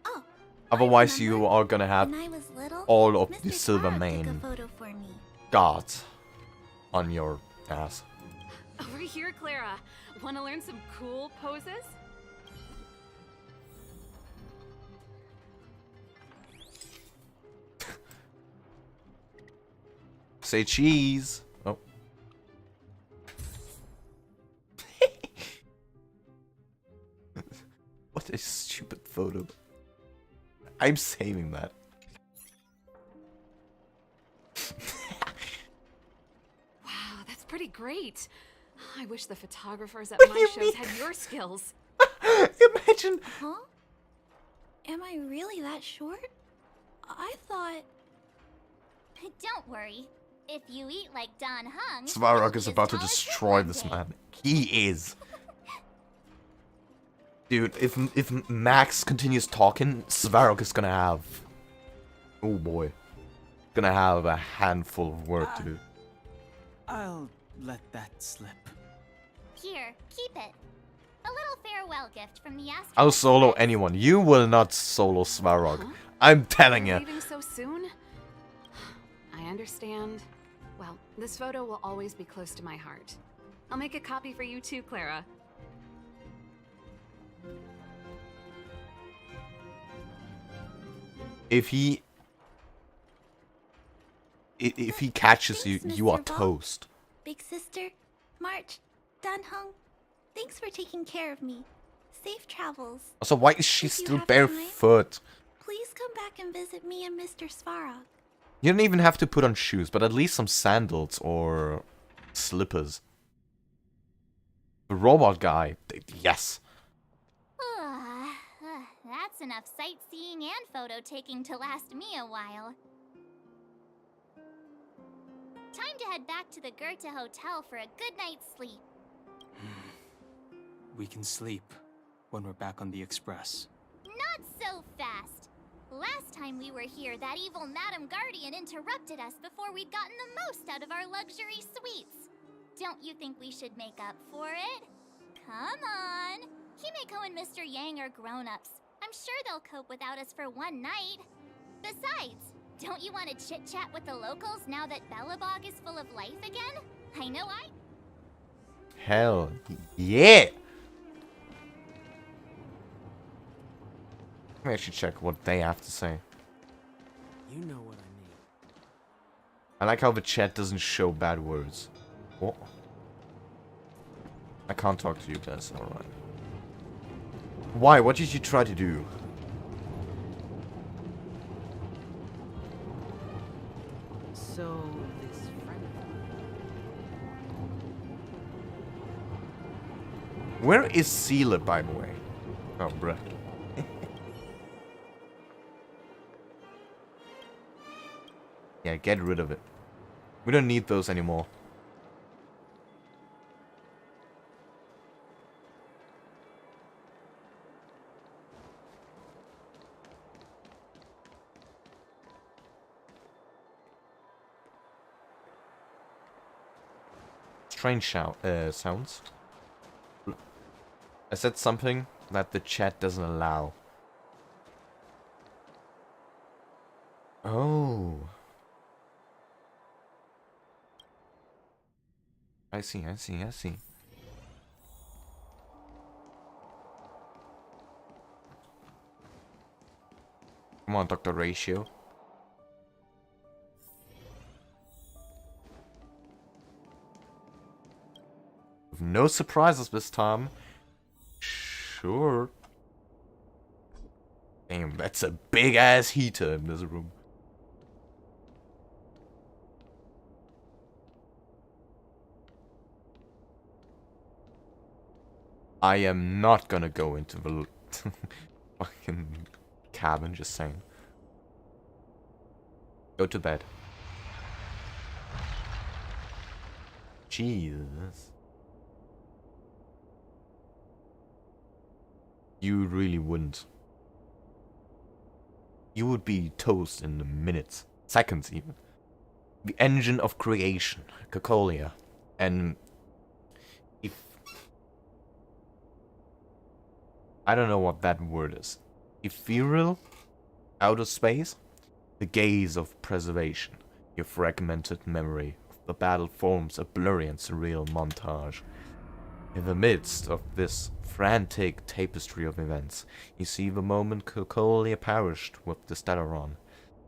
[SPEAKER 22] Oh,
[SPEAKER 1] Otherwise, you are gonna have
[SPEAKER 22] when I was little,
[SPEAKER 1] all of
[SPEAKER 22] Mr.
[SPEAKER 1] the
[SPEAKER 22] Sparrow
[SPEAKER 1] Silvermane
[SPEAKER 22] took a photo for me.
[SPEAKER 1] guards on your ass.
[SPEAKER 9] Over here, Clara. Want to learn some cool poses?
[SPEAKER 1] Say cheese. Oh. What a stupid photo. I'm saving that.
[SPEAKER 9] Wow, that's pretty great. I wish the photographers at
[SPEAKER 1] What do
[SPEAKER 9] my
[SPEAKER 1] you
[SPEAKER 9] shows
[SPEAKER 1] mean?
[SPEAKER 9] had your skills.
[SPEAKER 1] Imagine.
[SPEAKER 22] Huh? Am I really that short? I thought...
[SPEAKER 6] Don't worry. If you eat like Don Hung,
[SPEAKER 1] Svarog is about to destroy this man. He is. Dude, if Max continues talking, Svarog is gonna have... Oh boy. Gonna have a handful of work to do.
[SPEAKER 8] I'll let that slip.
[SPEAKER 6] Here, keep it. A little farewell gift from the astronauts.
[SPEAKER 1] I'll solo anyone. You will not solo Svarog. I'm telling
[SPEAKER 9] You're
[SPEAKER 1] you.
[SPEAKER 9] leaving so soon? I understand. Well, this photo will always be close to my heart. I'll make a copy for you too, Clara.
[SPEAKER 1] If he catches you,
[SPEAKER 22] Thanks,
[SPEAKER 1] you are
[SPEAKER 22] Mr. Ball.
[SPEAKER 1] toast.
[SPEAKER 22] Big sister, March, Dan Hung, thanks for taking care of me. Safe travels.
[SPEAKER 1] Also, why is she
[SPEAKER 22] If you
[SPEAKER 1] still
[SPEAKER 22] have time,
[SPEAKER 1] barefoot?
[SPEAKER 22] Please come back and visit me and Mr. Svarog.
[SPEAKER 1] You don't even have to put on shoes, but at least some sandals or slippers. The robot guy, yes.
[SPEAKER 6] That's enough sightseeing and photo taking to last me a while. Time to head back to the Goethe Hotel for a good night's sleep.
[SPEAKER 8] We can sleep when we're back on the express.
[SPEAKER 6] Not so fast. Last time we were here, that evil Madam Guardian interrupted us before we'd gotten the most out of our luxury suites. Don't you think we should make up for it? Come on. Himeko and Mr. Yang are grown-ups. I'm sure they'll cope without us for one night. Besides, don't you want to chit-chat with the locals now that Belobog is full of life again? I know I...
[SPEAKER 1] Hell yeah! Let me actually check what they have to say.
[SPEAKER 10] You know what I mean.
[SPEAKER 1] I like how the chat doesn't show bad words. Oh. I can't talk to you guys, alright. Why? What did you try to do?
[SPEAKER 10] So, this friend...
[SPEAKER 1] Where is Sealer, by the way? Oh, bruh. Yeah, get rid of it. We don't need those anymore. strange sounds. I said something that the chat doesn't allow. Oh. I see. Come on, Dr. Ratio. No surprises this time. Sure. Damn, that's a big ass heater in this room. I am not gonna go into the fucking cabin, just saying. Go to bed. Jesus. You really wouldn't. You would be toast in minutes, seconds even. The engine of creation, Cocolia. And if... I don't know what that word is. Ethereal? Outer space? The gaze of preservation. Your fragmented memory of the battle forms a blurry and surreal montage. In the midst of this frantic tapestry of events, you see the moment Cocolia perished with the Stellaron.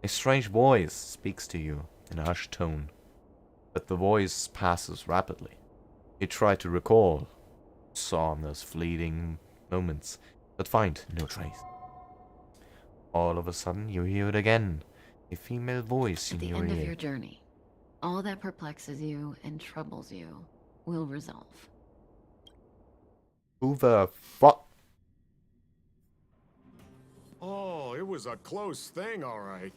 [SPEAKER 1] A strange voice speaks to you in a hushed tone, but the voice passes rapidly. You try to recall, saw in those fleeting moments, but find no trace. All of a sudden, you hear it again, a female voice in your ear.
[SPEAKER 20] At the end of your journey, all that perplexes you and troubles you will resolve.
[SPEAKER 1] Who the fuck?
[SPEAKER 21] Oh, it was a close thing, all right.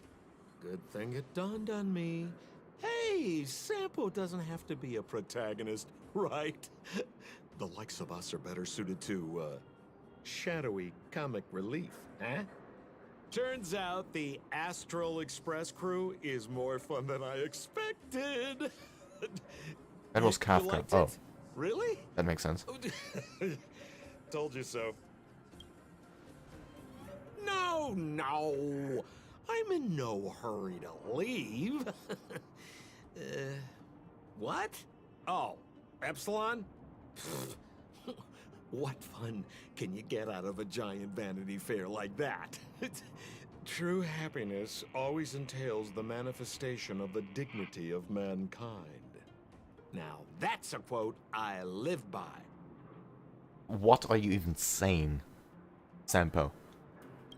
[SPEAKER 21] Good thing it dawned on me. Hey, Sampo doesn't have to be a protagonist, right? The likes of us are better suited to, shadowy comic relief, huh? Turns out the Astral Express crew is more fun than I expected.
[SPEAKER 1] That was
[SPEAKER 21] You
[SPEAKER 1] Kafka.
[SPEAKER 21] liked
[SPEAKER 1] Oh.
[SPEAKER 21] it? Really?
[SPEAKER 1] That makes sense.
[SPEAKER 21] Told you so. No, no. I'm in no hurry to leave. What? Oh, Epsilon? What fun can you get out of a giant Vanity Fair like that? True happiness always entails the manifestation of the dignity of mankind. Now, that's a quote I live by.
[SPEAKER 1] What are you even saying, Sampo?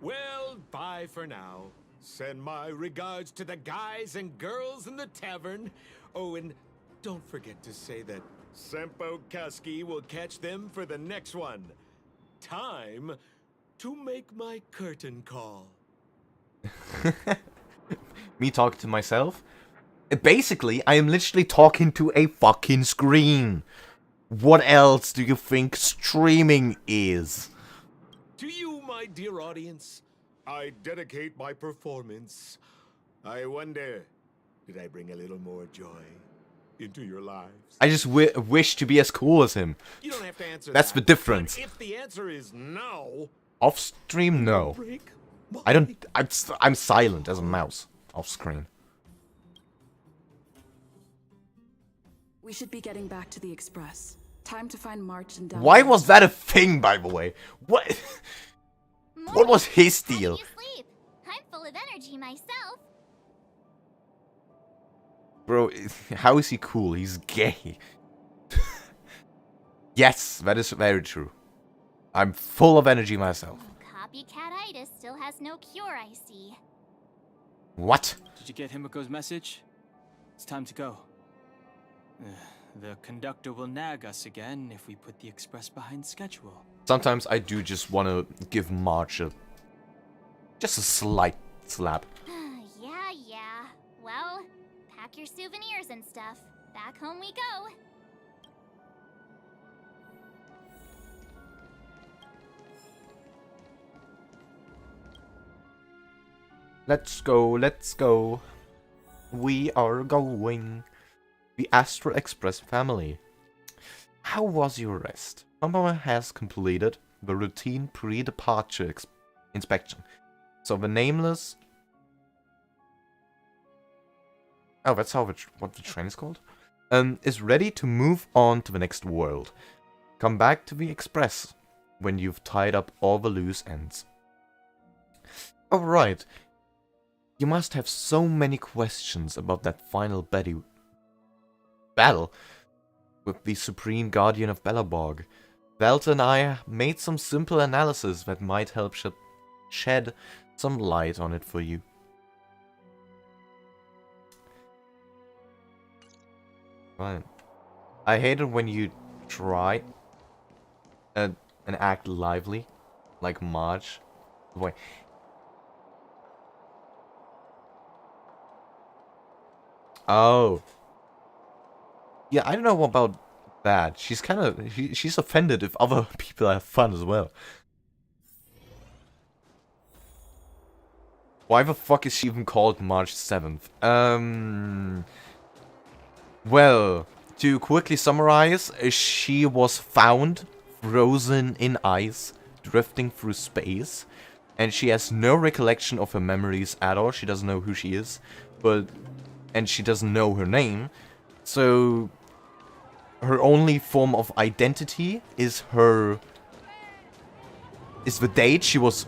[SPEAKER 21] Well, bye for now. Send my regards to the guys and girls in the tavern. Oh, and don't forget to say that Sampo Kasky will catch them for the next one. Time to make my curtain call.
[SPEAKER 1] Me talking to myself? Basically, I am literally talking to a fucking screen. What else do you think streaming is?
[SPEAKER 21] To you, my dear audience, I dedicate my performance. I wonder, did I bring a little more joy into your lives?
[SPEAKER 1] I just wish to be as cool as him.
[SPEAKER 21] You don't have to answer
[SPEAKER 1] That's
[SPEAKER 21] that,
[SPEAKER 1] the difference.
[SPEAKER 21] But if the answer is no,
[SPEAKER 1] Off stream, no. I don't. I'm silent as a mouse off screen.
[SPEAKER 23] We should be getting back to the express. Time to find March and down.
[SPEAKER 1] Why was that a thing, by the way? What? What was his deal?
[SPEAKER 6] Sleep. I'm full of energy myself.
[SPEAKER 1] Bro, how is he cool? He's gay. Yes, that is very true. I'm full of energy myself.
[SPEAKER 6] Copycatitis still has no cure, I see.
[SPEAKER 1] What?
[SPEAKER 8] Did you get Himiko's message? It's time to go. The conductor will nag us again if we put the express behind schedule.
[SPEAKER 1] Sometimes I do just want to give March just a slight slap.
[SPEAKER 6] Yeah. Well, pack your souvenirs and stuff. Back home we go.
[SPEAKER 1] Let's go. We are going. The Astral Express family. How was your rest? Mama has completed the routine pre-departure inspection. So the nameless... Oh, that's how what the train is called? Is ready to move on to the next world. Come back to the Express when you've tied up all the loose ends. Alright. You must have so many questions about that final battle with the Supreme Guardian of Belobog. Velta and I made some simple analysis that might help shed some light on it for you. Right. I hate it when you try and act lively, like Marge. Boy. Oh. Yeah, I don't know about that. She's kind of... She's offended if other people have fun as well. Why the fuck is she even called March 7th? Well, to quickly summarize, she was found frozen in ice, drifting through space, and she has no recollection of her memories at all. She doesn't know who she is, and she doesn't know her name, so her only form of identity is the date she was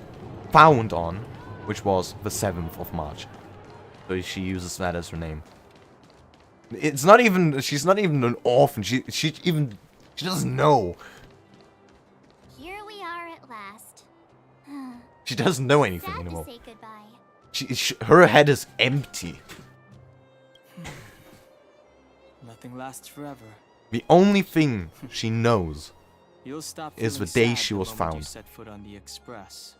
[SPEAKER 1] found on, which was the 7th of March. So she uses that as her name. It's not even, she's not even an orphan, she doesn't know.
[SPEAKER 6] Here we are at last.
[SPEAKER 1] She doesn't know anything
[SPEAKER 6] Sad
[SPEAKER 1] anymore.
[SPEAKER 6] to say goodbye.
[SPEAKER 1] Her head is empty.
[SPEAKER 8] Nothing lasts forever.
[SPEAKER 1] The only thing she knows
[SPEAKER 8] You'll stop
[SPEAKER 1] is the
[SPEAKER 8] feeling
[SPEAKER 1] day
[SPEAKER 8] sad
[SPEAKER 1] she was
[SPEAKER 8] the moment
[SPEAKER 1] found.
[SPEAKER 8] You set foot on the Express.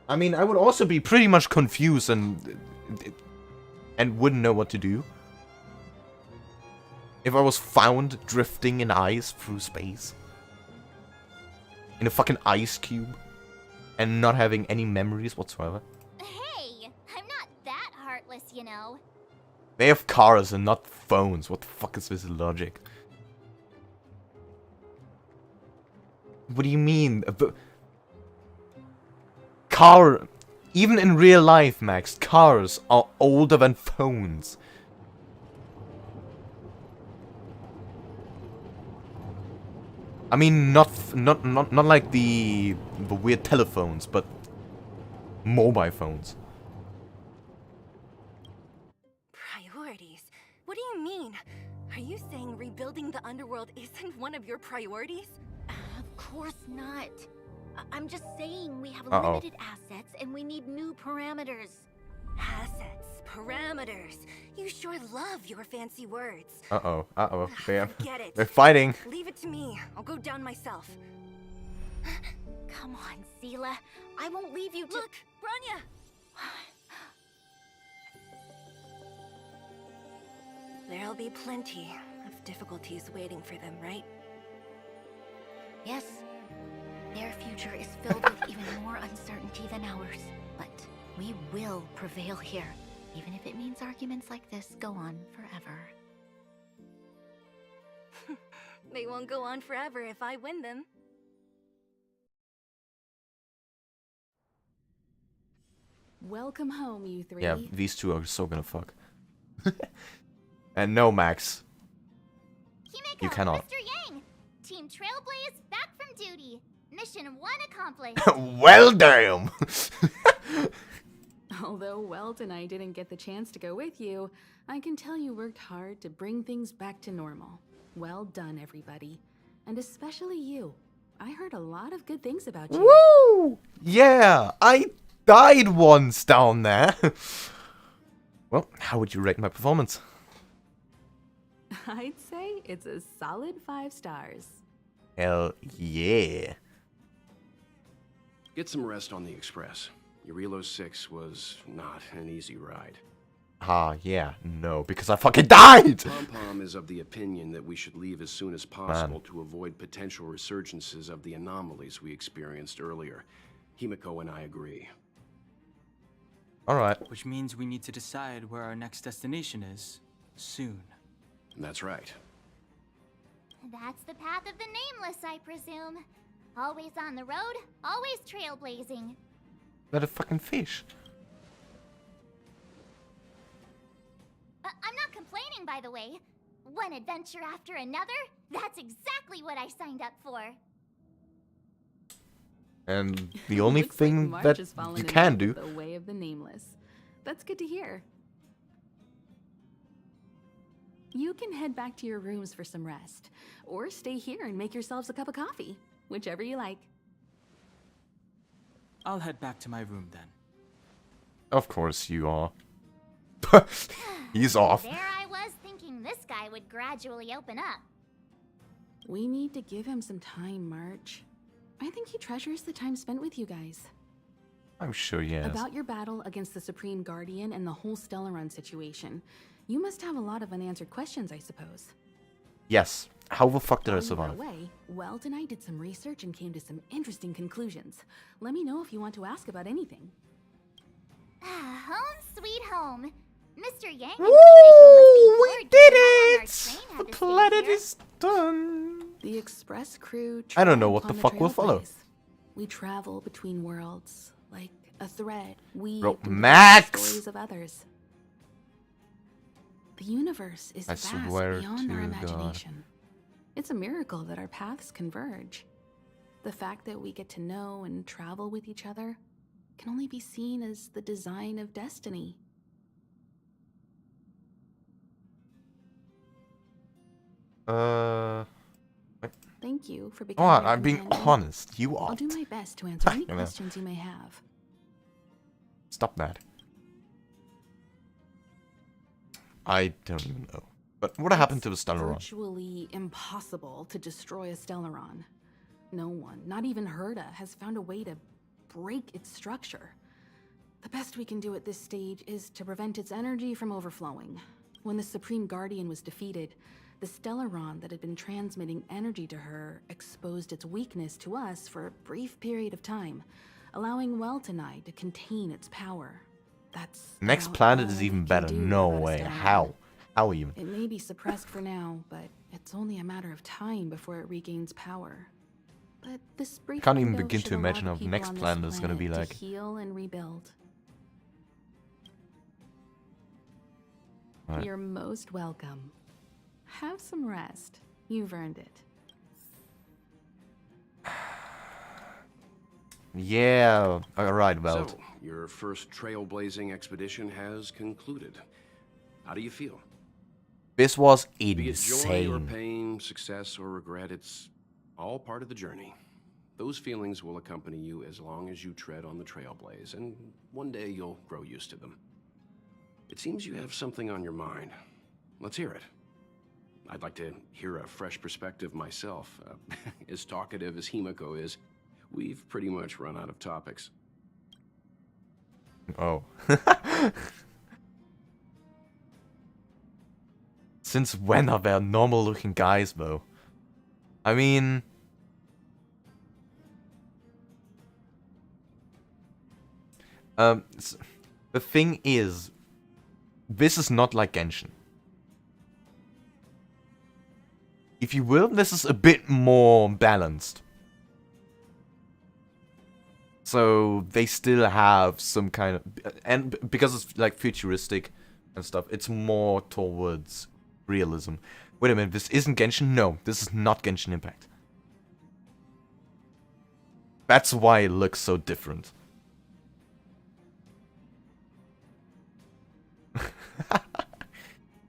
[SPEAKER 1] I mean, I would also be pretty much confused and wouldn't know what to do if I was found drifting in ice through space. In a fucking ice cube. And not having any memories whatsoever.
[SPEAKER 6] Hey, I'm not that heartless, you know.
[SPEAKER 1] They have cars and not phones. What the fuck is this logic? What do you mean? Even in real life, Max, cars are older than phones. I mean, not like the weird telephones, but mobile phones.
[SPEAKER 5] Priorities? What do you mean? Are you saying rebuilding the underworld isn't one of your priorities?
[SPEAKER 4] Of course not. I'm just saying we have
[SPEAKER 1] Uh-oh.
[SPEAKER 4] limited assets and we need new parameters.
[SPEAKER 5] Assets, parameters. You sure love your fancy words.
[SPEAKER 1] Uh-oh.
[SPEAKER 5] Forget it.
[SPEAKER 1] They're fighting.
[SPEAKER 5] Leave it to me. I'll go down myself.
[SPEAKER 4] Come on, Seela. I won't leave you to—
[SPEAKER 5] Look, Branya! There'll be plenty of difficulties waiting for them, right?
[SPEAKER 4] Yes. Their future is filled with even more uncertainty than ours. But we will prevail here, even if it means arguments like this go on forever.
[SPEAKER 5] They won't go on forever if I win them.
[SPEAKER 17] Welcome home, you three.
[SPEAKER 1] Yeah, these two are so gonna fuck. And no, Max.
[SPEAKER 6] Himeko,
[SPEAKER 1] You cannot.
[SPEAKER 6] Mr. Yang! Team Trailblaze back from duty. Mission 1 accomplished.
[SPEAKER 1] Well, damn!
[SPEAKER 17] Although Welt and I didn't get the chance to go with you, I can tell you worked hard to bring things back to normal. Well done, everybody. And especially you. I heard a lot of good things about you.
[SPEAKER 1] Woo! Yeah, I died once down there. Well, how would you rate my performance?
[SPEAKER 17] I'd say it's a solid 5 stars.
[SPEAKER 1] Hell yeah.
[SPEAKER 7] Get some rest on the Express. Eurilo 6 was not an easy ride.
[SPEAKER 1] Ah, yeah, no, because I fucking died!
[SPEAKER 7] Pom-Pom is of the opinion that we should leave as soon as possible to avoid potential resurgences of the anomalies we experienced earlier. Himeko and I agree.
[SPEAKER 1] Alright.
[SPEAKER 8] Which means we need to decide where our next destination is soon.
[SPEAKER 7] That's right.
[SPEAKER 6] That's the path of the nameless, I presume. Always on the road, always trailblazing.
[SPEAKER 1] That a fucking fish.
[SPEAKER 6] I'm not complaining, by the way. One adventure after another, that's exactly what I signed up for.
[SPEAKER 1] And the only
[SPEAKER 17] Looks like
[SPEAKER 1] thing
[SPEAKER 17] March
[SPEAKER 1] that
[SPEAKER 17] has fallen
[SPEAKER 1] you
[SPEAKER 17] in
[SPEAKER 1] can
[SPEAKER 17] love
[SPEAKER 1] do.
[SPEAKER 17] with the way of the nameless. That's good to hear. You can head back to your rooms for some rest, or stay here and make yourselves a cup of coffee, whichever you like.
[SPEAKER 8] I'll head back to my room then.
[SPEAKER 1] Of course you are. He's off.
[SPEAKER 6] There I was thinking this guy would gradually open up.
[SPEAKER 17] We need to give him some time, March. I think he treasures the time spent with you guys.
[SPEAKER 1] I'm sure he has.
[SPEAKER 17] About your battle against the Supreme Guardian and the whole Stellaron situation, you must have a lot of unanswered questions, I suppose.
[SPEAKER 1] Yes. How the fuck did I
[SPEAKER 17] While you were
[SPEAKER 1] survive?
[SPEAKER 17] away, Welt and I did some research and came to some interesting conclusions. Let me know if you want to ask about anything.
[SPEAKER 6] Home sweet home. Mr. Yang and
[SPEAKER 1] Woo! We did
[SPEAKER 6] it!
[SPEAKER 1] The planet is done.
[SPEAKER 17] The express crew
[SPEAKER 1] I don't know
[SPEAKER 17] tread
[SPEAKER 1] what the
[SPEAKER 17] upon
[SPEAKER 1] fuck will follow.
[SPEAKER 17] trailblaze. We travel between worlds, like a thread weaved
[SPEAKER 1] Bro,
[SPEAKER 17] into the
[SPEAKER 1] Max!
[SPEAKER 17] stories of others. The universe is
[SPEAKER 1] I
[SPEAKER 17] vast
[SPEAKER 1] swear
[SPEAKER 17] beyond our
[SPEAKER 1] to God.
[SPEAKER 17] imagination. It's a miracle that our paths converge. The fact that we get to know and travel with each other can only be seen as the design of destiny. Thank you for becoming
[SPEAKER 1] Oh,
[SPEAKER 17] my
[SPEAKER 1] I'm being
[SPEAKER 17] companion.
[SPEAKER 1] honest. You
[SPEAKER 17] I'll
[SPEAKER 1] are.
[SPEAKER 17] do my best to answer any
[SPEAKER 1] You know.
[SPEAKER 17] questions you may have.
[SPEAKER 1] Stop that. I don't even know. But what happened to the Stellaron?
[SPEAKER 17] Virtually impossible to destroy a Stellaron. No one, not even Herda, has found a way to break its structure. The best we can do at this stage is to prevent its energy from overflowing. When the Supreme Guardian was defeated, the Stellaron that had been transmitting energy to her exposed its weakness to us for a brief period of time, allowing Welt and I to contain its power. That's
[SPEAKER 1] Next
[SPEAKER 17] about
[SPEAKER 1] planet
[SPEAKER 17] all
[SPEAKER 1] is
[SPEAKER 17] we
[SPEAKER 1] even
[SPEAKER 17] can
[SPEAKER 1] better.
[SPEAKER 17] do
[SPEAKER 1] No
[SPEAKER 17] about a
[SPEAKER 1] way.
[SPEAKER 17] Stellaron.
[SPEAKER 1] How? How even?
[SPEAKER 17] It may be suppressed for now, but it's only a matter of time before it regains power. But this brief
[SPEAKER 1] Can't even
[SPEAKER 17] window
[SPEAKER 1] begin
[SPEAKER 17] should
[SPEAKER 1] to
[SPEAKER 17] allow
[SPEAKER 1] imagine
[SPEAKER 17] the
[SPEAKER 1] how the
[SPEAKER 17] people
[SPEAKER 1] next
[SPEAKER 17] on this
[SPEAKER 1] planet is gonna be
[SPEAKER 17] planet
[SPEAKER 1] like.
[SPEAKER 17] to heal and rebuild.
[SPEAKER 1] Right.
[SPEAKER 17] You're most welcome. Have some rest. You've earned it.
[SPEAKER 1] Yeah. Alright, well.
[SPEAKER 7] So, your first trailblazing expedition has concluded. How do you feel?
[SPEAKER 1] This was
[SPEAKER 7] Be it joy or
[SPEAKER 1] insane.
[SPEAKER 7] pain, success or regret, it's all part of the journey. Those feelings will accompany you as long as you tread on the trailblaze, and one day you'll grow used to them. It seems you have something on your mind. Let's hear it. I'd like to hear a fresh perspective myself. As talkative as Himiko is, we've pretty much run out of topics.
[SPEAKER 1] Oh. Since when are there normal looking guys, though? I mean... the thing is, this is not like Genshin. If you will, this is a bit more balanced. So they still have some kind of, and because it's like futuristic and stuff, it's more towards realism. Wait a minute, this isn't Genshin? No, this is not Genshin Impact. That's why it looks so different.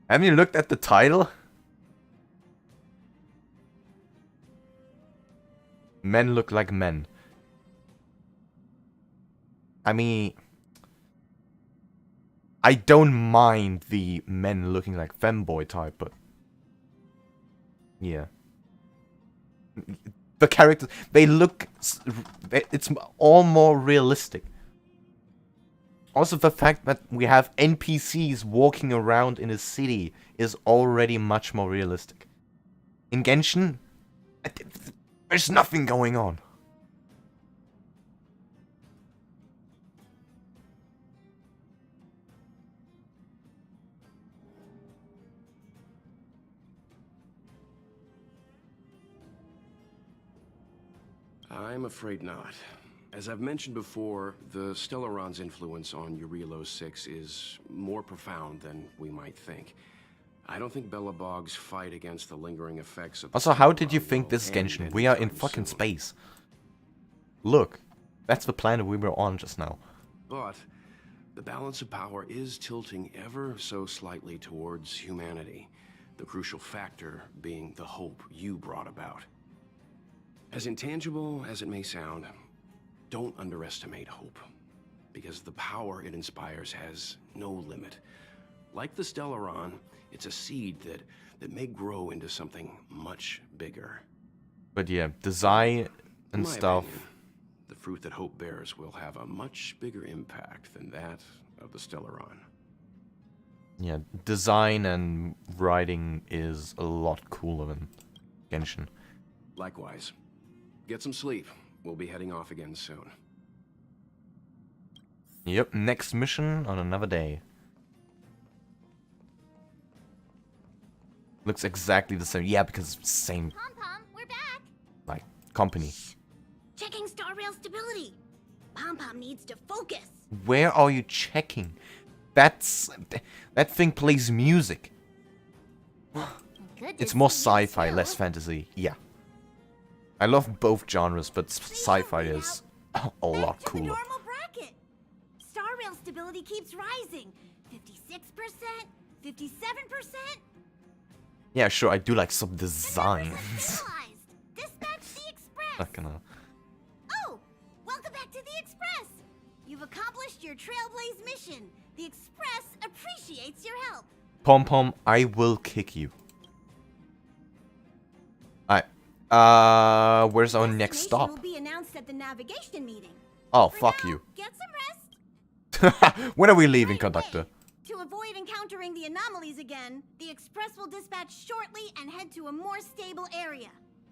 [SPEAKER 1] Have you looked at the title? Men look like men. I mean, I don't mind the men looking like femboy type, but yeah. The characters, they look, it's all more realistic. Also, the fact that we have NPCs walking around in a city is already much more realistic. In Genshin, there's nothing going on.
[SPEAKER 7] I'm afraid not. As I've mentioned before, the Stellaron's influence on Eurilo 6 is more profound than we might think. I don't think Belobog's fight against the lingering effects of the
[SPEAKER 1] Also, how did you
[SPEAKER 7] Stellaron
[SPEAKER 1] think
[SPEAKER 7] will
[SPEAKER 1] this
[SPEAKER 7] end
[SPEAKER 1] Genshin? We are in
[SPEAKER 7] anytime
[SPEAKER 1] fucking
[SPEAKER 7] soon.
[SPEAKER 1] space. Look, that's the planet we were on just now.
[SPEAKER 7] But the balance of power is tilting ever so slightly towards humanity, the crucial factor being the hope you brought about. As intangible as it may sound, don't underestimate hope, because the power it inspires has no limit. Like the Stellaron, it's a seed that may grow into something much bigger.
[SPEAKER 1] But yeah, design and
[SPEAKER 7] In my
[SPEAKER 1] stuff.
[SPEAKER 7] opinion, the fruit that hope bears will have a much bigger impact than that of the Stellaron.
[SPEAKER 1] Yeah, design and writing is a lot cooler than Genshin.
[SPEAKER 7] Likewise. Get some sleep. We'll be heading off again soon.
[SPEAKER 1] Yep, next mission on another day. Looks exactly the same. Yeah, because it's same,
[SPEAKER 4] Pom-Pom, we're back.
[SPEAKER 1] like, company.
[SPEAKER 4] Checking Star Rail stability. Pom-Pom needs to focus.
[SPEAKER 1] Where are you checking? That thing plays music.
[SPEAKER 4] Good
[SPEAKER 1] It's
[SPEAKER 4] to
[SPEAKER 1] more
[SPEAKER 4] see you
[SPEAKER 1] sci-fi,
[SPEAKER 4] too.
[SPEAKER 1] less fantasy. Yeah. I love both genres, but sci-fi is a lot
[SPEAKER 4] To the
[SPEAKER 1] cooler.
[SPEAKER 4] normal bracket. Star Rail stability keeps rising. 56%, 57%.
[SPEAKER 1] Yeah, sure, I do like some designs.
[SPEAKER 4] Dispatch the Express.
[SPEAKER 1] Not gonna...
[SPEAKER 4] Oh, welcome back to the Express. You've accomplished your Trailblaze mission. The Express appreciates your help.
[SPEAKER 1] Pom-Pom, I will kick you. Alright. Where's our next
[SPEAKER 4] Destination
[SPEAKER 1] stop?
[SPEAKER 4] will be announced at the navigation meeting.
[SPEAKER 1] Oh, fuck you.
[SPEAKER 4] Get some rest.
[SPEAKER 1] When are we leaving, conductor?
[SPEAKER 4] To avoid encountering the anomalies again, the Express will dispatch shortly and head to a more stable area.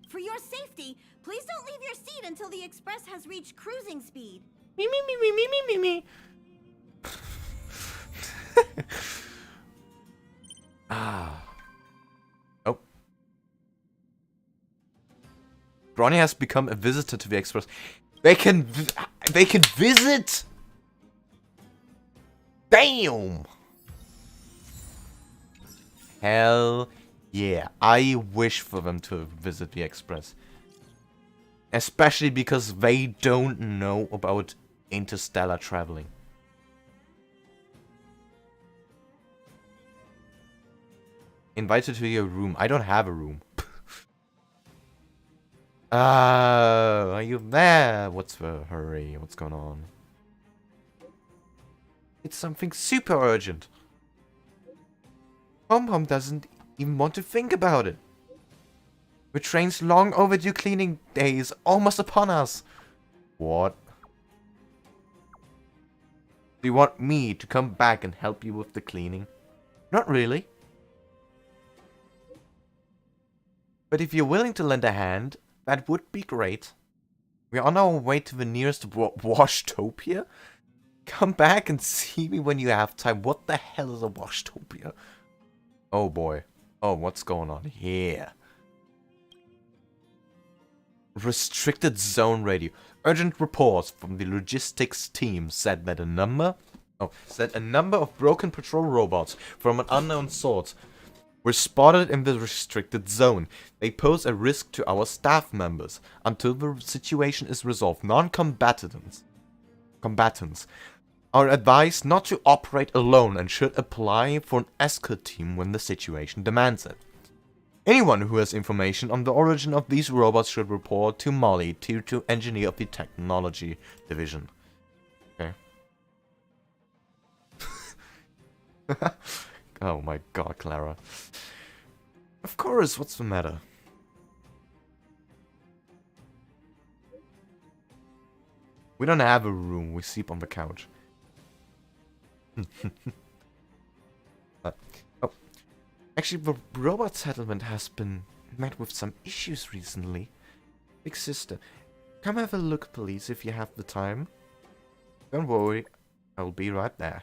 [SPEAKER 4] For your safety, please don't leave your seat until the Express has reached cruising speed.
[SPEAKER 1] Me, me, me, me, me, me, me, me. Ah. Oh. Bronny has become a visitor to the Express. They can visit. Damn. Hell yeah. I wish for them to visit the Express. Especially because they don't know about interstellar traveling. Invited to your room. I don't have a room. Are you there? What's the hurry? What's going on? It's something super urgent. Pom-Pom doesn't even want to think about it. The train's long overdue cleaning day is almost upon us. What? Do you want me to come back and help you with the cleaning? Not really. But if you're willing to lend a hand, that would be great. We're on our way to the nearest Washtopia? Come back and see me when you have time. What the hell is a Washtopia? Oh boy. Oh, what's going on here? Restricted zone radio. Urgent reports from the logistics team said that a number of broken patrol robots from an unknown source were spotted in the restricted zone. They pose a risk to our staff members. Until the situation is resolved, non-combatants are advised not to operate alone and should apply for an escort team when the situation demands it. Anyone who has information on the origin of these robots should report to Molly, Tier 2 engineer of the Technology Division. Okay. Oh my god, Clara. Of course, what's the matter? We don't have a room, we sleep on the couch. Oh. Actually, the robot settlement has been met with some issues recently. Big sister, come have a look, please, if you have the time. Don't worry, I'll be right there.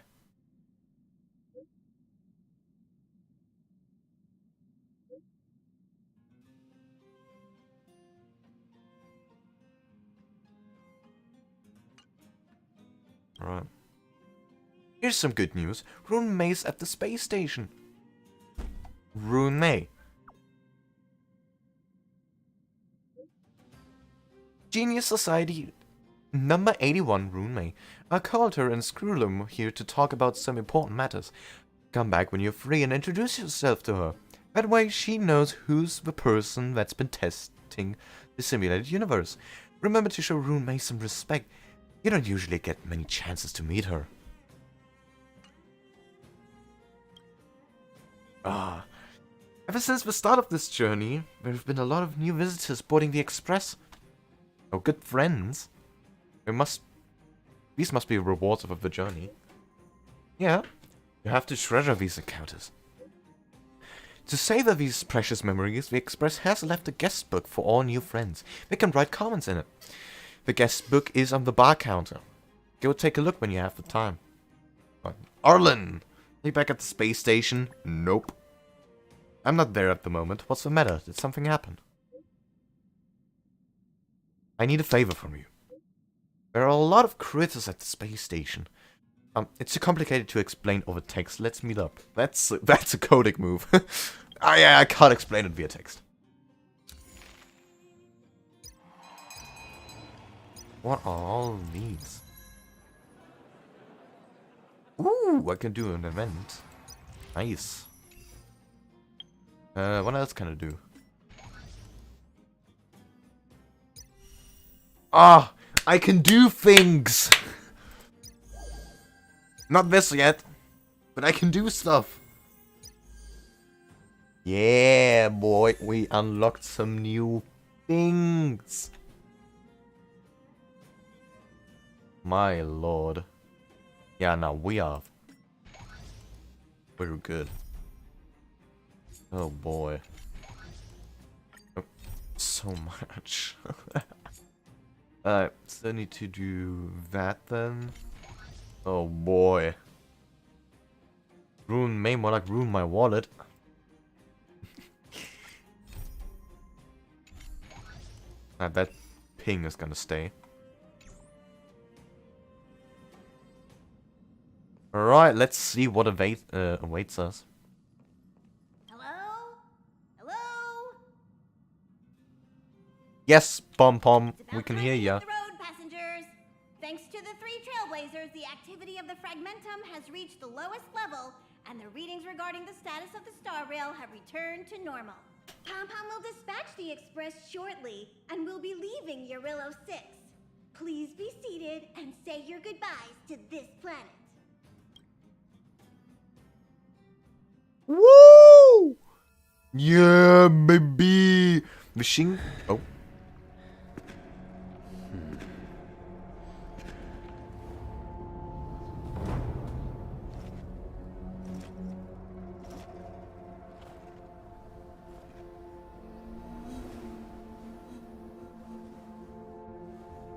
[SPEAKER 1] Alright. Here's some good news. Rune May's at the space station. Rune May. Genius Society number 81, Rune May. I called her and Screwlum here to talk about some important matters. Come back when you're free and introduce yourself to her. That way she knows who's the person that's been testing the simulated universe. Remember to show Rune May some respect. You don't usually get many chances to meet her. Ever since the start of this journey, there have been a lot of new visitors boarding the express. Oh, good friends. These must be rewards of the journey. Yeah, you have to treasure these encounters. To savor these precious memories, the Express has left a guest book for all new friends. They can write comments in it. The guest book is on the bar counter. Go take a look when you have the time. Arlen! Are you back at the space station? Nope. I'm not there at the moment. What's the matter? Did something happen? I need a favor from you. There are a lot of critters at the space station. It's too complicated to explain over text. Let's meet up. That's a codec move. I can't explain it via text. What are all these? Ooh, I can do an event. Nice. What else can I do? Ah, I can do things! Not this yet, but I can do stuff. Yeah, boy, we unlocked some new things. My lord. Yeah, now we are very good. Oh boy. Oh, so much. Still need to do that then. Oh boy. Rune May, more like ruin my wallet. That ping is gonna stay. Alright, let's see what awaits us.
[SPEAKER 4] Hello? Hello?
[SPEAKER 1] Yes, Pom Pom, we can hear ya.
[SPEAKER 4] The road, passengers. Thanks to the 3 trailblazers, the activity of the fragmentum has reached the lowest level, and the readings regarding the status of the Star Rail have returned to normal. Pom Pom will dispatch the express shortly, and we'll be leaving Urillo 6. Please be seated and say your goodbyes to this planet.
[SPEAKER 1] Woo! Yeah, baby. Machine. Oh.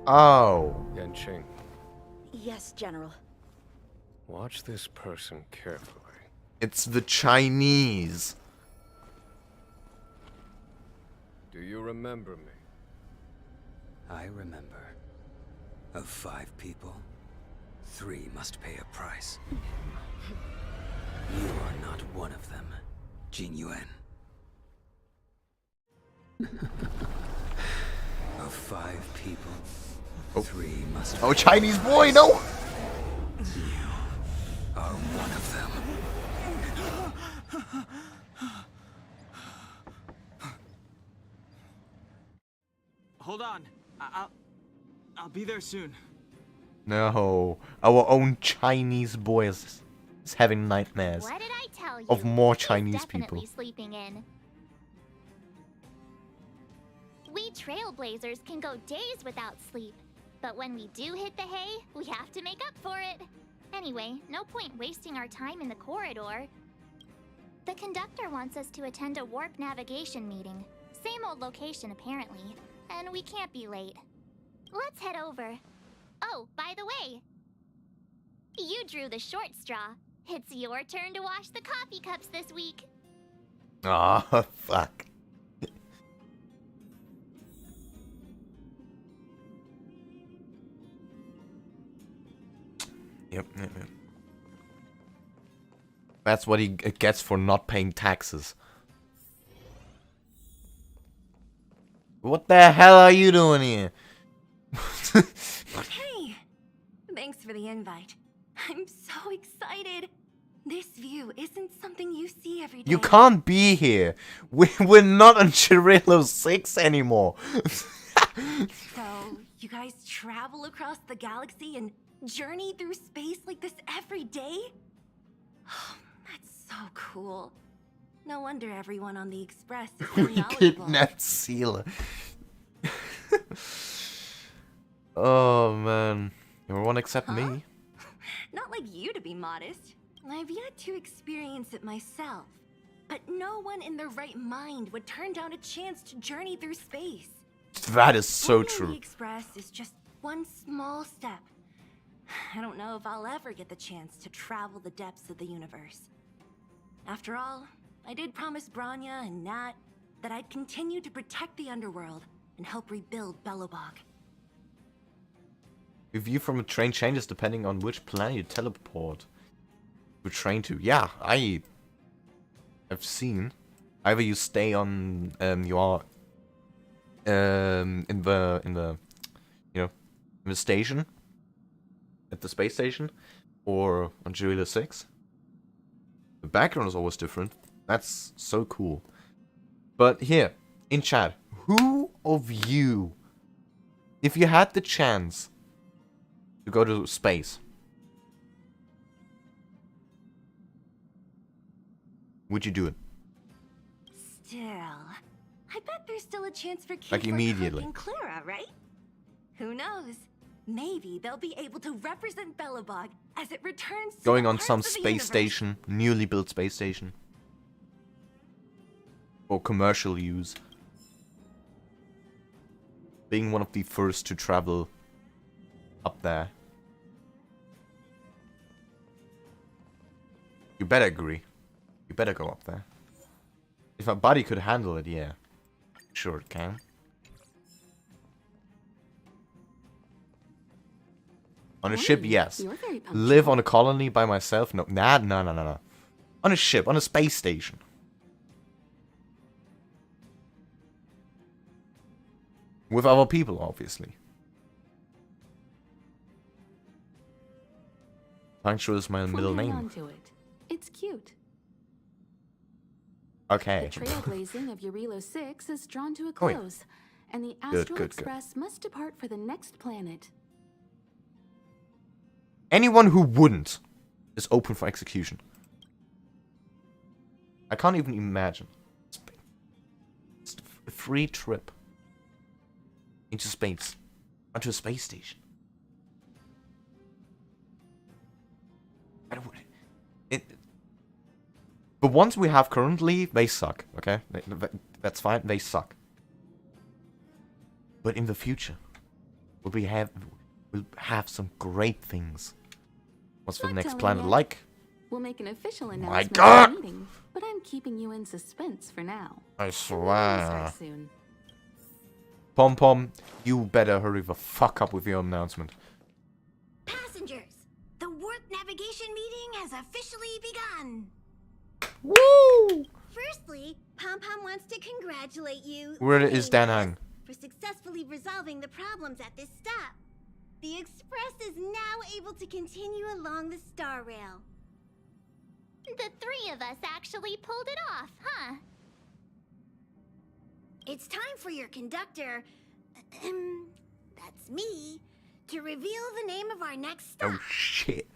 [SPEAKER 1] Oh.
[SPEAKER 3] Yanqing,
[SPEAKER 14] Yes, General.
[SPEAKER 3] watch this person carefully.
[SPEAKER 1] It's the Chinese.
[SPEAKER 3] Do you remember me?
[SPEAKER 19] I remember. Of 5 people, 3 must pay a price. You are not one of them, Jin Yuan. Of 5 people, 3 must
[SPEAKER 1] Oh, Chinese boy, no!
[SPEAKER 19] You are one of them.
[SPEAKER 10] Hold on. I'll be there soon.
[SPEAKER 1] No, our own Chinese boy is having nightmares
[SPEAKER 6] What did I tell you?
[SPEAKER 1] of more
[SPEAKER 6] He's
[SPEAKER 1] Chinese
[SPEAKER 6] definitely
[SPEAKER 1] people.
[SPEAKER 6] sleeping in. We trailblazers can go days without sleep, but when we do hit the hay, we have to make up for it. Anyway, no point wasting our time in the corridor. The conductor wants us to attend a warp navigation meeting. Same old location, apparently, and we can't be late. Let's head over. Oh, by the way, you drew the short straw. It's your turn to wash the coffee cups this week.
[SPEAKER 1] Ah, fuck. Yep. That's what he gets for not paying taxes. What the hell are you doing here?
[SPEAKER 5] Hey! Thanks for the invite. I'm so excited. This view isn't something you see every day.
[SPEAKER 1] You can't be here. We're not on Chirilo 6 anymore.
[SPEAKER 5] So, you guys travel across the galaxy and journey through space like this every day? Oh, that's so cool. No wonder everyone on the Express is so
[SPEAKER 1] We
[SPEAKER 5] knowledgeable.
[SPEAKER 1] kidnapped Sealer. Oh man. Everyone except me.
[SPEAKER 5] Not like you to be modest. I've yet to experience it myself. But no one in their right mind would turn down a chance to journey through space.
[SPEAKER 1] That is so
[SPEAKER 5] Boarding
[SPEAKER 1] true.
[SPEAKER 5] The Express is just one small step. I don't know if I'll ever get the chance to travel the depths of the universe. After all, I did promise Branya and Nat that I'd continue to protect the underworld and help rebuild Belobog.
[SPEAKER 1] Your view from a train changes depending on which planet you teleport your train to. Yeah, I've seen. Either you stay on you are in the you know, in the station at the space station, or on Chirilo 6. The background is always different. That's so cool. But here in chat, who of you, if you had the chance to go to space, would you do it?
[SPEAKER 5] Still, I bet there's still a chance for kids
[SPEAKER 1] Like immediately.
[SPEAKER 5] Cook and Clara, right? Who knows? Maybe they'll be able to represent Belobog as it returns to
[SPEAKER 1] Going
[SPEAKER 5] the
[SPEAKER 1] on
[SPEAKER 5] hearts
[SPEAKER 1] some
[SPEAKER 5] of the
[SPEAKER 1] space
[SPEAKER 5] universe.
[SPEAKER 1] station, newly built space station. For commercial use. Being one of the first to travel up there. You better agree. You better go up there. If my body could handle it, yeah. Sure it can. On a ship, yes.
[SPEAKER 23] You're very punctual.
[SPEAKER 1] Live on a colony by myself? No. Nah, no. On a ship, on a space station. With other people, obviously. Punctual is my middle
[SPEAKER 23] Hang
[SPEAKER 1] name.
[SPEAKER 23] on to it. It's cute.
[SPEAKER 1] Okay.
[SPEAKER 23] The trailblazing of Chirilo 6 is drawn to a
[SPEAKER 1] Oh, yeah.
[SPEAKER 23] close, and the
[SPEAKER 1] Good,
[SPEAKER 23] Astral
[SPEAKER 1] good.
[SPEAKER 23] Express must depart for the next planet.
[SPEAKER 1] Anyone who wouldn't is open for execution. I can't even imagine. It's a free trip into space, onto a space station. I don't. The ones we have currently, they suck. Okay, that's fine. They suck. But in the future, we'll have some great things. What's the
[SPEAKER 23] Not
[SPEAKER 1] next
[SPEAKER 23] telling
[SPEAKER 1] planet
[SPEAKER 23] yet.
[SPEAKER 1] like?
[SPEAKER 23] We'll make an official
[SPEAKER 1] My
[SPEAKER 23] announcement
[SPEAKER 1] God!
[SPEAKER 23] at the meeting, but I'm keeping you in suspense for now.
[SPEAKER 1] I
[SPEAKER 23] We'll
[SPEAKER 1] swear.
[SPEAKER 23] start soon.
[SPEAKER 1] Pom Pom, you better hurry the fuck up with your announcement.
[SPEAKER 22] Passengers, the warp navigation meeting has officially begun.
[SPEAKER 1] Woo!
[SPEAKER 22] Firstly, Pom Pom wants to congratulate you.
[SPEAKER 1] Where is Dan Hang?
[SPEAKER 22] For successfully resolving the problems at this stop. The Express is now able to continue along the Star Rail.
[SPEAKER 6] The three of us actually pulled it off, huh?
[SPEAKER 22] It's time for your conductor, that's me, to reveal the name of our next stop.
[SPEAKER 1] Oh shit.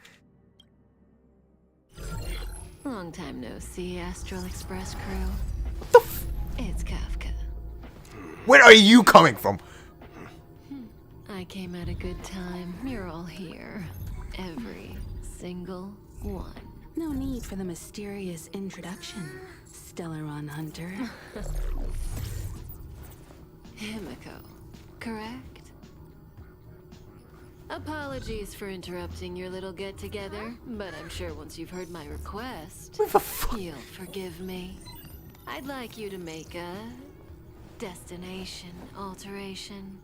[SPEAKER 20] Long time no see, Astral Express crew. It's Kafka.
[SPEAKER 1] Where are you coming from?
[SPEAKER 20] I came at a good time. You're all here. Every single one.
[SPEAKER 23] No need for the mysterious introduction, Stellaron Hunter.
[SPEAKER 20] Himiko, correct? Apologies for interrupting your little get-together, but I'm sure once you've heard my request, you'll forgive me. I'd like you to make a destination alteration.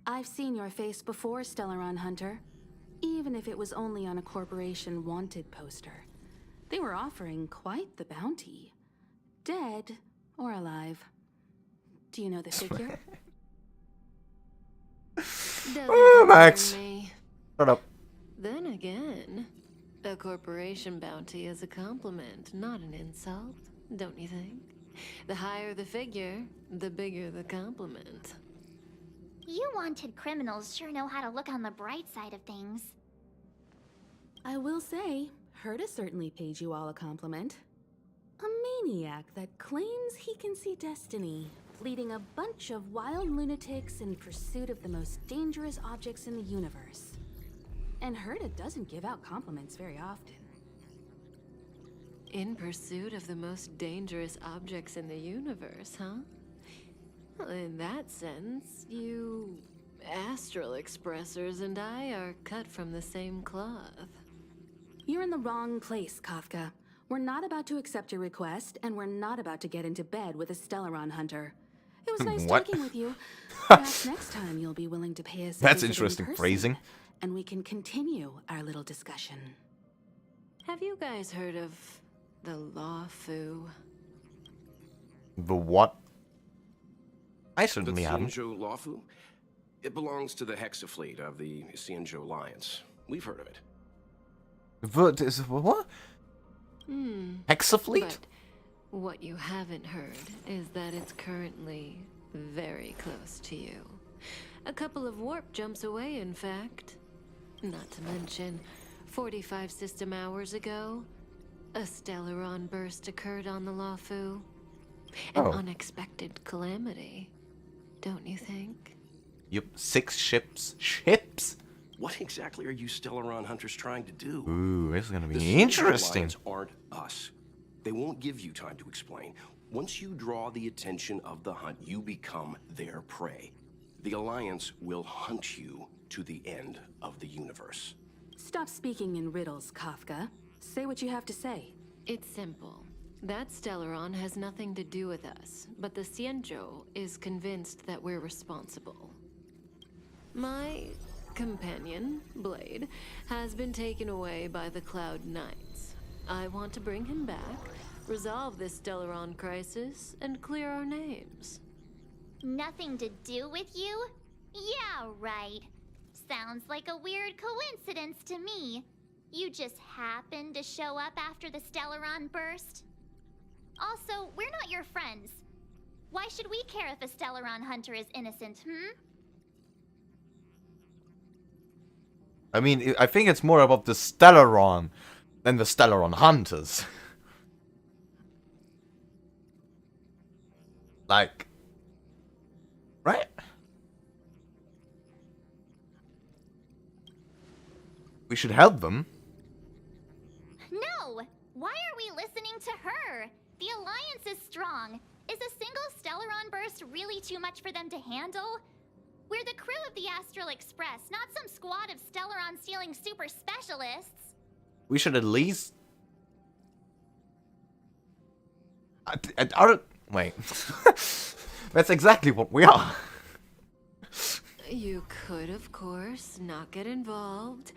[SPEAKER 23] I've seen your face before, Stellaron Hunter.
[SPEAKER 17] even if it was only on a corporation wanted poster. They were offering quite the bounty. Dead or alive. Do you know the figure?
[SPEAKER 1] Oh, Max. Shut up.
[SPEAKER 20] Then again, a corporation bounty is a compliment, not an insult, don't you think? The higher the figure, the bigger the compliment.
[SPEAKER 6] You wanted criminals sure know how to look on the bright side of things.
[SPEAKER 17] I will say, Herta certainly paid you all a compliment. A maniac that claims he can see destiny, leading a bunch of wild lunatics in pursuit of the most dangerous objects in the universe. And Herta doesn't give out compliments very often.
[SPEAKER 20] In pursuit of the most dangerous objects in the universe, huh? Well, in that sense, you astral expressors and I are cut from the same cloth.
[SPEAKER 17] You're in the wrong place, Kafka. We're not about to accept your request, and we're not about to get into bed with a Stellaron hunter. It was nice
[SPEAKER 1] What?
[SPEAKER 17] talking with you. Perhaps next time you'll be willing to pay us.
[SPEAKER 1] That's
[SPEAKER 17] a visit in
[SPEAKER 1] interesting
[SPEAKER 17] person,
[SPEAKER 1] phrasing.
[SPEAKER 17] and we can continue our little discussion.
[SPEAKER 20] Have you guys heard of the Luofu?
[SPEAKER 1] The what? I certainly
[SPEAKER 7] The
[SPEAKER 1] haven't.
[SPEAKER 7] Xianzhou Luofu? It belongs to the Hexafleet of the Xianzhou Alliance. We've heard of it.
[SPEAKER 1] What? Hexafleet?
[SPEAKER 20] But what you haven't heard is that it's currently very close to you. A couple of warp jumps away, in fact. Not to mention, 45 system hours ago, a Stellaron burst occurred on the Luofu. An unexpected calamity, don't you think?
[SPEAKER 1] Yep, 6 ships. Ships?
[SPEAKER 7] What exactly are you Stellaron hunters trying to do?
[SPEAKER 1] Ooh, this is gonna
[SPEAKER 7] The
[SPEAKER 1] be
[SPEAKER 7] Xianzhou
[SPEAKER 1] interesting.
[SPEAKER 7] Alliance aren't us. They won't give you time to explain. Once you draw the attention of the hunt, you become their prey. The Alliance will hunt you to the end of the universe.
[SPEAKER 17] Stop speaking in riddles, Kafka. Say what you have to say.
[SPEAKER 20] It's simple. That Stellaron has nothing to do with us, but the Xianzhou is convinced that we're responsible. My companion, Blade, has been taken away by the Cloud Knights. I want to bring him back, resolve this Stellaron crisis, and clear our names.
[SPEAKER 6] Nothing to do with you? Yeah, right. Sounds like a weird coincidence to me. You just happened to show up after the Stellaron burst? Also, we're not your friends. Why should we care if a Stellaron hunter is innocent,
[SPEAKER 1] I mean, I think it's more about the Stellaron than the Stellaron hunters. Like, right? We should help them.
[SPEAKER 6] No! Why are we listening to her? The Alliance is strong. Is a single Stellaron burst really too much for them to handle? We're the crew of the Astral Express, not some squad of Stellaron-stealing super specialists.
[SPEAKER 1] We should at least... Wait. That's exactly what we are.
[SPEAKER 20] You could, of course, not get involved.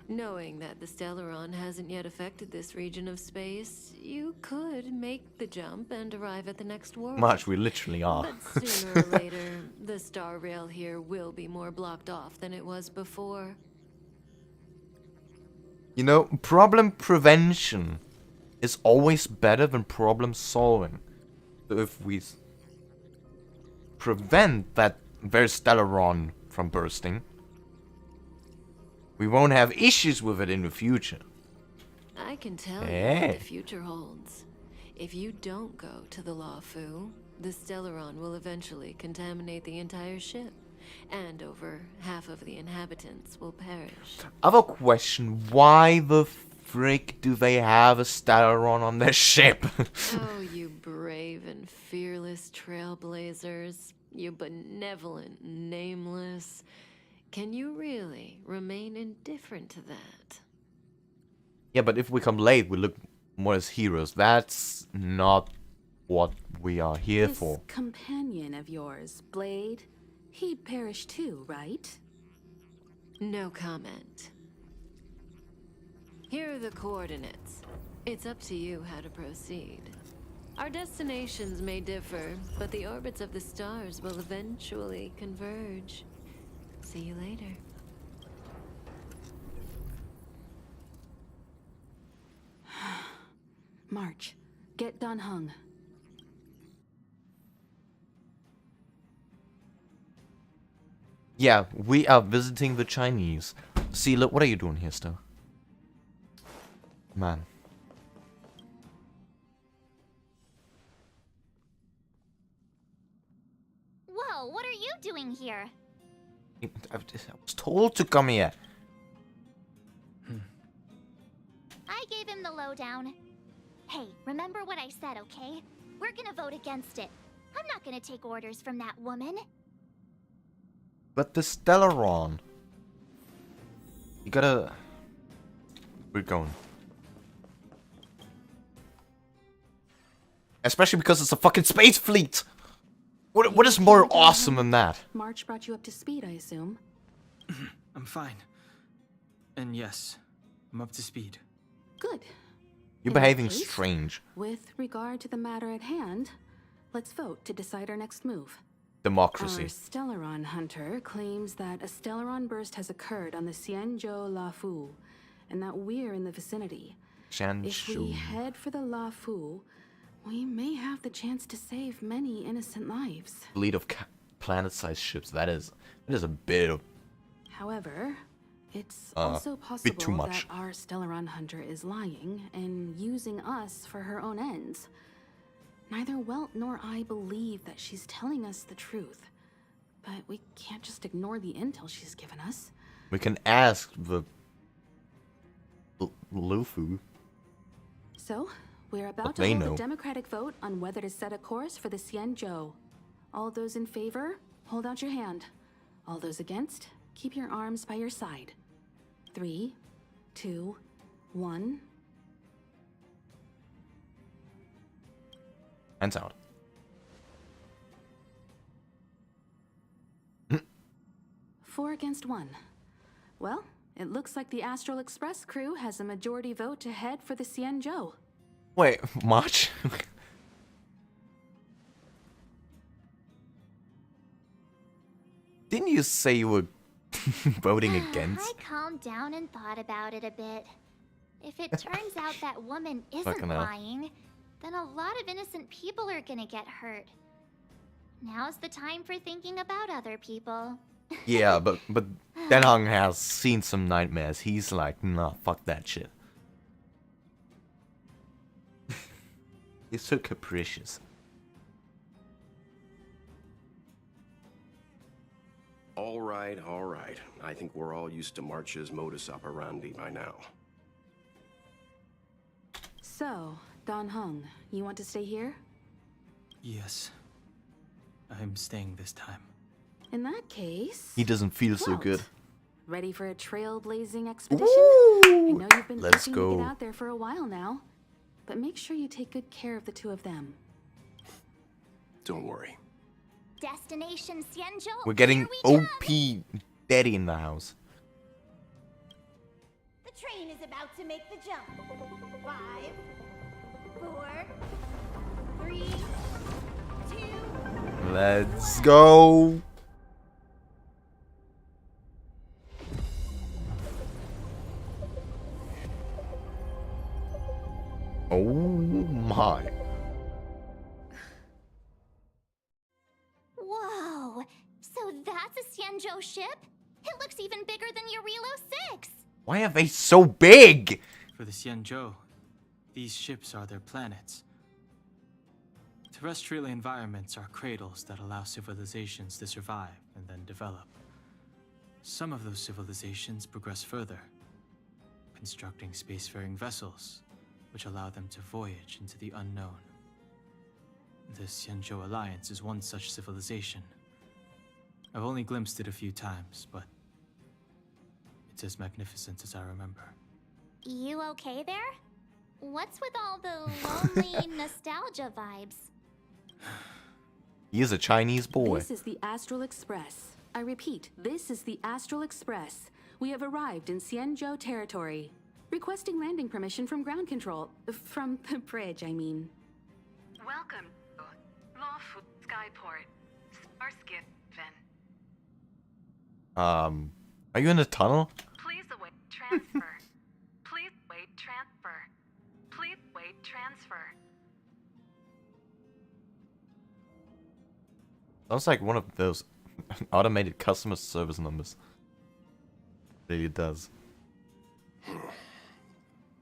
[SPEAKER 20] Knowing that the Stellaron hasn't yet affected this region of space, you could make the jump and arrive at the next world.
[SPEAKER 1] Much, we literally are.
[SPEAKER 20] But sooner or later, the Star Rail here will be more blocked off than it was before.
[SPEAKER 1] You know, problem prevention is always better than problem solving. So if we prevent that very Stellaron from bursting, we won't have issues with it in the future.
[SPEAKER 20] I can tell you
[SPEAKER 1] Hey.
[SPEAKER 20] what the future holds. If you don't go to the Luofu, the Stellaron will eventually contaminate the entire ship, and over half of the inhabitants will perish.
[SPEAKER 1] Other question, why the frick do they have a Stellaron on their ship?
[SPEAKER 20] Oh, you brave and fearless trailblazers. You benevolent nameless. Can you really remain indifferent to that?
[SPEAKER 1] Yeah, but if we come late, we look more as heroes. That's not what we are here
[SPEAKER 17] This
[SPEAKER 1] for.
[SPEAKER 17] companion of yours, Blade, he'd perish too, right?
[SPEAKER 20] No comment. Here are the coordinates. It's up to you how to proceed. Our destinations may differ, but the orbits of the stars will eventually converge. See you later.
[SPEAKER 23] March, get Dan Heng.
[SPEAKER 1] Yeah, we are visiting the Chinese. See, look, what are you doing here, still? Man.
[SPEAKER 6] Whoa, what are you doing here?
[SPEAKER 1] I was told to come here.
[SPEAKER 6] I gave him the lowdown. Hey, remember what I said, okay? We're gonna vote against it. I'm not gonna take orders from that woman.
[SPEAKER 1] But the Stellaron. You gotta... We're going. Especially because it's a fucking space fleet! What is more awesome than that?
[SPEAKER 23] March brought you up to speed, I assume.
[SPEAKER 8] I'm fine. And yes, I'm up to speed.
[SPEAKER 23] Good.
[SPEAKER 1] You're
[SPEAKER 23] In that
[SPEAKER 1] behaving
[SPEAKER 23] case,
[SPEAKER 1] strange.
[SPEAKER 23] With regard to the matter at hand, let's vote to decide our next move.
[SPEAKER 1] Democracy.
[SPEAKER 23] Our Stellaron hunter claims that a Stellaron burst has occurred on the Xianzhou Luofu, and that we're in the vicinity. If we head for the Luofu, we may have the chance to save many innocent lives.
[SPEAKER 1] Fleet of planet-sized ships. That is a bit of...
[SPEAKER 23] However, it's also possible that our Stellaron hunter is lying and using us for her own ends. Neither Welt nor I believe that she's telling us the truth, but we can't just ignore the intel she's given us.
[SPEAKER 1] We can ask the... Luofu.
[SPEAKER 23] So, we're about
[SPEAKER 1] But
[SPEAKER 23] to
[SPEAKER 1] they
[SPEAKER 23] hold
[SPEAKER 1] know.
[SPEAKER 23] a democratic vote on whether to set a course for the Xianzhou. All those in favor, hold out your hand. All those against, keep your arms by your side. 3, 2, 1.
[SPEAKER 1] Hands out.
[SPEAKER 23] 4 against 1. Well, it looks like the Astral Express crew has a majority vote to head for the Xianzhou.
[SPEAKER 1] Wait, March? Didn't you say you were voting against?
[SPEAKER 6] I calmed down and thought about it a bit. If it turns out that woman isn't
[SPEAKER 1] Fucking hell.
[SPEAKER 6] lying, then a lot of innocent people are gonna get hurt. Now's the time for thinking about other people.
[SPEAKER 1] Yeah, but Den Heng has seen some nightmares. He's like, nah, fuck that shit. He's so capricious.
[SPEAKER 7] All right, all right. I think we're all used to March's modus operandi by now.
[SPEAKER 23] So, Dan Heng, you want to stay here?
[SPEAKER 8] Yes. I'm staying this time.
[SPEAKER 23] In that case...
[SPEAKER 1] He doesn't feel so
[SPEAKER 23] Welt,
[SPEAKER 1] good.
[SPEAKER 23] Ready for a trailblazing expedition? I know you've been
[SPEAKER 1] Let's
[SPEAKER 23] itching
[SPEAKER 1] go.
[SPEAKER 23] to get out there for a while now. But make sure you take good care of the two of them.
[SPEAKER 7] Don't worry.
[SPEAKER 6] Destination Xianzhou.
[SPEAKER 1] We're getting
[SPEAKER 6] here we
[SPEAKER 1] OP Daddy in the house.
[SPEAKER 22] The train is about to make the jump. 5, 4, 3, 2.
[SPEAKER 1] Let's go. Oh my.
[SPEAKER 6] Whoa! So that's a Xianzhou ship? It looks even bigger than Eurilo 6!
[SPEAKER 1] Why are they so big?
[SPEAKER 8] For the Xianzhou, these ships are their planets. Terrestrial environments are cradles that allow civilizations to survive and then develop. Some of those civilizations progress further, constructing spacefaring vessels, which allow them to voyage into the unknown. The Xianzhou Alliance is one such civilization. I've only glimpsed it a few times, but it's as magnificent as I remember.
[SPEAKER 6] You okay there? What's with all the lonely nostalgia vibes?
[SPEAKER 1] He is a Chinese boy.
[SPEAKER 23] This is the Astral Express. I repeat, this is the Astral Express. We have arrived in Xianzhou territory. Requesting landing permission from ground control. From the bridge, I mean.
[SPEAKER 12] Welcome to Luofu Skyport. Starskip.
[SPEAKER 1] Are you in the tunnel?
[SPEAKER 12] Please await transfer. Please wait transfer. Please wait transfer.
[SPEAKER 1] Sounds like one of those automated customer service numbers. Really does.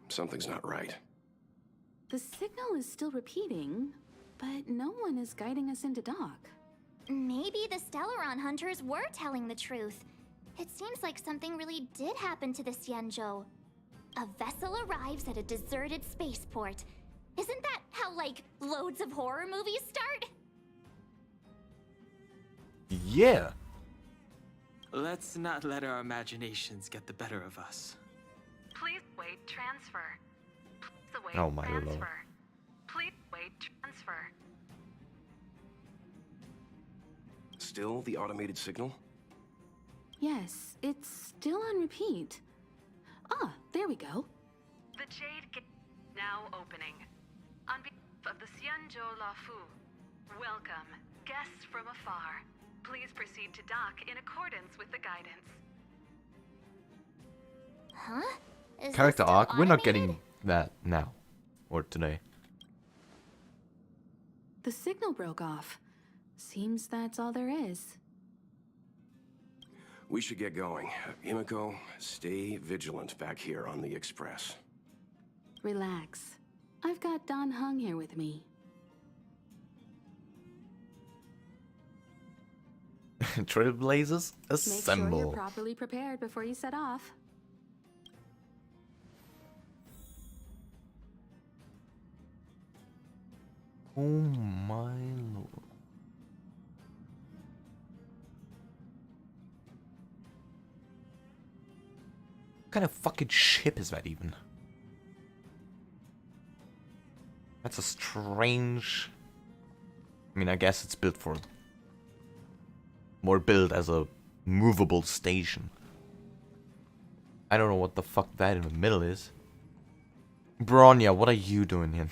[SPEAKER 7] Something's not right.
[SPEAKER 23] The signal is still repeating, but no one is guiding us into dock.
[SPEAKER 6] Maybe the Stellaron hunters were telling the truth. It seems like something really did happen to the Xianzhou. A vessel arrives at a deserted spaceport. Isn't that how, like, loads of horror movies start?
[SPEAKER 1] Yeah.
[SPEAKER 8] Let's not let our imaginations get the better of us.
[SPEAKER 12] Please wait transfer. Please await
[SPEAKER 1] Oh my
[SPEAKER 12] transfer.
[SPEAKER 1] lord.
[SPEAKER 12] Please wait transfer.
[SPEAKER 7] Still the automated signal?
[SPEAKER 23] Yes, it's still on repeat. Ah, there we go.
[SPEAKER 12] The Jade Gate now opening. On behalf of the Xianzhou Luofu, welcome, guests from afar. Please proceed to dock in accordance with the guidance.
[SPEAKER 6] Huh? Is
[SPEAKER 1] Character
[SPEAKER 6] this still
[SPEAKER 1] arc? We're not
[SPEAKER 6] automated?
[SPEAKER 1] getting that now. Or today.
[SPEAKER 23] The signal broke off. Seems that's all there is.
[SPEAKER 7] We should get going. Himiko, stay vigilant back here on the Express.
[SPEAKER 23] Relax. I've got Don Hung here with me.
[SPEAKER 1] Trailblazers,
[SPEAKER 23] Make sure
[SPEAKER 1] assemble.
[SPEAKER 23] you're properly prepared before you set off.
[SPEAKER 1] Oh my lord. What kind of fucking ship is that even? That's a strange... I mean, I guess it's built for... More built as a movable station. I don't know what the fuck that in the middle is. Bronya, what are you doing here?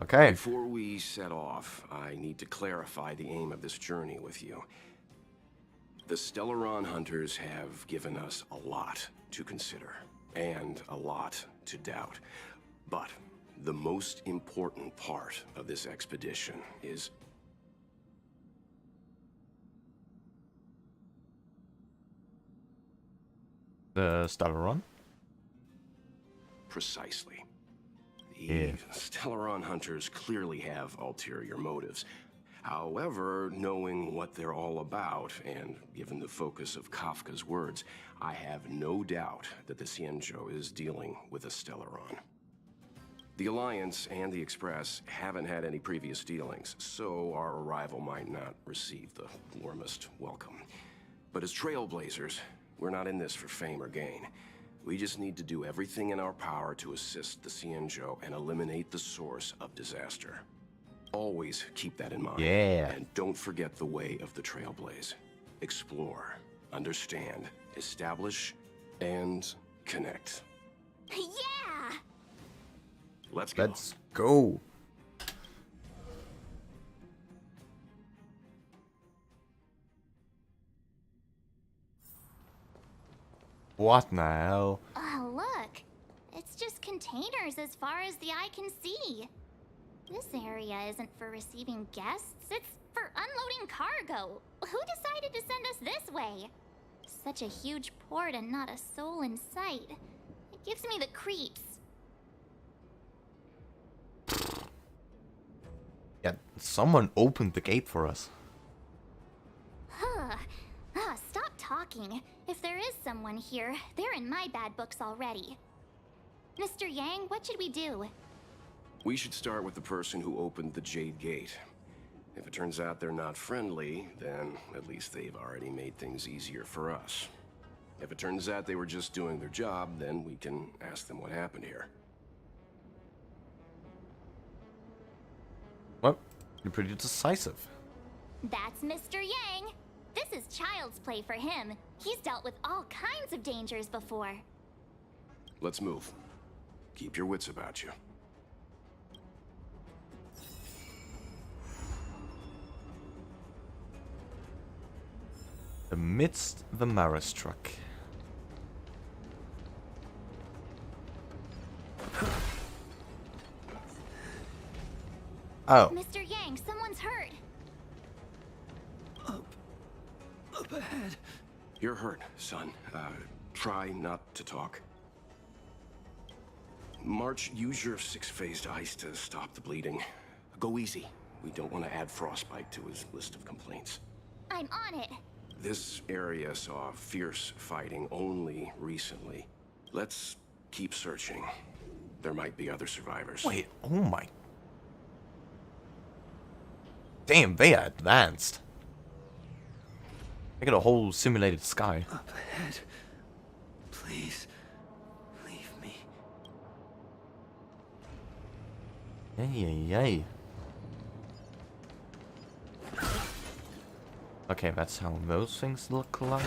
[SPEAKER 1] Okay.
[SPEAKER 7] Before we set off, I need to clarify the aim of this journey with you. The Stellaron hunters have given us a lot to consider, and a lot to doubt. But the most important part of this expedition is...
[SPEAKER 1] The Stellaron?
[SPEAKER 7] Precisely. The
[SPEAKER 1] Yeah.
[SPEAKER 7] Stellaron hunters clearly have ulterior motives. However, knowing what they're all about, and given the focus of Kafka's words, I have no doubt that the Xianzhou is dealing with a Stellaron. The Alliance and the Express haven't had any previous dealings, so our arrival might not receive the warmest welcome. But as trailblazers, we're not in this for fame or gain. We just need to do everything in our power to assist the Xianzhou and eliminate the source of disaster. Always keep that in mind.
[SPEAKER 1] Yeah.
[SPEAKER 7] And don't forget the way of the Trailblaze. Explore, understand, establish, and connect.
[SPEAKER 6] Yeah!
[SPEAKER 7] Let's go.
[SPEAKER 1] Let's go. What the hell?
[SPEAKER 6] Oh, look. It's just containers as far as the eye can see. This area isn't for receiving guests, it's for unloading cargo. Who decided to send us this way? Such a huge port and not a soul in sight. It gives me the creeps.
[SPEAKER 1] Yeah, someone opened the gate for us.
[SPEAKER 6] Huh. Stop talking. If there is someone here, they're in my bad books already. Mr. Yang, what should we do?
[SPEAKER 7] We should start with the person who opened the Jade Gate. If it turns out they're not friendly, then at least they've already made things easier for us. If it turns out they were just doing their job, then we can ask them what happened here.
[SPEAKER 1] Well, you're pretty decisive.
[SPEAKER 6] That's Mr. Yang. This is child's play for him. He's dealt with all kinds of dangers before.
[SPEAKER 7] Let's move. Keep your wits about you.
[SPEAKER 1] Amidst the Maris truck. Oh.
[SPEAKER 6] Mr. Yang, someone's hurt.
[SPEAKER 7] Up ahead. You're hurt, son. Try not to talk. March, use your 6-phased ice to stop the bleeding. Go easy. We don't want to add frostbite to his list of complaints.
[SPEAKER 6] I'm on it.
[SPEAKER 7] This area saw fierce fighting only recently. Let's keep searching. There might be other survivors.
[SPEAKER 1] Wait, oh my. Damn, they are advanced. They got a whole simulated sky.
[SPEAKER 19] Up ahead. Please, leave me.
[SPEAKER 1] Yay. Okay, that's how those things look like.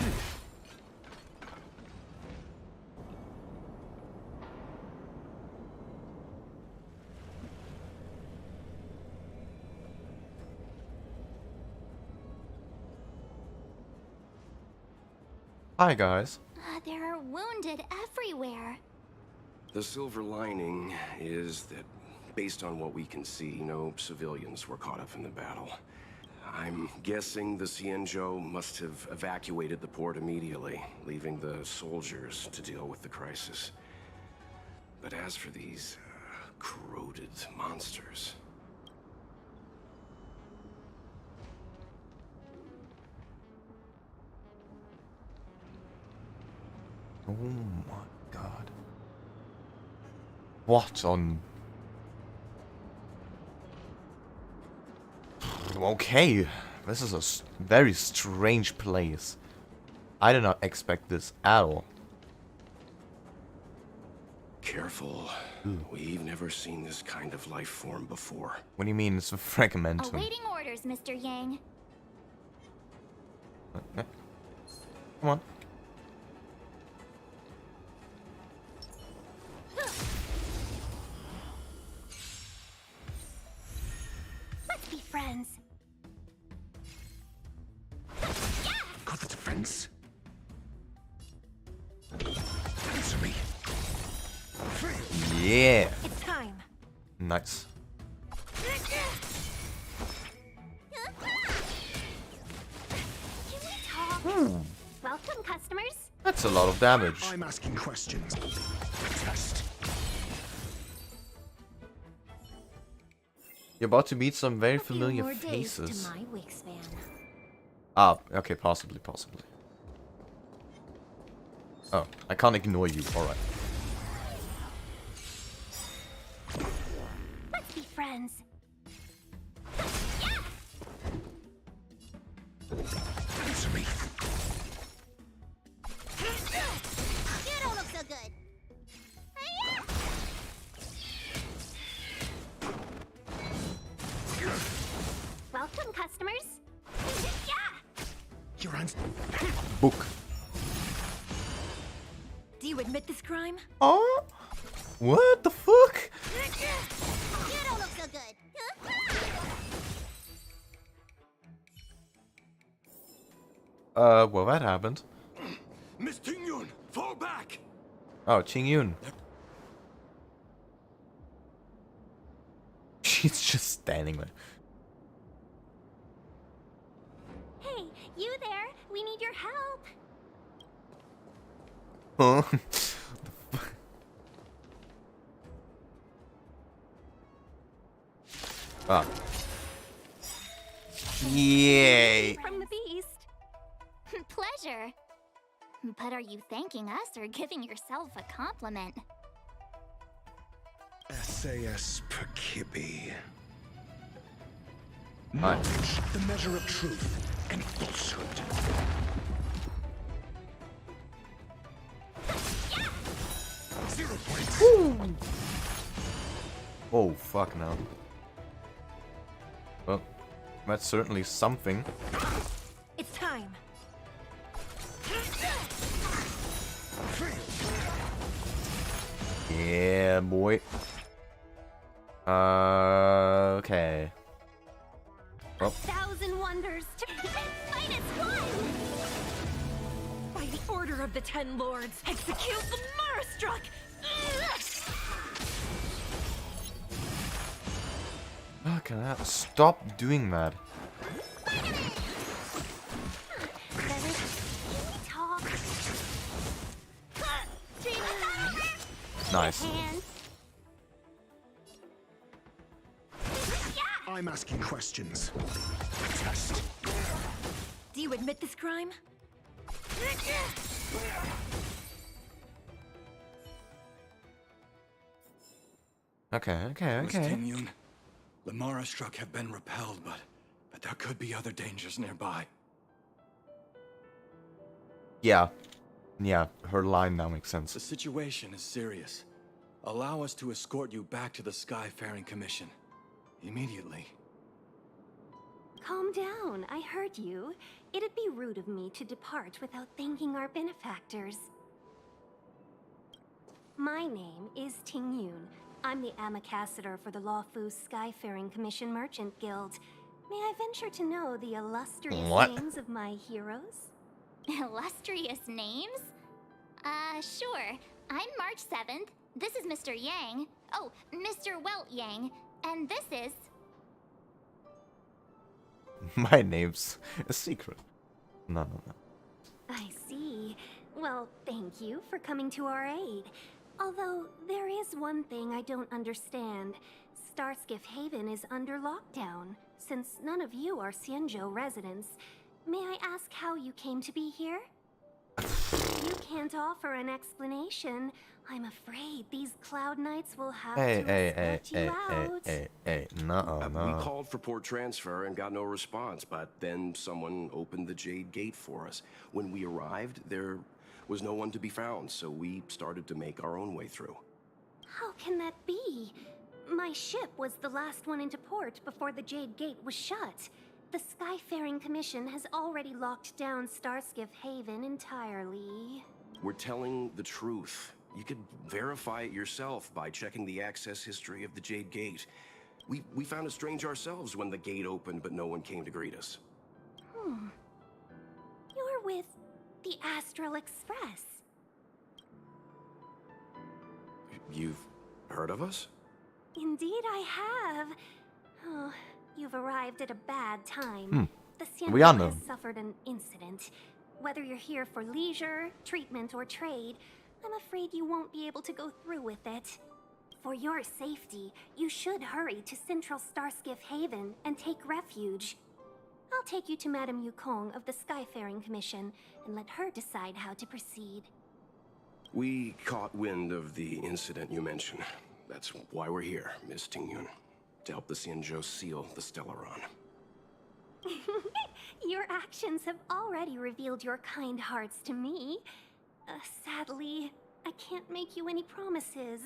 [SPEAKER 1] Hi guys.
[SPEAKER 6] There are wounded everywhere.
[SPEAKER 7] The silver lining is that, based on what we can see, no civilians were caught up in the battle. I'm guessing the Xianzhou must have evacuated the port immediately, leaving the soldiers to deal with the crisis. But as for these corroded monsters...
[SPEAKER 1] Oh my god. What on... Okay, this is a very strange place. I did not expect this at all.
[SPEAKER 7] Careful. We've never seen this kind of life form before.
[SPEAKER 1] What do you mean it's a fragmentum?
[SPEAKER 6] Awaiting orders, Mr. Yang.
[SPEAKER 1] Okay. Come on.
[SPEAKER 6] Let's be friends.
[SPEAKER 15] Got the defense. Answer me.
[SPEAKER 1] Yeah.
[SPEAKER 6] It's time.
[SPEAKER 1] Nice.
[SPEAKER 6] Can we talk? Welcome, customers.
[SPEAKER 1] That's a lot of damage.
[SPEAKER 15] I'm asking questions. Test.
[SPEAKER 1] You're about to meet some very familiar faces. Ah, okay, possibly. Oh, I can't ignore you. Alright.
[SPEAKER 6] Let's be friends.
[SPEAKER 15] Answer me.
[SPEAKER 6] You don't look so good. Welcome, customers.
[SPEAKER 15] Your answer.
[SPEAKER 1] Book.
[SPEAKER 5] Do you admit this crime?
[SPEAKER 1] Oh? What the fuck?
[SPEAKER 6] You don't look so good.
[SPEAKER 1] Well, that happened.
[SPEAKER 21] Miss Tingyun, fall back!
[SPEAKER 1] Oh, Qingyun. She's just standing there.
[SPEAKER 6] Hey, you there? We need your help.
[SPEAKER 1] Huh? Ah. Yay!
[SPEAKER 6] From the beast. Pleasure. But are you thanking us or giving yourself a compliment?
[SPEAKER 15] SAS Perkibi. Knowledge, the measure of truth and falsehood. Yeah! 0 points.
[SPEAKER 1] Oh, fuck no. Well, that's certainly something.
[SPEAKER 5] It's time.
[SPEAKER 1] Yeah, boy. Okay. Well.
[SPEAKER 5] 1,000 wonders to finest one! By the order of the 10 lords, execute the Marastruck!
[SPEAKER 1] Okay, stop doing that. Nice.
[SPEAKER 15] I'm asking questions. Test.
[SPEAKER 5] Do you admit this crime?
[SPEAKER 1] Okay.
[SPEAKER 11] Miss Ting-Yun, the Marastruck have been repelled, but there could be other dangers nearby.
[SPEAKER 1] Yeah, her line now makes sense.
[SPEAKER 11] The situation is serious. Allow us to escort you back to the Skyfaring Commission. Immediately.
[SPEAKER 5] Calm down, I heard you. It'd be rude of me to depart without thanking our benefactors. My name is Ting-Yun. I'm the Ambassador for the Luofu Skyfaring Commission Merchant Guild. May I venture to know the illustrious names of my heroes?
[SPEAKER 6] Illustrious names? Sure. I'm March 7th. This is Mr. Yang. Oh, Mr. Welt Yang. And this is...
[SPEAKER 1] My name's a secret. No.
[SPEAKER 5] I see. Well, thank you for coming to our aid. Although, there is one thing I don't understand. Starskiff Haven is under lockdown. Since none of you are Xianzhou residents, may I ask how you came to be here? If you can't offer an explanation, I'm afraid these Cloud Knights will have to escort you out.
[SPEAKER 1] No.
[SPEAKER 7] We called for port transfer and got no response, but then someone opened the Jade Gate for us. When we arrived, there was no one to be found, so we started to make our own way through.
[SPEAKER 5] How can that be? My ship was the last one into port before the Jade Gate was shut. The Skyfaring Commission has already locked down Starskiff Haven entirely.
[SPEAKER 7] We're telling the truth. You could verify it yourself by checking the access history of the Jade Gate. We found it strange ourselves when the gate opened, but no one came to greet us.
[SPEAKER 5] You're with the Astral Express.
[SPEAKER 7] You've heard of us?
[SPEAKER 5] Indeed I have. Oh, you've arrived at a bad time. The
[SPEAKER 1] We all
[SPEAKER 5] Xianzhou
[SPEAKER 1] know.
[SPEAKER 5] has suffered an incident. Whether you're here for leisure, treatment, or trade, I'm afraid you won't be able to go through with it. For your safety, you should hurry to Central Starskiff Haven and take refuge. I'll take you to Madame Yukong of the Skyfaring Commission and let her decide how to proceed.
[SPEAKER 7] We caught wind of the incident you mentioned. That's why we're here, Miss Ting-Yun. To help the Xianzhou seal the Stellaron.
[SPEAKER 5] Your actions have already revealed your kind hearts to me. Sadly, I can't make you any promises.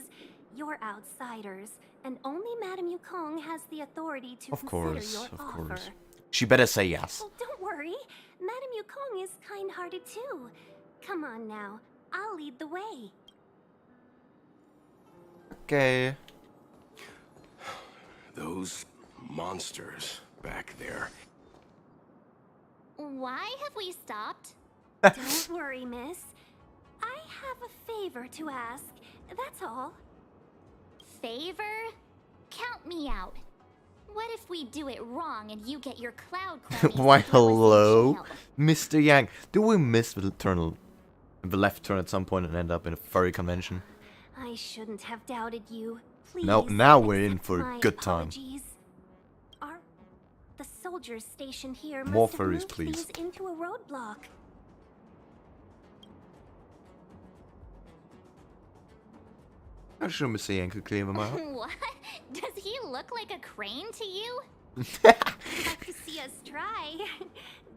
[SPEAKER 5] You're outsiders, and only Madame Yukong has the authority to consider your offer.
[SPEAKER 1] She better say yes.
[SPEAKER 5] Oh, don't worry. Madame Yukong is kind-hearted too. Come on now, I'll lead the way.
[SPEAKER 1] Okay.
[SPEAKER 7] Those monsters back there.
[SPEAKER 6] Why have we stopped?
[SPEAKER 5] Don't worry, miss. I have a favor to ask, that's all.
[SPEAKER 6] Favor? Count me out. What if we do it wrong and you get your cloud cronies
[SPEAKER 1] Why,
[SPEAKER 6] to throw us in
[SPEAKER 1] hello?
[SPEAKER 6] jail?
[SPEAKER 1] Mr. Yang. Do we miss the left turn at some point and end up in a furry convention?
[SPEAKER 5] I shouldn't have doubted you. Please,
[SPEAKER 1] No, now we're in
[SPEAKER 5] accept
[SPEAKER 1] for
[SPEAKER 5] my
[SPEAKER 1] a good time.
[SPEAKER 5] apologies. Are the soldiers stationed here
[SPEAKER 1] More
[SPEAKER 5] must have
[SPEAKER 1] furries,
[SPEAKER 5] moved
[SPEAKER 1] please.
[SPEAKER 5] these into a roadblock?
[SPEAKER 1] I'm sure Mr. Yang could clear them out.
[SPEAKER 6] What? Does he look like a crane to you?
[SPEAKER 5] Have to see us try.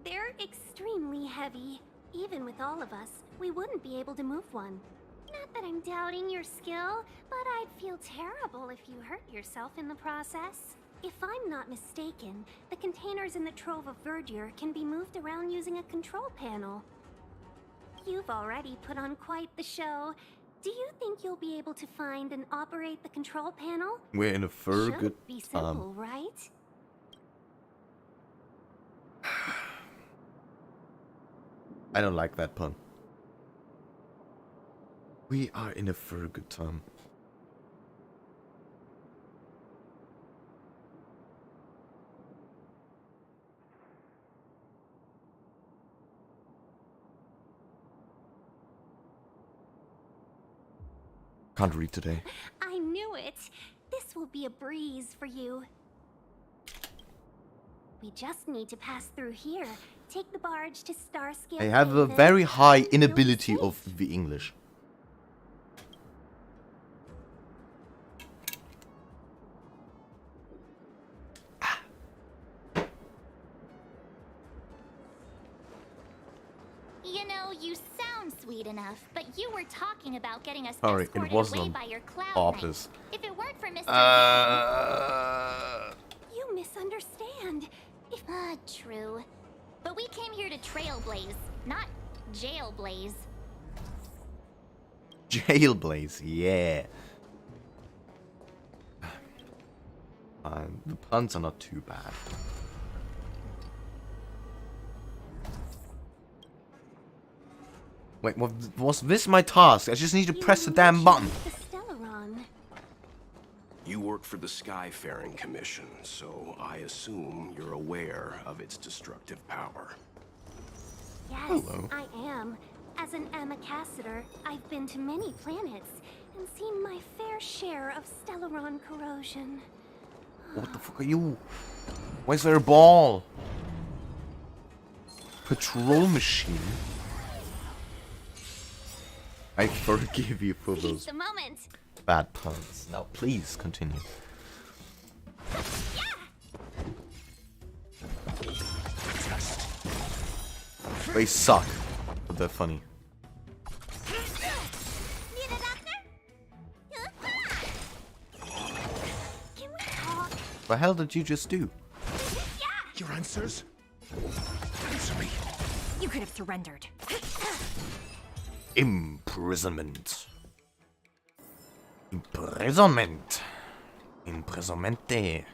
[SPEAKER 5] They're extremely heavy. Even with all of us, we wouldn't be able to move one. Not that I'm doubting your skill, but I'd feel terrible if you hurt yourself in the process. If I'm not mistaken, the containers in the Trove of Verdure can be moved around using a control panel. You've already put on quite the show. Do you think you'll be able to find and operate the control panel?
[SPEAKER 1] We're in a very
[SPEAKER 5] Should
[SPEAKER 1] good
[SPEAKER 5] be simple, right?
[SPEAKER 1] I don't like that pun. We are in a very good time. Can't read today.
[SPEAKER 5] I knew it. This will be a breeze for you. We just need to pass through here. Take the barge to Starscale.
[SPEAKER 1] I have a very high inability of the English.
[SPEAKER 6] You know, you sound sweet enough, but you were talking about getting us
[SPEAKER 1] Sorry,
[SPEAKER 6] escorted
[SPEAKER 1] it wasn't
[SPEAKER 6] away
[SPEAKER 1] on
[SPEAKER 6] by your cloud
[SPEAKER 1] purpose.
[SPEAKER 6] knight. If it weren't for Mr.
[SPEAKER 5] You misunderstand.
[SPEAKER 6] True. But we came here to trailblaze, not jailblaze.
[SPEAKER 1] Jailblaze, yeah. The puns are not too bad. Wait, was this my task? I just need to press the damn button.
[SPEAKER 5] The Stellaron.
[SPEAKER 7] You work for the Skyfaring Commission, so I assume you're aware of its destructive power.
[SPEAKER 5] Yes,
[SPEAKER 1] Hello.
[SPEAKER 5] I am. As an Amicassator, I've been to many planets and seen my fair share of Stellaron corrosion.
[SPEAKER 1] What the fuck are you? Where's there a ball? Patrol machine? I forgive you for those
[SPEAKER 6] The moment.
[SPEAKER 1] bad puns. Now please continue. They suck, but they're funny. What the hell did you just do?
[SPEAKER 11] Your answers? Answer me.
[SPEAKER 5] You could have surrendered.
[SPEAKER 1] Imprisonment. Imprisonment. Imprisonmente.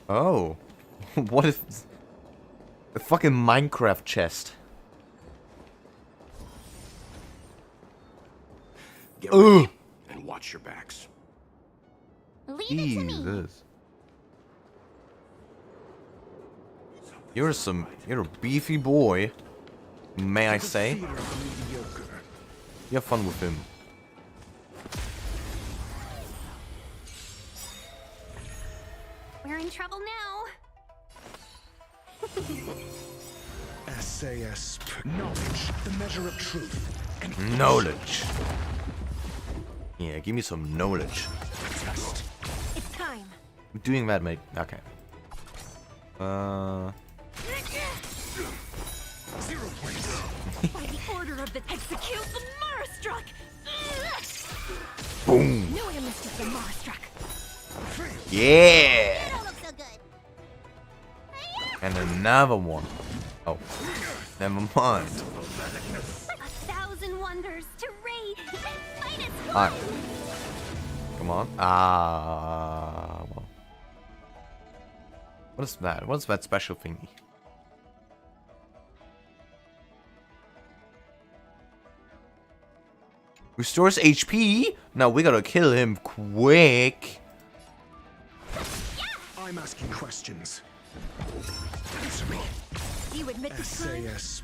[SPEAKER 1] Oh. What if... A fucking Minecraft chest.
[SPEAKER 7] Get ready and watch your backs.
[SPEAKER 6] Leave it to me.
[SPEAKER 1] Jesus. You're a beefy boy, may I say? You have fun with him.
[SPEAKER 5] We're in trouble now.
[SPEAKER 11] SAS knowledge, the measure of truth. And
[SPEAKER 1] Knowledge. Yeah, give me some knowledge.
[SPEAKER 5] It's time.
[SPEAKER 1] I'm doing that, mate. Okay.
[SPEAKER 11] 0 points.
[SPEAKER 5] By the order of the execute the Marastruck.
[SPEAKER 1] Boom.
[SPEAKER 5] Knew I missed the Marastruck.
[SPEAKER 1] Yeah.
[SPEAKER 6] That don't look so good.
[SPEAKER 1] And another one. Oh, never mind.
[SPEAKER 5] 1,000 wonders to raid and fight its
[SPEAKER 1] Alright. Come on. Well. What is that? What's that special thingy? Restores HP? Now we gotta kill him quick.
[SPEAKER 11] I'm asking questions. Answer me.
[SPEAKER 5] You admit the crime?
[SPEAKER 11] SAS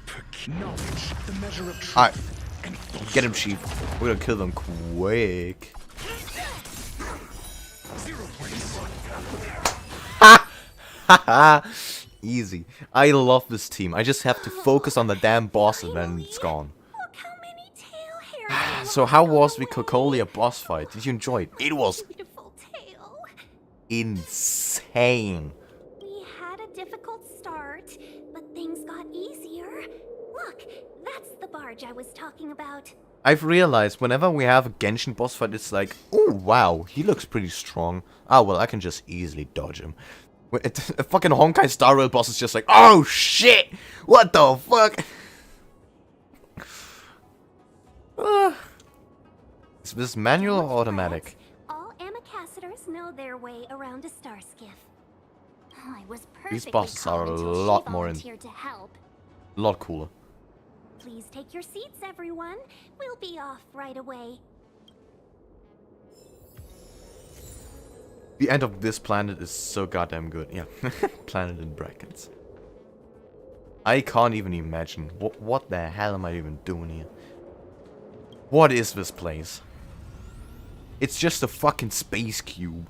[SPEAKER 11] knowledge, the measure of truth.
[SPEAKER 1] Alright.
[SPEAKER 11] And
[SPEAKER 1] Get him, Chief. We're gonna kill them quick.
[SPEAKER 11] 0 points.
[SPEAKER 1] Haha. Easy. I love this team. I just have to focus on the damn boss and then it's gone.
[SPEAKER 5] Look how many tail hairs.
[SPEAKER 1] So how was the Cocolia boss fight? Did you enjoy it? It was
[SPEAKER 5] Beautiful tail.
[SPEAKER 1] insane.
[SPEAKER 5] We had a difficult start, but things got easier. Look, that's the barge I was talking about.
[SPEAKER 1] I've realized whenever we have a Genshin boss fight, it's like, oh wow, he looks pretty strong. Ah well, I can just easily dodge him. A fucking Honkai Star Rail boss is just like, oh shit! What the fuck? Is this manual or automatic?
[SPEAKER 13] All Amicacitors know their way around a star skiff.
[SPEAKER 6] I was
[SPEAKER 1] These
[SPEAKER 6] perfectly
[SPEAKER 1] bosses are
[SPEAKER 6] calm
[SPEAKER 1] a
[SPEAKER 6] until she
[SPEAKER 1] lot more
[SPEAKER 6] volunteered to help.
[SPEAKER 1] a lot cooler.
[SPEAKER 13] Please take your seats, everyone. We'll be off right away.
[SPEAKER 1] The end of this planet is so goddamn good. Yeah, planet in brackets. I can't even imagine. What the hell am I even doing here? What is this place? It's just a fucking space cube.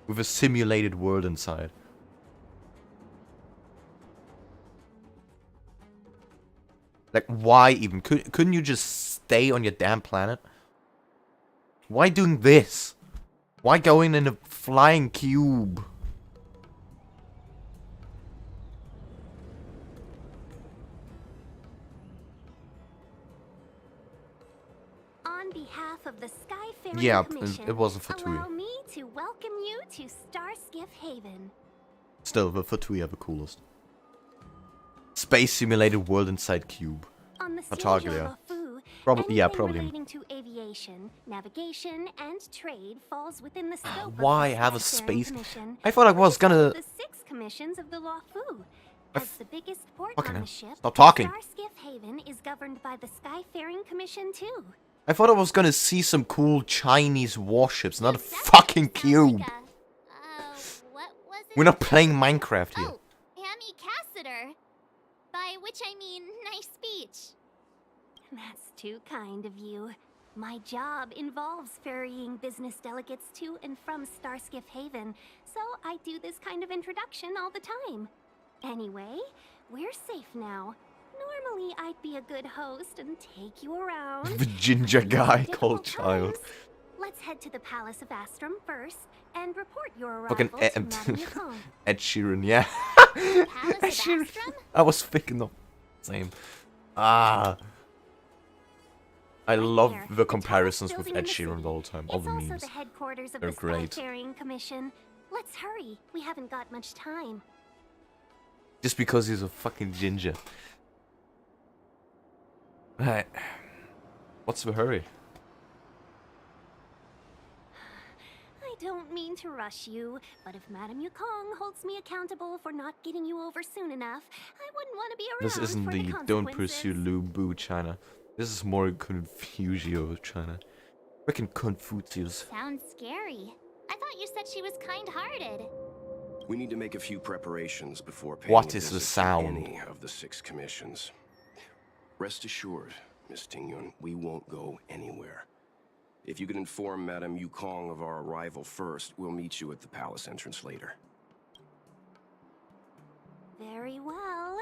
[SPEAKER 1] With a simulated world inside. Like, why even? Couldn't you just stay on your damn planet? Why doing this? Why going in a flying cube?
[SPEAKER 13] On behalf of the Skyfaring
[SPEAKER 1] Yeah,
[SPEAKER 13] Commission,
[SPEAKER 1] it wasn't for
[SPEAKER 13] allow
[SPEAKER 1] Tui.
[SPEAKER 13] me to welcome you to Starskiff Haven.
[SPEAKER 1] Still, the Fatui are the coolest. Space simulated world inside cube.
[SPEAKER 13] On the
[SPEAKER 1] Targlia.
[SPEAKER 13] Luofu,
[SPEAKER 1] Probably, yeah,
[SPEAKER 13] anything
[SPEAKER 1] probably.
[SPEAKER 13] relating to aviation, navigation, and trade falls within the scope
[SPEAKER 1] Why
[SPEAKER 13] of the
[SPEAKER 1] have a
[SPEAKER 13] Skyfaring
[SPEAKER 1] space?
[SPEAKER 13] Commission,
[SPEAKER 1] I thought I was gonna.
[SPEAKER 13] the 6 commissions of the Luofu. As the biggest port
[SPEAKER 1] Fucking
[SPEAKER 13] on
[SPEAKER 1] hell.
[SPEAKER 13] the ship,
[SPEAKER 1] Stop talking.
[SPEAKER 13] Starskiff Haven is governed by the Skyfaring Commission too.
[SPEAKER 1] I thought I was gonna see some cool Chinese warships, not a fucking cube. We're not playing Minecraft here.
[SPEAKER 6] Amicaciter. By which I mean nice speech.
[SPEAKER 13] That's too kind of you. My job involves ferrying business delegates to and from Starskiff Haven, so I do this kind of introduction all the time. Anyway, we're safe now. Normally, I'd be a good host and take you around.
[SPEAKER 1] The ginger guy
[SPEAKER 13] Difficult
[SPEAKER 1] called Child.
[SPEAKER 13] times. Let's head to the Palace of Astrum first and report your arrival
[SPEAKER 1] Fucking
[SPEAKER 13] to Madame Yukon.
[SPEAKER 1] Ed Sheeran, yeah. Ed Sheeran. I was thinking of same. Ah. I love the comparisons with Ed Sheeran the whole time. All the
[SPEAKER 13] It's also
[SPEAKER 1] memes.
[SPEAKER 13] the headquarters of
[SPEAKER 1] They're
[SPEAKER 13] the
[SPEAKER 1] great.
[SPEAKER 13] Skyfaring Commission. Let's hurry. We haven't got much time.
[SPEAKER 1] Just because he's a fucking ginger. Right. What's the hurry?
[SPEAKER 13] I don't mean to rush you, but if Madame Yukong holds me accountable for not getting you over soon enough, I wouldn't want to be around
[SPEAKER 1] This isn't
[SPEAKER 13] for
[SPEAKER 1] the
[SPEAKER 13] the
[SPEAKER 1] don't
[SPEAKER 13] consequences.
[SPEAKER 1] pursue Lu Bu China. This is more Confusio China. Freaking Confucius.
[SPEAKER 6] Sounds scary. I thought you said she was kind-hearted.
[SPEAKER 7] We need to make a few preparations before paying
[SPEAKER 1] What
[SPEAKER 7] a
[SPEAKER 1] is the
[SPEAKER 7] visit to
[SPEAKER 1] sound?
[SPEAKER 7] any of the 6 commissions. Rest assured, Miss Tingyun, we won't go anywhere. If you could inform Madame Yukong of our arrival first, we'll meet you at the palace entrance later.
[SPEAKER 13] Very well.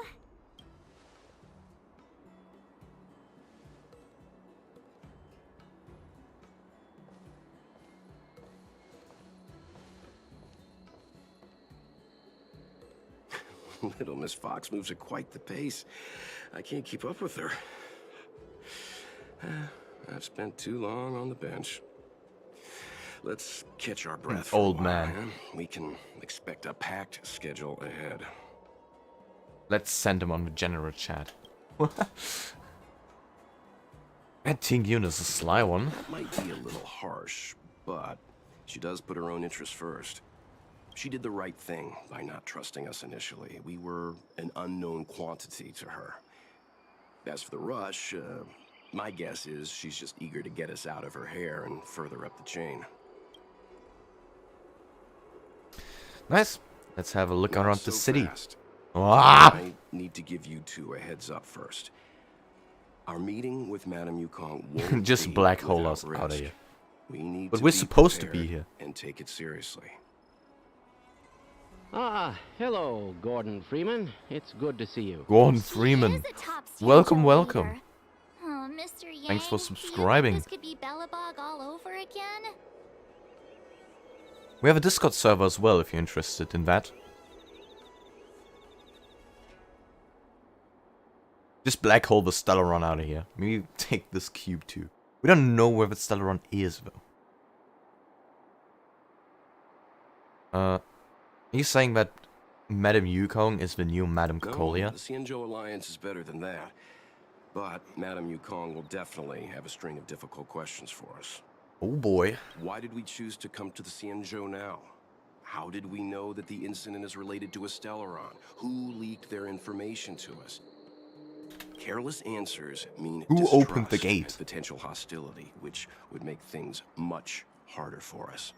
[SPEAKER 7] Little Miss Fox moves at quite the pace. I can't keep up with her. I've spent too long on the bench. Let's catch our breath for a
[SPEAKER 1] Old
[SPEAKER 7] while,
[SPEAKER 1] man.
[SPEAKER 7] huh? We can expect a packed schedule ahead.
[SPEAKER 1] Let's send him on the general chat. That Tingyun is a sly one.
[SPEAKER 7] That might be a little harsh, but she does put her own interests first. She did the right thing by not trusting us initially. We were an unknown quantity to her. As for the rush, my guess is she's just eager to get us out of her hair and further up the chain.
[SPEAKER 1] Nice. Let's have a look
[SPEAKER 7] Not
[SPEAKER 1] around
[SPEAKER 7] so
[SPEAKER 1] the city.
[SPEAKER 7] fast.
[SPEAKER 1] Ah!
[SPEAKER 7] I need to give you two a heads up first. Our meeting with Madame Yukong won't
[SPEAKER 1] Just
[SPEAKER 7] be
[SPEAKER 1] black hole
[SPEAKER 7] without
[SPEAKER 1] us out of
[SPEAKER 7] risk.
[SPEAKER 1] here.
[SPEAKER 7] We need
[SPEAKER 1] But
[SPEAKER 7] to
[SPEAKER 1] we're
[SPEAKER 7] be
[SPEAKER 1] supposed to be
[SPEAKER 7] prepared
[SPEAKER 1] here.
[SPEAKER 7] and take it seriously.
[SPEAKER 16] Ah, hello, Gordon Freeman. It's good to see you.
[SPEAKER 1] Gordon Freeman. Welcome, welcome.
[SPEAKER 6] Oh, Mr. Yang,
[SPEAKER 1] Thanks for
[SPEAKER 6] do you think
[SPEAKER 1] subscribing.
[SPEAKER 6] this could be Belobog all over again?
[SPEAKER 1] We have a Discord server as well if you're interested in that. Just black hole the Stellaron out of here. Maybe take this cube too. We don't know where the Stellaron is though. He's saying that Madame Yukong is the new Madame Cocolia.
[SPEAKER 7] No, the Xianzhou Alliance is better than that. But Madame Yukong will definitely have a string of difficult questions for us.
[SPEAKER 1] Oh boy.
[SPEAKER 7] Why did we choose to come to the Xianzhou now? How did we know that the incident is related to a Stellaron? Who leaked their information to us? Careless answers mean
[SPEAKER 1] who opened the gate?
[SPEAKER 7] And potential hostility, which would make things much harder for us.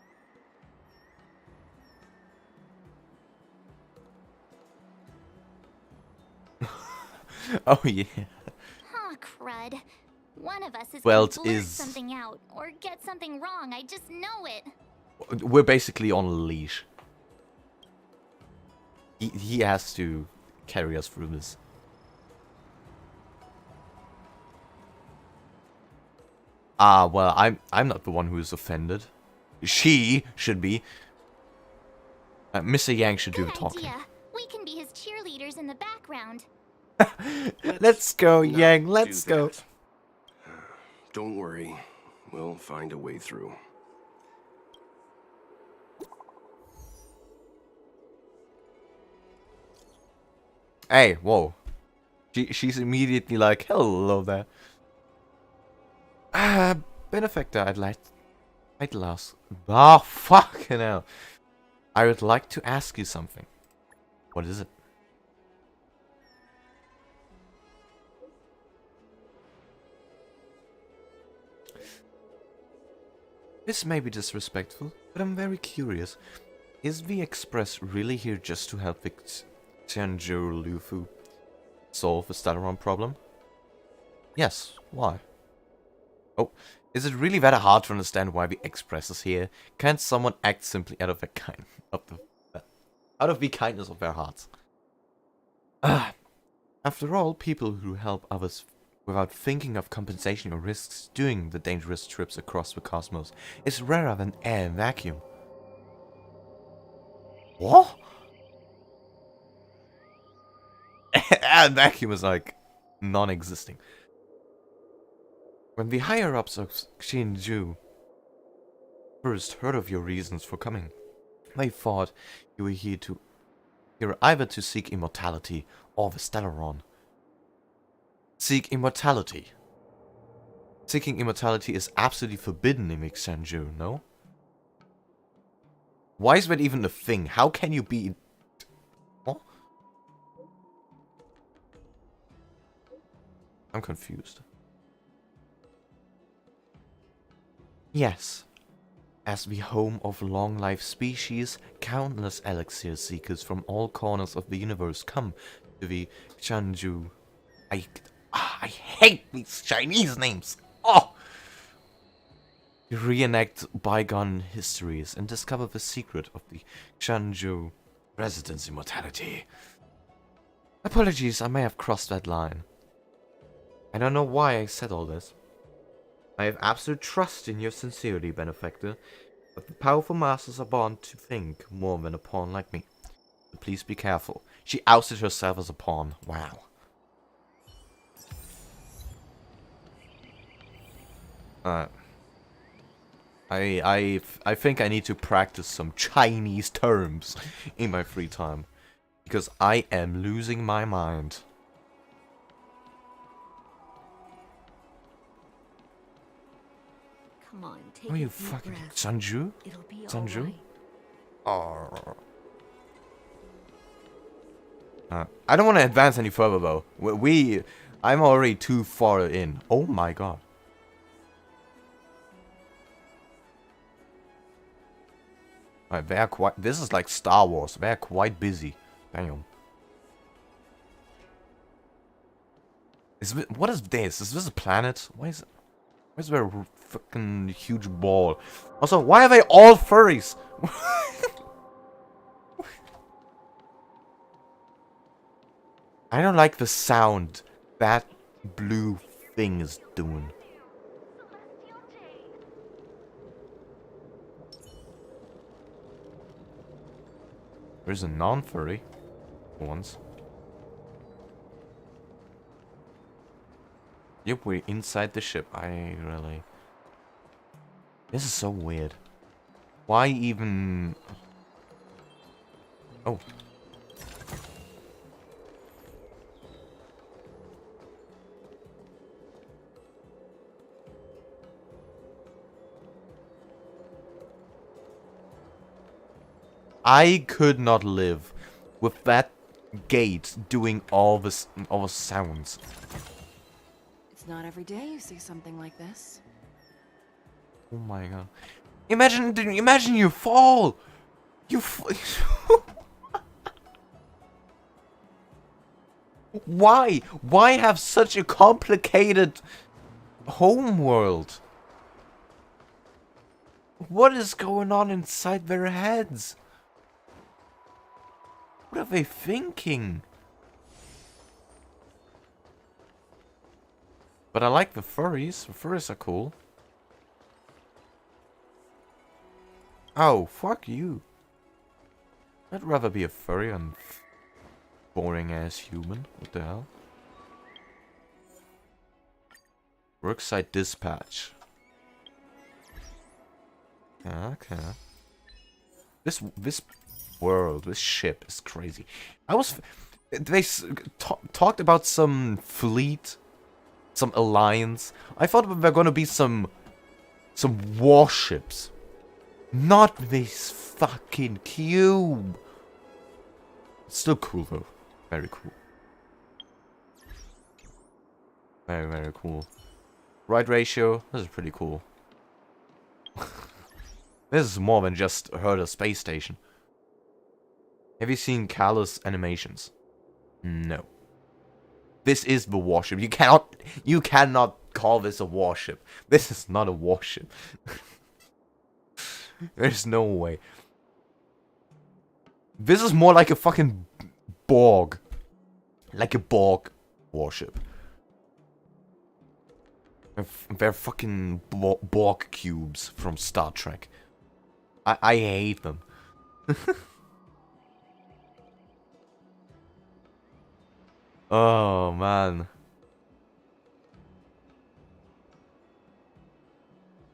[SPEAKER 1] Oh yeah.
[SPEAKER 6] Huh, crud. One of us is
[SPEAKER 1] Well,
[SPEAKER 6] gonna blurt something out or get something wrong. I just know it.
[SPEAKER 1] We're basically on a leash. He has to carry us through this. Ah, well, I'm not the one who is offended. She should be. Mr. Yang should do the talking.
[SPEAKER 6] Idea. We can be his cheerleaders in the background.
[SPEAKER 1] Let's go, Yang. Let's go.
[SPEAKER 7] Don't worry. We'll find a way through.
[SPEAKER 1] Hey, whoa. She's immediately like, hello there. Benefactor, I'd last. Ah, fucking hell. I would like to ask you something. What is it? This may be disrespectful, but I'm very curious. Is the Express really here just to help the Xianzhou Luofu solve the Stellaron problem? Yes, why? Oh, is it really that hard to understand why the Express is here? Can't someone act simply out of the kindness of their hearts? After all, people who help others without thinking of compensation or risks doing the dangerous trips across the cosmos is rarer than air and vacuum. What? Air and vacuum is like non-existing. When the higher-ups of Xianzhou first heard of your reasons for coming, they thought you were here either to seek immortality or the Stellaron. Seek immortality. Seeking immortality is absolutely forbidden in Xianzhou, no? Why is that even a thing? How can you be... What? I'm confused. Yes. As the home of long-life species, countless elixir seekers from all corners of the universe come to the Xianzhou. I hate these Chinese names. Oh! You reenact bygone histories and discover the secret of the Xianzhou residents' immortality. Apologies, I may have crossed that line. I don't know why I said all this. I have absolute trust in your sincerity, Benefactor, but the powerful masters are born to think more than a pawn like me. So please be careful. She ousted herself as a pawn. Wow. I think I need to practice some Chinese terms in my free time, because I am losing my mind.
[SPEAKER 14] Come on, take
[SPEAKER 1] Are
[SPEAKER 14] a
[SPEAKER 1] you
[SPEAKER 14] deep
[SPEAKER 1] fucking
[SPEAKER 14] breath.
[SPEAKER 1] Sanju?
[SPEAKER 14] It'll be
[SPEAKER 1] Sanju?
[SPEAKER 14] alright.
[SPEAKER 1] I don't want to advance any further though. I'm already too far in. Oh my god. Alright, they're quite. This is like Star Wars. They're quite busy. Damn. What is this? Is this a planet? Why is there a fucking huge ball? Also, why are they all furries? I don't like the sound that blue thing is doing. There's a non-furry for once. Yep, we're inside the ship. This is so weird. Why even... Oh. I could not live with that gate doing all the sounds.
[SPEAKER 2] It's not every day you see something like this.
[SPEAKER 1] Oh my god! Imagine you fall. Why? Why have such a complicated home world? What is going on inside their heads? What are they thinking? But I like the furries. The furries are cool. Oh, fuck you. I'd rather be a furry than boring ass human. What the hell? Worksite dispatch. Okay. This world, this ship is crazy. They talked about some fleet, some alliance. I thought there were gonna be some warships. Not this fucking cube. Still cool though. Very cool. Very, very cool. Right ratio. This is pretty cool. This is more than just Herder space station. Have you seen Callus animations? No. This is the warship. You cannot call this a warship. This is not a warship. There's no way. This is more like a fucking Borg. Like a Borg warship. They're fucking Borg cubes from Star Trek. I hate them. Oh, man.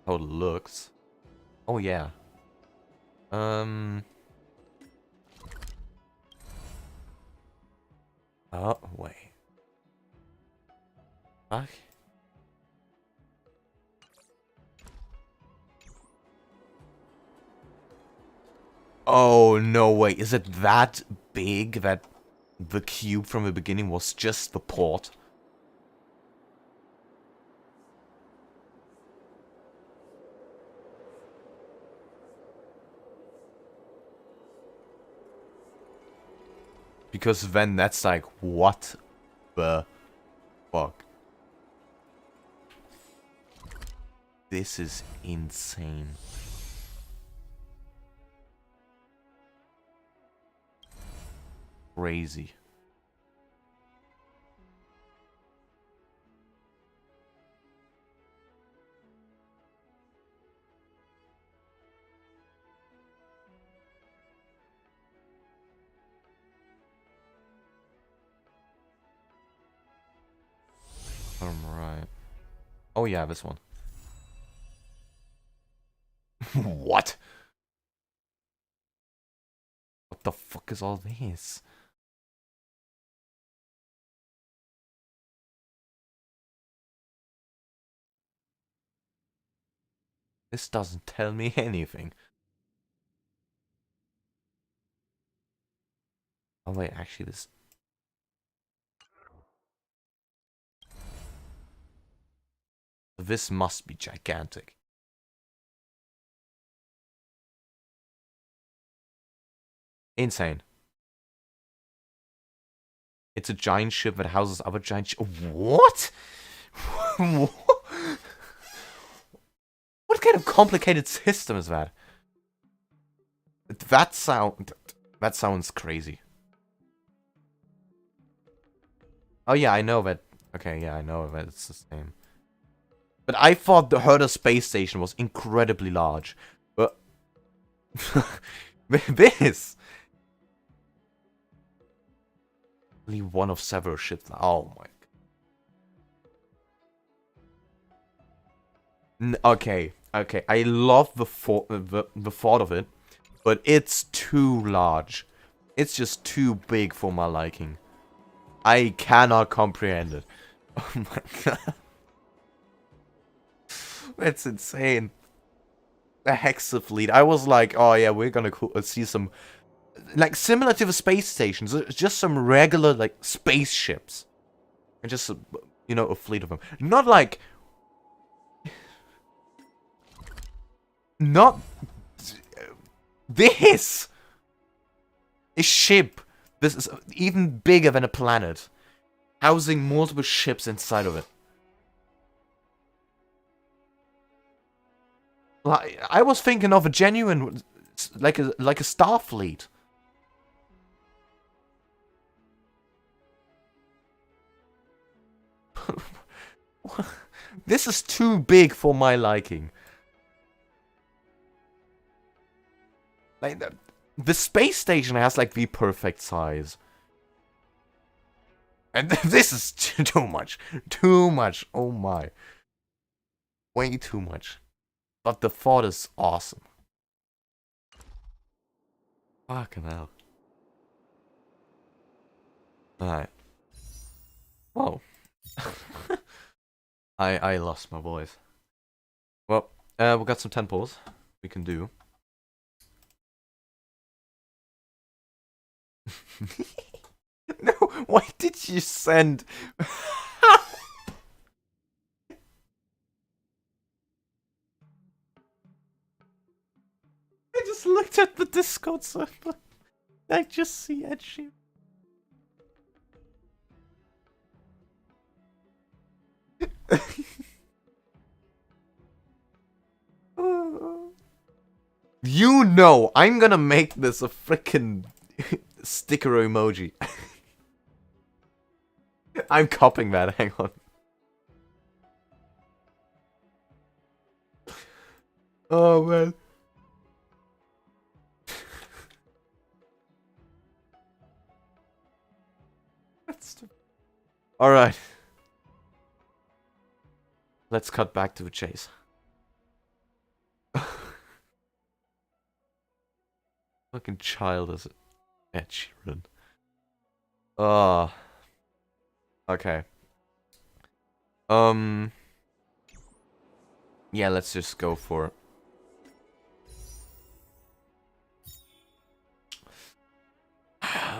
[SPEAKER 1] How it looks. Oh, yeah. Oh, wait. Fuck. Oh, no way. Is it that big that the cube from the beginning was just the port? Because then that's like, what the fuck? This is insane. Crazy. Right. Oh yeah, this one. What? What the fuck is all this? This doesn't tell me anything. Oh wait, actually this... This must be gigantic. Insane. It's a giant ship that houses other giant What? What kind of complicated system is that? That sounds crazy. Oh yeah, I know that. Okay, yeah, I know that it's the same. But I thought the Herder space station was incredibly large. But this only one of several ships. Oh my. Okay, okay. I love the thought of it, but it's too large. It's just too big for my liking. I cannot comprehend it. Oh my god. That's insane. The Hexa fleet. I was like, oh yeah, we're gonna see some, like, similar to the space stations, just some regular, like, spaceships. And just, you know, a fleet of them. Not like... Not... This! A ship. This is even bigger than a planet. Housing multiple ships inside of it. Like, I was thinking of a genuine, like a star fleet. This is too big for my liking. Like, the space station has, like, the perfect size. And this is too much. Too much. Oh my. Way too much. But the thought is awesome. Fucking hell. Alright. Whoa. I lost my voice. Well, we got some temples we can do. No, why did you send... I just looked at the Discord server. I just see Ed Sheeran. You know, I'm gonna make this a frickin' sticker emoji. I'm copying that, hang on. Oh man. Alright. Let's cut back to the chase. Fucking child is it? Ed Sheeran. Okay. Yeah, let's just go for it.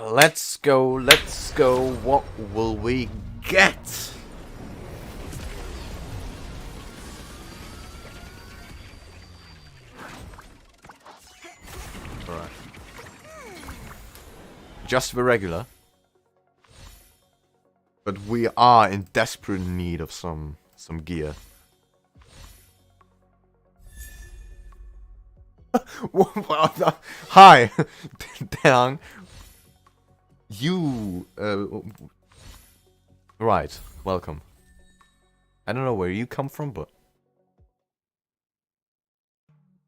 [SPEAKER 1] Let's go. What will we get? Alright. Just the regular. But we are in desperate need of some gear. Hi, Dang. You, right, welcome. I don't know where you come from, but...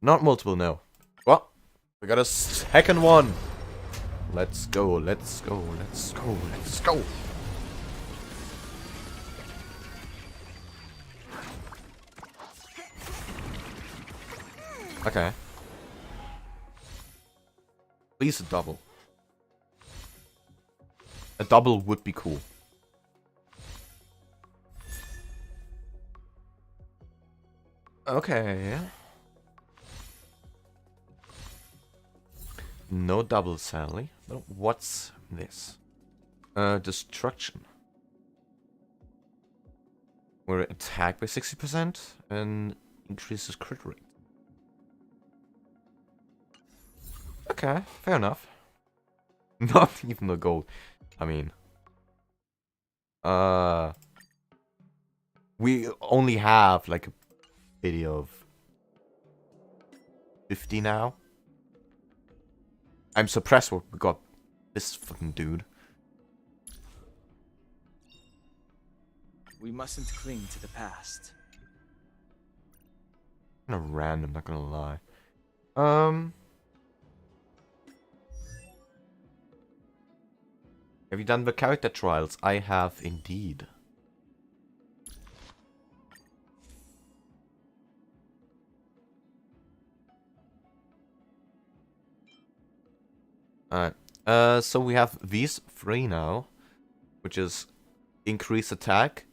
[SPEAKER 1] Not multiple, no. Well, we got a second one. Let's go, let's go, let's go, let's go. Okay. Please a double. A double would be cool. Okay. No double, sadly. But what's this? Destruction. Where it attack by 60% and increases crit rate. Okay, fair enough. Not even a gold. I mean... we only have, like, a video of 50 now. I'm suppressed what we got this fucking dude.
[SPEAKER 8] We mustn't cling to the past.
[SPEAKER 1] Kind of random, not gonna lie. Have you done the character trials? I have indeed. Alright. So we have these three now, which is increase attack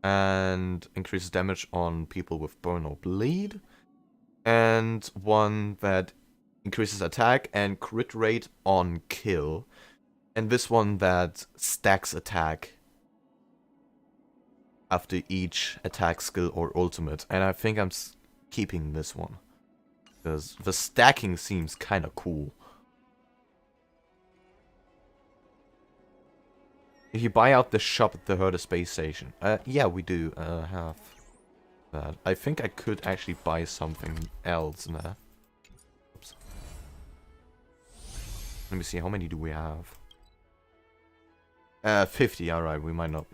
[SPEAKER 1] and increases damage on people with burn or bleed, and one that increases attack and crit rate on kill, and this one that stacks attack after each attack skill or ultimate. And I think I'm keeping this one because the stacking seems kind of cool. If you buy out the shop at the Herder space station. Yeah, we do have that. I think I could actually buy something else in there. Oops. Let me see, how many do we have? 50, alright, we might not.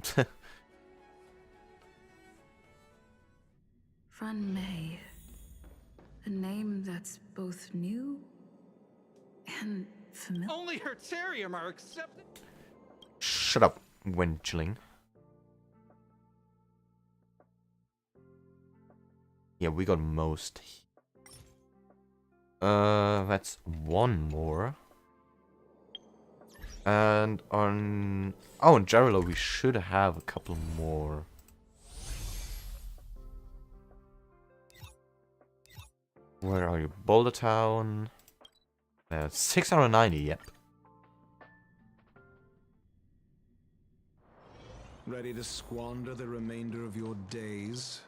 [SPEAKER 2] Fun May. A name that's both new and familiar.
[SPEAKER 4] Only Hertarium are accepted.
[SPEAKER 1] Shut up, wenchling. Yeah, we got most. That's one more. And on... Oh, in Jarilo we should have a couple more. Where are you? Boulder Town. 690, yep.
[SPEAKER 15] Ready to squander the remainder of your days?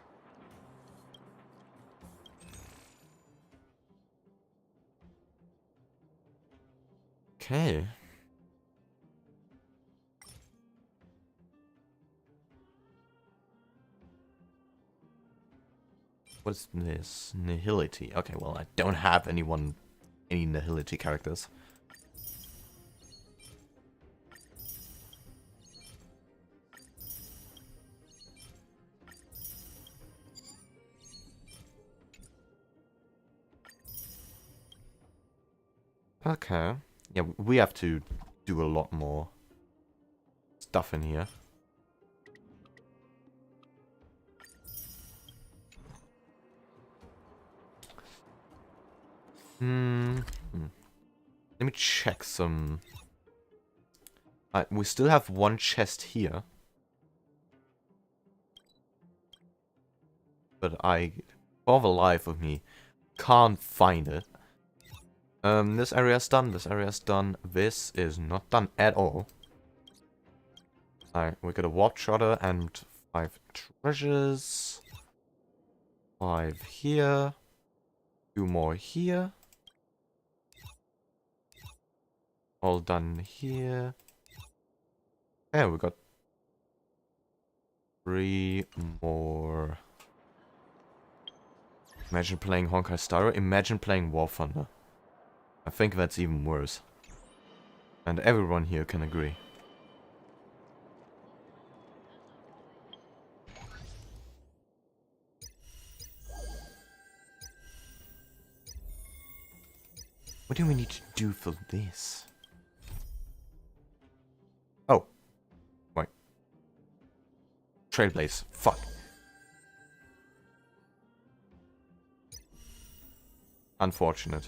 [SPEAKER 1] Okay. What's this? Nihility. Okay, well, I don't have any Nihility characters. Okay. Yeah, we have to do a lot more stuff in here. Let me check some... we still have one chest here. But I, for the life of me, can't find it. This area's done, this area's done, this is not done at all. Alright, we got a warp trotter and 5 treasures. 5 here. 2 more here. All done here. And we got 3 more. Imagine playing Honkai Star Rail. Imagine playing War Thunder. I think that's even worse. And everyone here can agree. What do we need to do for this? Oh. Wait. Trailblaze. Fuck. Unfortunate.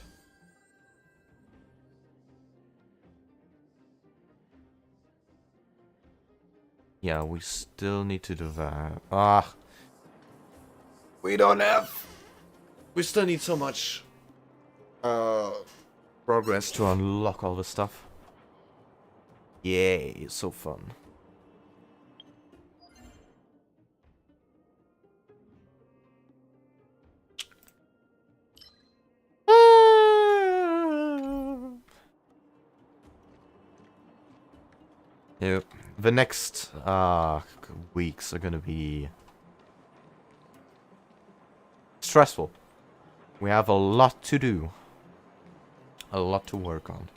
[SPEAKER 1] Yeah, we still need to do that. Ah. We don't have... We still need so much... progress to unlock all this stuff. Yay, so fun. Yep. The next weeks are gonna be stressful. We have a lot to do. A lot to work on.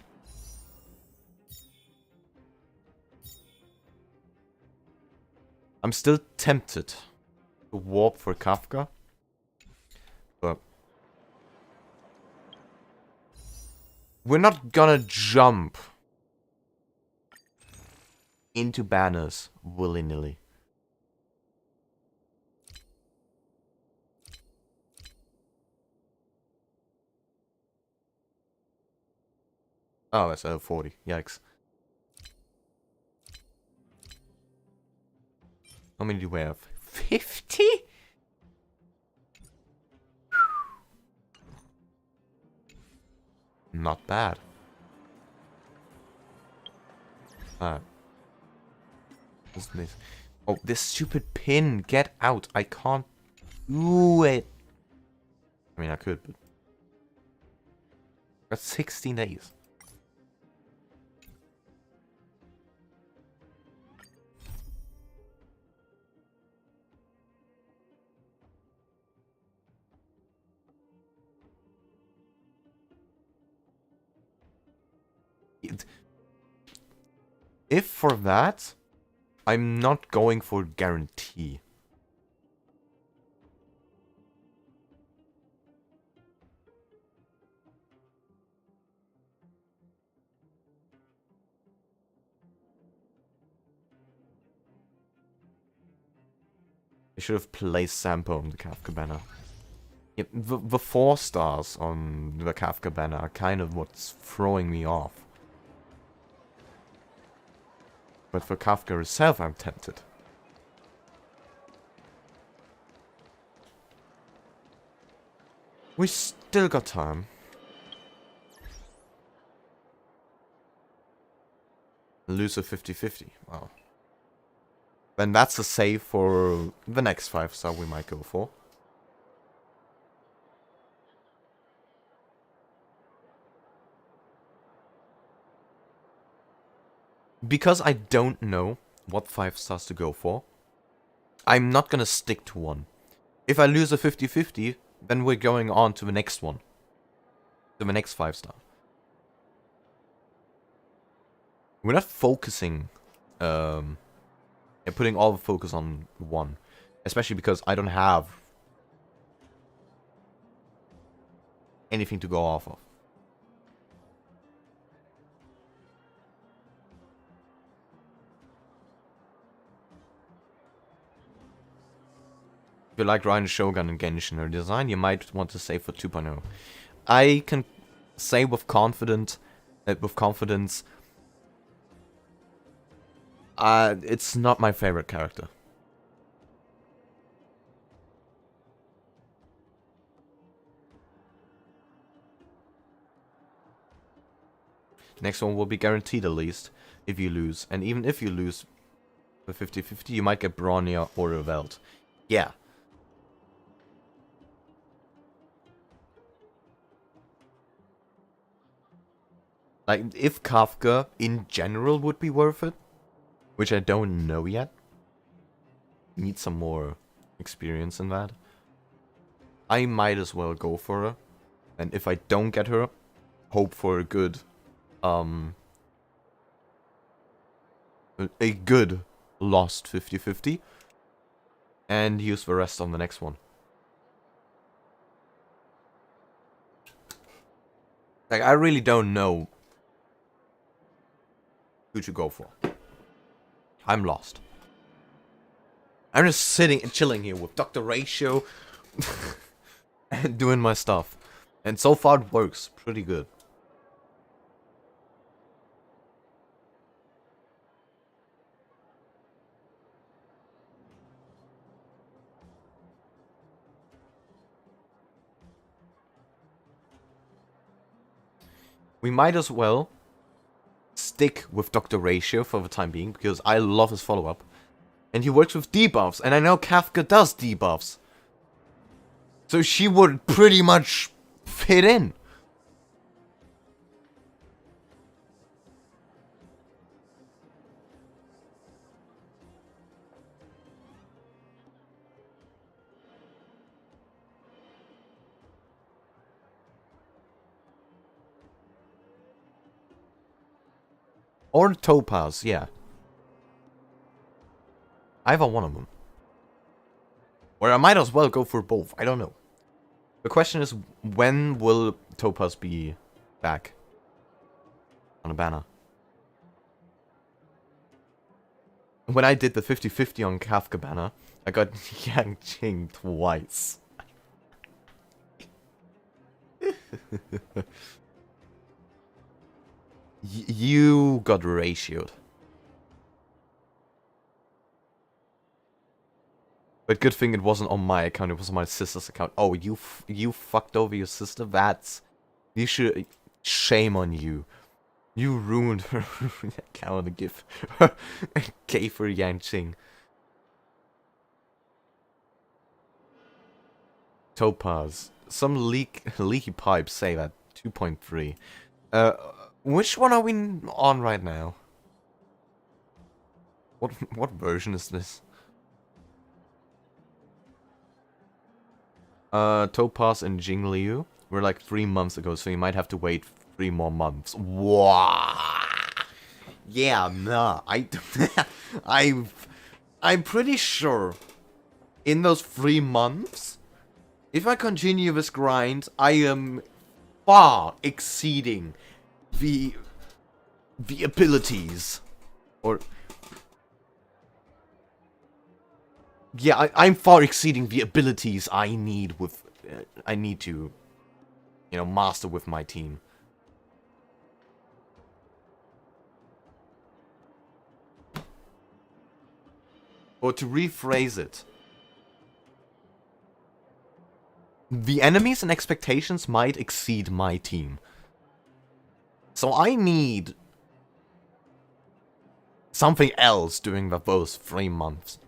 [SPEAKER 1] I'm still tempted to warp for Kafka, but we're not gonna jump into banners willy-nilly. Oh, that's 40. Yikes. How many do we have? 50? Not bad. What's this? Oh, this stupid pin! Get out! I can't do it! I mean, I could, but... Got 16 days. If for that, I'm not going for guarantee. I should have placed Sampo on the Kafka banner. Yeah, the 4 stars on the Kafka banner are kind of what's throwing me off. But for Kafka herself, I'm tempted. We still got time. Lose a 50-50. Wow. Then that's a save for the next 5-star we might go for. Because I don't know what 5 stars to go for, I'm not gonna stick to one. If I lose a 50-50, then we're going on to the next one. To the next 5-star. We're not focusing, and putting all the focus on one. Especially because I don't have anything to go off of. If you like Ryan Shogun and Genshin or design, you might want to save for 2.0. I can say with confidence, it's not my favorite character. Next one will be guaranteed at least, if you lose. And even if you lose the 50-50, you might get Bronya or Revelt. Yeah. Like, if Kafka in general would be worth it, which I don't know yet. Need some more experience in that. I might as well go for her. And if I don't get her, hope for a good lost 50-50 and use the rest on the next one. Like, I really don't know who to go for. I'm lost. I'm just sitting and chilling here with Dr. Ratio and doing my stuff. And so far it works pretty good. We might as well stick with Dr. Ratio for the time being, because I love his follow-up. And he works with debuffs, and I know Kafka does debuffs. So she would pretty much fit in. Or Topaz, yeah. Either one of them. Or I might as well go for both, I don't know. The question is, when will Topaz be back on a banner? When I did the 50-50 on Kafka banner, I got Yang Ching twice. You got ratioed. But good thing it wasn't on my account, it was on my sister's account. Oh, you fucked over your sister? You should... Shame on you. You ruined her account and gave her Yanqing. Topaz. Some leaky pipes say that 2.3. Which one are we on right now? What version is this? Topaz and Jingliu were like 3 months ago, so you might have to wait 3 more months. Wow. Yeah, nah. I'm pretty sure in those 3 months, if I continue this grind, I am far exceeding the abilities. Or... Yeah, I'm far exceeding the abilities I need with... I need to, you know, master with my team. Or to rephrase it, the enemies and expectations might exceed my team. So I need something else during those 3 months.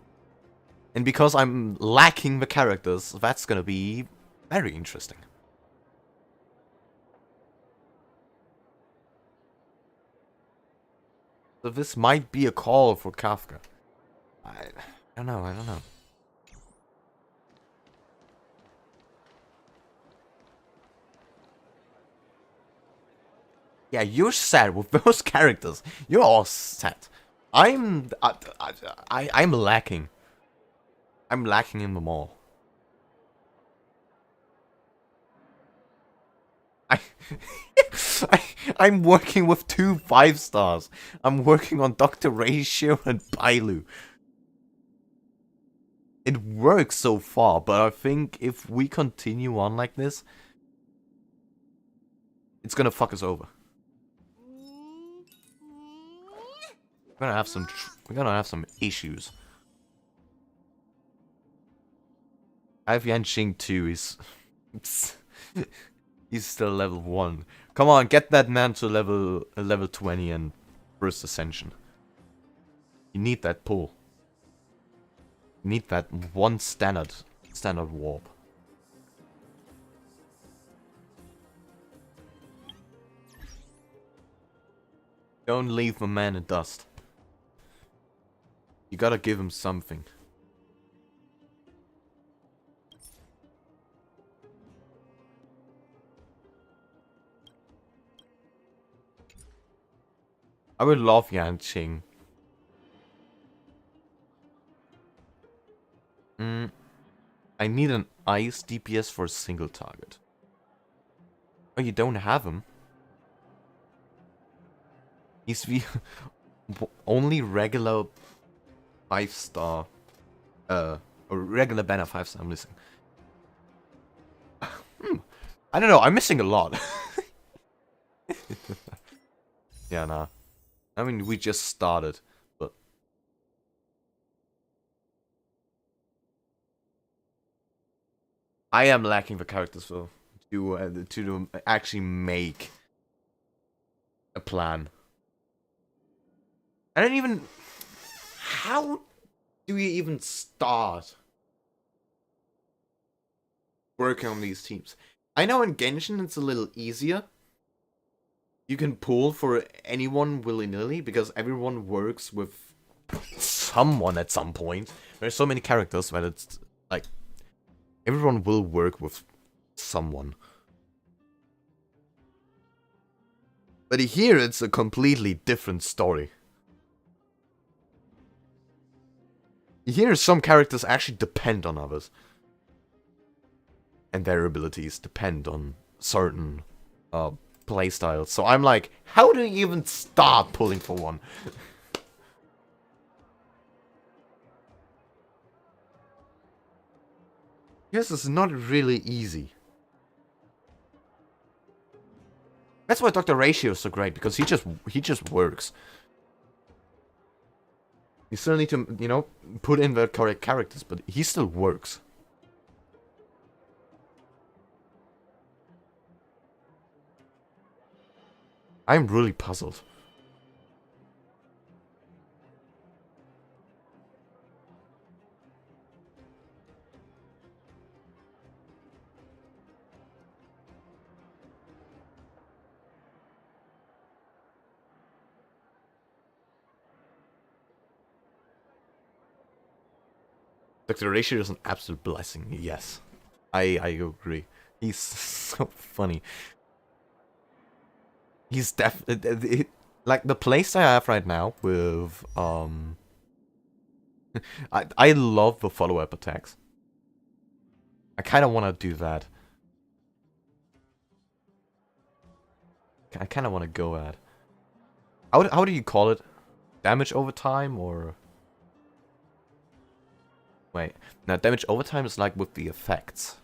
[SPEAKER 1] And because I'm lacking the characters, that's gonna be very interesting. So this might be a call for Kafka. I don't know. Yeah, you're sad with those characters. You're all set. I'm lacking. I'm lacking in them all. I'm working with 2 5-stars. I'm working on Dr. Ratio and Bailu. It works so far, but I think if we continue on like this, it's gonna fuck us over. We're gonna have some issues. I have Yanqing 2. He's still level 1. Come on, get that man to level 20 and first ascension. You need that pull. You need that one standard warp. Don't leave the man in dust. You gotta give him something. I would love Yanqing. I need an ice DPS for a single target. Oh, you don't have him? He's the only regular 5-star, or regular banner 5-star I'm missing. I don't know, I'm missing a lot. Yeah, nah. I mean, we just started, but... I am lacking the characters though, to actually make a plan. I don't even... How do we even start working on these teams? I know in Genshin it's a little easier. You can pull for anyone willy-nilly because everyone works with someone at some point. There's so many characters that it's like everyone will work with someone. But here it's a completely different story. Here some characters actually depend on others. And their abilities depend on certain playstyles. So I'm like, how do you even start pulling for one? Yes, it's not really easy. That's why Dr. Ratio is so great, because he just works. You still need to, you know, put in the correct characters, but he still works. I'm really puzzled. Dr. Ratio is an absolute blessing, yes. I agree. He's so funny. He's like the playstyle I have right now with I love the follow-up attacks. I kind of want to do that. I kind of want to go at. How do you call it? Damage over time or? Wait, now damage over time is like with the effects.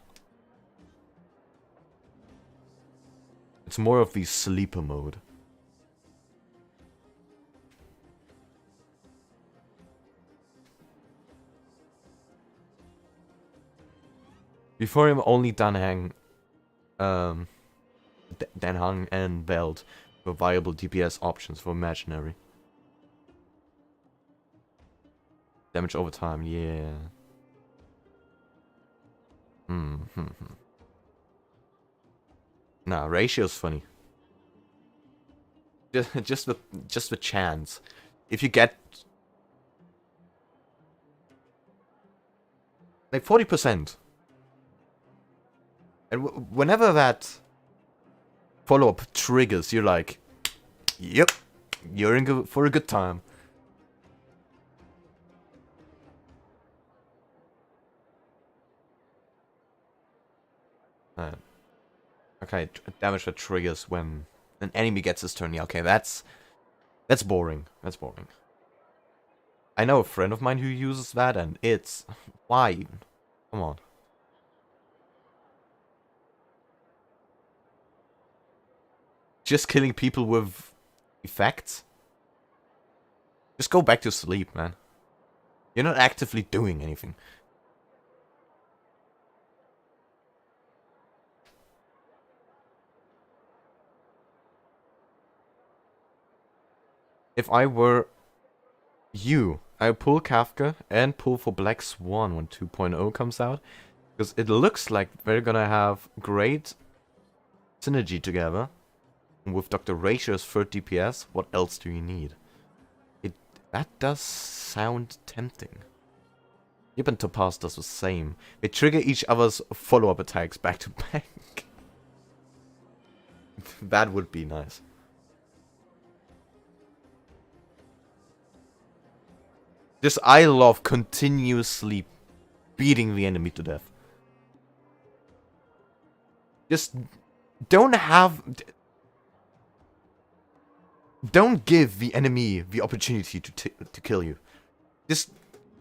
[SPEAKER 1] It's more of the sleeper mode. Before him, only Danhang and Veld were viable DPS options for Imaginary. Damage over time, yeah. Nah, Ratio's funny. Just the chance. If you get like 40%. And whenever that follow-up triggers, you're like, yep, you're in for a good time. Okay, damage that triggers when an enemy gets his turn. Yeah, okay, that's boring. That's boring. I know a friend of mine who uses that, and it's... Why even? Come on. Just killing people with effects? Just go back to sleep, man. You're not actively doing anything. If I were you, I would pull Kafka and pull for Black Swan when 2.0 comes out. Because it looks like they're gonna have great synergy together. And with Dr. Ratio's 3rd DPS, what else do you need? That does sound tempting. Yep, and Topaz does the same. They trigger each other's follow-up attacks back to back. That would be nice. Just, I love continuously beating the enemy to death. Just don't give the enemy the opportunity to kill you. Just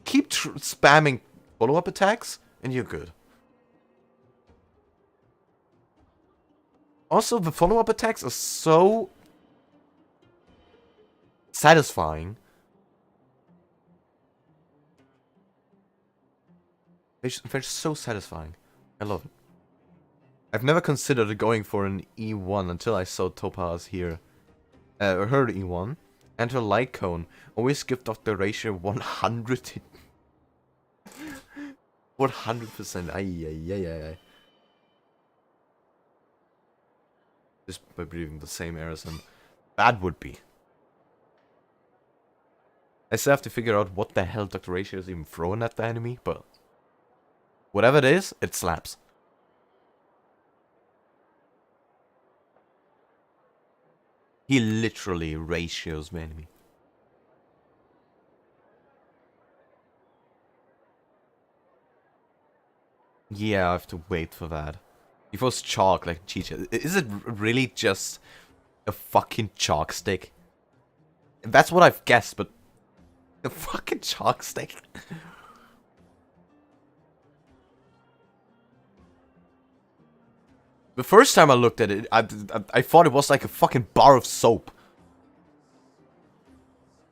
[SPEAKER 1] keep spamming follow-up attacks and you're good. Also, the follow-up attacks are so satisfying. They're so satisfying. I love it. I've never considered going for an E1 until I saw Topaz here. Her E1. And her light cone. Always give Dr. Ratio 100. 100%. Ay. Just by breathing the same air as him. That would be. I still have to figure out what the hell Dr. Ratio is even throwing at the enemy, but whatever it is, it slaps. He literally ratios the enemy. Yeah, I have to wait for that. He throws chalk like Chicha. Is it really just a fucking chalk stick? That's what I've guessed, but a fucking chalk stick? The first time I looked at it, I thought it was like a fucking bar of soap.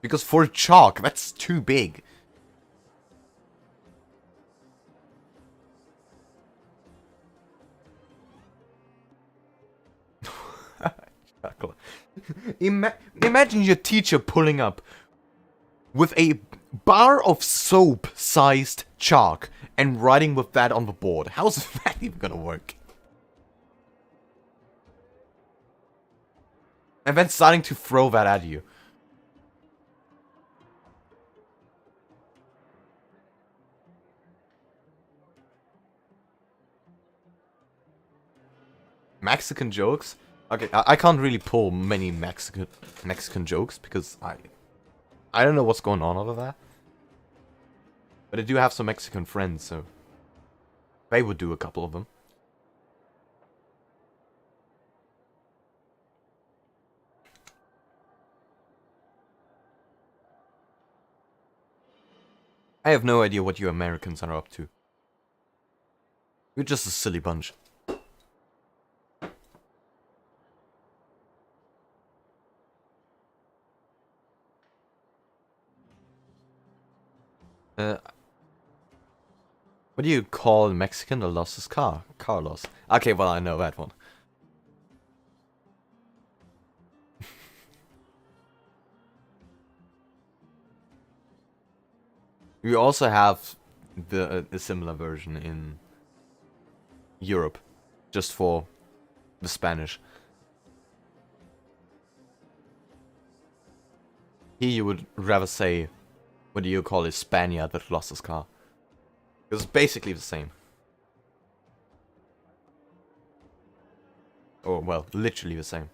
[SPEAKER 1] Because for chalk, that's too big. Imagine your teacher pulling up with a bar of soap-sized chalk and writing with that on the board. How's that even gonna work? And then starting to throw that at you. Mexican jokes? Okay, I can't really pull many Mexican jokes because I don't know what's going on over there. But I do have some Mexican friends, so they would do a couple of them. I have no idea what you Americans are up to. You're just a silly bunch. What do you call in Mexican that lost his car? Carlos. Okay, well, I know that one. We also have a similar version in Europe, just for the Spanish. Here you would rather say, what do you call a Spaniard that lost his car? Because it's basically the same. Or, well, literally the same.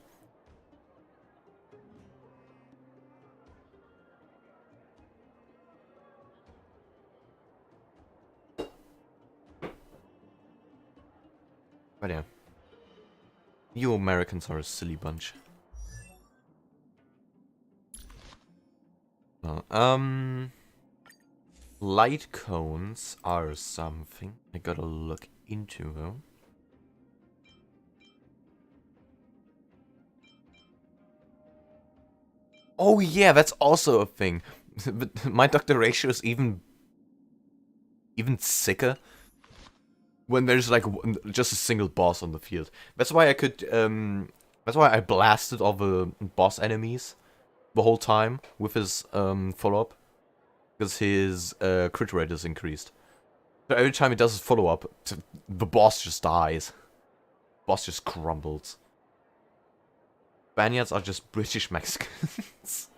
[SPEAKER 1] But yeah. You Americans are a silly bunch. Light cones are something I gotta look into though. Oh yeah, that's also a thing. But my Dr. Ratio is even sicker when there's like just a single boss on the field. That's why I could that's why I blasted all the boss enemies the whole time with his follow-up. Because his crit rate is increased. So every time he does his follow-up, the boss just dies. Boss just crumbles. Spaniards are just British Mexicans.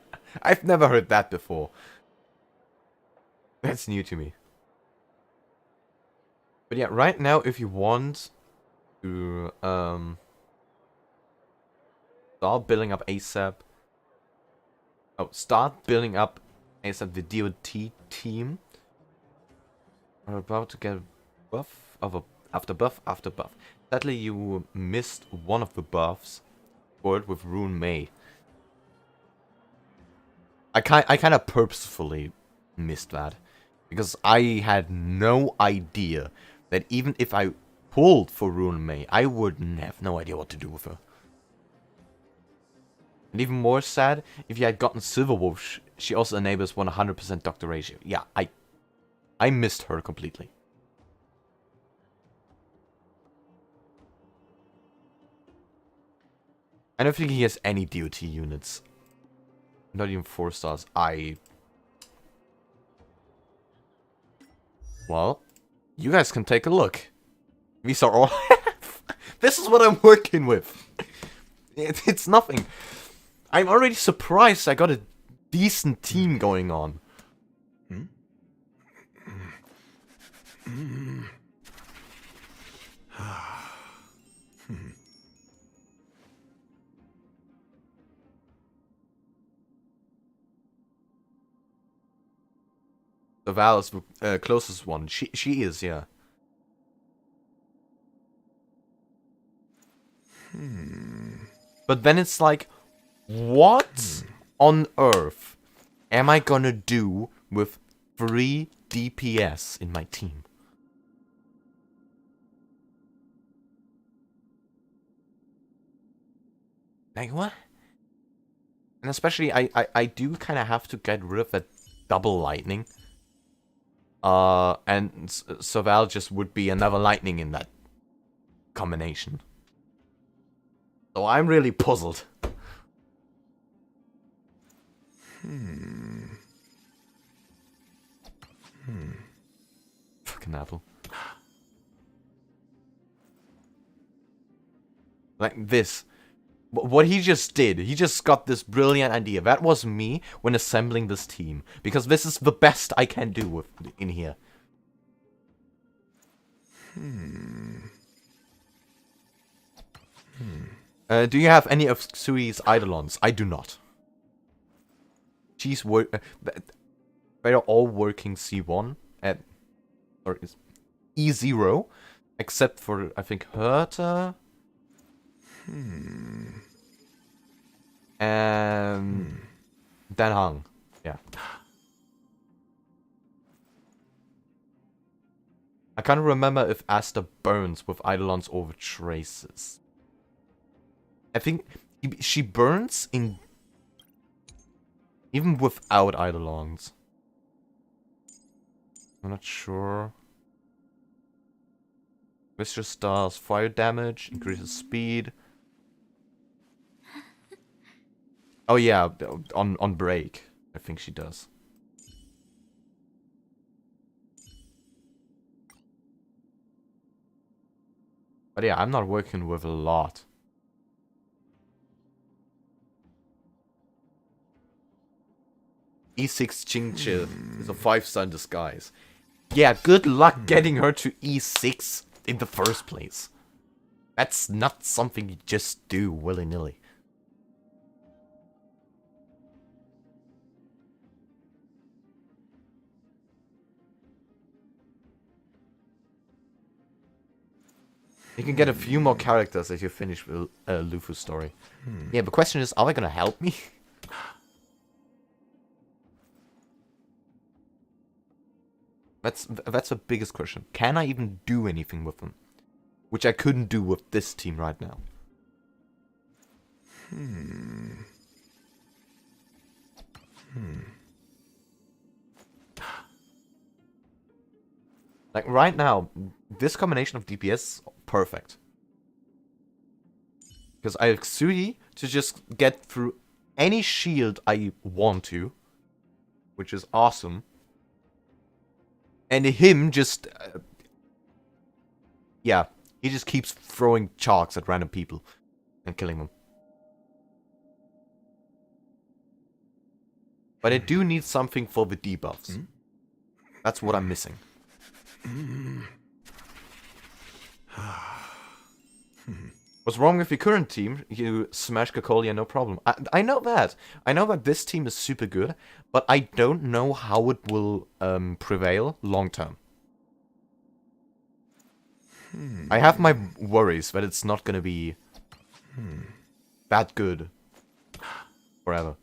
[SPEAKER 1] I've never heard that before. That's new to me. But yeah, right now if you want to start building up ASAP. Oh, start building up ASAP the DOT team. Are about to get a buff after buff after buff. Sadly, you missed one of the buffs for it with Rune May. I kind of purposefully missed that because I had no idea that even if I pulled for Rune May, I wouldn't have no idea what to do with her. And even more sad, if you had gotten Silverwolf, she also enables 100% Dr. Ratio. Yeah, I missed her completely. I don't think he has any DOT units. Not even 4 stars. Well, you guys can take a look. These are all I have. This is what I'm working with. It's nothing. I'm already surprised I got a decent team going on. The Val is the closest one. She is, yeah. But then it's like, what on earth am I gonna do with 3 DPS in my team? Like, what? And especially, I do kind of have to get rid of that double lightning. And Soval just would be another lightning in that combination. So I'm really puzzled. Fucking apple. Like this. What he just did, he just got this brilliant idea. That was me when assembling this team. Because this is the best I can do in here. Do you have any of Sui's Eidolons? I do not. She's they're all working C1 at or is E0, except for I think Herta. And Dan Hang. Yeah. I can't remember if Asta burns with Eidolons over traces. I think she burns in even without Eidolons. I'm not sure. This just does fire damage, increases speed. Oh yeah, on break, I think she does. But yeah, I'm not working with a lot. E6 Qingqi is a 5-star disguise. Yeah, good luck getting her to E6 in the first place. That's not something you just do willy-nilly. You can get a few more characters if you finish with Luofu's story. Yeah, the question is, are they gonna help me? That's the biggest question. Can I even do anything with them? Which I couldn't do with this team right now. Like right now, this combination of DPS, perfect. Because I have Sui to just get through any shield I want to. Which is awesome. And him just... yeah, he just keeps throwing chalks at random people. And killing them. But I do need something for the debuffs. That's what I'm missing. What's wrong with your current team? You smash Cocolia, no problem. I know that. I know that this team is super good, but I don't know how it will prevail long term. I have my worries that it's not gonna be that good forever.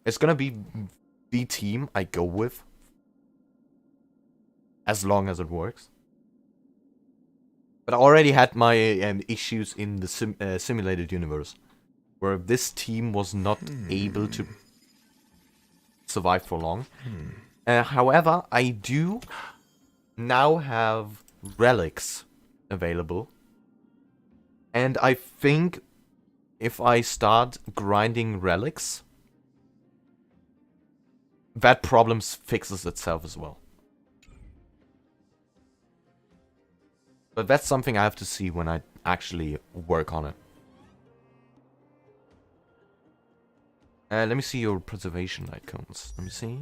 [SPEAKER 1] It's gonna be the team I go with as long as it works. But I already had my issues in the simulated universe, where this team was not able to survive for long. However, I do now have relics available. And I think if I start grinding relics, that problem fixes itself as well. But that's something I have to see when I actually work on it. Let me see your preservation icons. Let me see.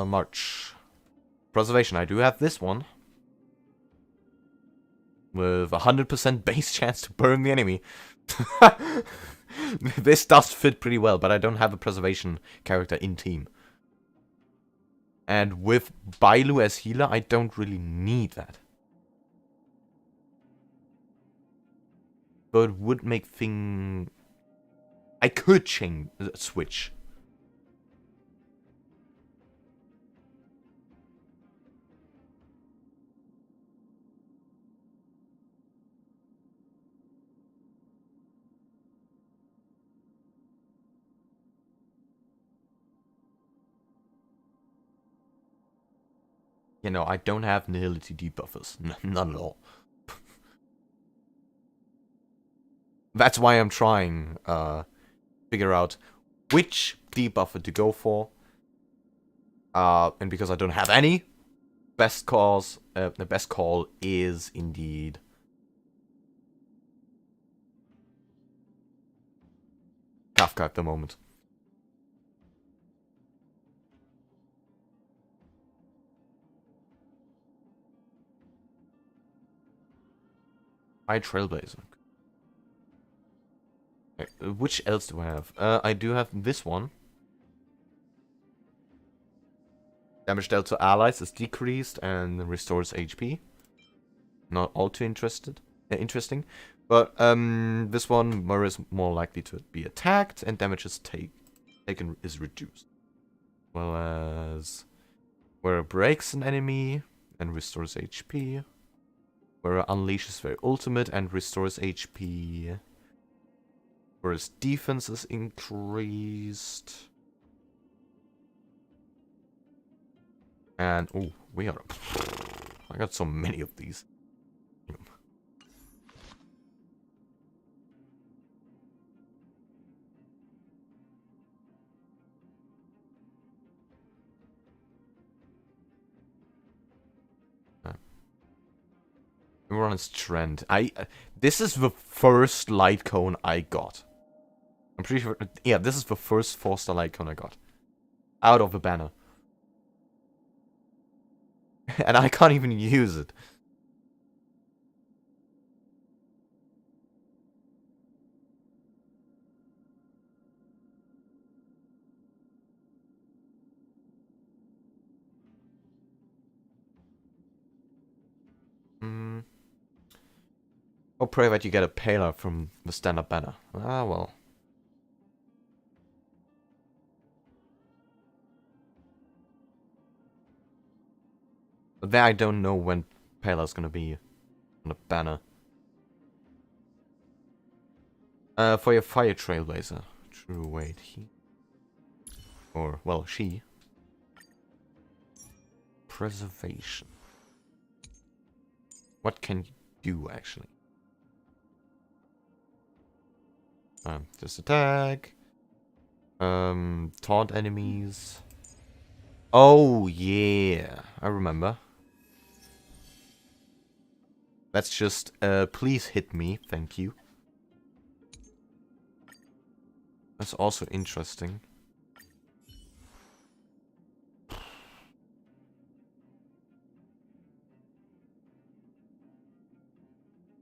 [SPEAKER 1] March. Preservation, I do have this one. With 100% base chance to burn the enemy. This does fit pretty well, but I don't have a preservation character in team. And with Bailu as healer, I don't really need that. But it would make thing... I could switch. You know, I don't have nihility debuffers. Not at all. That's why I'm trying figure out which debuffer to go for. And because I don't have any, the best call is indeed Kafka at the moment. Trailblazer. Which else do I have? I do have this one. Damage dealt to allies is decreased and restores HP. Not all too interesting. But this one is more likely to be attacked and damage is taken is reduced. Well as where it breaks an enemy and restores HP. Where it unleashes their ultimate and restores HP. Whereas defense is increased. And oh, I got so many of these. We're on its trend. This is the first light cone I got. I'm pretty sure. Yeah, this is the first 4-star light cone I got. Out of the banner. And I can't even use it. Or pray that you get a payload from the standard banner. Ah, well. But then I don't know when payload's gonna be on the banner. For your fire trailblazer. True, wait, he. Or, well, she. Preservation. What can you do, actually? Just attack. Taunt enemies. Oh, yeah. I remember. That's just, please hit me. Thank you. That's also interesting.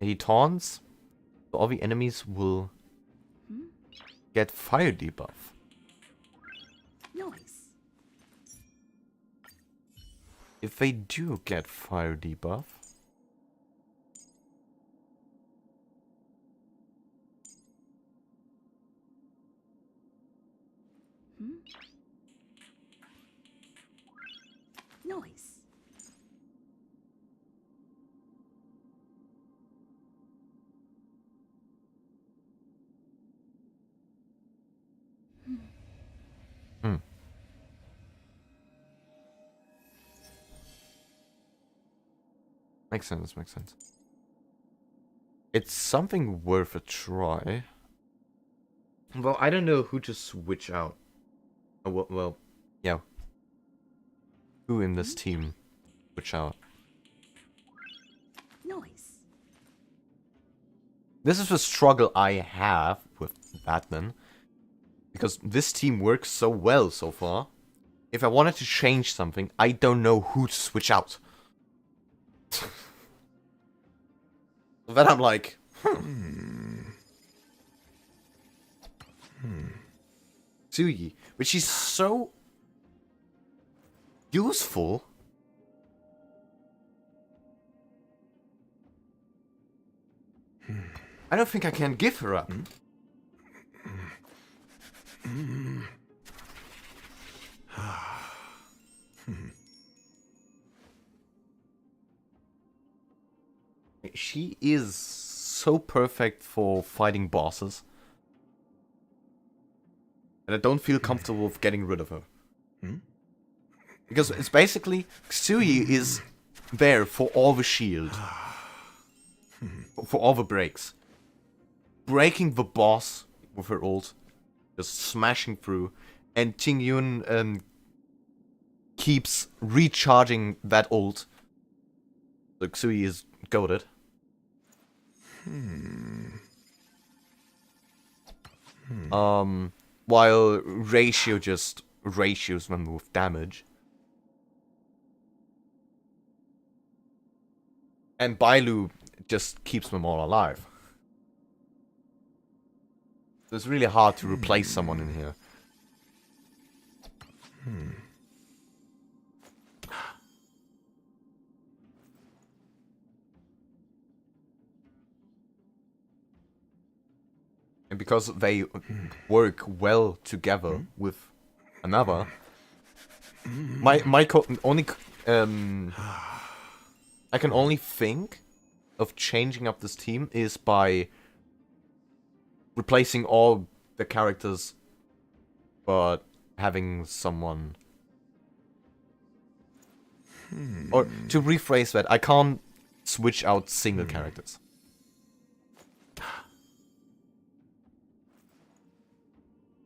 [SPEAKER 1] He taunts. So all the enemies will get fire debuff.
[SPEAKER 2] Nice.
[SPEAKER 1] If they do get fire debuff,
[SPEAKER 2] Nice.
[SPEAKER 1] Makes sense, makes sense. It's something worth a try. Well, I don't know who to switch out. Oh, well, yeah. Who in this team switch out?
[SPEAKER 2] Nice.
[SPEAKER 1] This is the struggle I have with Batman. Because this team works so well so far. If I wanted to change something, I don't know who to switch out. Then I'm like, Tsuyi, but she's so useful. I don't think I can give her up. She is so perfect for fighting bosses. And I don't feel comfortable with getting rid of her. Because it's basically, Xui is there for all the shield. For all the breaks. Breaking the boss with her ult. Just smashing through. And Ting Yun keeps recharging that ult. So Xui is goated. While Ratio just ratios them with damage. And Bailu just keeps them all alive. So it's really hard to replace someone in here. And because they work well together with another, I can only think of changing up this team is by replacing all the characters, but having someone. Or to rephrase that, I can't switch out single characters.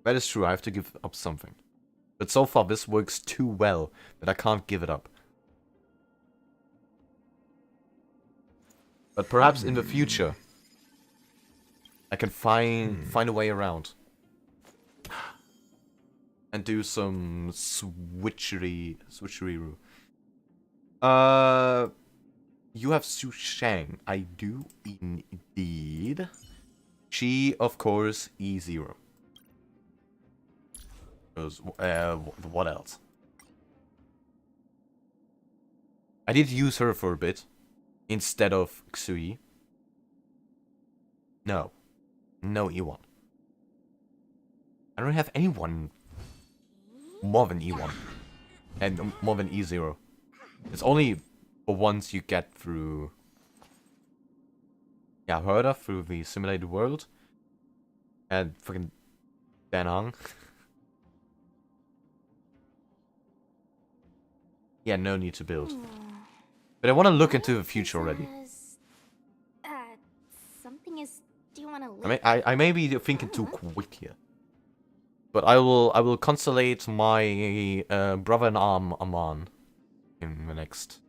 [SPEAKER 1] That is true, I have to give up something. But so far this works too well that I can't give it up. But perhaps in the future, I can find a way around. And do some switcheroo. You have Su Shang. I do indeed. She, of course, E0. Because, what else? I did use her for a bit. Instead of Xui. No. No E1. I don't have anyone more than E1. And more than E0. It's only the ones you get through... Yeah, Herda through the simulated world. And fucking Danang. Yeah, no need to build. But I want to look into the future already.
[SPEAKER 6] Something is... Do you want to
[SPEAKER 1] I may be thinking too quick here. But I will consolate my brother-in-arm Aman in the next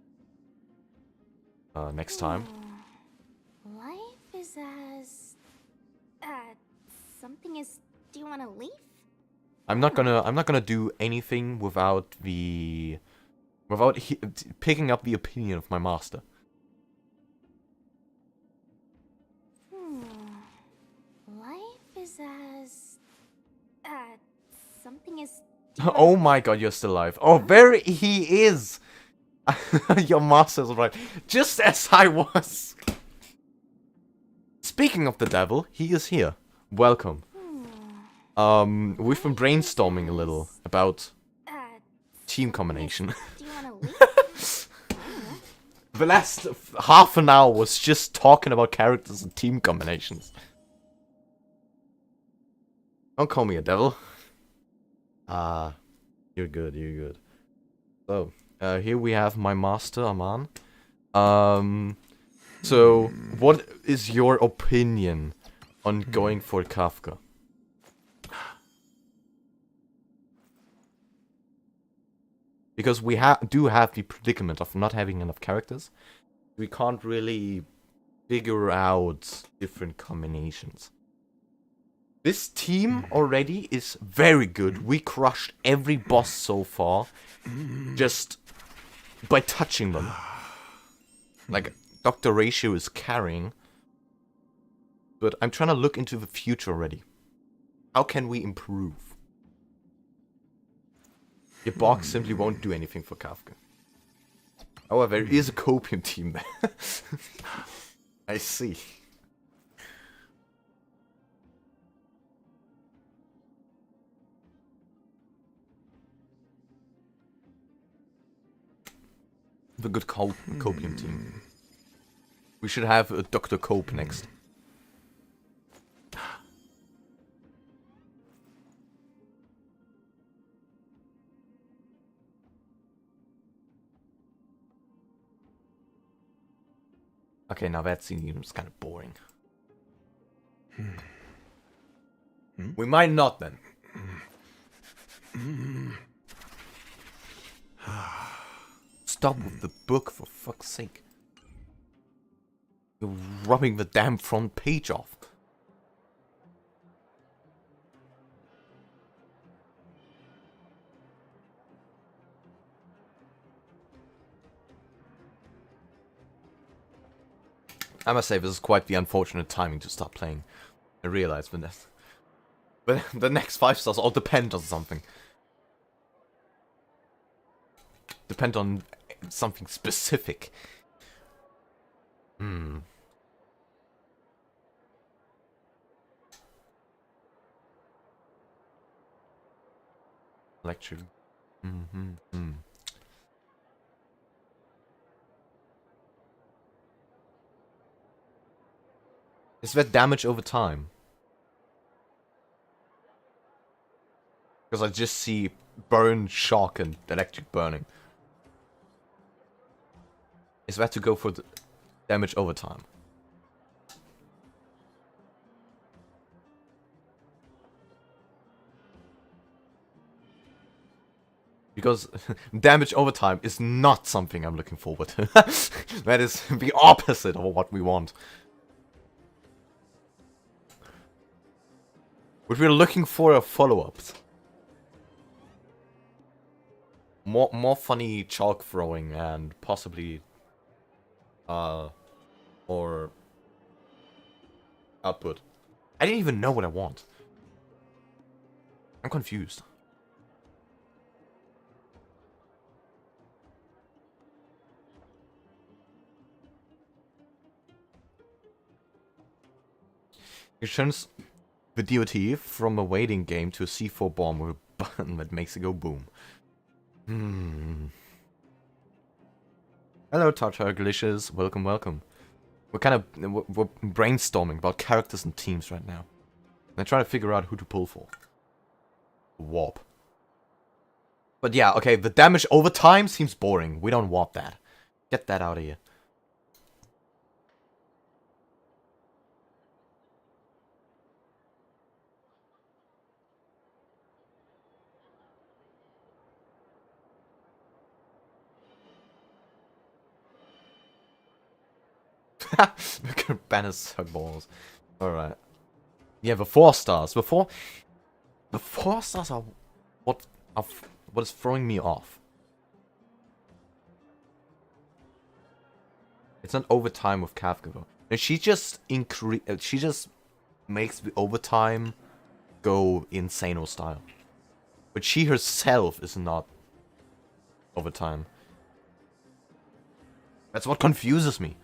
[SPEAKER 1] time.
[SPEAKER 6] Life is as... something is... Do you want to leave?
[SPEAKER 1] I'm not gonna do anything without picking up the opinion of my master.
[SPEAKER 6] Life is as... something is...
[SPEAKER 1] Oh my god, you're still alive. Oh, there he is! Your master's right. Just as I was. Speaking of the devil, he is here. Welcome. We've been brainstorming a little about team combination. The last half an hour was just talking about characters and team combinations. Don't call me a devil. You're good, you're good. So, here we have my master, Aman. So, what is your opinion on going for Kafka? Because we do have the predicament of not having enough characters. We can't really figure out different combinations. This team already is very good. We crushed every boss so far just by touching them. Like, Dr. Ratio is carrying. But I'm trying to look into the future already. How can we improve? Gepard simply won't do anything for Kafka. However, there is a copium team there. I see. The good copium team. We should have a Dr. Cope next. Okay, now that seems kind of boring. We might not then. Stop with the book, for fuck's sake. You're rubbing the damn front page off. I must say, this is quite the unfortunate timing to start playing. I realize but the next 5 stars all depend on something. Depend on something specific. Lecture. Is that damage over time? Because I just see burn, shock, and electric burning. Is that to go for the damage over time? Because damage over time is not something I'm looking forward to. That is the opposite of what we want. But we're looking for a follow-ups. More funny chalk throwing and possibly or output. I didn't even know what I want. I'm confused. It turns the DOT from a waiting game to a C4 bomb with a button that makes it go boom. Hello, Tartar Glitches. Welcome, welcome. We're brainstorming about characters and teams right now. And trying to figure out who to pull for. Warp. But yeah, okay, the damage over time seems boring. We don't want that. Get that out of here. Look at Banner's suck balls. Alright. Yeah, the 4 stars. The 4 stars are what is throwing me off. It's not overtime with Kafka though. And she just makes the overtime go insano style. But she herself is not overtime. That's what confuses me.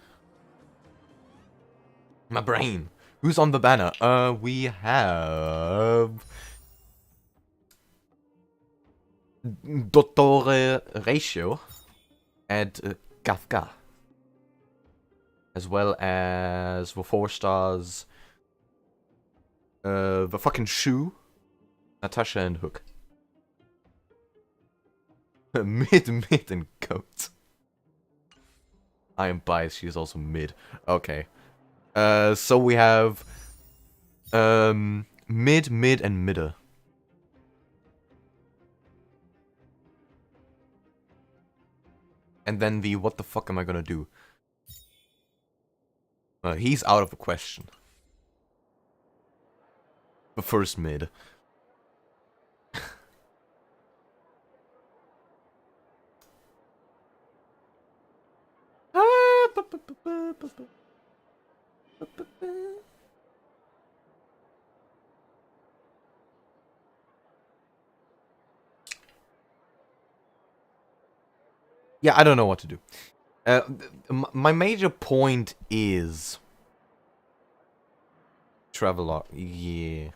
[SPEAKER 1] My brain. Who's on the banner? We have Dottore Ratio and Kafka. As well as the 4 stars. The fucking Shoe, Natasha and Hook. mid and Goat. I am biased, she is also mid. Okay. So we have mid, and midder. And then the what the fuck am I gonna do? He's out of the question. The first mid. Yeah, I don't know what to do. My major point is Traveler. Yeah.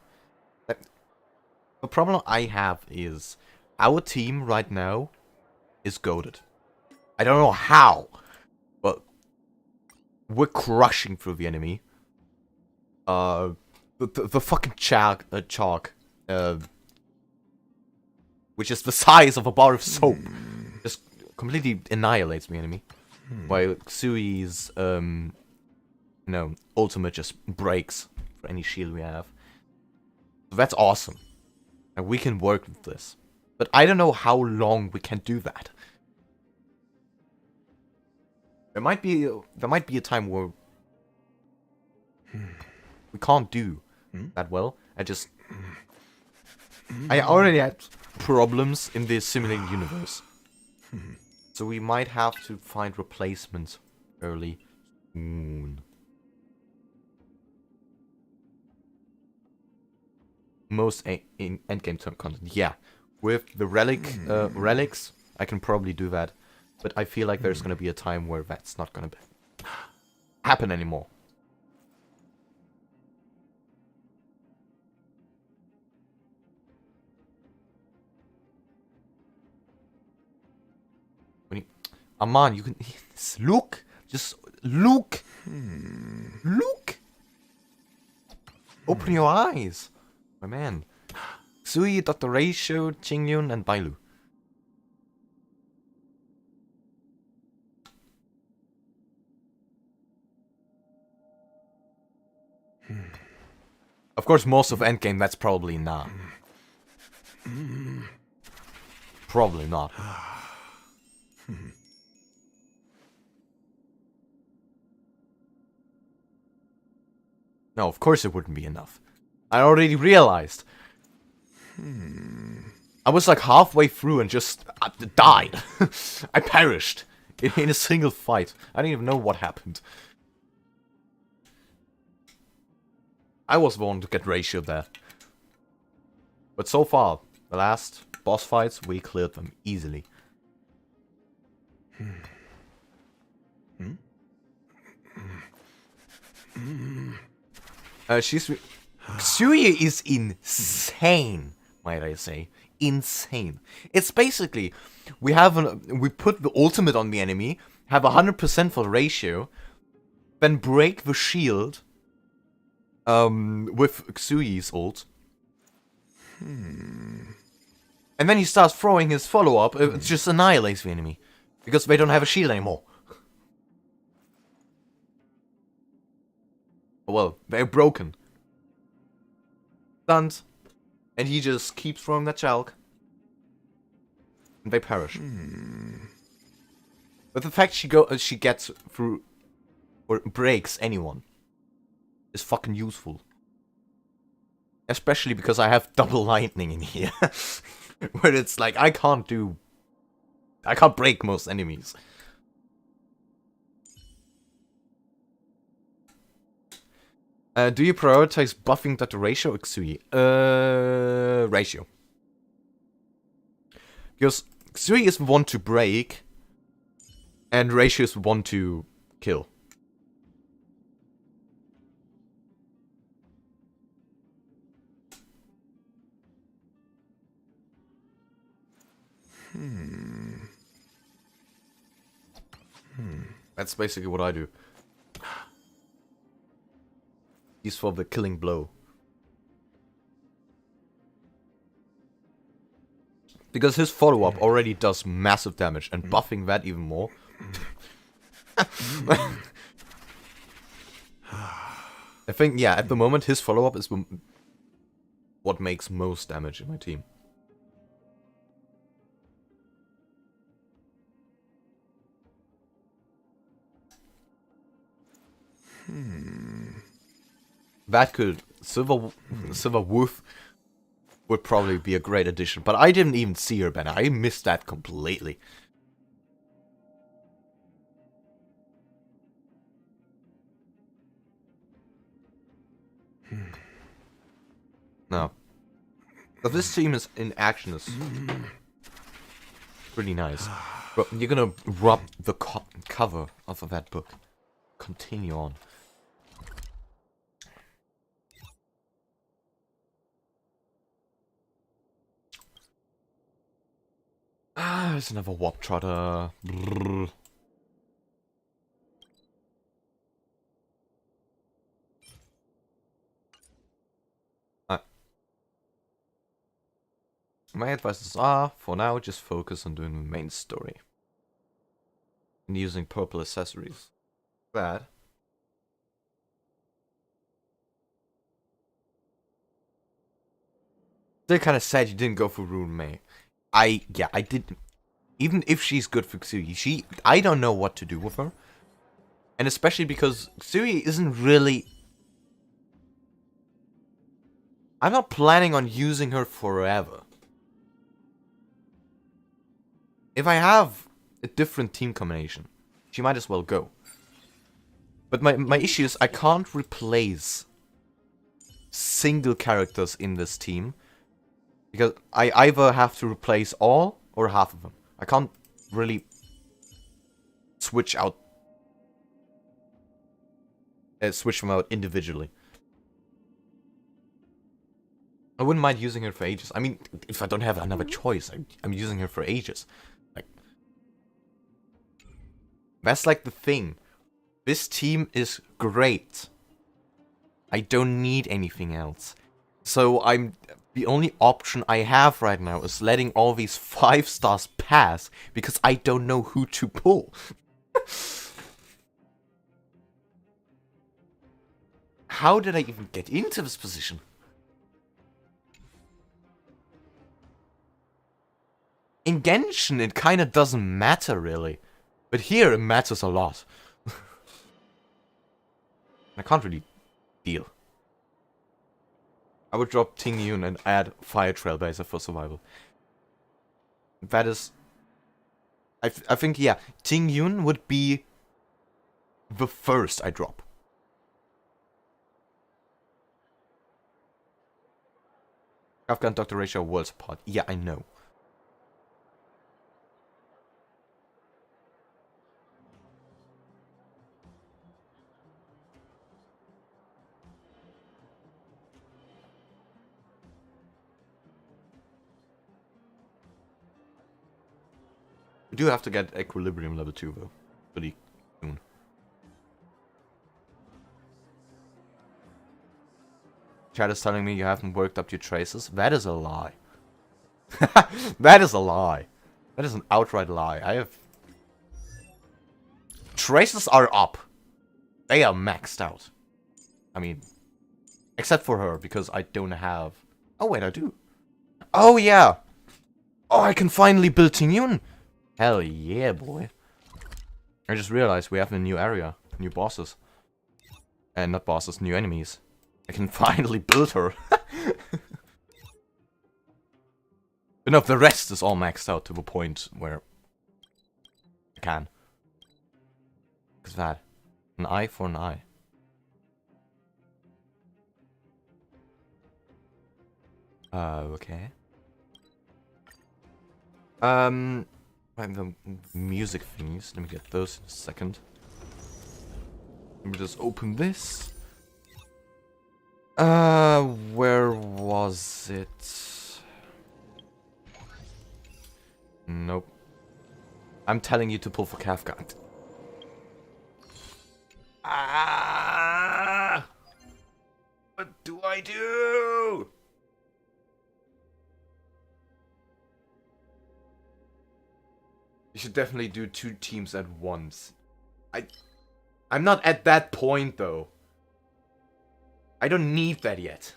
[SPEAKER 1] The problem I have is our team right now is goated. I don't know how, but we're crushing through the enemy. The fucking chalk, which is the size of a bar of soap, just completely annihilates the enemy. While Xui's you know, ultimate just breaks for any shield we have. So that's awesome. And we can work with this. But I don't know how long we can do that. There might be a time where we can't do that well. I already had problems in this simulated universe. So we might have to find replacements early soon. Most in endgame content, yeah. With the relics, I can probably do that. But I feel like there's gonna be a time where that's not gonna happen anymore. Aman, you can look, just look, look. Open your eyes, my man. Sui, Dr. Ratio, Qingyun, and Bailu. Of course, most of endgame, that's probably not. Probably not. No, of course it wouldn't be enough. I already realized. I was like halfway through and just died. I perished in a single fight. I didn't even know what happened. I was the one to get ratio there. But so far, the last boss fights, we cleared them easily. Tsuyu is insane, might I say. Insane. It's basically, we put the ultimate on the enemy, have 100% for the ratio, then break the shield with Xuyu's ult. And then he starts throwing his follow-up, it just annihilates the enemy. Because they don't have a shield anymore. Well, they're broken. Stunned. And he just keeps throwing that chalk. And they perish. But the fact she gets through or breaks anyone is fucking useful. Especially because I have double lightning in here. Where it's like I can't break most enemies. Do you prioritize buffing Dr. Ratio or Xui? Ratio. Because Xui is the one to break, and Ratio is the one to kill. That's basically what I do. He's for the killing blow. Because his follow-up already does massive damage, and buffing that even more. I think, yeah, at the moment his follow-up is what makes most damage in my team. That could... Silver Wolf would probably be a great addition. But I didn't even see her banner. I missed that completely. No. But this team is in action is pretty nice. But you're gonna rub the cover off of that book. Continue on. Ah, there's another Warp Trotter. Brrr. My advices are, for now, just focus on doing the main story. And using purple accessories. Bad. Still kind of sad you didn't go for Rune May. I didn't. Even if she's good for Xui, I don't know what to do with her. And especially because Xui isn't really... I'm not planning on using her forever. If I have a different team combination, she might as well go. But my issue is I can't replace single characters in this team. Because I either have to replace all or half of them. I can't really switch them out individually. I wouldn't mind using her for ages. I mean, if I don't have another choice, I'm using her for ages. Like, that's like the thing. This team is great. I don't need anything else. So the only option I have right now is letting all these 5 stars pass because I don't know who to pull. How did I even get into this position? In Genshin, it kind of doesn't matter, really. But here, it matters a lot. I can't really deal. I would drop Ting Yun and add Fire Trailblazer for survival. That is... I think, yeah, Ting Yun would be the first I drop. Kafka and Dr. Ratio are worlds apart. Yeah, I know. We do have to get Equilibrium level 2 though, pretty soon. Chat is telling me you haven't worked up your traces. That is a lie. That is a lie. That is an outright lie. I have... Traces are up. They are maxed out. I mean, except for her, because I don't have... Oh wait, I do. Oh yeah! Oh, I can finally build Ting Yun! Hell yeah, boy. I just realized we have a new area. New bosses. And not bosses, new enemies. I can finally build her. But no, the rest is all maxed out to the point where I can. What's that? An eye for an eye. Okay. The music thingies. Let me get those in a second. Let me just open this. Where was it? Nope. I'm telling you to pull for Kafka. Ah! What do I do? You should definitely do 2 teams at once. I'm not at that point though. I don't need that yet.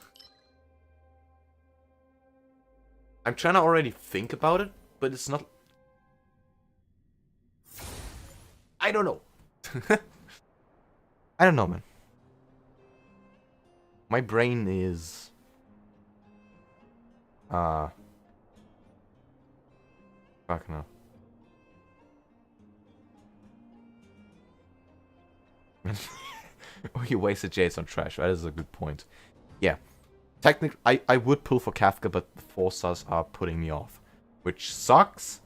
[SPEAKER 1] I'm trying to already think about it, but it's not... I don't know. I don't know, man. My brain is... Fuck no. Oh, you wasted Jades on trash. That is a good point. Yeah. Technically, I would pull for Kafka, but the 4 stars are putting me off. Which sucks.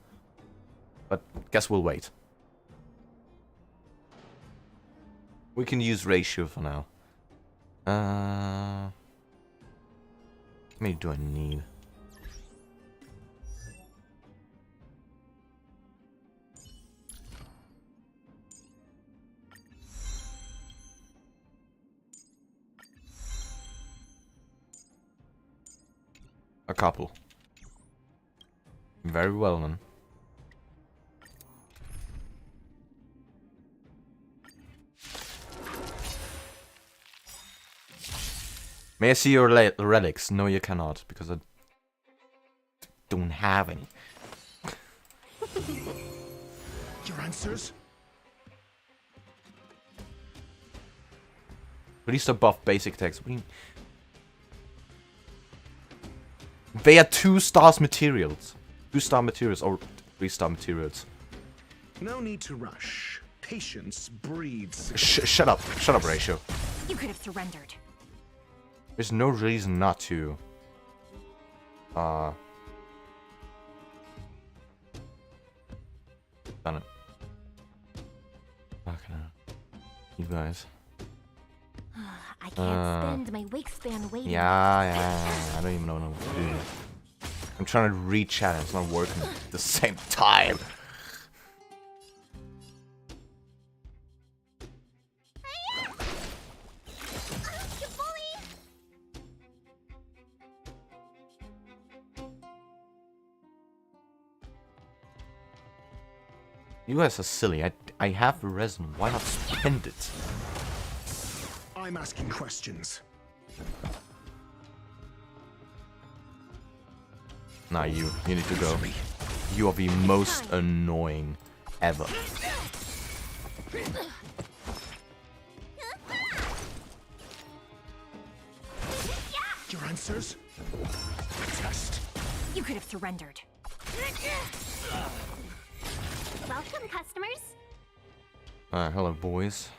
[SPEAKER 1] But guess we'll wait. We can use ratio for now. How many do I need? A couple. Very well then. May I see your relics? No, you cannot, because don't have any.
[SPEAKER 15] Your answers?
[SPEAKER 1] Release the buff basic text. What do you mean? They are 2-star materials. 2-star materials or 3-star materials.
[SPEAKER 15] No need to rush. Patience breeds.
[SPEAKER 1] Shut up. Shut up, Ratio.
[SPEAKER 5] You could have surrendered.
[SPEAKER 1] There's no reason not to. Done it. Fucking hell. You guys.
[SPEAKER 13] I can't spend my wake span waiting.
[SPEAKER 1] Yeah, I don't even know what to do. I'm trying to read chat and it's not working at the same time. You guys are silly. I have the resin. Why not spend it?
[SPEAKER 15] I'm asking questions.
[SPEAKER 1] Nah, you need to go. You are the most annoying ever.
[SPEAKER 15] Your answers? Test.
[SPEAKER 5] You could have surrendered.
[SPEAKER 13] Welcome, customers.
[SPEAKER 1] Hello, boys.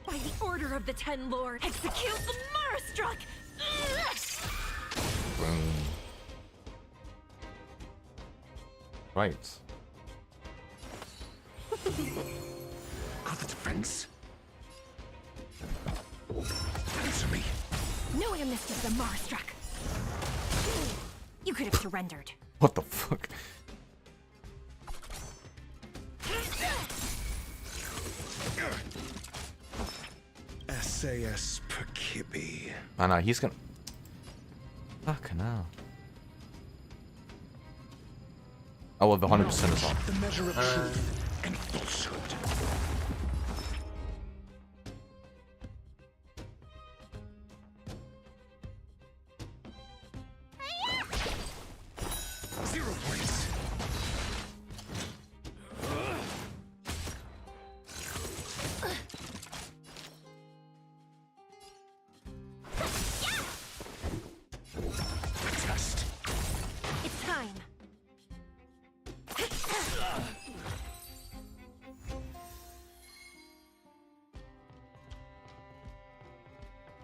[SPEAKER 5] By the order of the Ten Lord, execute the Marastruck!
[SPEAKER 1] Right.
[SPEAKER 15] Got the defense? Answer me.
[SPEAKER 5] No amnesty for the Marastruck. You could have surrendered.
[SPEAKER 1] What the fuck?
[SPEAKER 15] SAS Perkibi.
[SPEAKER 1] Nah, he's gonna... Fucking hell. Oh, well, the 100% is on.
[SPEAKER 15] The measure of truth and falsehood.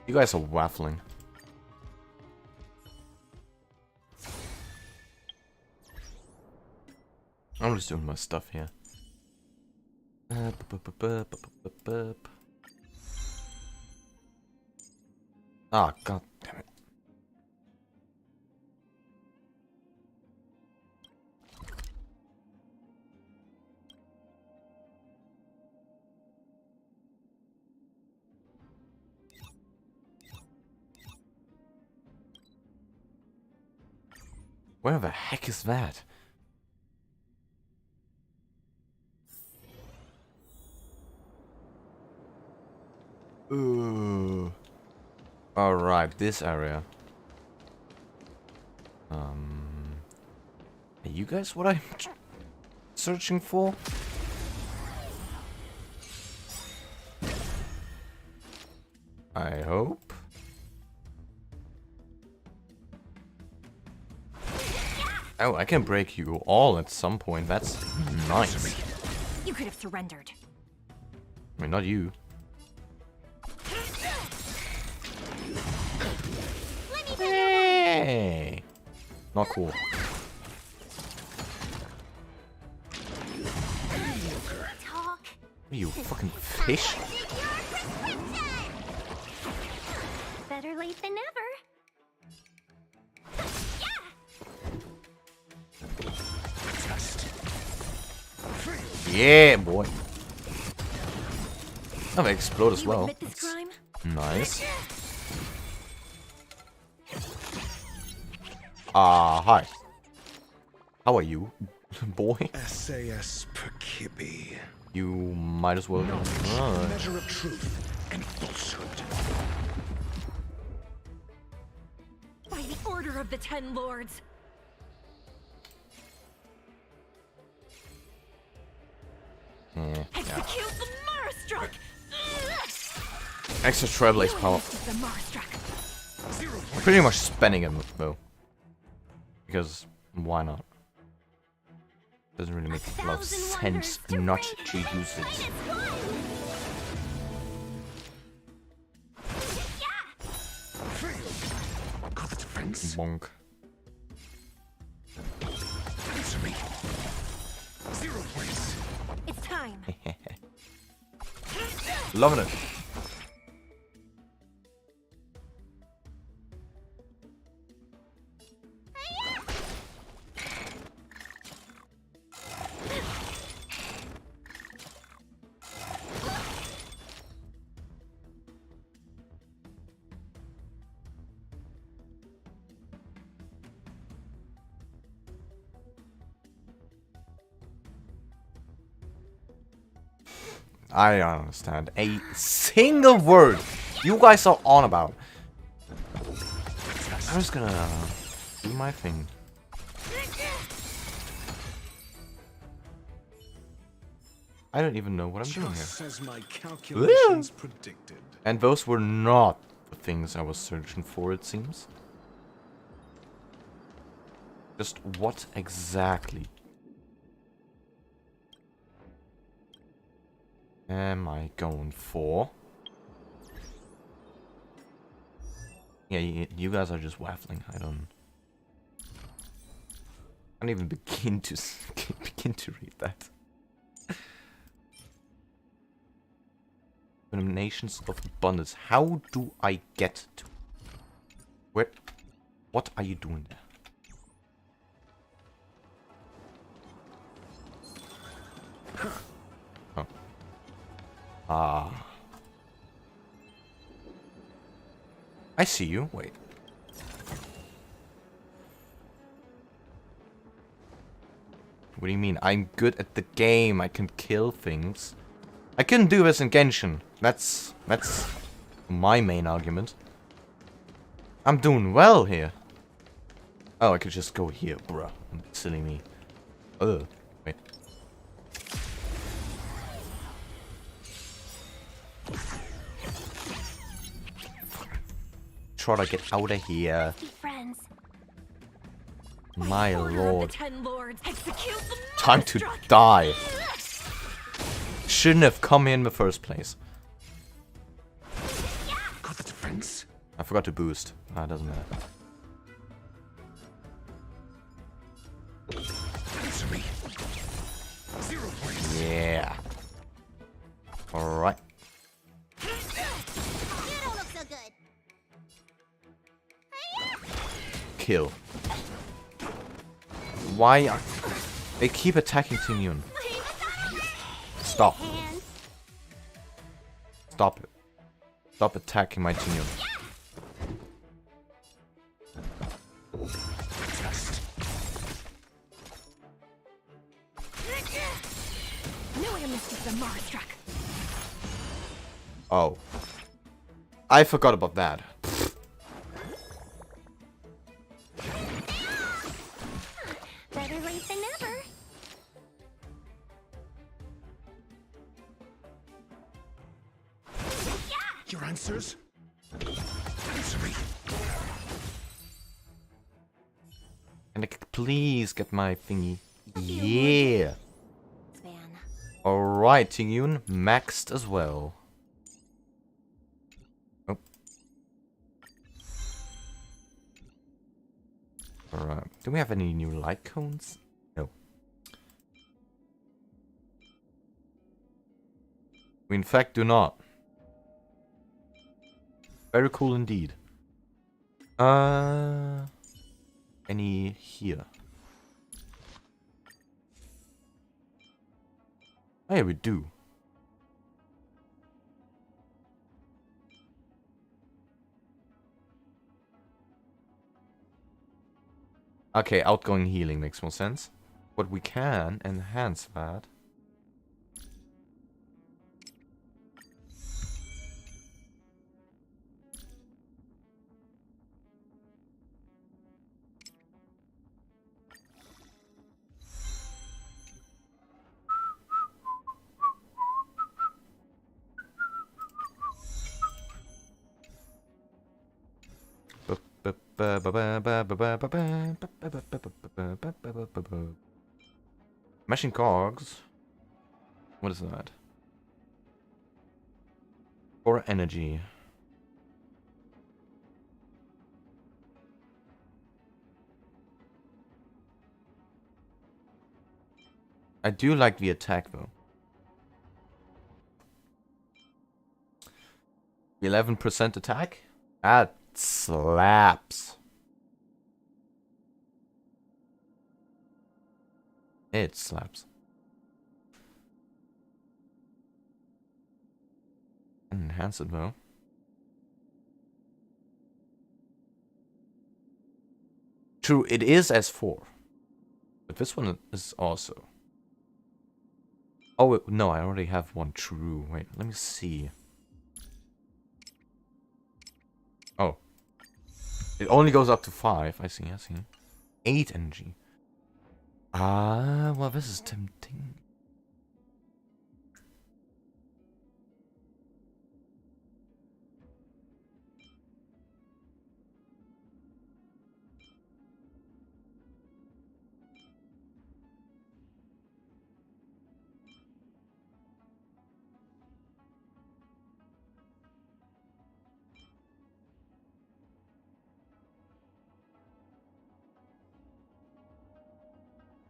[SPEAKER 1] You guys are waffling. I'm just doing my stuff here. Ah, god damn it. Where the heck is that? Ooh. Alright, this area. Are you guys what I'm searching for? I hope. Oh, I can break you all at some point. That's nice.
[SPEAKER 5] You could have surrendered.
[SPEAKER 1] I mean, not you. Hey! Not cool. Are you fucking fish?
[SPEAKER 13] Better late than never.
[SPEAKER 1] Yeah, boy. Oh, they explode as well.
[SPEAKER 5] This crime?
[SPEAKER 1] Nice. Hi. How are you, boy?
[SPEAKER 15] SAS Perkibi.
[SPEAKER 1] You might as well.
[SPEAKER 15] Measure of truth and falsehood.
[SPEAKER 20] of the Ten Lords.
[SPEAKER 1] Yeah.
[SPEAKER 20] Execute the Marastruck!
[SPEAKER 1] Extra Trailblaze power. I'm pretty much spending it though. Because why not? Doesn't really make a lot of sense not to use it. Bonk.
[SPEAKER 20] It's time.
[SPEAKER 1] Loving it. I don't understand a single word you guys are on about. I'm just gonna do my thing. I don't even know what I'm doing here.
[SPEAKER 15] As my calculations predicted.
[SPEAKER 1] And those were not the things I was searching for, it seems. Just what exactly am I going for? Yeah, you guys are just waffling. I can't even begin to read that. Eliminations of abundance. How do I get to? Where? What are you doing there? Oh. Ah. I see you. Wait. What do you mean? I'm good at the game. I can kill things. I couldn't do this in Genshin. That's my main argument. I'm doing well here. Oh, I could just go here, bruh. Silly me. Ugh. Wait. Try to get out of here. My lord. Time to die. Shouldn't have come here in the first place.
[SPEAKER 15] Got the defense.
[SPEAKER 1] I forgot to boost. Ah, doesn't matter. Yeah. Alright. Kill. Why are they keep attacking Team Yun? Stop. Stop it. Stop attacking my Team Yun. Oh. I forgot about that.
[SPEAKER 13] Better late than never.
[SPEAKER 15] Your answers? Answer me.
[SPEAKER 1] Can I please get my thingy? Yeah. Alright, Tingyun maxed as well. Oh. Alright. Do we have any new light cones? No. We in fact do not. Very cool indeed. Any here? Oh, yeah, we do. Okay, outgoing healing makes more sense. But we can enhance that. Mashing cogs. What is that? For energy. I do like the attack though. 11% attack? That slaps. It slaps. Enhance it though. True, it is S4. But this one is also. Oh, wait, no, I already have one true. Wait, let me see. Oh. It only goes up to 5. I see, I see. 8 energy. Ah, well, this is tempting.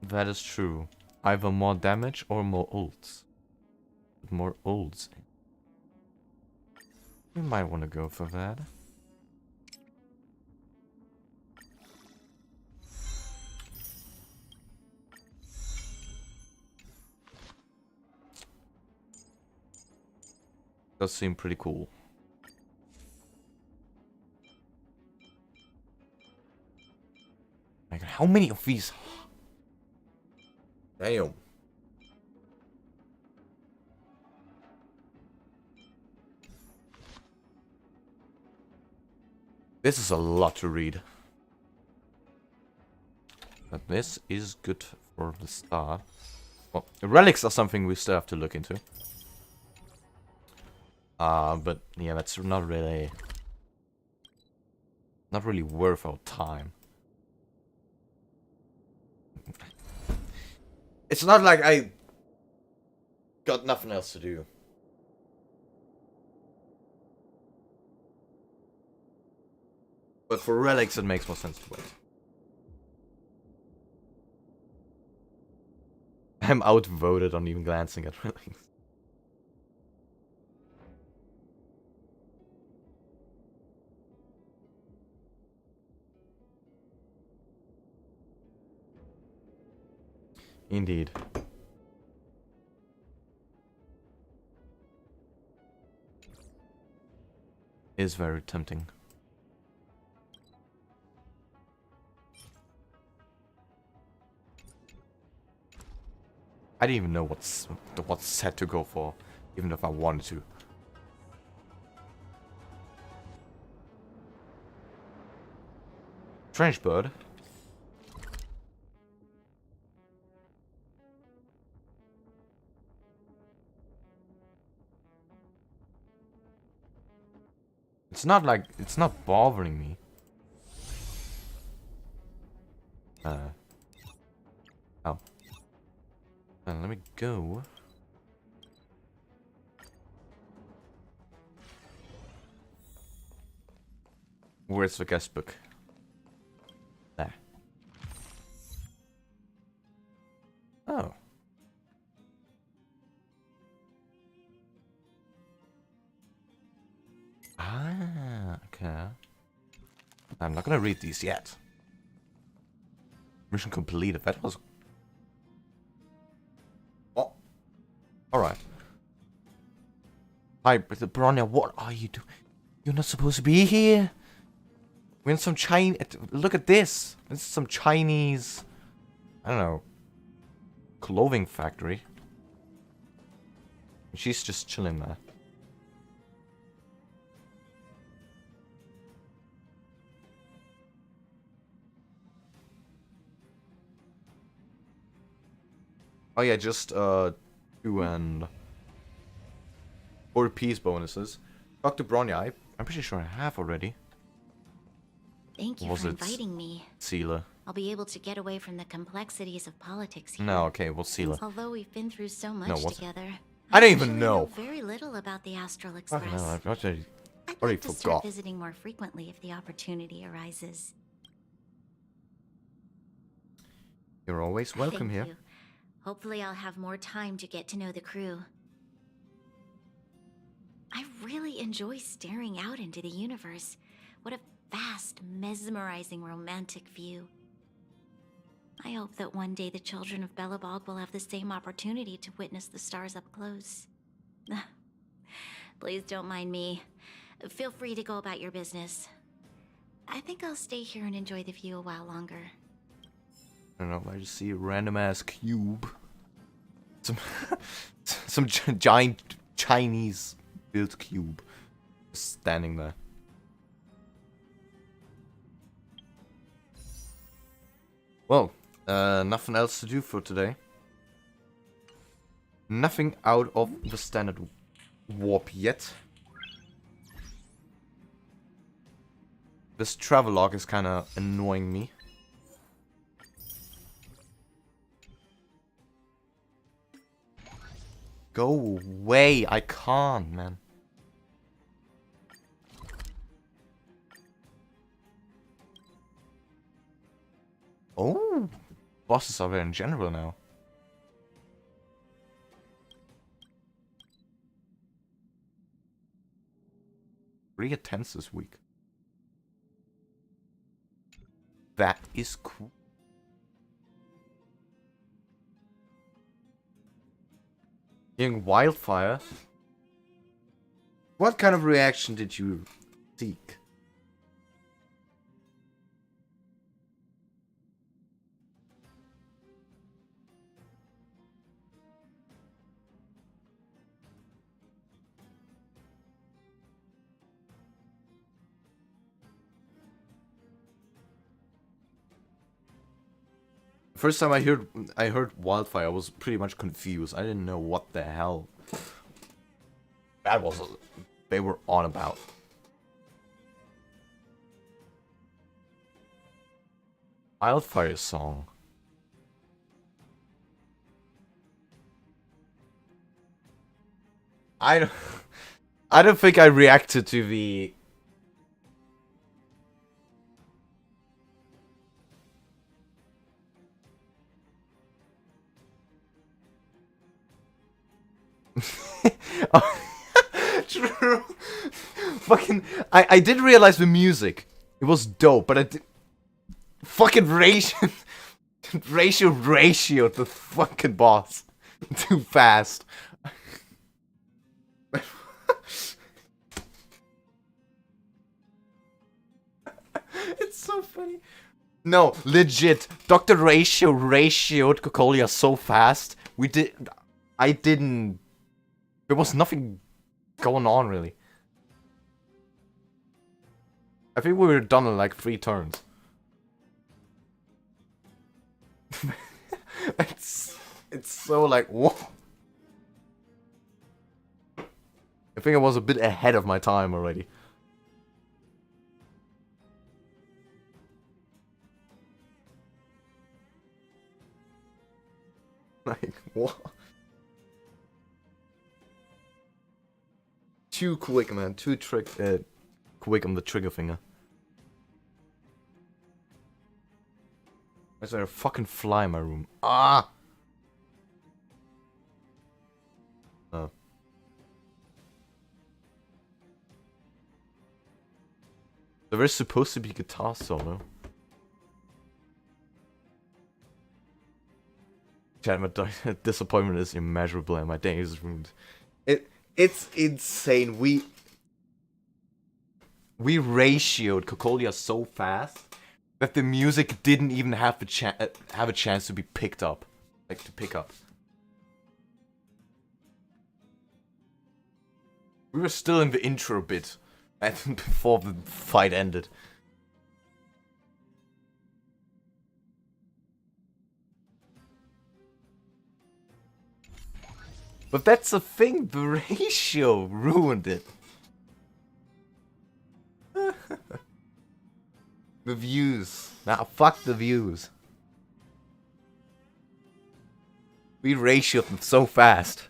[SPEAKER 1] That is true. Either more damage or more ults. More ults. We might want to go for that. Does seem pretty cool. My God, how many of these? Damn. This is a lot to read. But this is good for the start. Well, relics are something we still have to look into. But yeah, that's not really worth our time. It's not like I got nothing else to do. But for relics, it makes more sense to wait. I'm outvoted on even glancing at relics. Indeed. Is very tempting. I didn't even know what set to go for, even if I wanted to. Strange bird. It's not like, it's not bothering me. Oh. Let me go. Where's the guest book? There. Oh. Ah, okay. I'm not gonna read these yet. Mission completed. That was... Oh. Alright. Hi, Bronya, what are you doing? You're not supposed to be here. We're in some Chinese... Look at this. This is some Chinese... I don't know. Clothing factory. She's just chilling there. Oh yeah, just 2 and 4 piece bonuses. Talk to Bronya. I'm pretty sure I have already.
[SPEAKER 3] Thank you
[SPEAKER 1] Was
[SPEAKER 3] for
[SPEAKER 1] it
[SPEAKER 3] inviting me.
[SPEAKER 1] Sealer?
[SPEAKER 3] I'll be able to get away from the complexities of politics here.
[SPEAKER 1] No, okay, well, Sealer.
[SPEAKER 3] Although we've been through so much
[SPEAKER 1] No, what's it?
[SPEAKER 3] together,
[SPEAKER 1] I don't even
[SPEAKER 3] actually
[SPEAKER 1] know.
[SPEAKER 3] very little about the Astral
[SPEAKER 1] I
[SPEAKER 3] Express.
[SPEAKER 1] don't know, I've already
[SPEAKER 3] I'd
[SPEAKER 1] already
[SPEAKER 3] like to start
[SPEAKER 1] forgot.
[SPEAKER 3] visiting more frequently if the opportunity arises.
[SPEAKER 1] You're always welcome
[SPEAKER 3] Thank
[SPEAKER 1] here.
[SPEAKER 3] you. Hopefully I'll have more time to get to know the crew. I really enjoy staring out into the universe. What a vast, mesmerizing, romantic view. I hope that one day the children of Belobog will have the same opportunity to witness the stars up close. Please don't mind me. Feel free to go about your business. I think I'll stay here and enjoy the view a while longer.
[SPEAKER 1] I don't know, I just see a random ass cube. Some giant Chinese built cube just standing there. Well, nothing else to do for today. Nothing out of the standard warp yet. This travelogue is kind of annoying me. Go away, I can't, man. Oh, bosses are there in general now. Three attempts this week. That is cool. Hearing wildfire. What kind of reaction did you seek? First time I heard wildfire, I was pretty much confused. I didn't know what the hell that was. They were on about. Wildfire song. I don't think I reacted to the. True. Fucking, I did realize the music. It was dope, but I did. Fucking ratio the fucking boss too fast. It's so funny. No, legit. Dr. ratioed Cocolia so fast. I didn't. There was nothing going on really. I think we were done in like 3 turns. It's so like what? I think I was a bit ahead of my time already. Like what? Too quick, man. Too quick on the trigger finger. Is there a fucking fly in my room? Ah! Oh. There is supposed to be guitar solo. Chat, my disappointment is immeasurable and my day is ruined. It's insane. We ratioed Cocolia so fast that the music didn't even have a chance to be picked up, like to pick up. We were still in the intro bit, and before the fight ended. But that's the thing, the ratio ruined it. The views. Nah, fuck the views. We ratioed them so fast.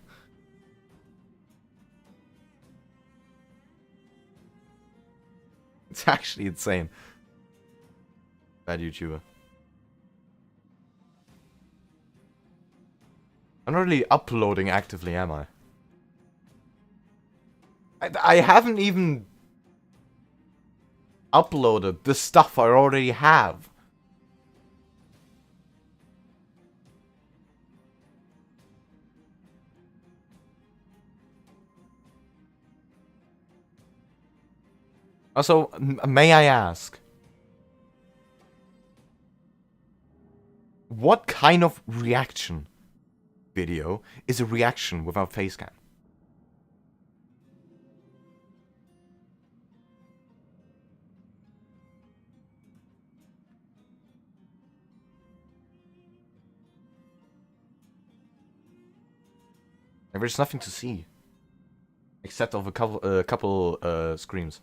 [SPEAKER 1] It's actually insane. Bad YouTuber. I'm not really uploading actively, am I? I haven't even uploaded the stuff I already have. Also, may I ask, what kind of reaction video is a reaction without face cam? There's nothing to see, except of a couple screams.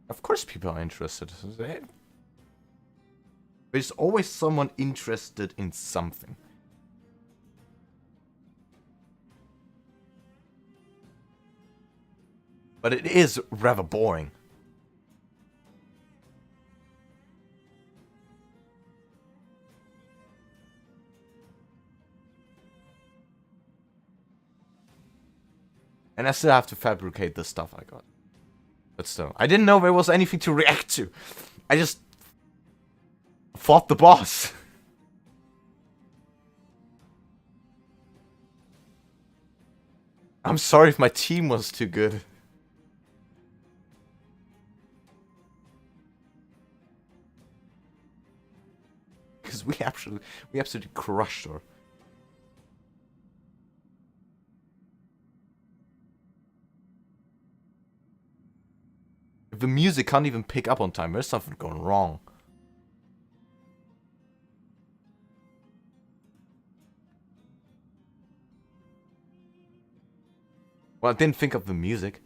[SPEAKER 1] Of course people are interested. There's always someone interested in something. But it is rather boring. And I still have to fabricate the stuff I got. But still, I didn't know there was anything to react to. I just fought the boss. I'm sorry if my team was too good. Because we absolutely crushed her. If the music can't even pick up on time, there's something going wrong. Well, I didn't think of the music.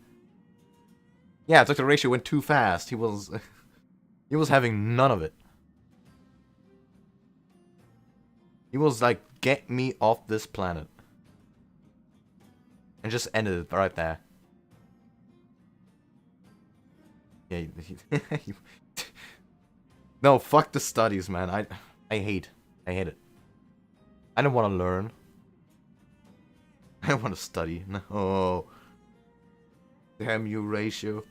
[SPEAKER 1] Yeah, Dr. Ratio went too fast. He was having none of it. He was like, get me off this planet. And just ended it right there. Yeah, no, fuck the studies, man. I hate it. I don't want to learn. I don't want to study. No. Damn you, Ratio.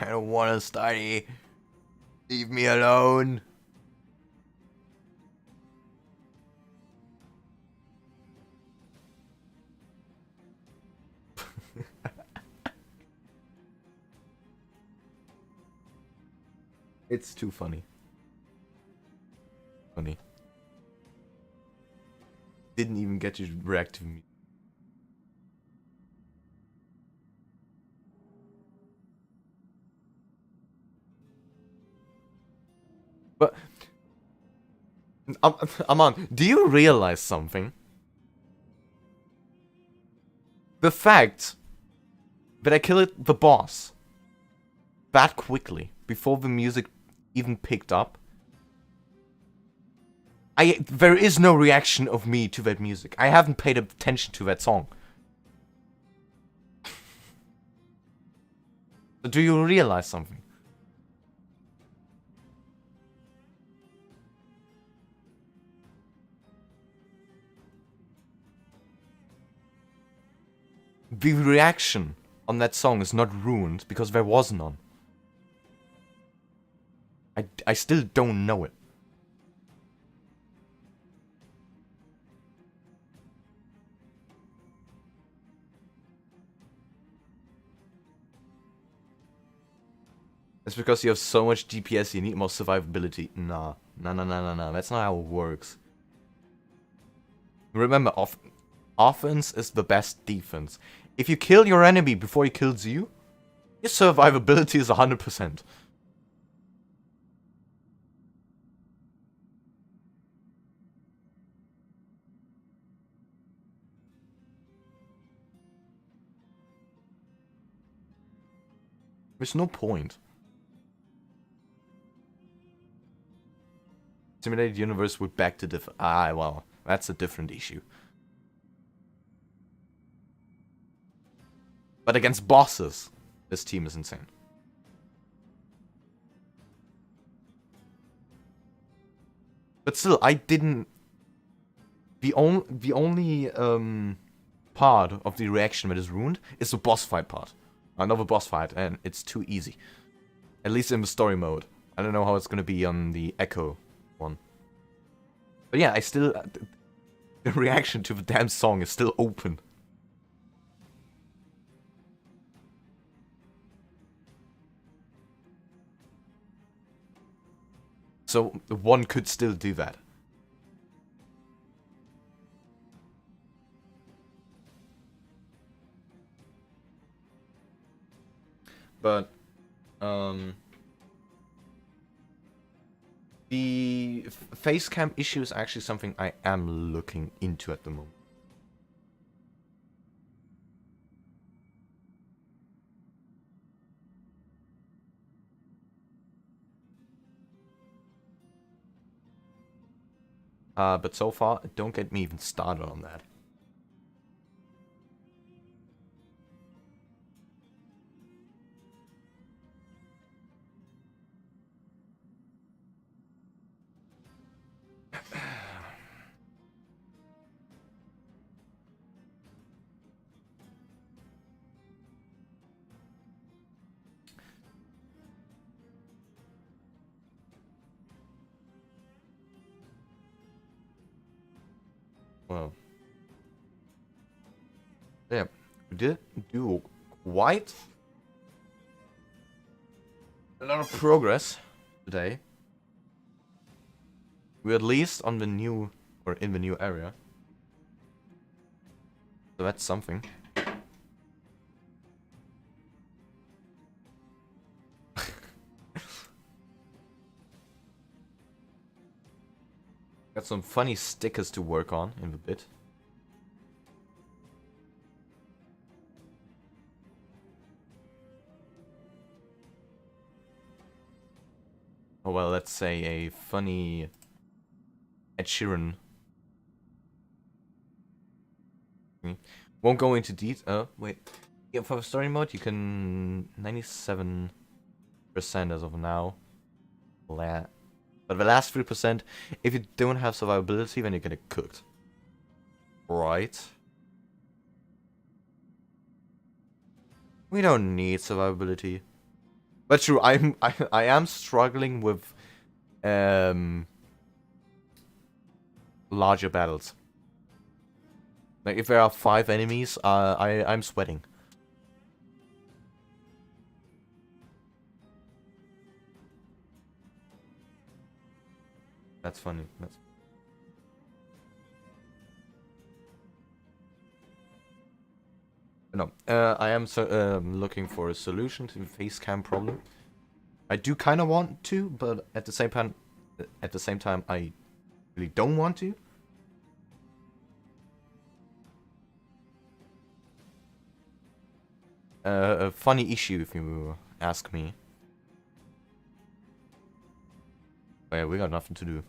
[SPEAKER 1] I don't want to study. Leave me alone. It's too funny. Funny. Didn't even get to react to me. But Aman, do you realize something? The fact that I killed the boss that quickly before the music even picked up. There is no reaction of me to that music. I haven't paid attention to that song. So do you realize something? The reaction on that song is not ruined because there was none. I still don't know it. It's because you have so much DPS, you need more survivability. Nah. That's not how it works. Remember, offense is the best defense. If you kill your enemy before he kills you, your survivability is 100%. There's no point. Simulated universe would back to well, that's a different issue. But against bosses, this team is insane. But still, I didn't... The only part of the reaction that is ruined is the boss fight part. Another boss fight, and it's too easy. At least in the story mode. I don't know how it's gonna be on the Echo one. But yeah, I still... The reaction to the damn song is still open. So one could still do that. But the face cam issue is actually something I am looking into at the moment. But so far, don't get me even started on that. Well, yeah, we did do quite a lot of progress today. We're at least on the new, or in the new area. So that's something. Got some funny stickers to work on in a bit. Oh well, let's say a funny Ed Sheeran. Won't go into detail. Wait. Yeah, for story mode, you can 97% as of now. But the last 3%, if you don't have survivability, then you're gonna get cooked. Right. We don't need survivability. But true, I am struggling with larger battles. Like if there are 5 enemies, I'm sweating. That's funny. No, I am looking for a solution to the face cam problem. I do kind of want to, but at the same time, I really don't want to. A funny issue, if you ask me. But yeah, we got nothing to do.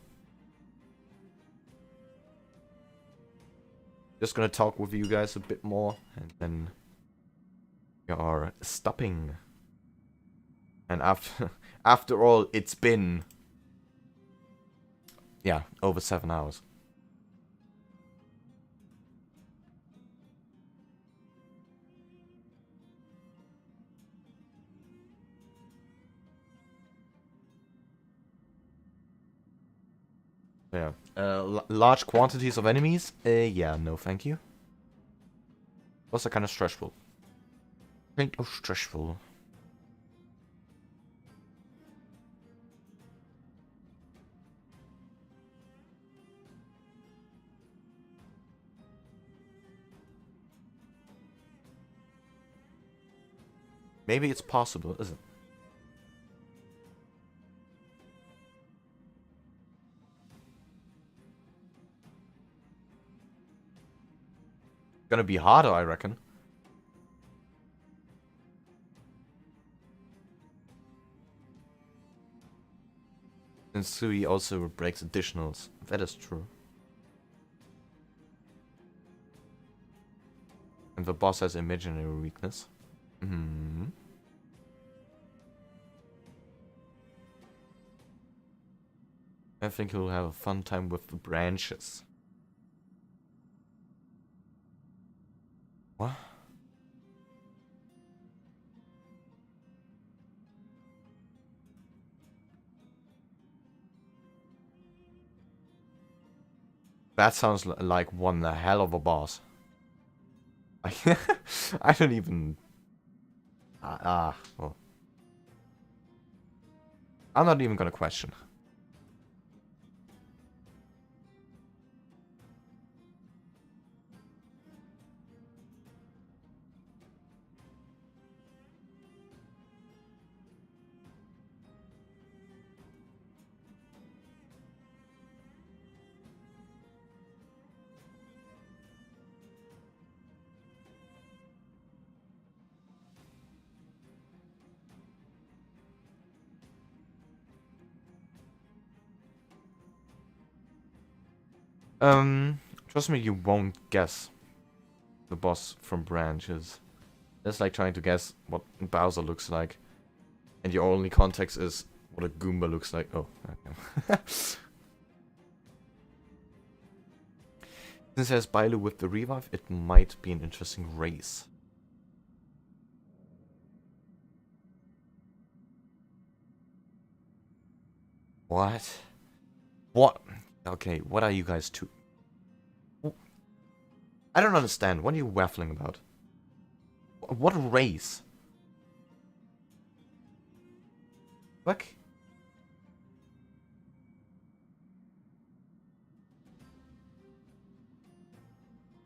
[SPEAKER 1] Just gonna talk with you guys a bit more, and then we are stopping. And after all, it's been over 7 hours. Yeah. Large quantities of enemies? Yeah, no thank you. Also kind of stressful. Kind of stressful. Maybe it's possible, isn't it? Gonna be harder, I reckon. And Sui also breaks additionals. That is true. And the boss has imaginary weakness. Hmm. I think he'll have a fun time with the branches. What? That sounds like one hell of a boss. I don't even... well. I'm not even gonna question. Trust me, you won't guess the boss from branches. It's like trying to guess what Bowser looks like. And your only context is what a Goomba looks like. Oh, okay. Since there's Bailu with the revive, it might be an interesting race. What? What? Okay, what are you guys two? I don't understand. What are you waffling about? What race? What?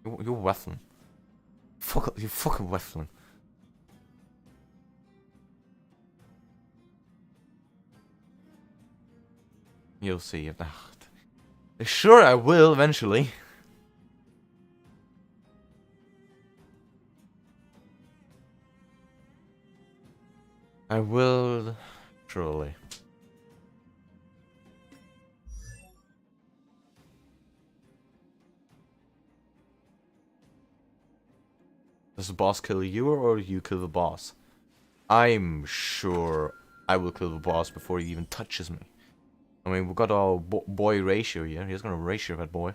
[SPEAKER 1] You're waffling. You're fucking waffling. You'll see. Sure, I will eventually. I will surely. Does the boss kill you or you kill the boss? I'm sure I will kill the boss before he even touches me. I mean, we've got our boy ratio here. He's gonna ratio that boy.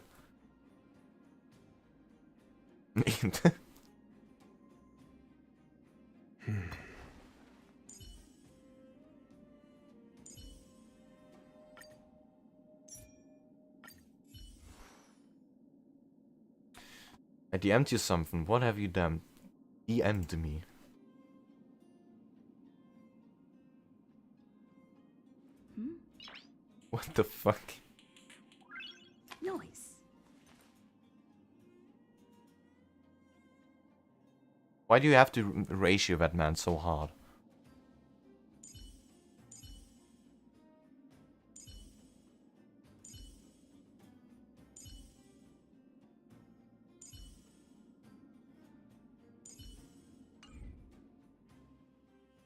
[SPEAKER 1] I DM'd you something. What have you done? DM'd me. What the fuck?
[SPEAKER 2] Noise.
[SPEAKER 1] Why do you have to ratio that man so hard?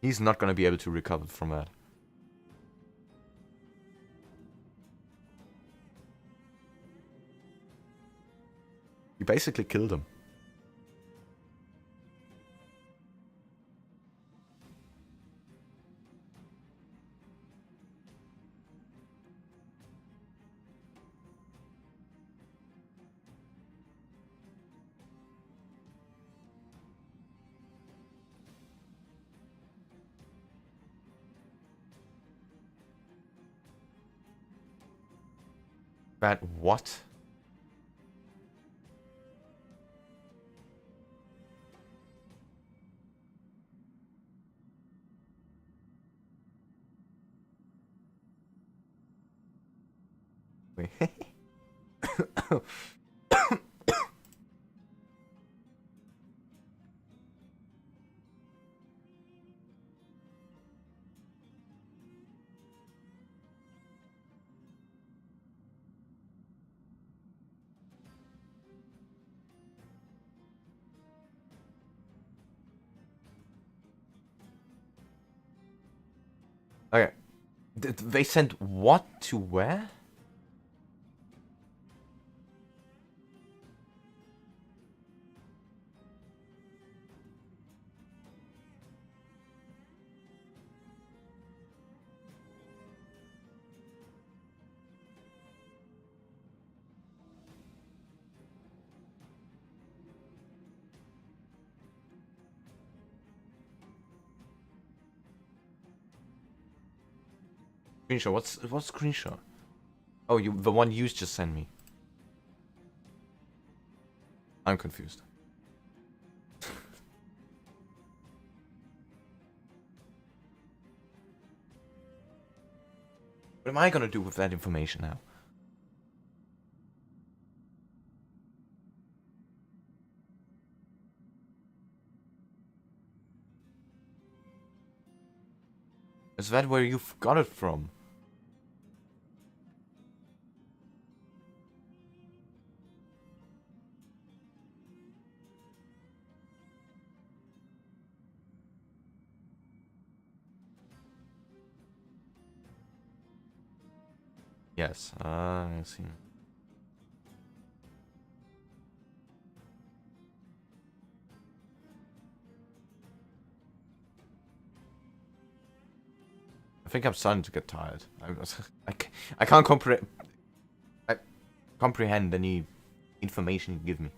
[SPEAKER 1] He's not gonna be able to recover from that. You basically killed him. That what? Wait. Okay. They sent what to where? Screenshot. What's screenshot? Oh, the one you just sent me. I'm confused. What am I gonna do with that information now? Is that where you got it from? Yes, I see. I think I'm starting to get tired. I can't comprehend any information you give me.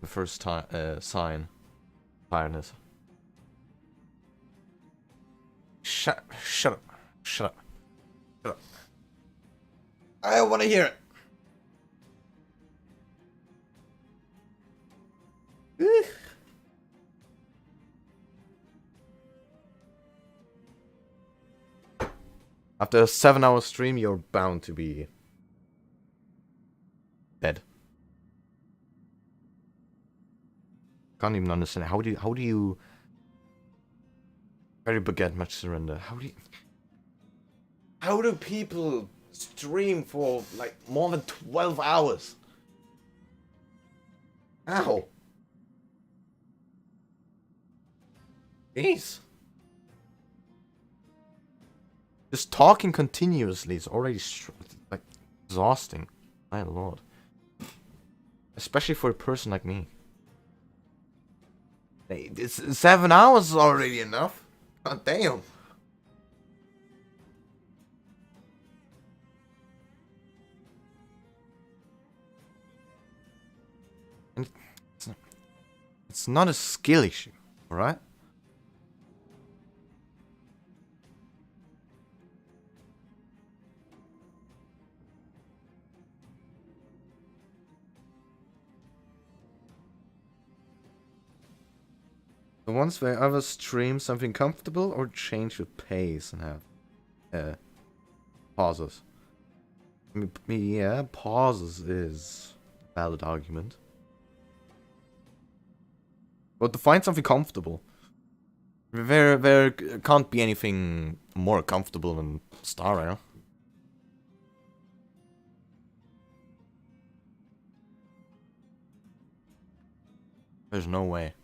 [SPEAKER 1] The first sign, tiredness. Shut up! Shut up! Shut up! I don't want to hear it. After a 7-hour stream, you're bound to be dead. Can't even understand how do you very baguette much surrender. How do people stream for like more than 12 hours? How? Jeez. Just talking continuously is already like exhausting. My lord. Especially for a person like me. Hey, 7 hours is already enough. God damn. And it's not a skill issue, alright? The ones where others stream something comfortable or change with pace and have pauses. I mean, yeah, pauses is a valid argument. But to find something comfortable, there can't be anything more comfortable than Star Rail. There's no way.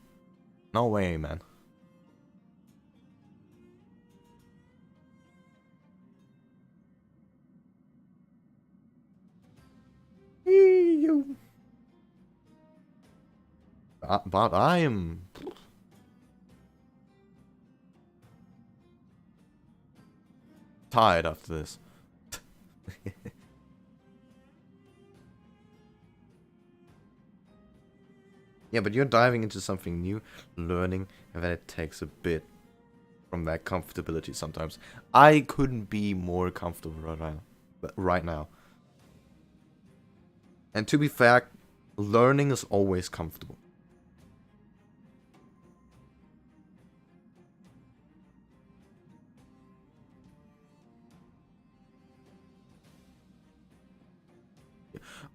[SPEAKER 1] No way, man. But I am tired after this. Yeah, but you're diving into something new, learning, and then it takes a bit from that comfortability sometimes. I couldn't be more comfortable right now. And to be fair, learning is always comfortable.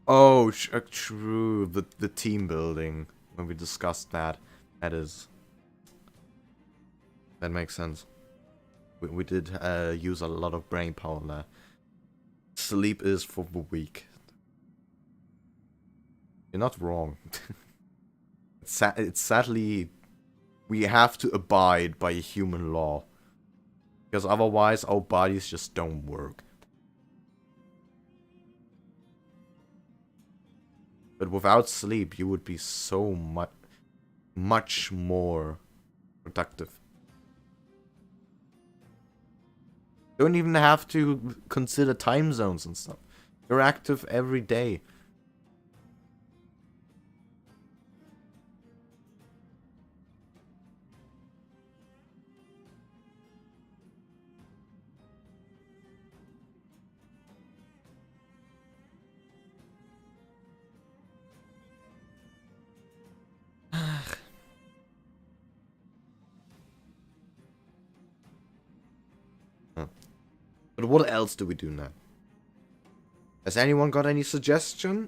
[SPEAKER 1] Oh, true. The team building. When we discussed that, that makes sense. We did use a lot of brain power there. Sleep is for the weak. You're not wrong. It's sadly, we have to abide by a human law. Because otherwise our bodies just don't work. But without sleep, you would be so much more productive. Don't even have to consider time zones and stuff. You're active every day. But what else do we do now? Has anyone got any suggestion?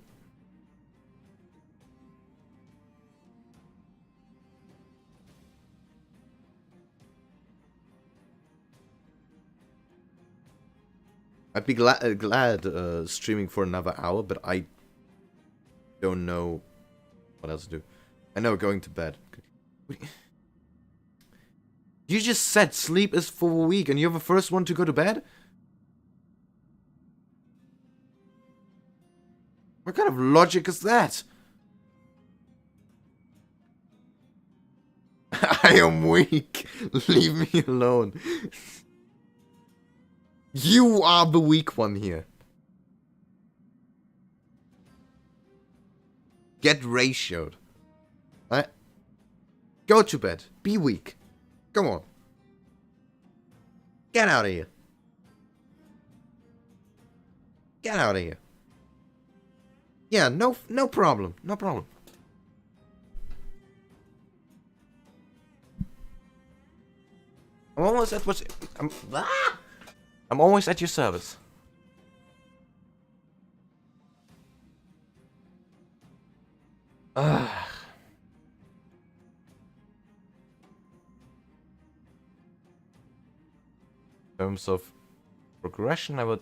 [SPEAKER 1] I'd be glad streaming for another hour, but I don't know what else to do. I know, going to bed. You just said sleep is for a week and you're the first one to go to bed? What kind of logic is that? I am weak. Leave me alone. You are the weak one here. Get ratioed. Right? Go to bed. Be weak. Come on. Get out of here. Get out of here. Yeah, no problem. No problem. I'm almost at what I'm always at your service. In terms of progression, I would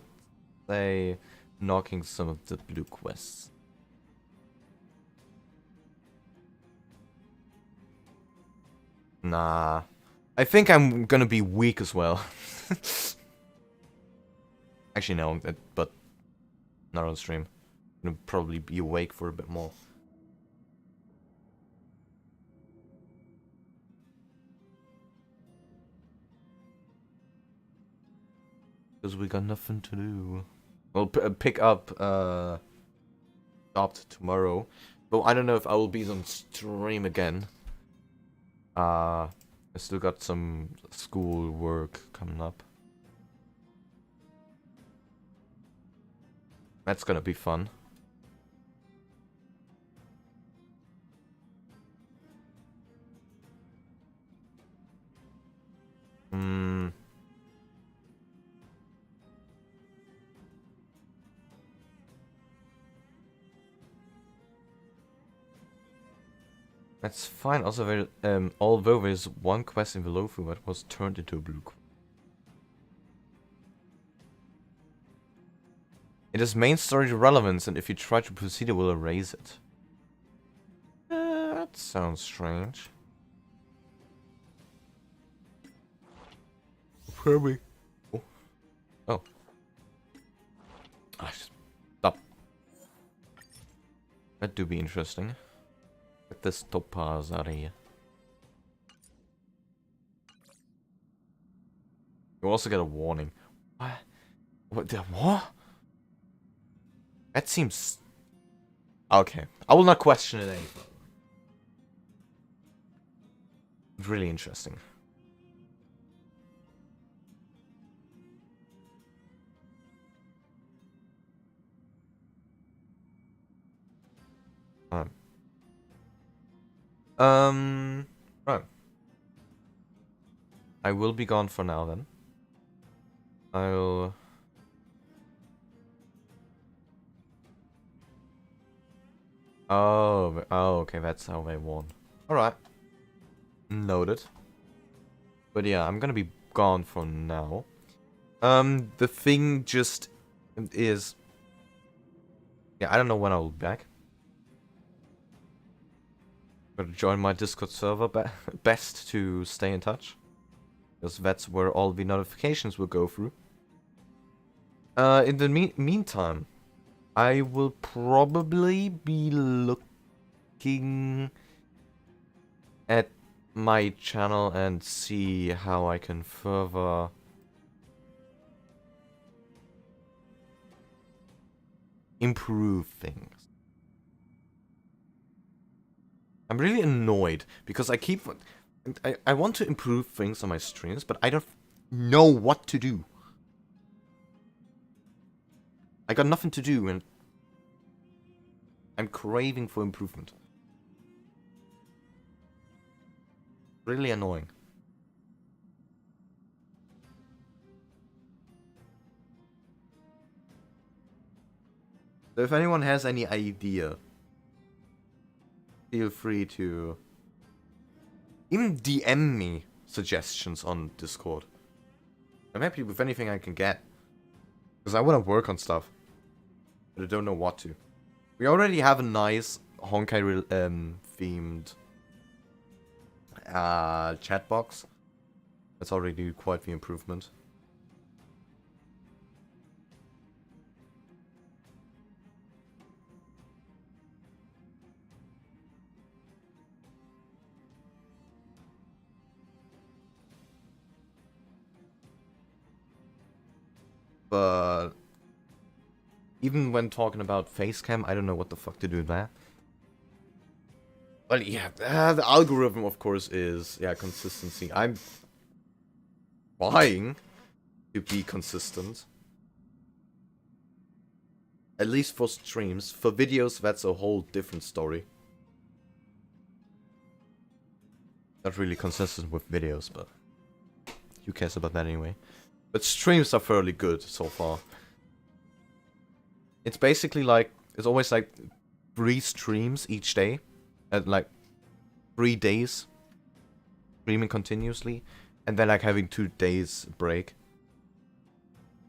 [SPEAKER 1] say knocking some of the blue quests. Nah. I think I'm gonna be weak as well. Actually, no, but not on stream. I'm gonna probably be awake for a bit more. Because we got nothing to do. We'll pick up Adopt tomorrow. But I don't know if I will be on stream again. I still got some school work coming up. That's gonna be fun. That's fine. Also, although there's one quest in Luofu that was turned into a blue quest. It has main story relevance, and if you try to proceed, it will erase it. That sounds strange. Where are we? Oh. Oh. Ah, stop. That do be interesting. Get this topaz out of here. You also get a warning. What? What? What? That seems... Okay. I will not question it anymore. Really interesting. Right. I will be gone for now then. I'll... Oh, okay, that's how they won. Alright. Noted. But yeah, I'm gonna be gone for now. The thing just is... Yeah, I don't know when I will be back. Gotta join my Discord server best to stay in touch. Because that's where all the notifications will go through. In the meantime, I will probably be looking at my channel and see how I can further improve things. I'm really annoyed because I want to improve things on my streams, but I don't know what to do. I got nothing to do and I'm craving for improvement. Really annoying. So if anyone has any idea, feel free to even DM me suggestions on Discord. I'm happy with anything I can get. Because I want to work on stuff. But I don't know what to. We already have a nice Honkai themed chat box. That's already quite the improvement. But even when talking about facecam, I don't know what the fuck to do there. Well, yeah, the algorithm, of course, is, yeah, consistency. I'm trying to be consistent. At least for streams. For videos, that's a whole different story. Not really consistent with videos, but who cares about that anyway? But streams are fairly good so far. It's basically like, it's always like 3 streams each day. At like 3 days. Streaming continuously. And then like having 2 days break.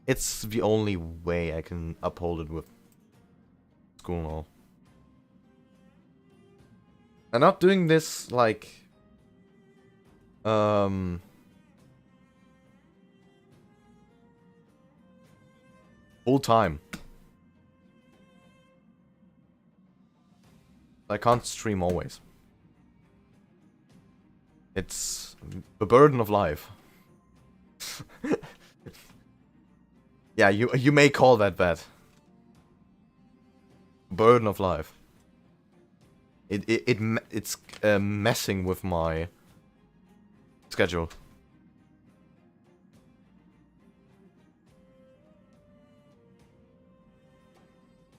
[SPEAKER 1] It's the only way I can uphold it with school and all. I'm not doing this like... full time. I can't stream always. It's the burden of life. Yeah, you may call that that. Burden of life. It's messing with my schedule.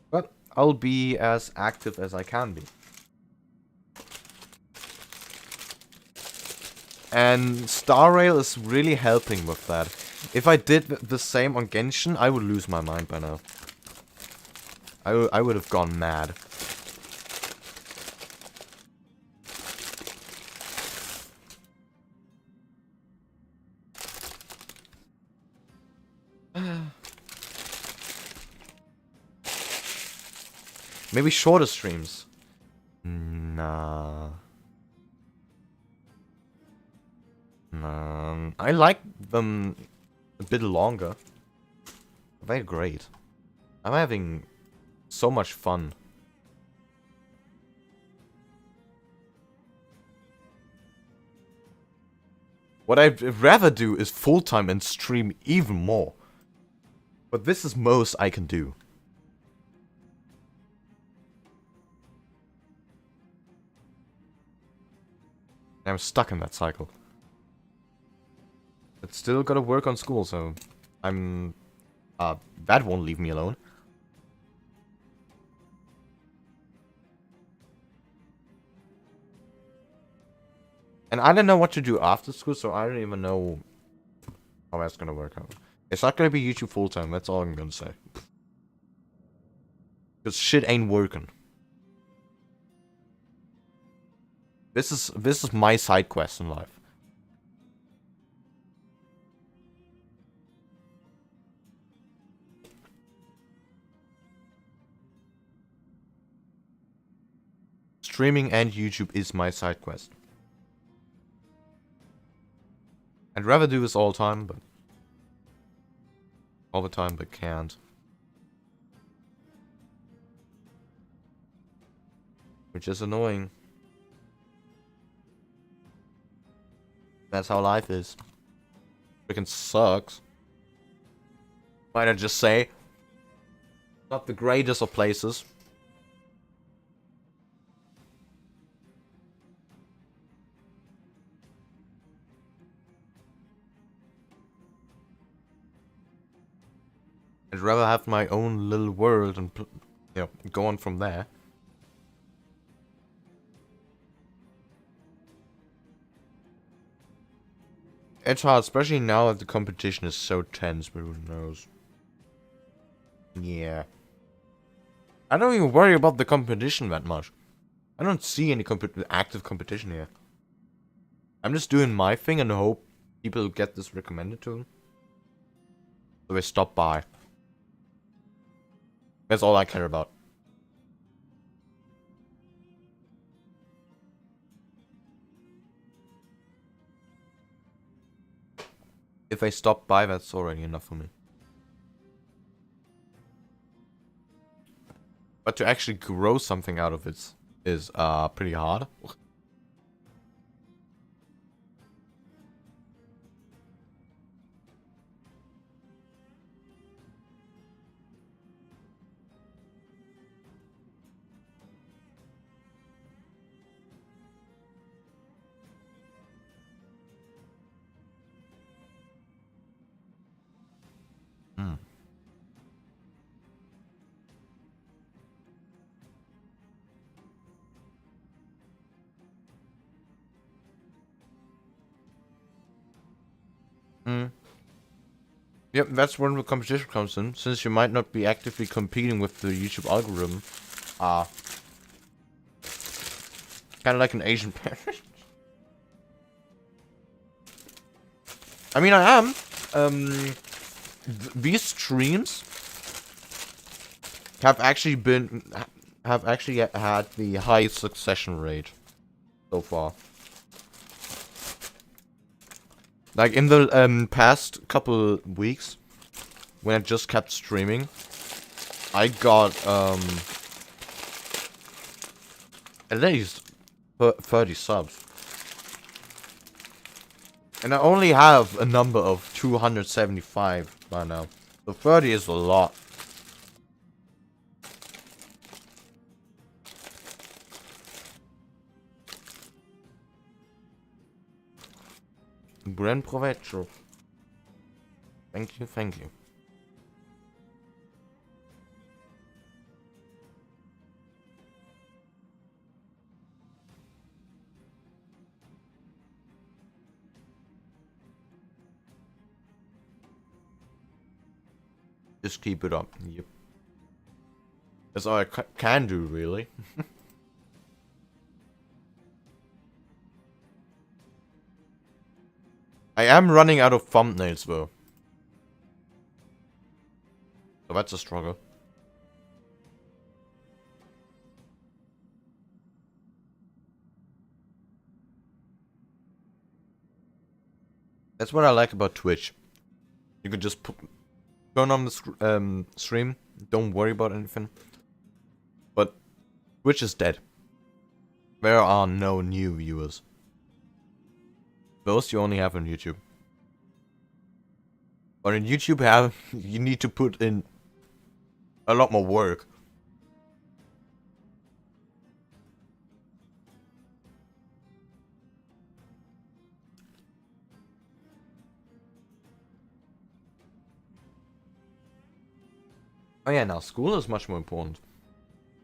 [SPEAKER 1] But I'll be as active as I can be. And Star Rail is really helping with that. If I did the same on Genshin, I would lose my mind by now. I would have gone mad. Maybe shorter streams. Nah. I like them a bit longer. They're great. I'm having so much fun. What I'd rather do is full-time and stream even more. But this is most I can do. I'm stuck in that cycle. But still gotta work on school, so I'm... that won't leave me alone. And I don't know what to do after school, so I don't even know how that's gonna work out. It's not gonna be YouTube full-time, that's all I'm gonna say. Because shit ain't working. This is my side quest in life. streaming and YouTube is my side quest. I'd rather do this all the time, but can't. Which is annoying. That's how life is. Freaking sucks. Might I just say? Not the greatest of places. I'd rather have my own little world and, you know, go on from there. It's hard, especially now that the competition is so tense, but who knows. Yeah. I don't even worry about the competition that much. I don't see any active competition here. I'm just doing my thing and hope people get this recommended to them. So they stop by. That's all I care about. If they stop by, that's already enough for me. But to actually grow something out of it is pretty hard. Yep, that's when the competition comes in. Since you might not be actively competing with the YouTube algorithm, kind of like an Asian parent. I mean, I am. These streams have actually had the highest succession rate so far. Like in the past couple weeks, when I just kept streaming, I got at least 30 subs. And I only have a number of 275 by now. So 30 is a lot. Buen provecho. Thank you, thank you. Just keep it up. Yep. That's all I can do, really. I am running out of thumbnails, though. So that's a struggle. That's what I like about Twitch. You can just turn on the stream. Don't worry about anything. But Twitch is dead. There are no new viewers. Those you only have on YouTube. But in YouTube you need to put in a lot more work. Oh yeah, now school is much more important.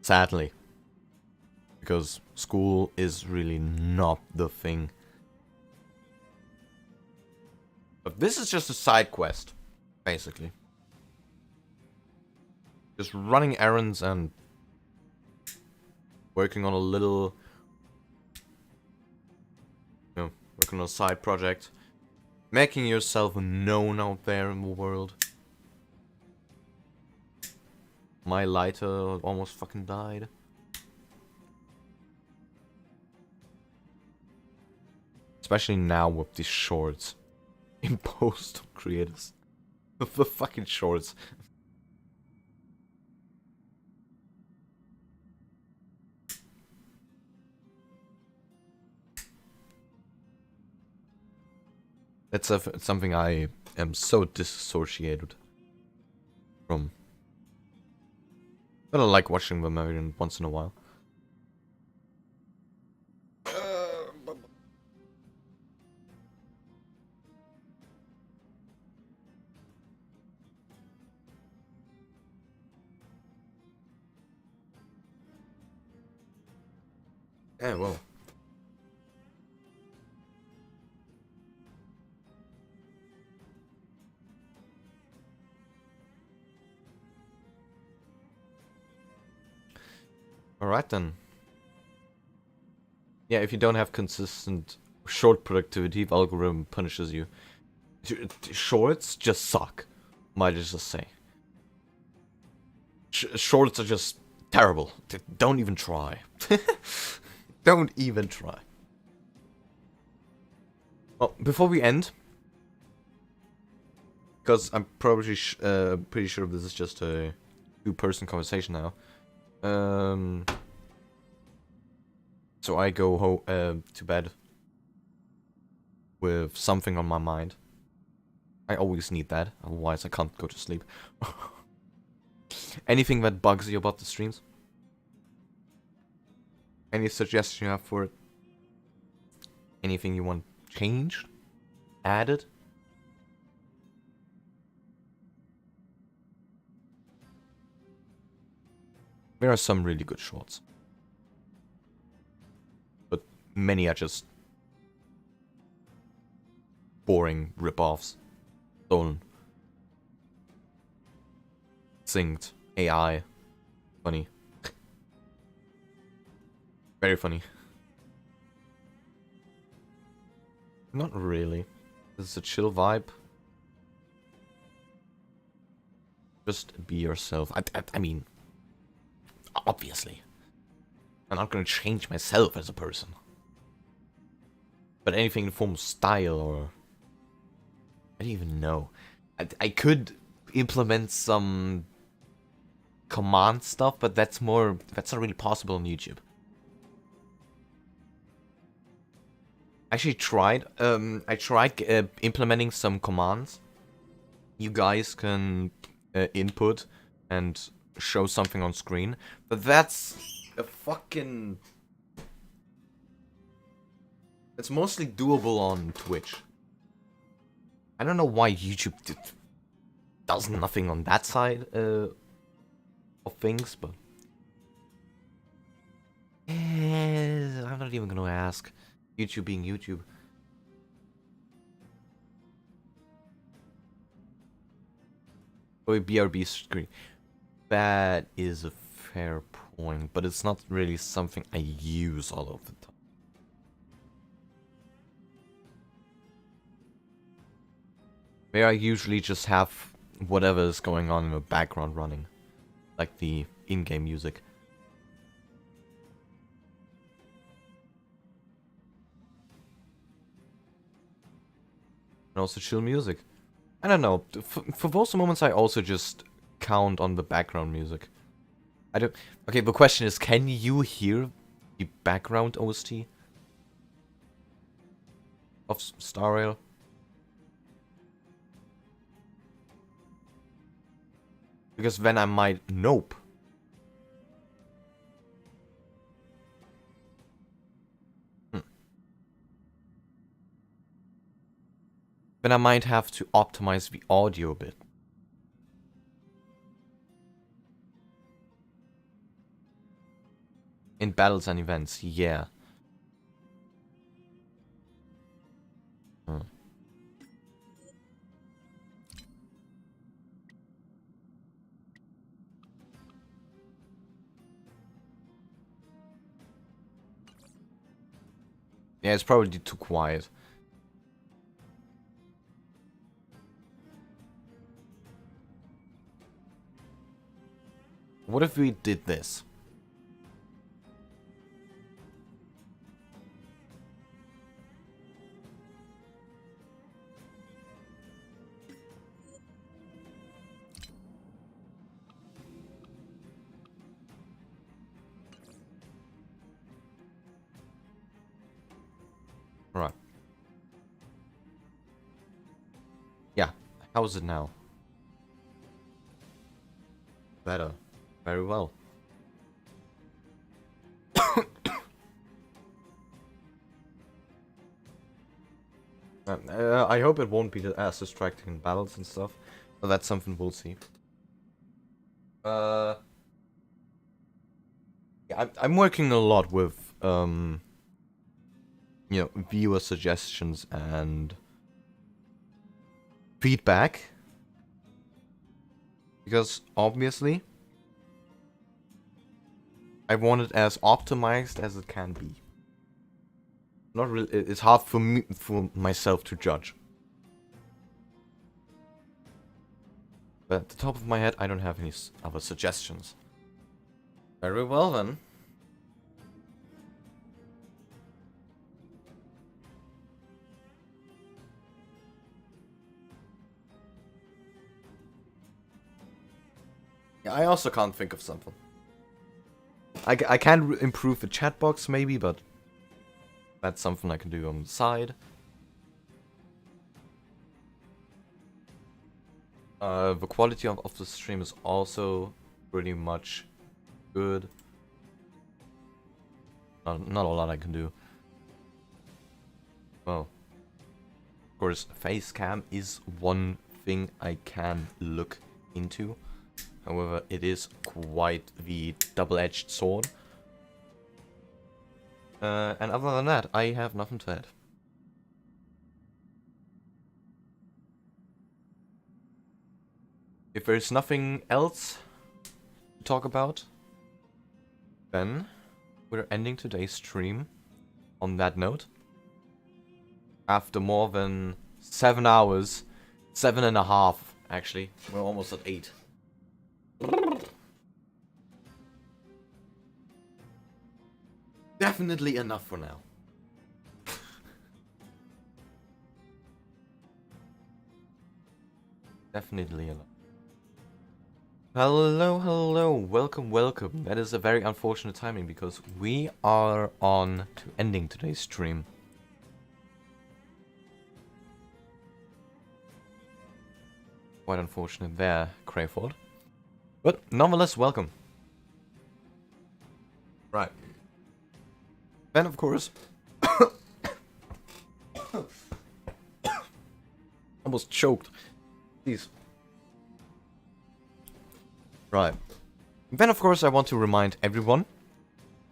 [SPEAKER 1] Sadly. Because school is really not the thing. But this is just a side quest, basically. Just running errands and working on a little, you know, working on a side project. Making yourself known out there in the world. My lighter almost fucking died. Especially now with these shorts imposed on creators. The fucking shorts. That's something I am so dissociated from. But I like watching them every once in a while. Yeah, well. Alright then. Yeah, if you don't have consistent short productivity, the algorithm punishes you. Shorts just suck, might I just say. Shorts are just terrible. Don't even try. Don't even try. Well, before we end, because I'm probably pretty sure this is just a two-person conversation now. So I go to bed with something on my mind. I always need that, otherwise I can't go to sleep. Anything that bugs you about the streams? Any suggestions you have for it? Anything you want changed? Added? There are some really good shorts. But many are just boring rip-offs. Stolen. Synced. AI. Funny. Very funny. Not really. This is a chill vibe. Just be yourself. I mean, obviously. I'm not gonna change myself as a person. But anything in the form of style or... I don't even know. I could implement some command stuff, but that's not really possible on YouTube. I actually tried. I tried implementing some commands. You guys can input and show something on screen, but that's a fucking... It's mostly doable on Twitch. I don't know why YouTube does nothing on that side of things, but... I'm not even gonna ask. YouTube being YouTube. Oh, BRB screen. That is a fair point, but it's not really something I use all of the time. Where I usually just have whatever is going on in the background running. Like the in-game music. And also chill music. I don't know. For those moments, I also just count on the background music. I don't. Okay, the question is, can you hear the background OST of Star Rail? Because then I might... Nope. Then I might have to optimize the audio a bit. In battles and events, yeah. Yeah, it's probably too quiet. What if we did this? How is it now? Better. Very well. I hope it won't be as distracting in battles and stuff, but that's something we'll see. Yeah, I'm working a lot with you know, viewer suggestions and feedback, because obviously I want it as optimized as it can be. Not really. It's hard for me, for myself to judge. But at the top of my head, I don't have any other suggestions. Very well then. Yeah, I also can't think of something. I can improve the chat box maybe, but that's something I can do on the side. The quality of the stream is also pretty much good. Not a lot I can do. Well, of course, face cam is one thing I can look into. However, it is quite the double-edged sword. And other than that, I have nothing to add. If there's nothing else to talk about, then we're ending today's stream on that note. After more than 7 hours, 7.5 actually, we're almost at 8. Definitely enough for now. Definitely enough. Hello, hello, welcome, welcome. That is a very unfortunate timing because we are on to ending today's stream. Quite unfortunate there, Crayford. But nonetheless, welcome. Right. Then, of course, almost choked. Please. Right. Then, of course, I want to remind everyone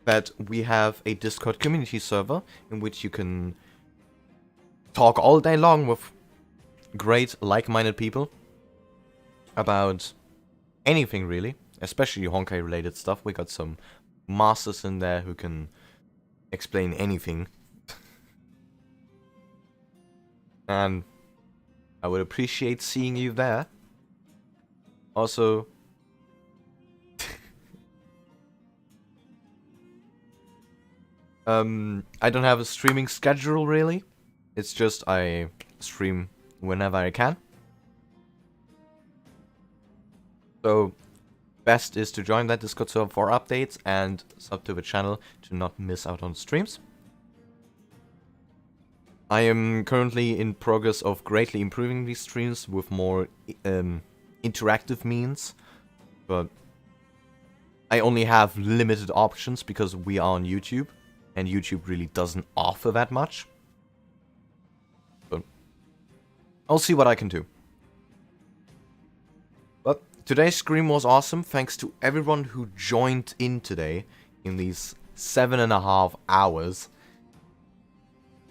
[SPEAKER 1] that we have a Discord community server in which you can talk all day long with great, like-minded people about anything, really. Especially Honkai-related stuff. We got some masters in there who can explain anything. And I would appreciate seeing you there. Also, I don't have a streaming schedule really. It's just I stream whenever I can. So best is to join that Discord server for updates and sub to the channel to not miss out on streams. I am currently in progress of greatly improving these streams with more interactive means, but I only have limited options because we are on YouTube, and YouTube really doesn't offer that much. But I'll see what I can do. But today's stream was awesome, thanks to everyone who joined in today in these 7.5 hours.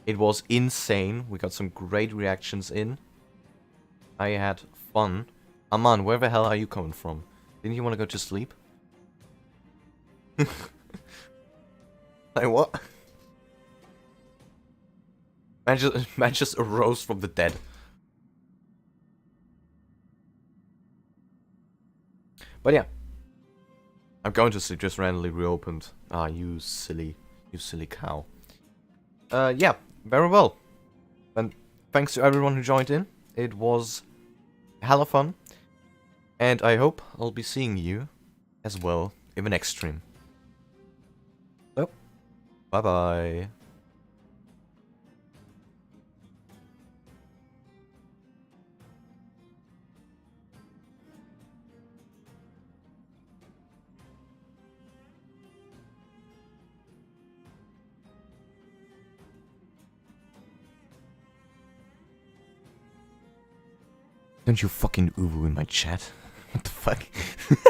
[SPEAKER 1] It was insane. We got some great reactions in. I had fun. Aman, where the hell are you coming from? Didn't you want to go to sleep? Like what? Man just arose from the dead. But yeah. I'm going to sleep, just randomly reopened. Ah, you silly cow. Yeah, very well. And thanks to everyone who joined in. It was hella fun. And I hope I'll be seeing you as well in the next stream. So, bye-bye. Don't you fucking uwu in my chat. What the fuck?